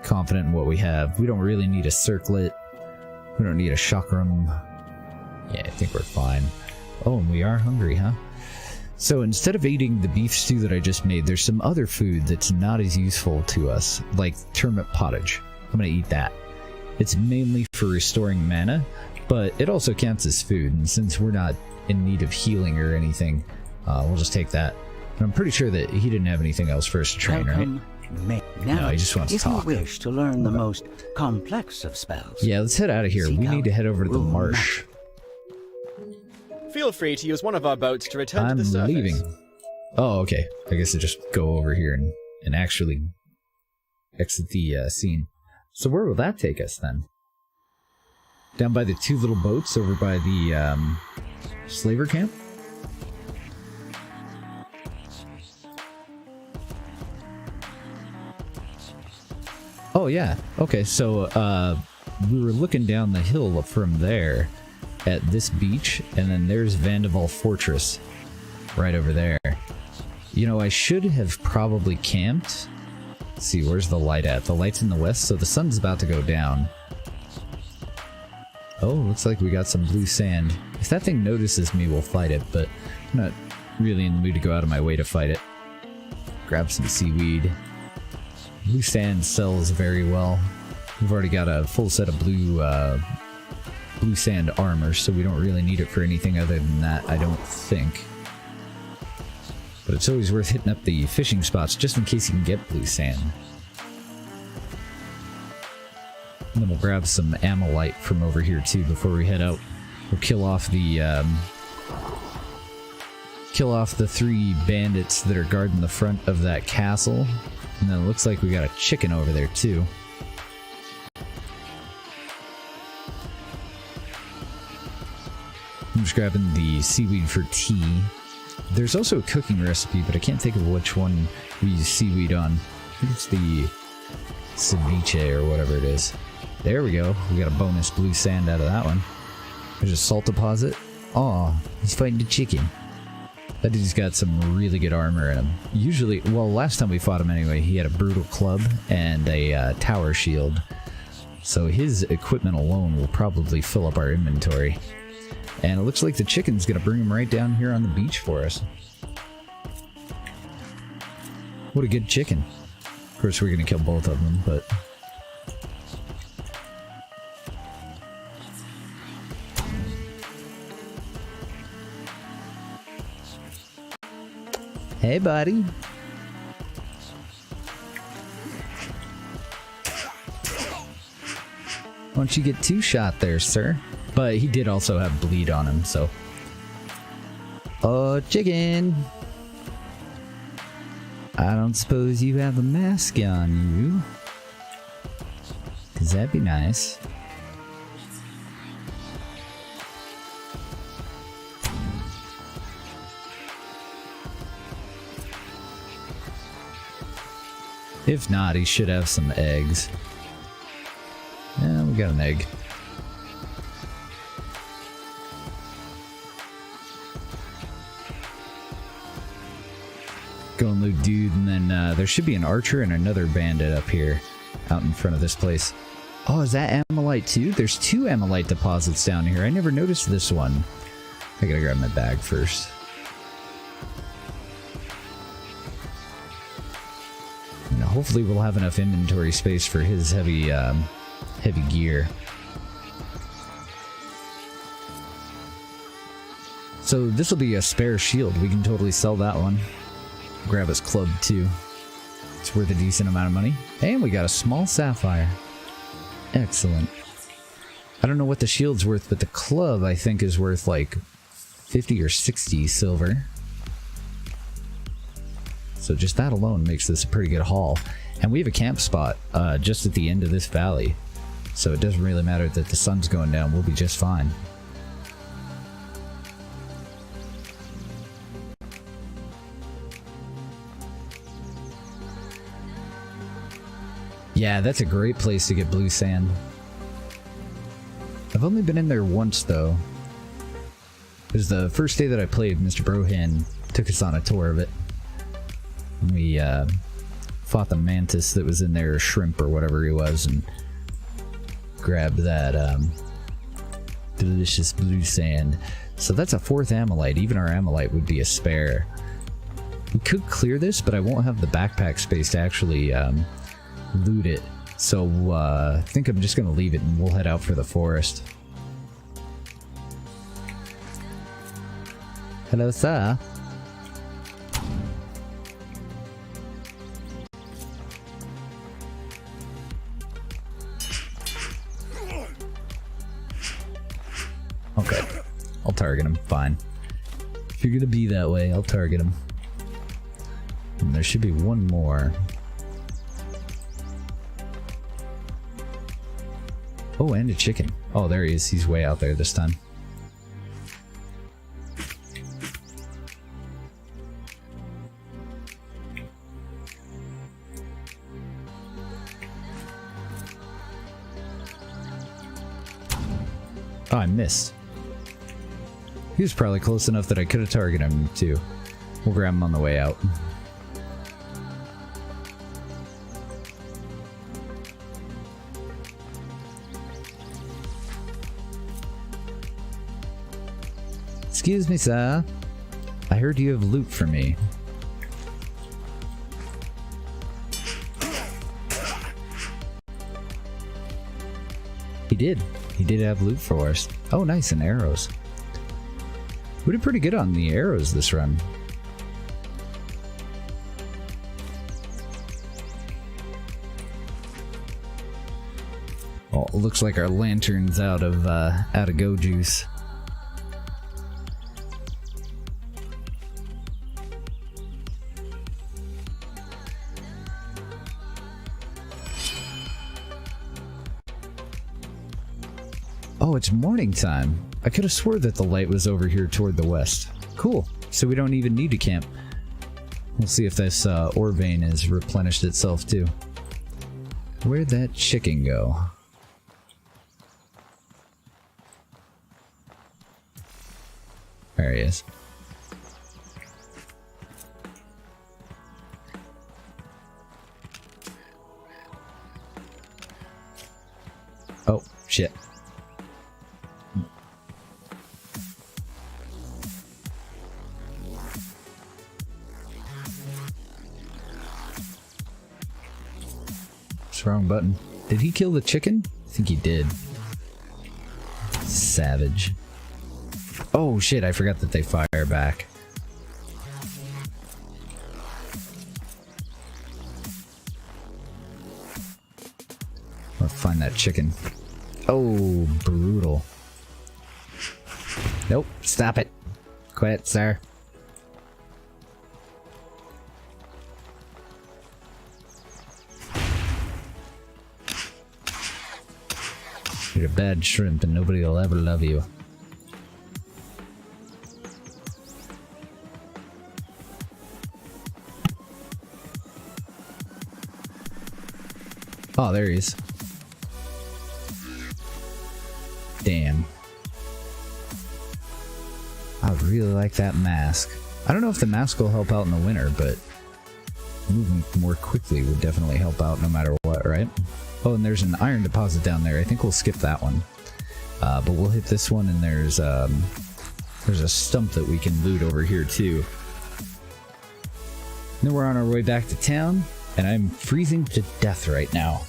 A: confident in what we have. We don't really need a circlet. We don't need a chakram. Yeah, I think we're fine. Oh, and we are hungry, huh? So instead of eating the beef stew that I just made, there's some other food that's not as useful to us, like turnip pottage. I'm gonna eat that. It's mainly for restoring mana, but it also counts as food, and since we're not in need of healing or anything, we'll just take that. And I'm pretty sure that he didn't have anything else for us to train, right?
E: Now,
A: no, he just wants to talk.
E: If you wish to learn the most complex of spells,
A: yeah, let's head out of here. We need to head over to the marsh.
H: Feel free to use one of our boats to return to the surface.
A: I'm leaving. Oh, okay. I guess I just go over here and actually exit the scene. So where will that take us then? Down by the 2 little boats over by the slaver camp? Oh yeah. Okay, so we were looking down the hill from there at this beach, and then there's Vandeval Fortress right over there. You know, I should have probably camped. Let's see, where's the light at? The light's in the west, so the sun's about to go down. Oh, looks like we got some blue sand. If that thing notices me, we'll fight it, but I'm not really in the mood to go out of my way to fight it. Grab some seaweed. Blue sand sells very well. We've already got a full set of blue sand armor, so we don't really need it for anything other than that, I don't think. But it's always worth hitting up the fishing spots just in case you can get blue sand. And then we'll grab some amylite from over here too before we head out. We'll kill off the 3 bandits that are guarding the front of that castle. And then it looks like we got a chicken over there too. I'm just grabbing the seaweed for tea. There's also a cooking recipe, but I can't think of which one we use seaweed on. I think it's the ceviche or whatever it is. There we go. We got a bonus blue sand out of that one. There's a salt deposit. Aw, he's fighting the chicken. That dude's got some really good armor in him. Usually, well, last time we fought him anyway, he had a brutal club and a tower shield. So his equipment alone will probably fill up our inventory. And it looks like the chicken's gonna bring him right down here on the beach for us. What a good chicken. Of course, we're gonna kill both of them, but... Hey, buddy. Why don't you get 2 shot there, sir? But he did also have bleed on him, so... Oh, chicken! I don't suppose you have a mask on you? 'Cause that'd be nice. If not, he should have some eggs. Yeah, we got an egg. Go and loot dude, and then there should be an archer and another bandit up here, out in front of this place. Oh, is that amylite too? There's 2 amylite deposits down here. I never noticed this one. I gotta grab my bag first. And hopefully we'll have enough inventory space for his heavy gear. So this will be a spare shield. We can totally sell that one. Grab his club too. It's worth a decent amount of money. And we got a small sapphire. Excellent. I don't know what the shield's worth, but the club I think is worth like 50 or 60 silver. So just that alone makes this a pretty good haul. And we have a camp spot just at the end of this valley. So it doesn't really matter that the sun's going down. We'll be just fine. Yeah, that's a great place to get blue sand. I've only been in there once, though. It was the first day that I played. Mr. Brohan took us on a tour of it. And we fought the mantis that was in there, or shrimp or whatever he was, and grabbed that delicious blue sand. So that's a 4th amylite. Even our amylite would be a spare. We could clear this, but I won't have the backpack space to actually... loot it, so I think I'm just gonna leave it and we'll head out for the forest. Hello, sir. Okay, I'll target him, fine. If you're gonna be that way, I'll target him. And there should be one more. Oh, and a chicken. Oh, there he is. He's way out there this time. Oh, I missed. He was probably close enough that I could have targeted him too. We'll grab him on the way out. Excuse me, sir. I heard you have loot for me. He did. He did have loot for us. Oh, nice, and arrows. We did pretty good on the arrows this run. looks like our lantern's out of go juice. Oh, it's morning time. I could have swore that the light was over here toward the west. Cool. So we don't even need to camp. We'll see if this ore vein has replenished itself too. Where'd that chicken go? There he is. Oh, shit. Wrong button. Did he kill the chicken? I think he did. Savage. Oh shit, I forgot that they fire back. I'll find that chicken. Oh, brutal. Nope, stop it. Quit, sir. You're a bad shrimp and nobody will ever love you. Oh, there he is. Damn. I really like that mask. I don't know if the mask will help out in the winter, but moving more quickly would definitely help out no matter what, right? Oh, and there's an iron deposit down there. I think we'll skip that one. But we'll hit this one, and there's a stump that we can loot over here, too. Then we're on our way back to town, and I'm freezing to death right now.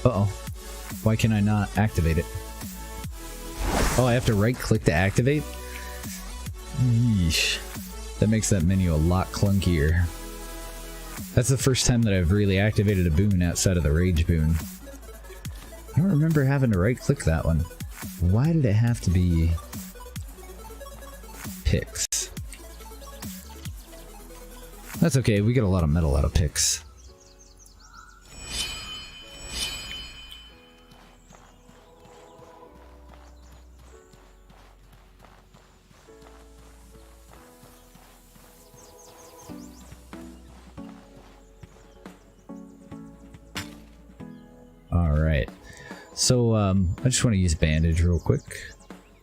A: Uh-oh. Why can I not activate it? Oh, I have to right-click to activate? Yeesh. That makes that menu a lot clunkier. That's the first time that I've really activated a boon outside of the Rage boon. I don't remember having to right-click that one. Why did it have to be... picks? That's okay, we get a lot of metal out of picks. Alright, so I just want to use bandage real quick,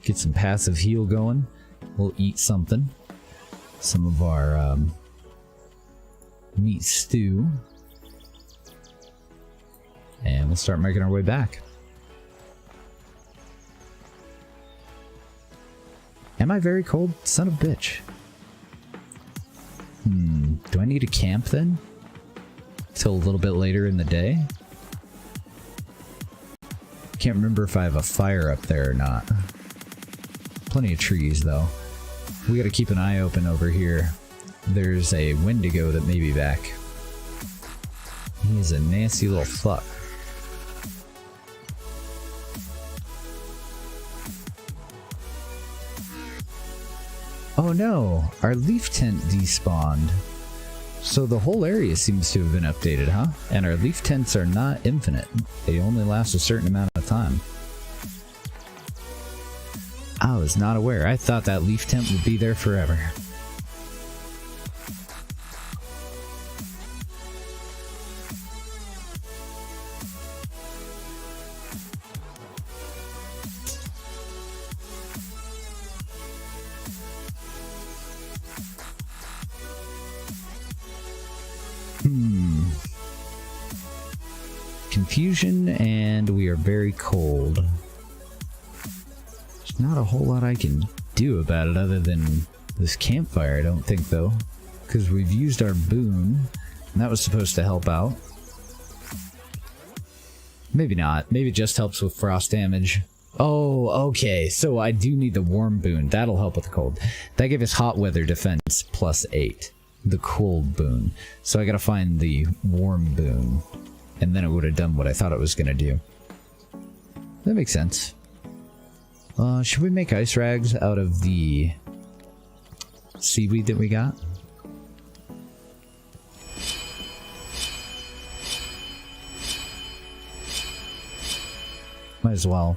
A: get some passive heal going. We'll eat something, some of our meat stew, and we'll start making our way back. Am I very cold? Son of a bitch. Do I need to camp then? Till a little bit later in the day? Can't remember if I have a fire up there or not. Plenty of trees though. We gotta keep an eye open over here. There's a Wendigo that may be back. He's a nasty little fuck. Oh no, our leaf tent despawned. So the whole area seems to have been updated, huh? And our leaf tents are not infinite. They only last a certain amount of time. I was not aware. I thought that leaf tent would be there forever. Confusion, and we are very cold. There's not a whole lot I can do about it other than this campfire, I don't think, though. Because we've used our boon, and that was supposed to help out. Maybe not. Maybe it just helps with frost damage. Oh, okay. So I do need the warm boon. That'll help with the cold. That gave us hot weather defense +8. The cold boon. So I gotta find the warm boon. And then it would have done what I thought it was gonna do. That makes sense. Should we make ice rags out of the seaweed that we got? Might as well.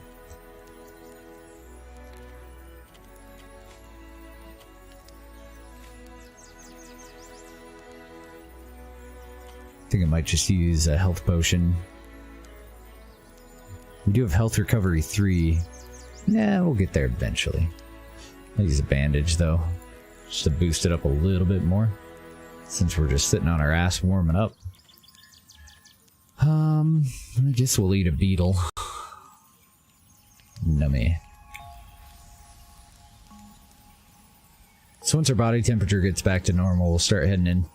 A: I think I might just use a health potion. We do have health recovery 3. Nah, we'll get there eventually. I'll use a bandage though, just to boost it up a little bit more, since we're just sitting on our ass warming up. I guess we'll eat a beetle. Nummy. So once our body temperature gets back to normal, we'll start heading in.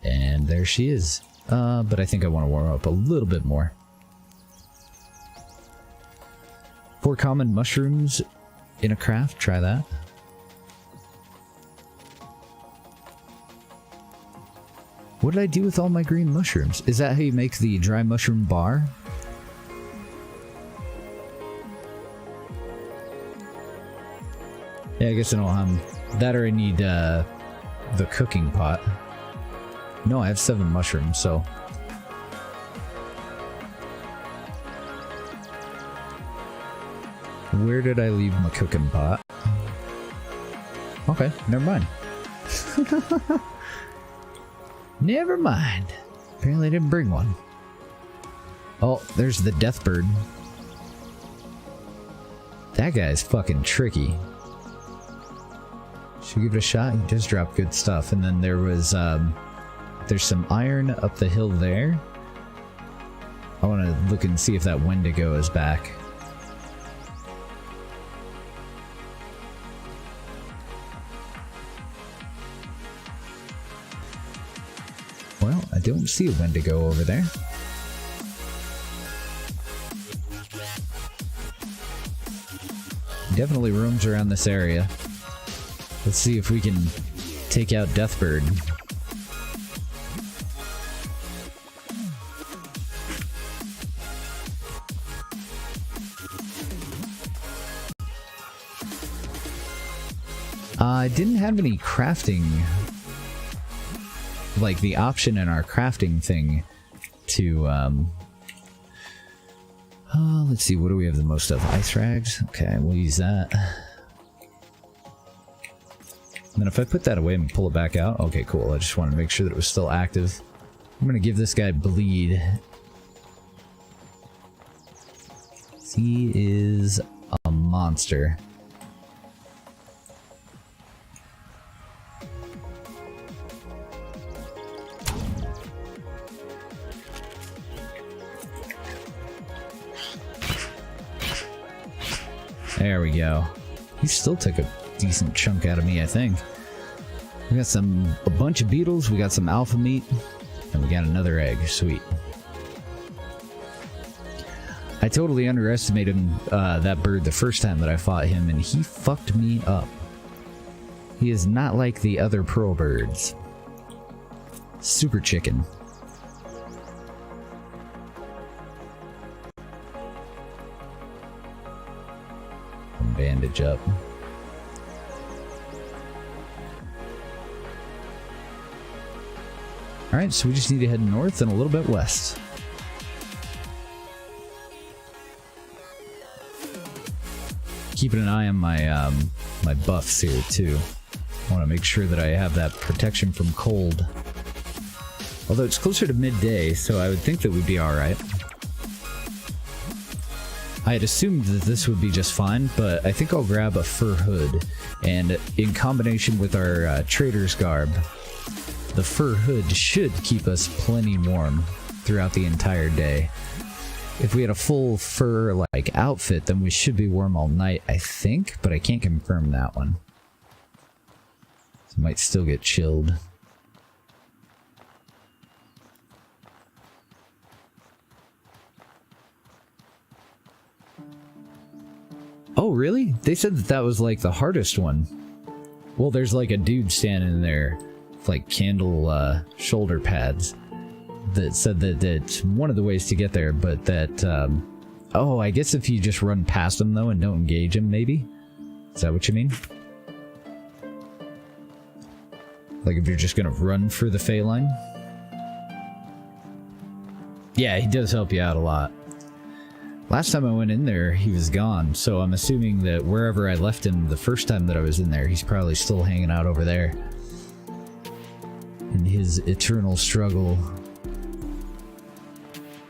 A: And there she is. But I think I want to warm up a little bit more. 4 common mushrooms in a craft. Try that. What did I do with all my green mushrooms? Is that how you make the dry mushroom bar? Yeah, I guess I don't that, or I need the cooking pot. No, I have 7 mushrooms, so. Where did I leave my cooking pot? Okay, never mind. Never mind. Apparently I didn't bring one. Oh, there's the death bird. That guy's fucking tricky. Should we give it a shot? He does drop good stuff. And then there was, there's some iron up the hill there. I want to look and see if that Wendigo is back. Well, I don't see a Wendigo over there. Definitely roams around this area. Let's see if we can take out Deathbird. I didn't have any crafting, like the option in our crafting thing to, let's see, what do we have the most of? Ice rags? Okay, we'll use that. And then if I put that away and pull it back out, okay, cool. I just wanted to make sure that it was still active. I'm gonna give this guy bleed. He is a monster. There we go. He still took a decent chunk out of me, I think. We got a bunch of beetles, we got some alpha meat, and we got another egg. Sweet. I totally underestimated that bird the first time that I fought him, and he fucked me up. He is not like the other pearl birds. Super chicken. Bandage up. Alright, so we just need to head north and a little bit west. Keeping an eye on my my buffs here too. I want to make sure that I have that protection from cold. Although it's closer to midday, so I would think that we'd be alright. I had assumed that this would be just fine, but I think I'll grab a fur hood, and in combination with our trader's garb, the fur hood should keep us plenty warm throughout the entire day. If we had a full fur like outfit, then we should be warm all night, I think, but I can't confirm that one. So might still get chilled. Oh, really? They said that that was like the hardest one. Well, there's like a dude standing there with like candle shoulder pads that said that it's one of the ways to get there, but that, oh, I guess if you just run past him though and don't engage him, maybe? Is that what you mean? Like if you're just gonna run for the Fey line? Yeah, he does help you out a lot. Last time I went in there, he was gone, so I'm assuming that wherever I left him the first time that I was in there, he's probably still hanging out over there. In his eternal struggle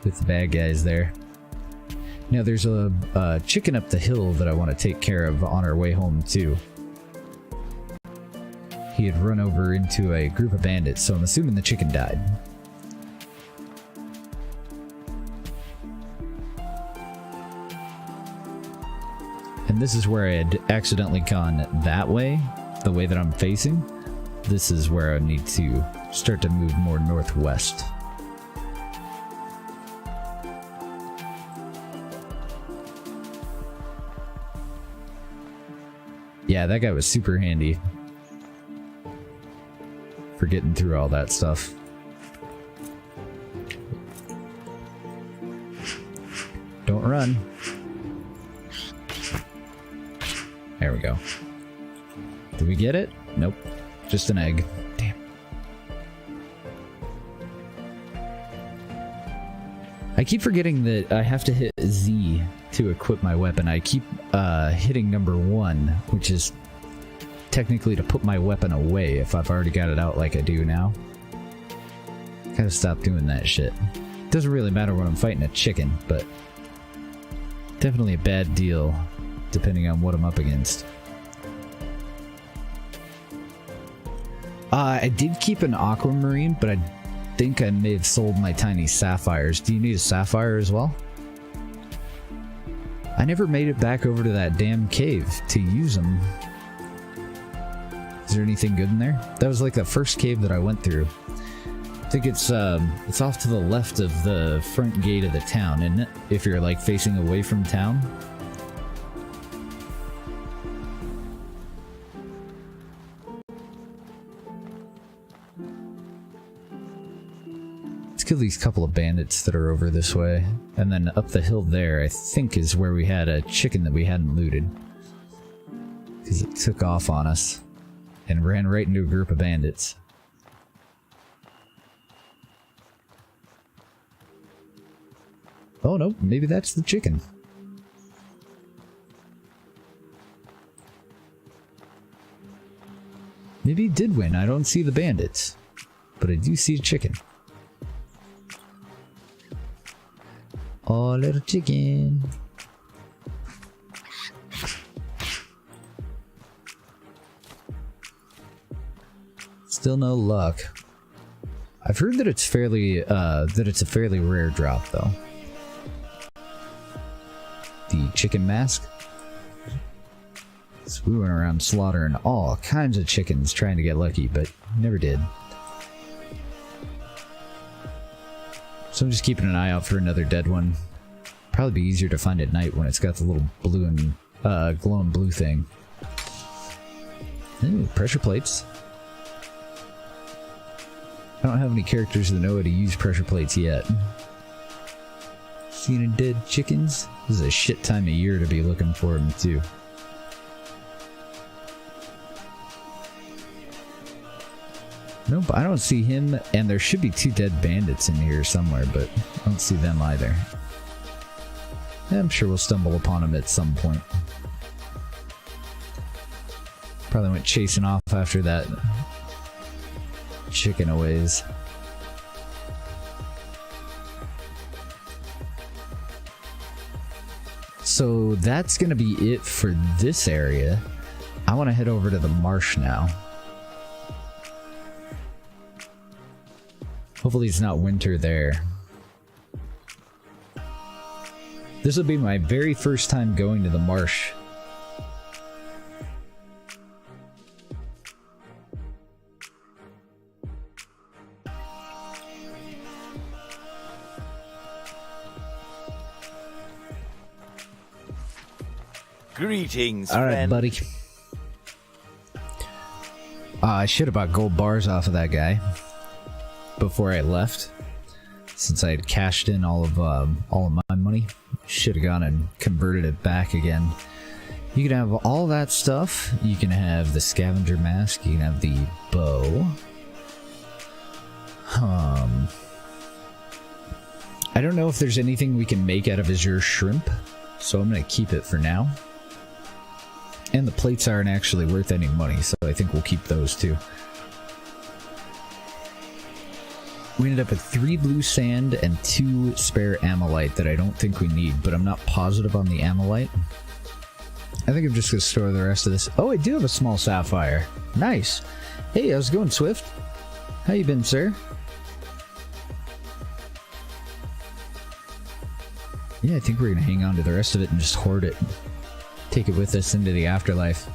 A: with the bad guys there. Now there's a chicken up the hill that I want to take care of on our way home too. He had run over into a group of bandits, so I'm assuming the chicken died. And this is where I had accidentally gone that way, the way that I'm facing. This is where I need to start to move more northwest. Yeah, that guy was super handy for getting through all that stuff. Don't run. There we go. Did we get it? Nope. Just an egg. Damn. I keep forgetting that I have to hit Z to equip my weapon. I keep hitting number 1, which is technically to put my weapon away if I've already got it out like I do now. Gotta stop doing that shit. Doesn't really matter when I'm fighting a chicken, but definitely a bad deal depending on what I'm up against. I did keep an aquamarine, but I think I may have sold my tiny sapphires. Do you need a sapphire as well? I never made it back over to that damn cave to use them. Is there anything good in there? That was like the first cave that I went through. I think it's off to the left of the front gate of the town, isn't it? If you're like facing away from town. Let's kill these couple of bandits that are over this way. And then up the hill there, I think, is where we had a chicken that we hadn't looted. Because it took off on us and ran right into a group of bandits. Oh no, maybe that's the chicken. Maybe he did win. I don't see the bandits, but I do see a chicken. Oh, little chicken. Still no luck. I've heard that it's fairly a fairly rare drop though. The chicken mask. So we went around slaughtering all kinds of chickens trying to get lucky, but never did. So I'm just keeping an eye out for another dead one. Probably be easier to find at night when it's got the little blue and glowing blue thing. Ooh, pressure plates. I don't have any characters that know how to use pressure plates yet. Seen any dead chickens? This is a shit time of year to be looking for them too. Nope, I don't see him, and there should be 2 dead bandits in here somewhere, but I don't see them either. Yeah, I'm sure we'll stumble upon them at some point. Probably went chasing off after that chicken a ways. So that's gonna be it for this area. I want to head over to the marsh now. Hopefully it's not winter there. This will be my very first time going to the marsh.
C: Greetings,
A: All right,
C: friend.
A: buddy. I should have bought gold bars off of that guy before I left, since I had cashed in all of my money. Should have gone and converted it back again. You can have all that stuff. You can have the scavenger mask. You can have the bow. I don't know if there's anything we can make out of Azure shrimp, so I'm gonna keep it for now. And the plates aren't actually worth any money, so I think we'll keep those too. We ended up with 3 blue sand and 2 spare amylite that I don't think we need, but I'm not positive on the amylite. I think I'm just gonna store the rest of this. Oh, I do have a small sapphire. Nice. Hey, how's it going, Swift? How you been, sir? Yeah, I think we're gonna hang on to the rest of it and just hoard it. Take it with us into the afterlife.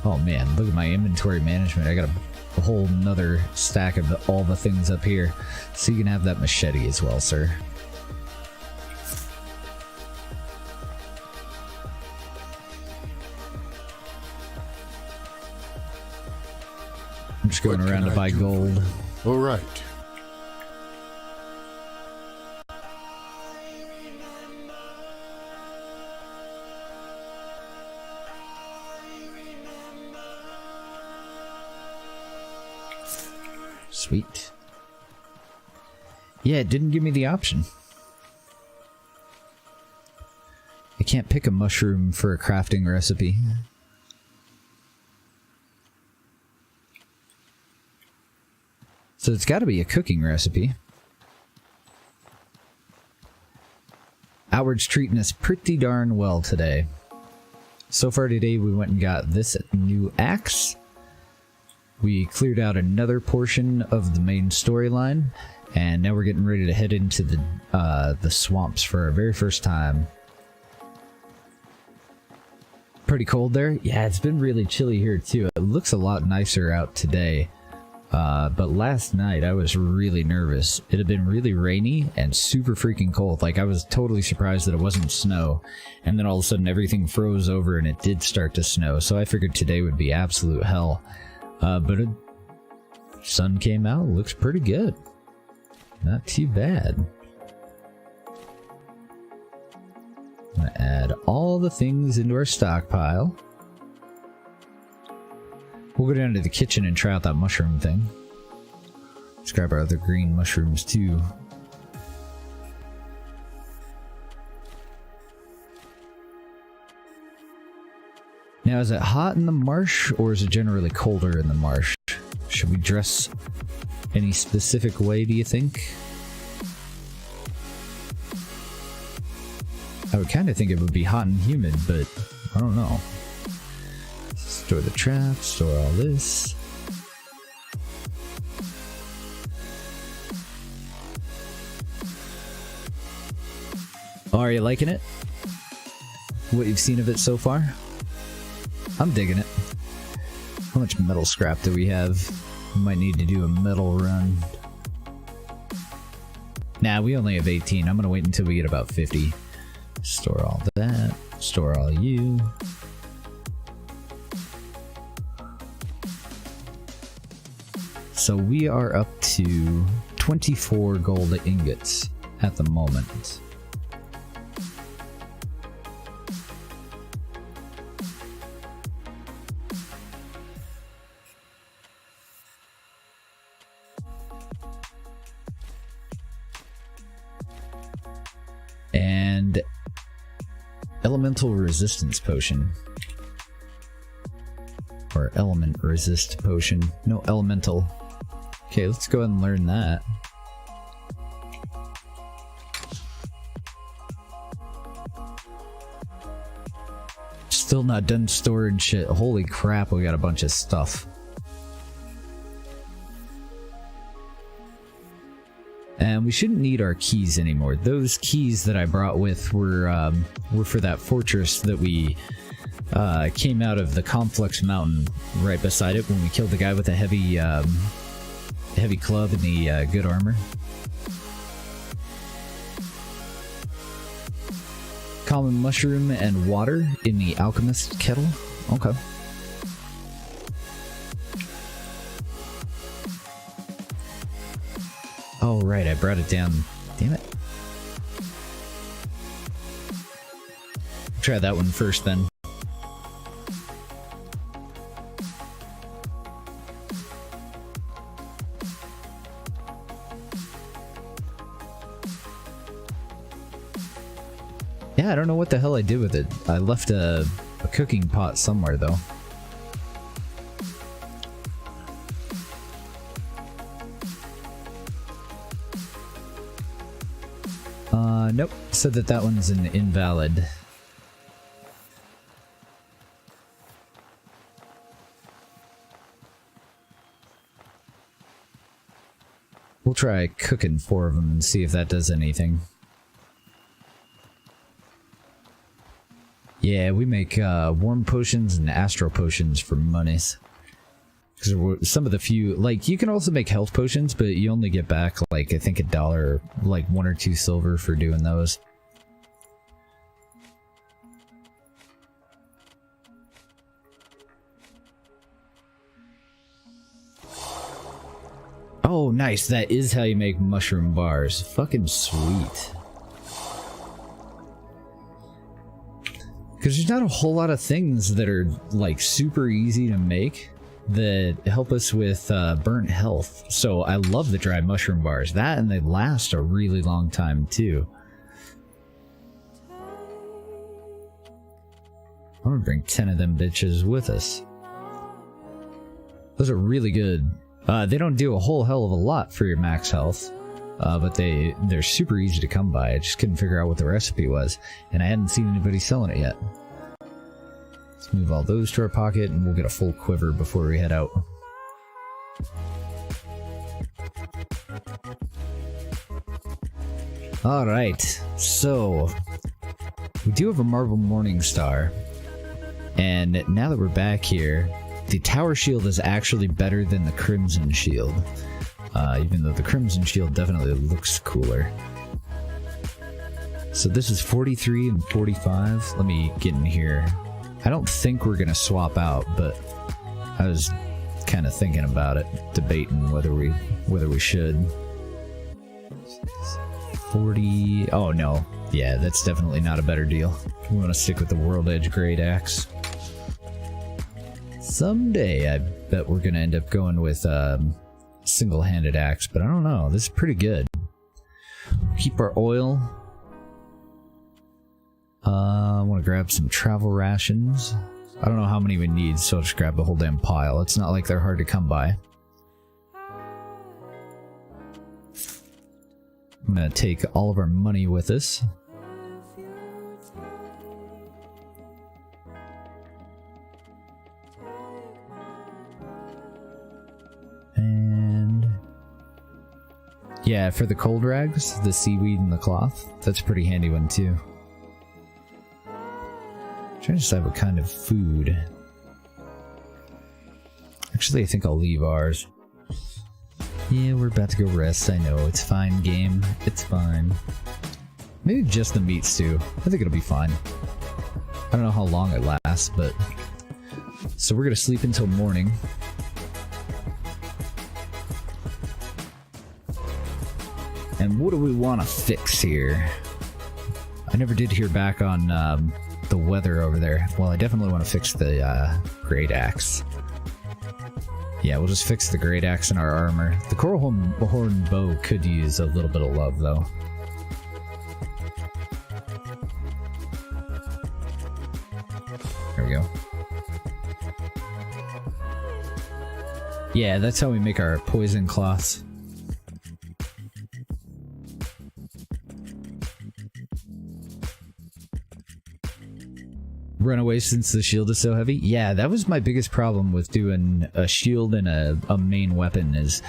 A: Oh man, look at my inventory management. I got a whole nother stack of all the things up here. So you can have that machete as well, sir. I'm just going around to buy gold.
B: All right.
A: Sweet. Yeah, it didn't give me the option. I can't pick a mushroom for a crafting recipe. So it's got to be a cooking recipe. Outward's treating us pretty darn well today. So far today we went and got this new axe. We cleared out another portion of the main storyline, and now we're getting ready to head into the swamps for our very first time. Pretty cold there? Yeah, it's been really chilly here too. It looks a lot nicer out today. But last night I was really nervous. It had been really rainy and super freaking cold. Like, I was totally surprised that it wasn't snow. And then all of a sudden everything froze over and it did start to snow. So I figured today would be absolute hell. But sun came out, looks pretty good. Not too bad. I'm gonna add all the things into our stockpile. We'll go down to the kitchen and try out that mushroom thing. Let's grab our other green mushrooms too. Now, is it hot in the marsh, or is it generally colder in the marsh? Should we dress any specific way, do you think? I would kind of think it would be hot and humid, but I don't know. Store the traps, store all this. Oh, are you liking it? What you've seen of it so far? I'm digging it. How much metal scrap do we have? We might need to do a metal run. Nah, we only have 18. I'm gonna wait until we get about 50. Store all that. Store all you. So we are up to 24 gold ingots at the moment. And elemental resistance potion. Or element resist potion. No, elemental. Okay, let's go ahead and learn that. Still not done storing shit. Holy crap, we got a bunch of stuff. And we shouldn't need our keys anymore. Those keys that I brought with were for that fortress that we came out of the Conflux mountain right beside it when we killed the guy with the heavy club and the good armor. Common mushroom and water in the alchemist kettle. Okay. Oh, right, I brought it down. Damn it. Try that one first, then. Yeah, I don't know what the hell I did with it. I left a cooking pot somewhere, though. Nope. Said that one's an invalid. We'll try cooking 4 of them and see if that does anything. Yeah, we make warm potions and astral potions for monies. Because some of the few, like, you can also make health potions, but you only get back, like, I think $1 or, like, 1 or 2 silver for doing those. Oh, nice. That is how you make mushroom bars. Fucking sweet. Because there's not a whole lot of things that are, like, super easy to make that help us with burnt health. So I love the dry mushroom bars. That, and they last a really long time, too. I'm gonna bring 10 of them bitches with us. Those are really good. They don't do a whole hell of a lot for your max health. But they're super easy to come by. I just couldn't figure out what the recipe was, and I hadn't seen anybody selling it yet. Let's move all those to our pocket, and we'll get a full quiver before we head out. Alright, so we do have a Marble Morning Star, and now that we're back here, the Tower Shield is actually better than the Crimson Shield. Even though the Crimson Shield definitely looks cooler. So this is 43 and 45. Let me get in here. I don't think we're gonna swap out, but I was kind of thinking about it, debating whether we should. 40. Oh no, yeah, that's definitely not a better deal. We want to stick with the World Edge Great Axe. Someday, I bet we're gonna end up going with single-handed axe, but I don't know. This is pretty good. Keep our oil. I want to grab some travel rations. I don't know how many we need, so I'll just grab the whole damn pile. It's not like they're hard to come by. I'm gonna take all of our money with us. And yeah, for the cold rags, the seaweed and the cloth, that's a pretty handy one too. I'm trying to decide what kind of food. Actually, I think I'll leave ours. Yeah, we're about to go rest. I know, it's fine, game. It's fine. Maybe just the meat stew. I think it'll be fine. I don't know how long it lasts, but... So we're gonna sleep until morning. And what do we want to fix here? I never did hear back on the weather over there. Well, I definitely want to fix the Great Axe. Yeah, we'll just fix the Great Axe in our armor. The Coral Horn Bow could use a little bit of love, though. There we go. Yeah, that's how we make our poison cloths. Run away since the shield is so heavy? Yeah, that was my biggest problem with doing a shield and a main weapon, is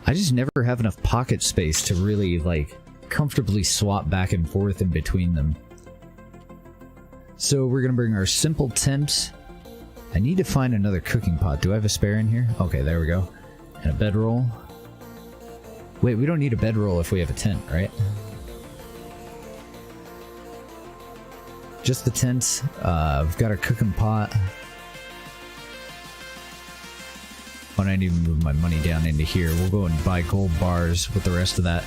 A: I just never have enough pocket space to really, like, comfortably swap back and forth in between them. So we're gonna bring our simple tent. I need to find another cooking pot. Do I have a spare in here? Okay, there we go. And a bedroll. Wait, we don't need a bedroll if we have a tent, right? just the tent. We've got our cooking pot. When I need to move my money down into here, we'll go and buy gold bars with the rest of that.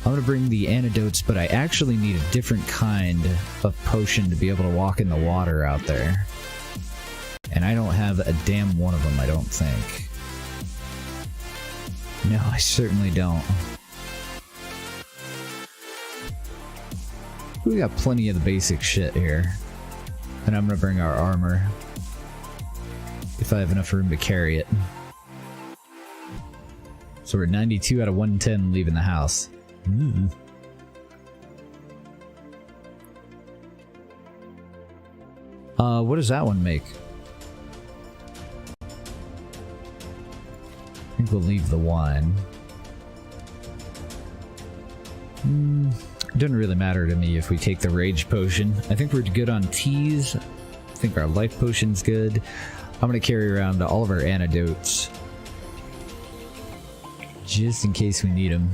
A: I'm gonna bring the antidotes, but I actually need a different kind of potion to be able to walk in the water out there. And I don't have a damn one of them, I don't think. No, I certainly don't. We got plenty of the basic shit here. And I'm gonna bring our armor. If I have enough room to carry it. So we're 92 out of 110 leaving the house. What does that one make? I think we'll leave the wine. It doesn't really matter to me if we take the rage potion. I think we're good on teas. I think our life potion's good. I'm gonna carry around all of our antidotes. Just in case we need them.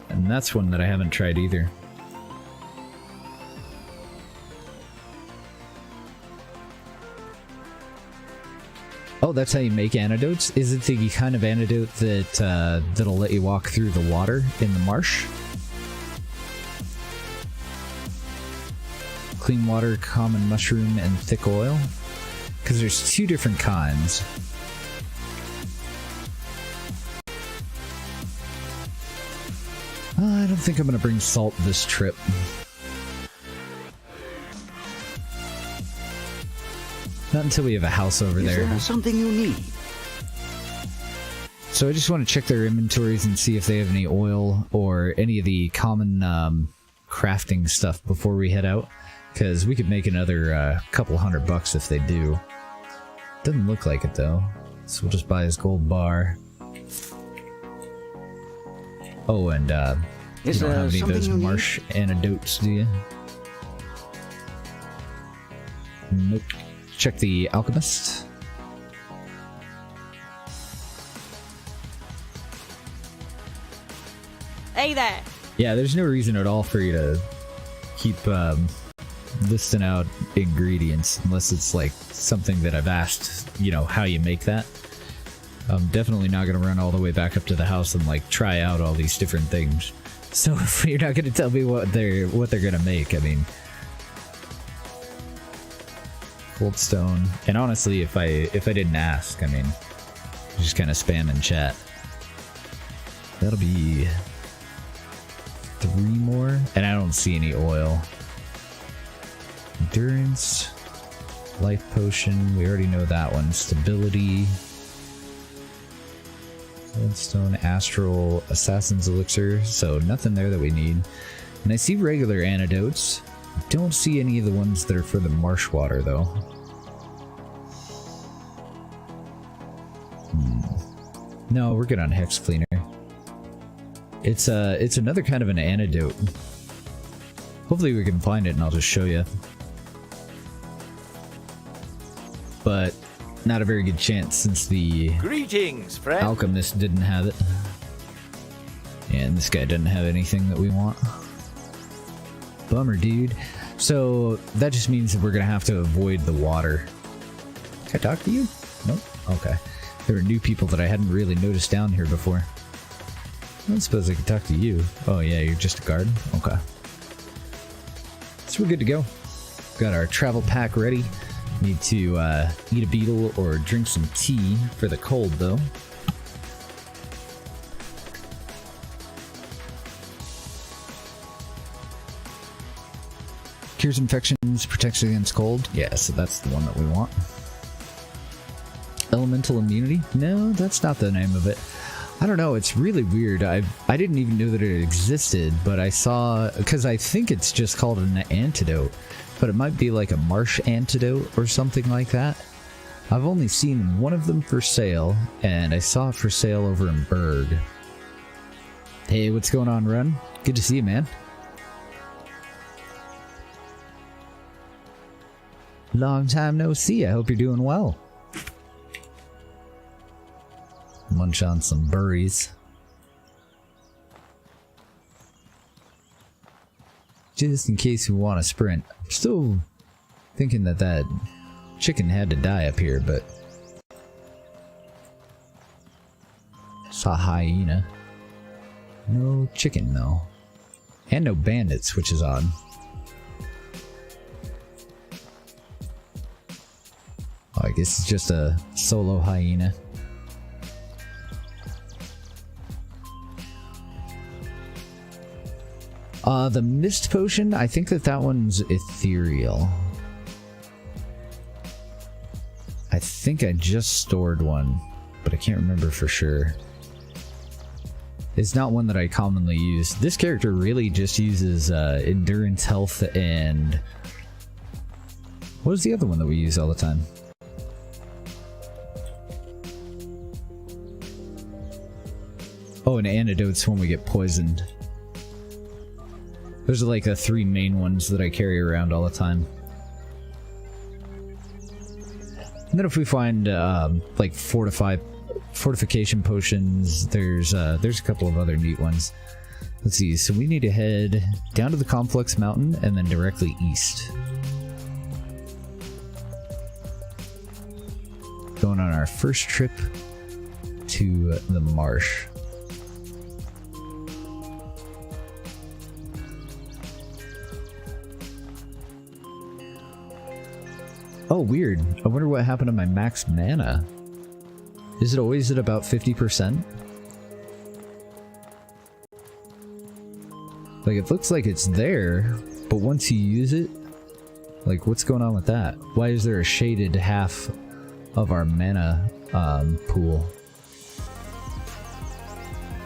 A: And that's one that I haven't tried either. Oh, that's how you make antidotes? Is it the kind of antidote that that'll let you walk through the water in the marsh? Clean water, common mushroom, and thick oil? Because there's two different kinds. I don't think I'm going to bring salt this trip. Not until we have a house over there.
E: Is there something you need?
A: So I just want to check their inventories and see if they have any oil or any of the common crafting stuff before we head out. Because we could make another couple $100 if they do. Doesn't look like it though. So we'll just buy his gold bar. Oh, and you don't have any of those marsh antidotes, do you? Nope. Check the alchemist.
F: Hey there.
A: Yeah, there's no reason at all for you to keep listing out ingredients unless it's like something that I've asked, you know, how you make that. I'm definitely not going to run all the way back up to the house and like try out all these different things. So if you're not going to tell me what they're going to make, I mean, cold stone. And honestly, if I didn't ask, I mean, just kind of spam in chat. That'll be 3 more, and I don't see any oil. Endurance, life potion, we already know that one. Stability, Goldstone, astral, assassin's elixir, so nothing there that we need. And I see regular antidotes. Don't see any of the ones that are for the marsh water though. No, we're good on hex cleaner. It's another kind of an antidote. Hopefully we can find it and I'll just show you. But not a very good chance since the
C: Greetings, friend.
A: alchemist didn't have it. And this guy doesn't have anything that we want. Bummer, dude. So that just means that we're gonna have to avoid the water. Can I talk to you? Nope. Okay. There were new people that I hadn't really noticed down here before. I don't suppose I could talk to you. Oh yeah, you're just a guard? Okay. So we're good to go. Got our travel pack ready. Need to eat a beetle or drink some tea for the cold though. Cures infections, protects against cold. Yeah, so that's the one that we want. Elemental immunity? No, that's not the name of it. I don't know, it's really weird. I didn't even know that it existed, but I saw, because I think it's just called an antidote, but it might be like a marsh antidote or something like that. I've only seen one of them for sale, and I saw it for sale over in Berg. Hey, what's going on, Run? Good to see you, man. Long time no see. I hope you're doing well. Munch on some berries. Just in case we want to sprint. I'm still thinking that that chicken had to die up here, but... Saw hyena. No chicken, though. And no bandits, which is odd. Oh, I guess it's just a solo hyena. The mist potion, I think that one's ethereal. I think I just stored one, but I can't remember for sure. It's not one that I commonly use. This character really just uses endurance, health, and... What is the other one that we use all the time? Oh, and antidotes when we get poisoned. Those are like the 3 main ones that I carry around all the time. And then if we find like fortification potions, there's a couple of other neat ones. Let's see, so we need to head down to the Conflux Mountain and then directly east. Going on our first trip to the marsh. Oh, weird. I wonder what happened to my max mana. Is it always at about 50%? Like, it looks like it's there, but once you use it, like, what's going on with that? Why is there a shaded half of our mana pool?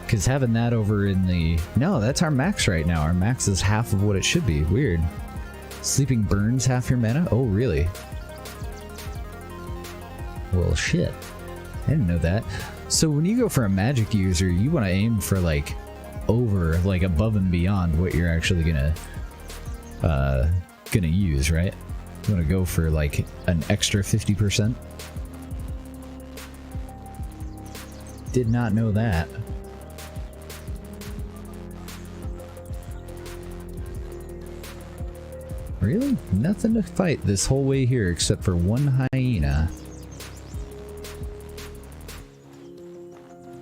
A: Because having that over in the... No, that's our max right now. Our max is half of what it should be. Weird. Sleeping burns half your mana? Oh, really? Well, shit. I didn't know that. So when you go for a magic user, you want to aim for, like, over, like, above and beyond what you're actually gonna use, right? You want to go for, like, an extra 50%? Did not know that. Really? Nothing to fight this whole way here except for one hyena.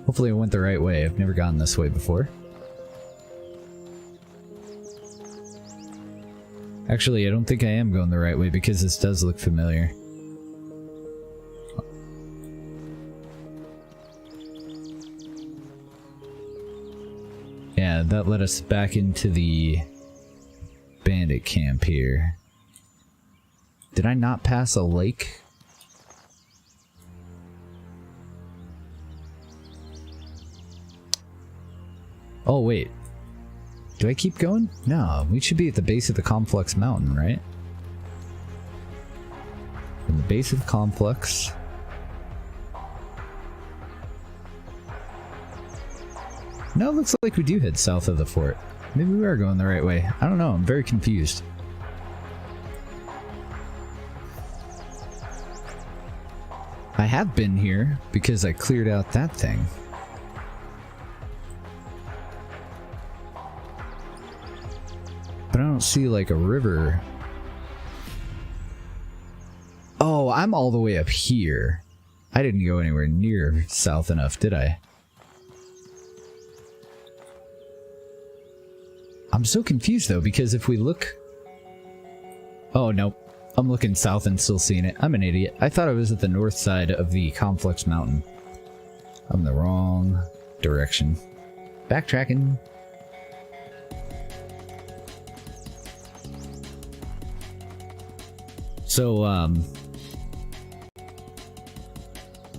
A: Hopefully I went the right way. I've never gone this way before. Actually, I don't think I am going the right way because this does look familiar. Yeah, that led us back into the bandit camp here. Did I not pass a lake? Oh, wait. Do I keep going? No, we should be at the base of the Conflux Mountain, right? From the base of the Conflux. No, it looks like we do head south of the fort. Maybe we are going the right way. I don't know, I'm very confused. I have been here because I cleared out that thing. But I don't see like a river. Oh, I'm all the way up here. I didn't go anywhere near south enough, did I? I'm so confused though, because if we look... Oh, nope. I'm looking south and still seeing it. I'm an idiot. I thought I was at the north side of the Conflux Mountain. I'm in the wrong direction. Backtracking. So,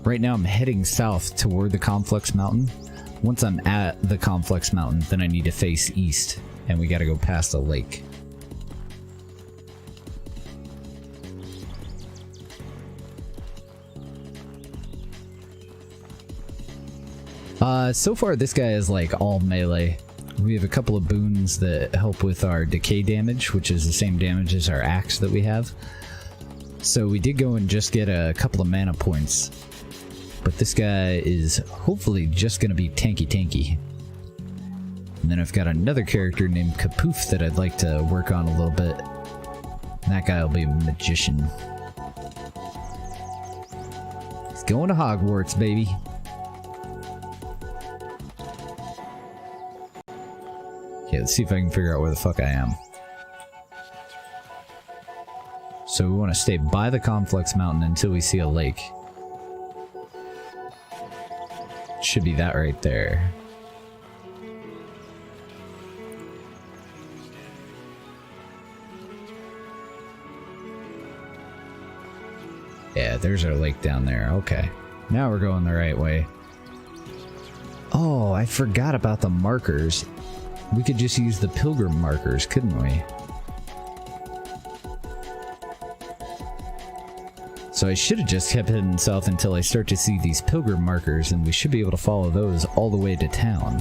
A: right now I'm heading south toward the Conflux Mountain. Once I'm at the Conflux Mountain, then I need to face east, and we gotta go past a lake. So far this guy is like all melee. We have a couple of boons that help with our decay damage, which is the same damage as our axe that we have. So we did go and just get a couple of mana points. But this guy is hopefully just going to be tanky. And then I've got another character named Kapoof that I'd like to work on a little bit. And that guy will be a magician. He's going to Hogwarts, baby. Okay, let's see if I can figure out where the fuck I am. So we want to stay by the Conflux mountain until we see a lake. Should be that right there. Yeah, there's our lake down there. Okay. Now we're going the right way. Oh, I forgot about the markers. We could just use the pilgrim markers, couldn't we? So I should have just kept heading south until I start to see these pilgrim markers, and we should be able to follow those all the way to town.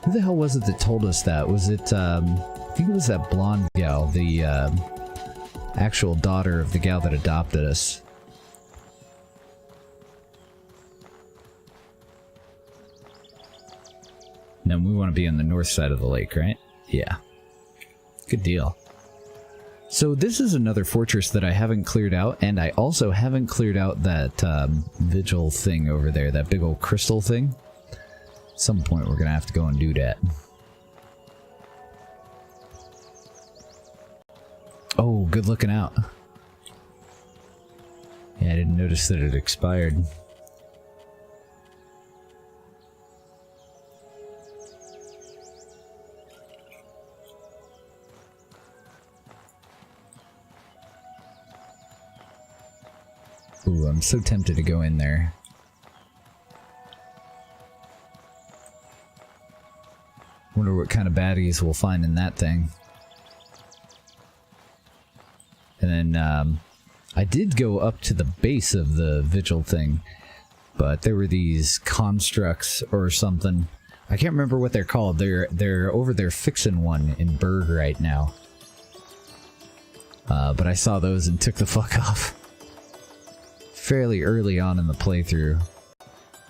A: Who the hell was it that told us that? Was it, I think it was that blonde gal, the, actual daughter of the gal that adopted us. And then we want to be on the north side of the lake, right? Yeah. Good deal. So this is another fortress that I haven't cleared out, and I also haven't cleared out that vigil thing over there, that big old crystal thing. At some point we're gonna have to go and do that. Oh, good looking out. Yeah, I didn't notice that it expired. Ooh, I'm so tempted to go in there. Wonder what kind of baddies we'll find in that thing. And then, I did go up to the base of the vigil thing, but there were these constructs or something. I can't remember what they're called. They're over there fixing one in Berg right now. But I saw those and took the fuck off. Fairly early on in the playthrough.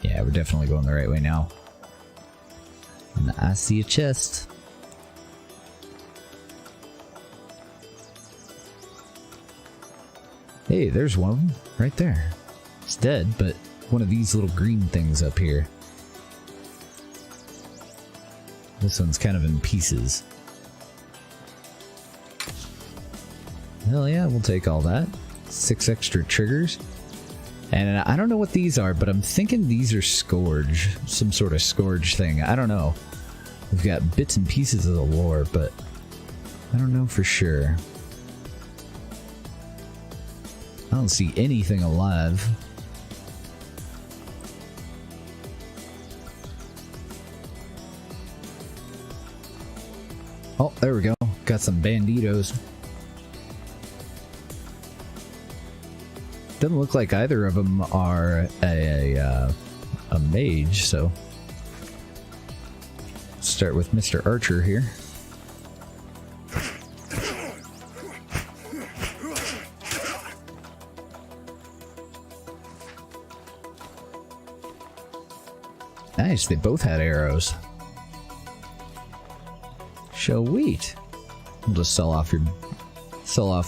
A: Yeah, we're definitely going the right way now. And I see a chest. Hey, there's one of them right there. It's dead, but one of these little green things up here. This one's kind of in pieces. Hell yeah, we'll take all that. 6 extra triggers. And I don't know what these are, but I'm thinking these are Scourge. Some sort of Scourge thing. I don't know. We've got bits and pieces of the lore, but I don't know for sure. I don't see anything alive. Oh, there we go. Got some banditos. Doesn't look like either of them are a mage, so let's start with Mr. Archer here. Nice, they both had arrows. Sweet. We'll just sell off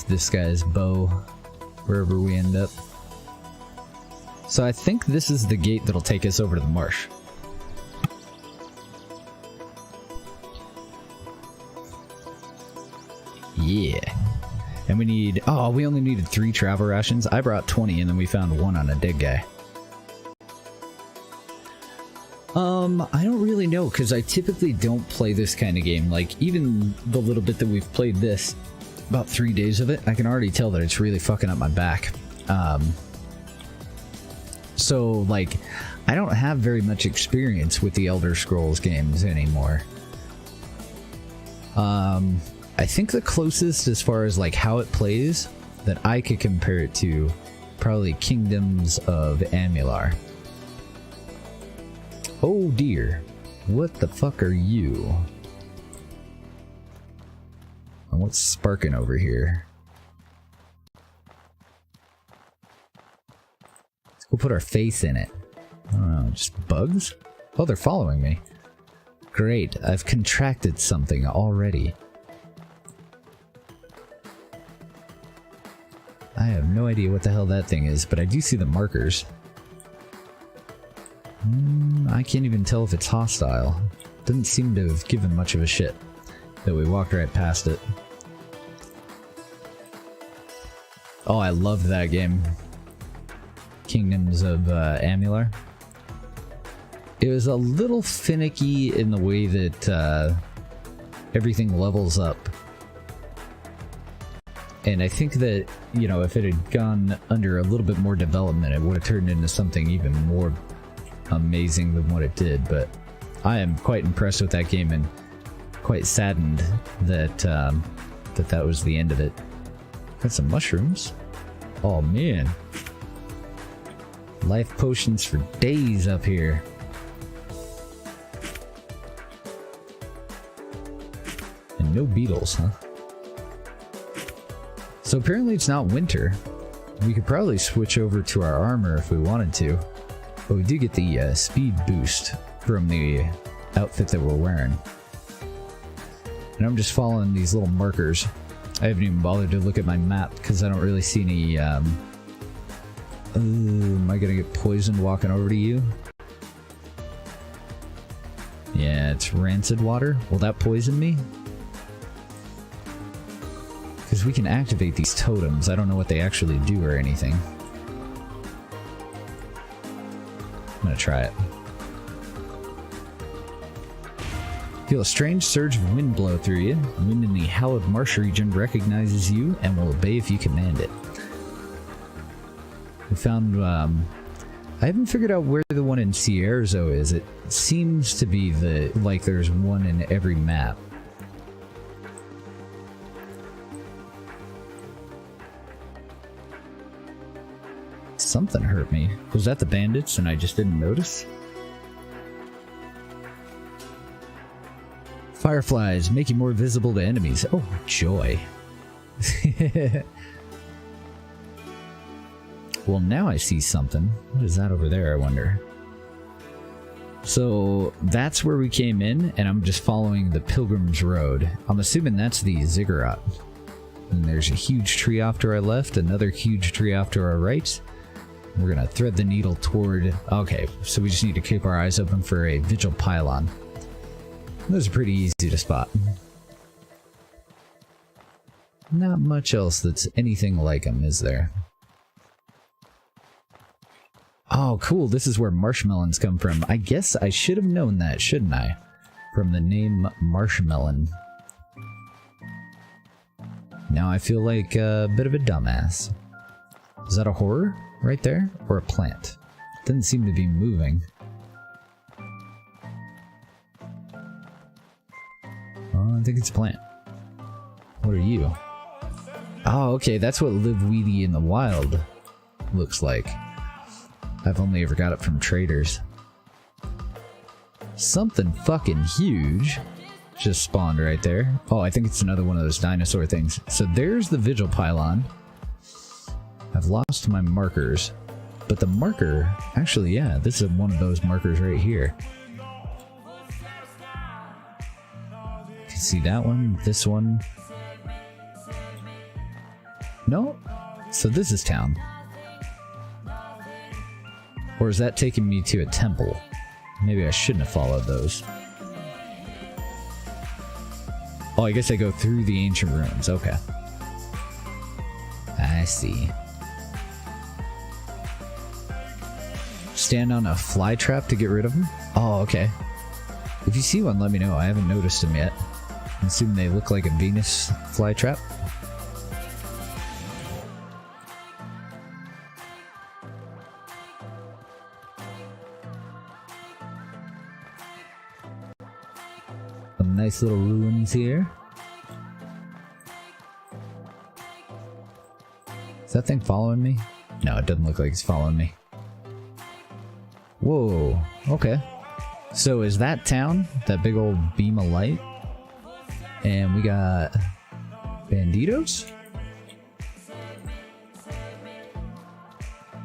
A: this guy's bow wherever we end up. So I think this is the gate that'll take us over to the marsh. Yeah. And we need... Oh, we only needed 3 travel rations. I brought 20 and then we found 1 on a dead guy. I don't really know, because I typically don't play this kind of game. Like, even the little bit that we've played this, about 3 days of it, I can already tell that it's really fucking up my back. So, like, I don't have very much experience with the Elder Scrolls games anymore. I think the closest as far as, like, how it plays that I could compare it to, probably Kingdoms of Amular. Oh dear, what the fuck are you? And what's sparking over here? Let's go put our face in it. I don't know, just bugs? Oh, they're following me. Great, I've contracted something already. I have no idea what the hell that thing is, but I do see the markers. I can't even tell if it's hostile. Doesn't seem to have given much of a shit that we walked right past it. Oh, I loved that game. Kingdoms of Amular. It was a little finicky in the way that everything levels up. And I think that, you know, if it had gone under a little bit more development, it would have turned into something even more amazing than what it did. But I am quite impressed with that game and quite saddened that that was the end of it. Got some mushrooms. Oh man. Life potions for days up here. And no beetles, huh? So apparently it's not winter. We could probably switch over to our armor if we wanted to. But we do get the speed boost from the outfit that we're wearing. And I'm just following these little markers. I haven't even bothered to look at my map because I don't really see any... am I gonna get poisoned walking over to you? Yeah, it's rancid water. Will that poison me? Because we can activate these totems. I don't know what they actually do or anything. I'm gonna try it. Feel a strange surge of wind blow through you. Wind in the hallowed marsh region recognizes you and will obey if you command it. We found, I haven't figured out where the one in Cierzo is. It seems to be like there's one in every map. Something hurt me. Was that the bandits and I just didn't notice? Fireflies make you more visible to enemies. Oh, joy. Well, now I see something. What is that over there, I wonder? So that's where we came in, and I'm just following the Pilgrim's Road. I'm assuming that's the ziggurat. And there's a huge tree off to our left, another huge tree off to our right. We're gonna thread the needle toward... Okay, so we just need to keep our eyes open for a vigil pylon. Those are pretty easy to spot. Not much else that's anything like them, is there? Oh, cool. This is where marshmallows come from. I guess I should have known that, shouldn't I? From the name Marshmallow. Now I feel like a bit of a dumbass. Is that a horror right there? Or a plant? Doesn't seem to be moving. Oh, I think it's a plant. What are you? Oh, okay. That's what live weedy in the wild looks like. I've only ever got it from traders. Something fucking huge just spawned right there. Oh, I think it's another one of those dinosaur things. So there's the vigil pylon. I've lost my markers. But the marker... Actually, yeah, this is one of those markers right here. You can see that one, this one. No? So this is town. Or is that taking me to a temple? Maybe I shouldn't have followed those. Oh, I guess I go through the ancient ruins. Okay. I see. Stand on a fly trap to get rid of them? Oh, okay. If you see one, let me know. I haven't noticed them yet. I assume they look like a Venus flytrap. Some nice little ruins here. Is that thing following me? No, it doesn't look like it's following me. Whoa, okay. So is that town? That big old beam of light? And we got banditos?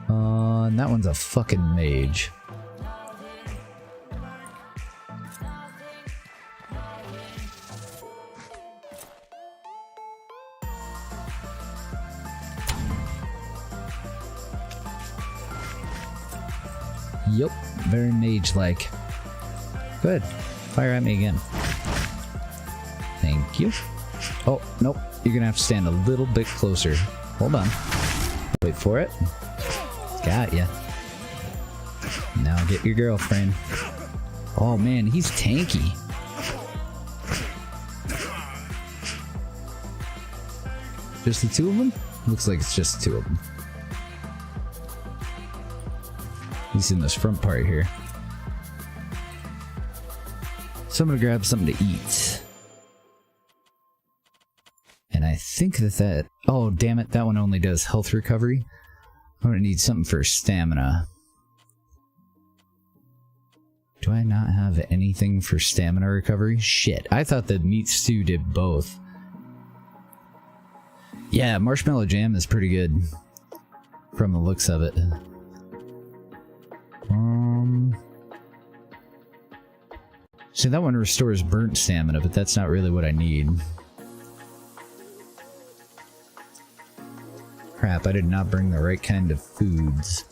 A: And that one's a fucking mage. Yup, very mage-like. Go ahead, fire at me again. Thank you. Oh, nope, you're gonna have to stand a little bit closer. Hold on. Wait for it. Got ya. Now get your girlfriend. Oh man, he's tanky. Just the two of them? Looks like it's just the two of them. He's in this front part here. So I'm gonna grab something to eat. And I think that... Oh, damn it, that one only does health recovery. I'm gonna need something for stamina. Do I not have anything for stamina recovery? Shit, I thought the meat stew did both. Yeah, marshmallow jam is pretty good. From the looks of it. See, that one restores burnt stamina, but that's not really what I need. Crap, I did not bring the right kind of foods.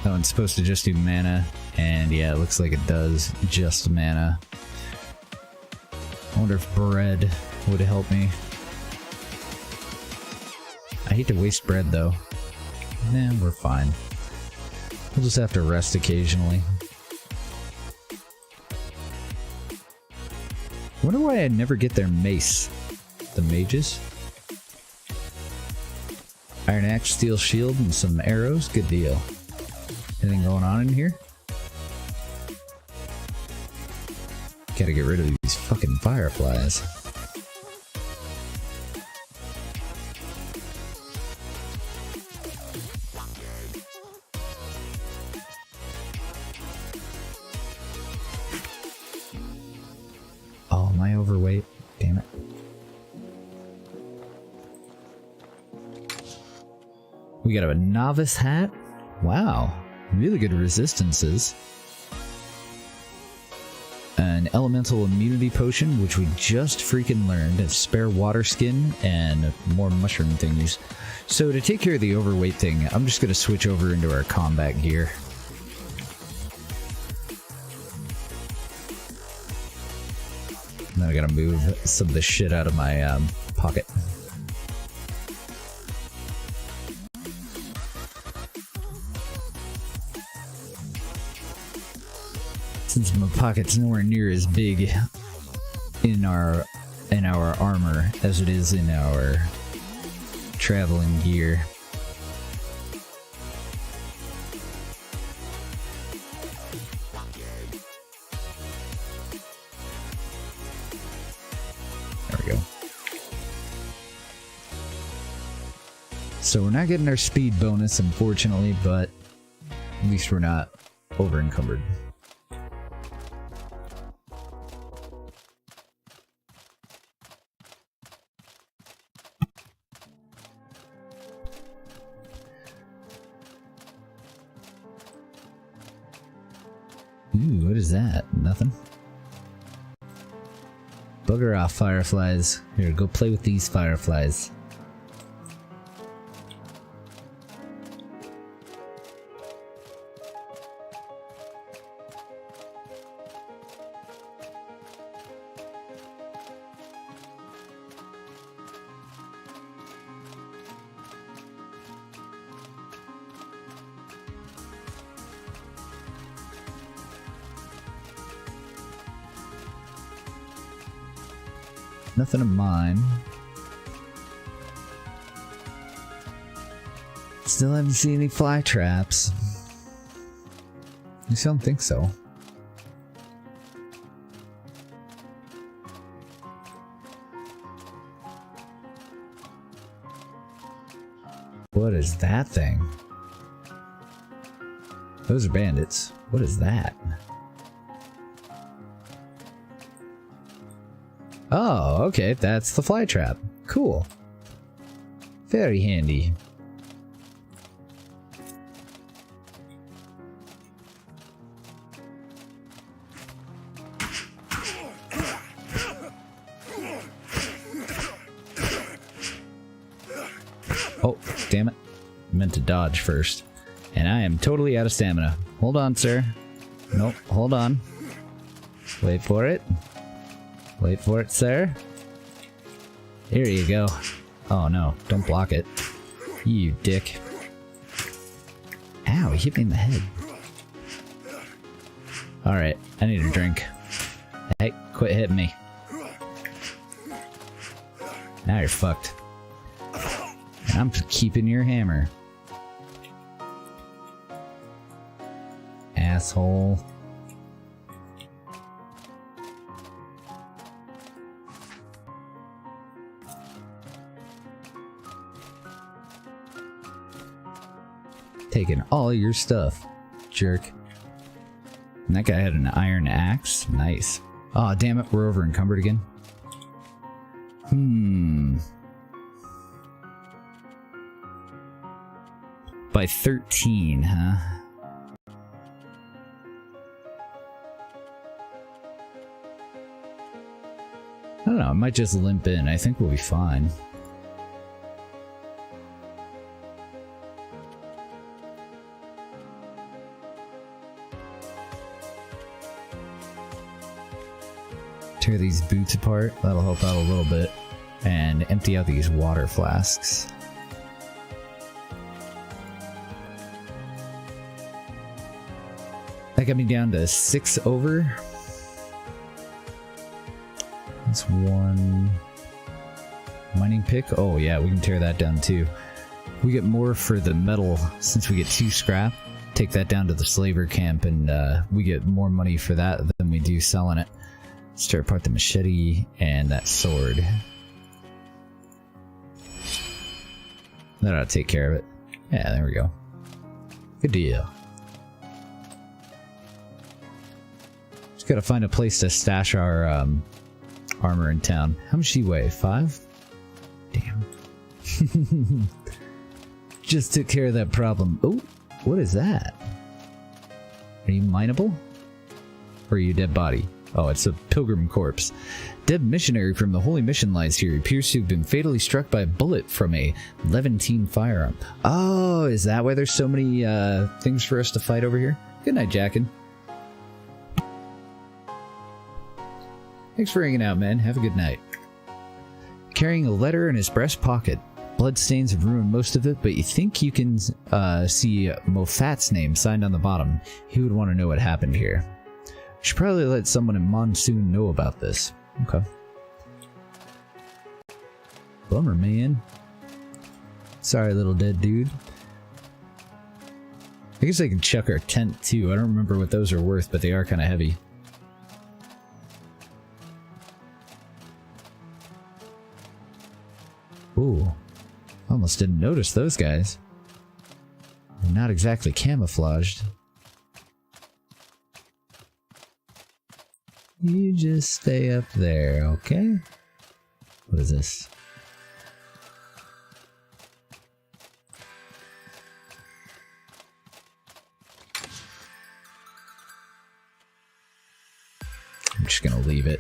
A: That one's supposed to just do mana, and yeah, it looks like it does just mana. I wonder if bread would help me. I hate to waste bread though. Nah, we're fine. We'll just have to rest occasionally. I wonder why I never get their mace. The mages? Iron axe, steel shield, and some arrows. Good deal. Anything going on in here? Gotta get rid of these fucking fireflies. Oh, am I overweight? Damn it. We got a novice hat? Wow. Really good resistances. An elemental immunity potion, which we just freaking learned. A spare water skin and more mushroom thingies. So to take care of the overweight thing, I'm just going to switch over into our combat gear. Now I gotta move some of the shit out of my pocket. Since my pocket's nowhere near as big in our armor as it is in our traveling gear. There we go. So we're not getting our speed bonus, unfortunately, but at least we're not over encumbered. Ooh, what is that? Nothing? Bugger off, fireflies. Here, go play with these fireflies. Nothing of mine. Still haven't seen any fly traps. At least I don't think so. What is that thing? Those are bandits. What is that? Oh, okay, that's the fly trap. Cool. Very handy. damn it. I meant to dodge first. And I am totally out of stamina. Hold on, sir. Nope, hold on. Wait for it. Wait for it, sir. Here you go. Oh no, don't block it. You dick. Ow, he hit me in the head. Alright, I need a drink. Hey, quit hitting me. Now you're fucked. And I'm keeping your hammer. Asshole. Taking all your stuff, jerk. And that guy had an iron axe. Nice. Oh, damn it, we're over encumbered again. By 13, huh? I don't know, I might just limp in. I think we'll be fine. Tear these boots apart, that'll help out a little bit. And empty out these water flasks. That got me down to 6 over. That's 1 mining pick. Oh yeah, we can tear that down too. We get more for the metal since we get 2 scrap. Take that down to the slaver camp and we get more money for that than we do selling it. Let's tear apart the machete and that sword. That ought to take care of it. Yeah, there we go. Good deal. Just gotta find a place to stash our armor in town. How much do you weigh? 5? Damn. Just took care of that problem. Oh, what is that? Are you mineable? Or are you a dead body? Oh, it's a pilgrim corpse. Dead missionary from the Holy Mission lies here. He appears to have been fatally struck by a bullet from a Levantine firearm. Oh, is that why there's so many things for us to fight over here? Good night, Jackin. Thanks for hanging out, man. Have a good night. Carrying a letter in his breast pocket. Bloodstains have ruined most of it, but you think you can see Moffat's name signed on the bottom. He would want to know what happened here. Should probably let someone in Monsoon know about this. Okay. Bummer, man. Sorry, little dead dude. I guess I can chuck our tent too. I don't remember what those are worth, but they are kind of heavy. Ooh. Almost didn't notice those guys. They're not exactly camouflaged. You just stay up there, okay? What is this? I'm just gonna leave it.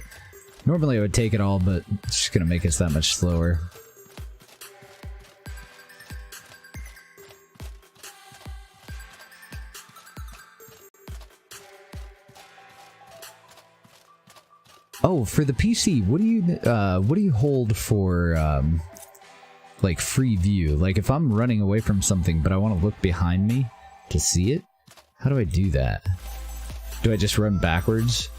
A: Normally I would take it all, but it's just gonna make us that much slower. Oh, for the PC, what do you hold for like free view? Like if I'm running away from something but I want to look behind me to see it, how do I do that? Do I just run backwards?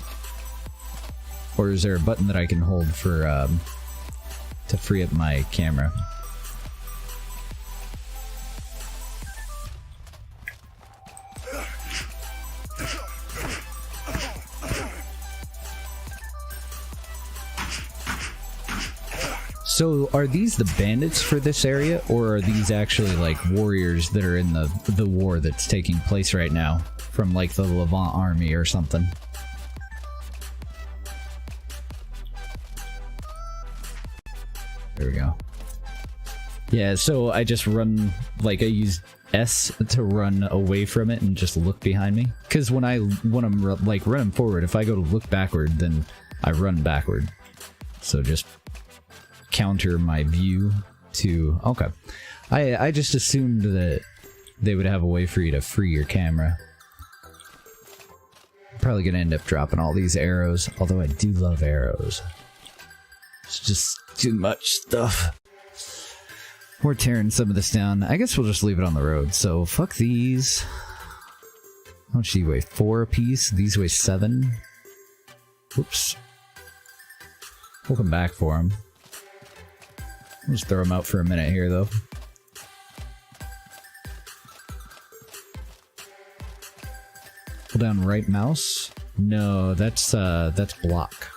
A: Or is there a button that I can hold for to free up my camera? So are these the bandits for this area, or are these actually like warriors that are in the war that's taking place right now from like the Levant army or something? There we go. Yeah, so I just run, like I use S to run away from it and just look behind me. Because when I'm like running forward, if I go to look backward, then I run backward. So just counter my view to... Okay. I just assumed that they would have a way for you to free your camera. Probably gonna end up dropping all these arrows, although I do love arrows. It's just too much stuff. We're tearing some of this down. I guess we'll just leave it on the road, so fuck these. How much do you weigh? 4 apiece? These weigh 7. Oops. We'll come back for them. We'll just throw them out for a minute here, though. Pull down right mouse? No, that's block.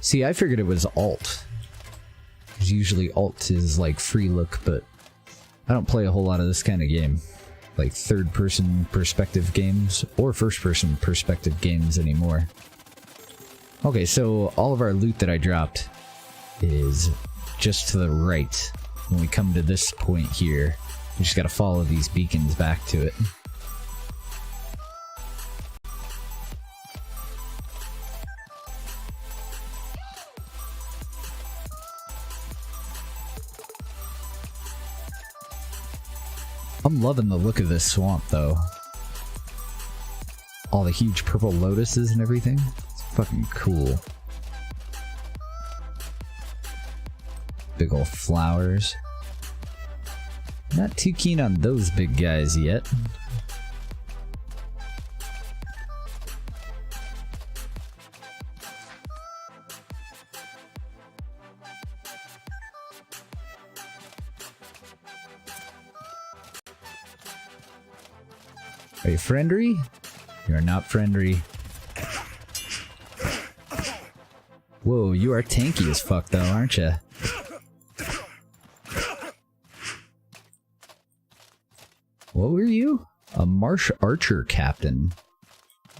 A: See, I figured it was alt. Because usually alt is like free look, but I don't play a whole lot of this kind of game. Like third-person perspective games, or first-person perspective games anymore. Okay, so all of our loot that I dropped is just to the right. When we come to this point here, we just gotta follow these beacons back to it. I'm loving the look of this swamp, though. All the huge purple lotuses and everything. It's fucking cool. Big ol' flowers. Not too keen on those big guys yet. Are you friendly? You're not friendly. Whoa, you are tanky as fuck though, aren't you? What were you? A marsh archer captain.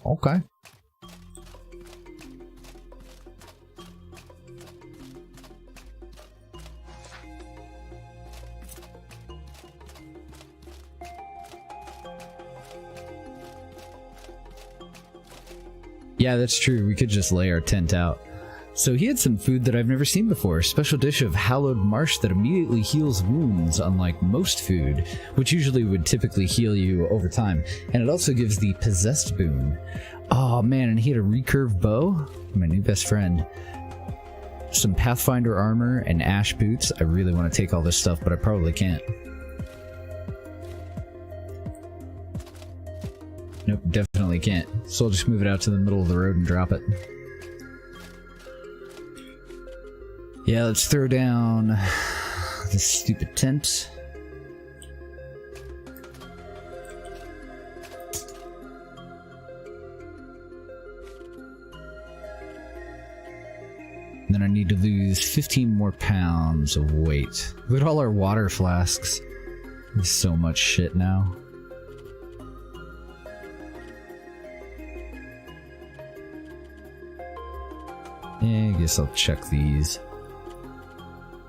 A: Okay. Yeah, that's true. We could just lay our tent out. So he had some food that I've never seen before. A special dish of hallowed marsh that immediately heals wounds, unlike most food, which usually would typically heal you over time. And it also gives the possessed boon. Oh man, and he had a recurve bow. My new best friend. Some Pathfinder armor and ash boots. I really want to take all this stuff, but I probably can't. Nope, definitely can't. So I'll just move it out to the middle of the road and drop it. Yeah, let's throw down this stupid tent. And then I need to lose 15 more pounds of weight. Look at all our water flasks. There's so much shit now. Yeah, I guess I'll check these.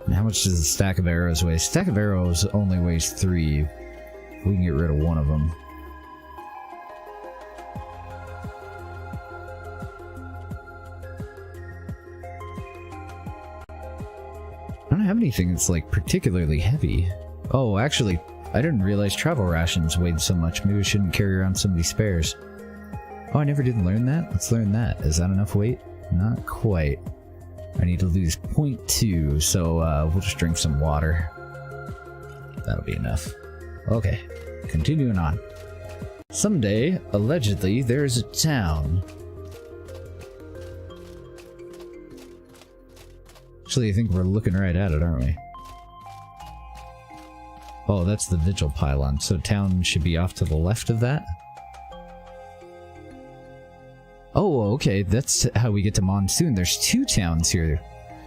A: And how much does a stack of arrows weigh? A stack of arrows only weighs 3. We can get rid of one of them. I don't have anything that's like particularly heavy. Oh, actually, I didn't realize travel rations weighed so much. Maybe I shouldn't carry around some of these spares. Oh, I never did learn that? Let's learn that. Is that enough weight? Not quite. I need to lose 0.2, so we'll just drink some water. That'll be enough. Okay, continuing on. Someday, allegedly, there's a town. Actually, I think we're looking right at it, aren't we? Oh, that's the vigil pylon, so town should be off to the left of that? Oh, okay, that's how we get to Monsoon. There's 2 towns here.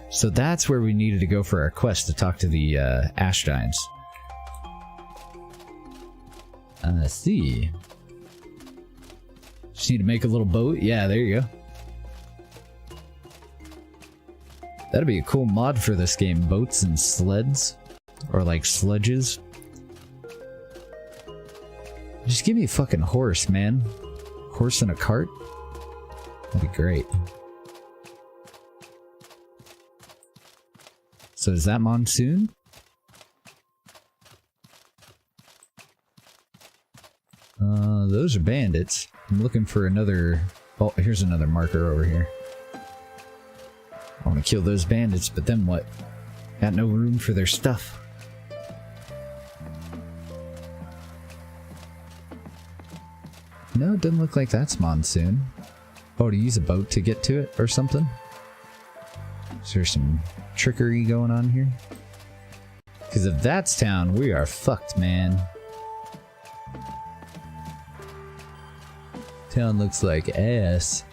A: So that's where we needed to go for our quest to talk to the Ash Giants. Let's see. Just need to make a little boat. Yeah, there you go. That'd be a cool mod for this game. Boats and sleds. Or like sledges. Just give me a fucking horse, man. Horse and a cart. That'd be great. So is that Monsoon? Those are bandits. I'm looking for another... Oh, here's another marker over here. I want to kill those bandits, but then what? Got no room for their stuff. No, it doesn't look like that's Monsoon. Oh, to use a boat to get to it or something? Is there some trickery going on here? Because if that's town, we are fucked, man. Town looks like ass.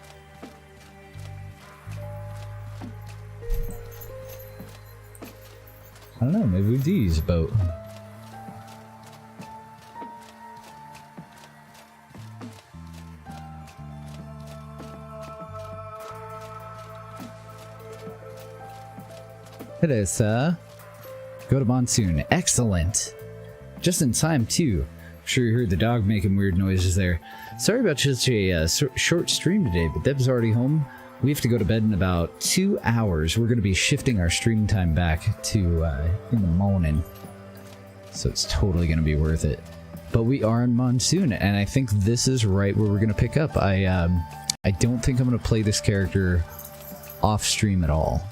A: I don't know, maybe we do use a boat. Hello, sir. Go to Monsoon. Excellent. Just in time, too. I'm sure you heard the dog making weird noises there. Sorry about such a short stream today, but Deb's already home. We have to go to bed in about 2 hours. We're going to be shifting our stream time back to in the morning. So it's totally going to be worth it. But we are in Monsoon, and I think this is right where we're going to pick up. I don't think I'm going to play this character off stream at all.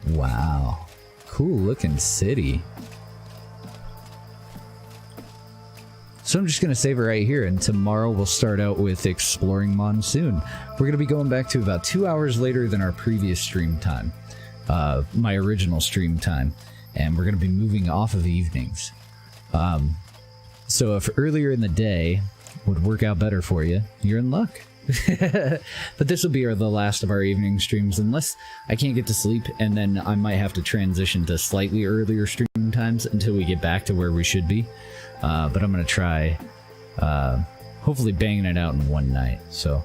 A: Wow. Cool looking city. So I'm just going to save it right here, and tomorrow we'll start out with exploring Monsoon. We're going to be going back to about 2 hours later than our previous stream time. My original stream time. And we're going to be moving off of evenings. So if earlier in the day would work out better for you, you're in luck. But this will be the last of our evening streams, unless I can't get to sleep, and then I might have to transition to slightly earlier stream times until we get back to where we should be. But I'm going to try, hopefully banging it out in one night. So,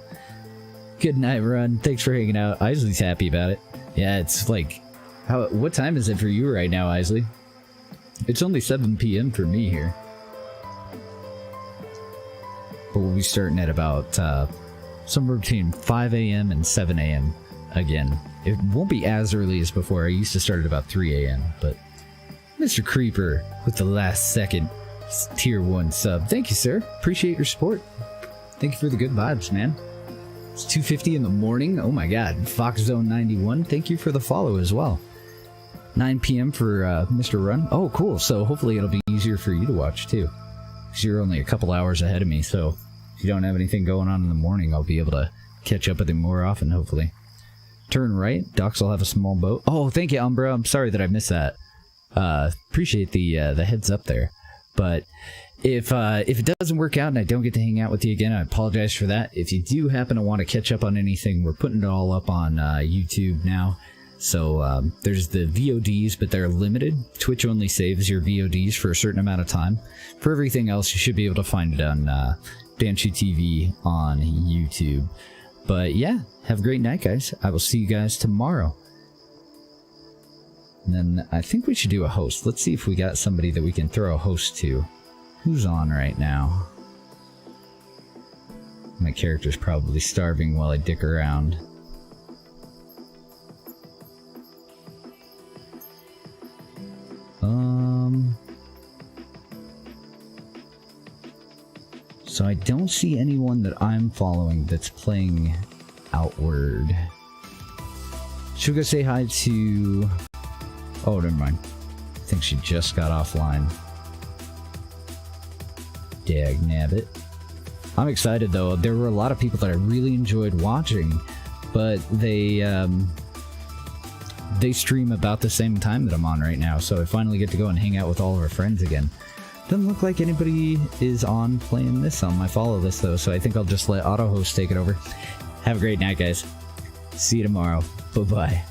A: good night, Run. Thanks for hanging out. Isley's happy about it. Yeah, it's like, what time is it for you right now, Isley? It's only 7 p.m. for me here. But we'll be starting at about, somewhere between 5 a.m. and 7 a.m. again. It won't be as early as before. I used to start at about 3 a.m. But Mr. Creeper with the last second tier 1 sub. Thank you, sir. Appreciate your support. Thank you for the good vibes, man. It's 2:50 in the morning. Oh my god. Fox Zone 91. Thank you for the follow as well. 9 p.m. for Mr. Run. Oh, cool. So hopefully it'll be easier for you to watch too. Because you're only a couple hours ahead of me, so if you don't have anything going on in the morning, I'll be able to catch up with him more often, hopefully. Turn right. Docs will have a small boat. Oh, thank you, Umbra. I'm sorry that I missed that. Appreciate the heads up there. But if it doesn't work out and I don't get to hang out with you again, I apologize for that. If you do happen to want to catch up on anything, we're putting it all up on YouTube now. So there's the VODs, but they're limited. Twitch only saves your VODs for a certain amount of time. For everything else, you should be able to find it on Banshee TV on YouTube. But yeah, have a great night, guys. I will see you guys tomorrow. And then I think we should do a host. Let's see if we got somebody that we can throw a host to. Who's on right now? My character's probably starving while I dick around. So I don't see anyone that I'm following that's playing Outward. Should we go say hi to... Oh, never mind. I think she just got offline. Dagnabbit. I'm excited though. There were a lot of people that I really enjoyed watching, but they stream about the same time that I'm on right now, so I finally get to go and hang out with all of our friends again. Doesn't look like anybody is on playing this on my follow list though, so I think I'll just let AutoHost take it over. Have a great night, guys. See you tomorrow. Bye-bye.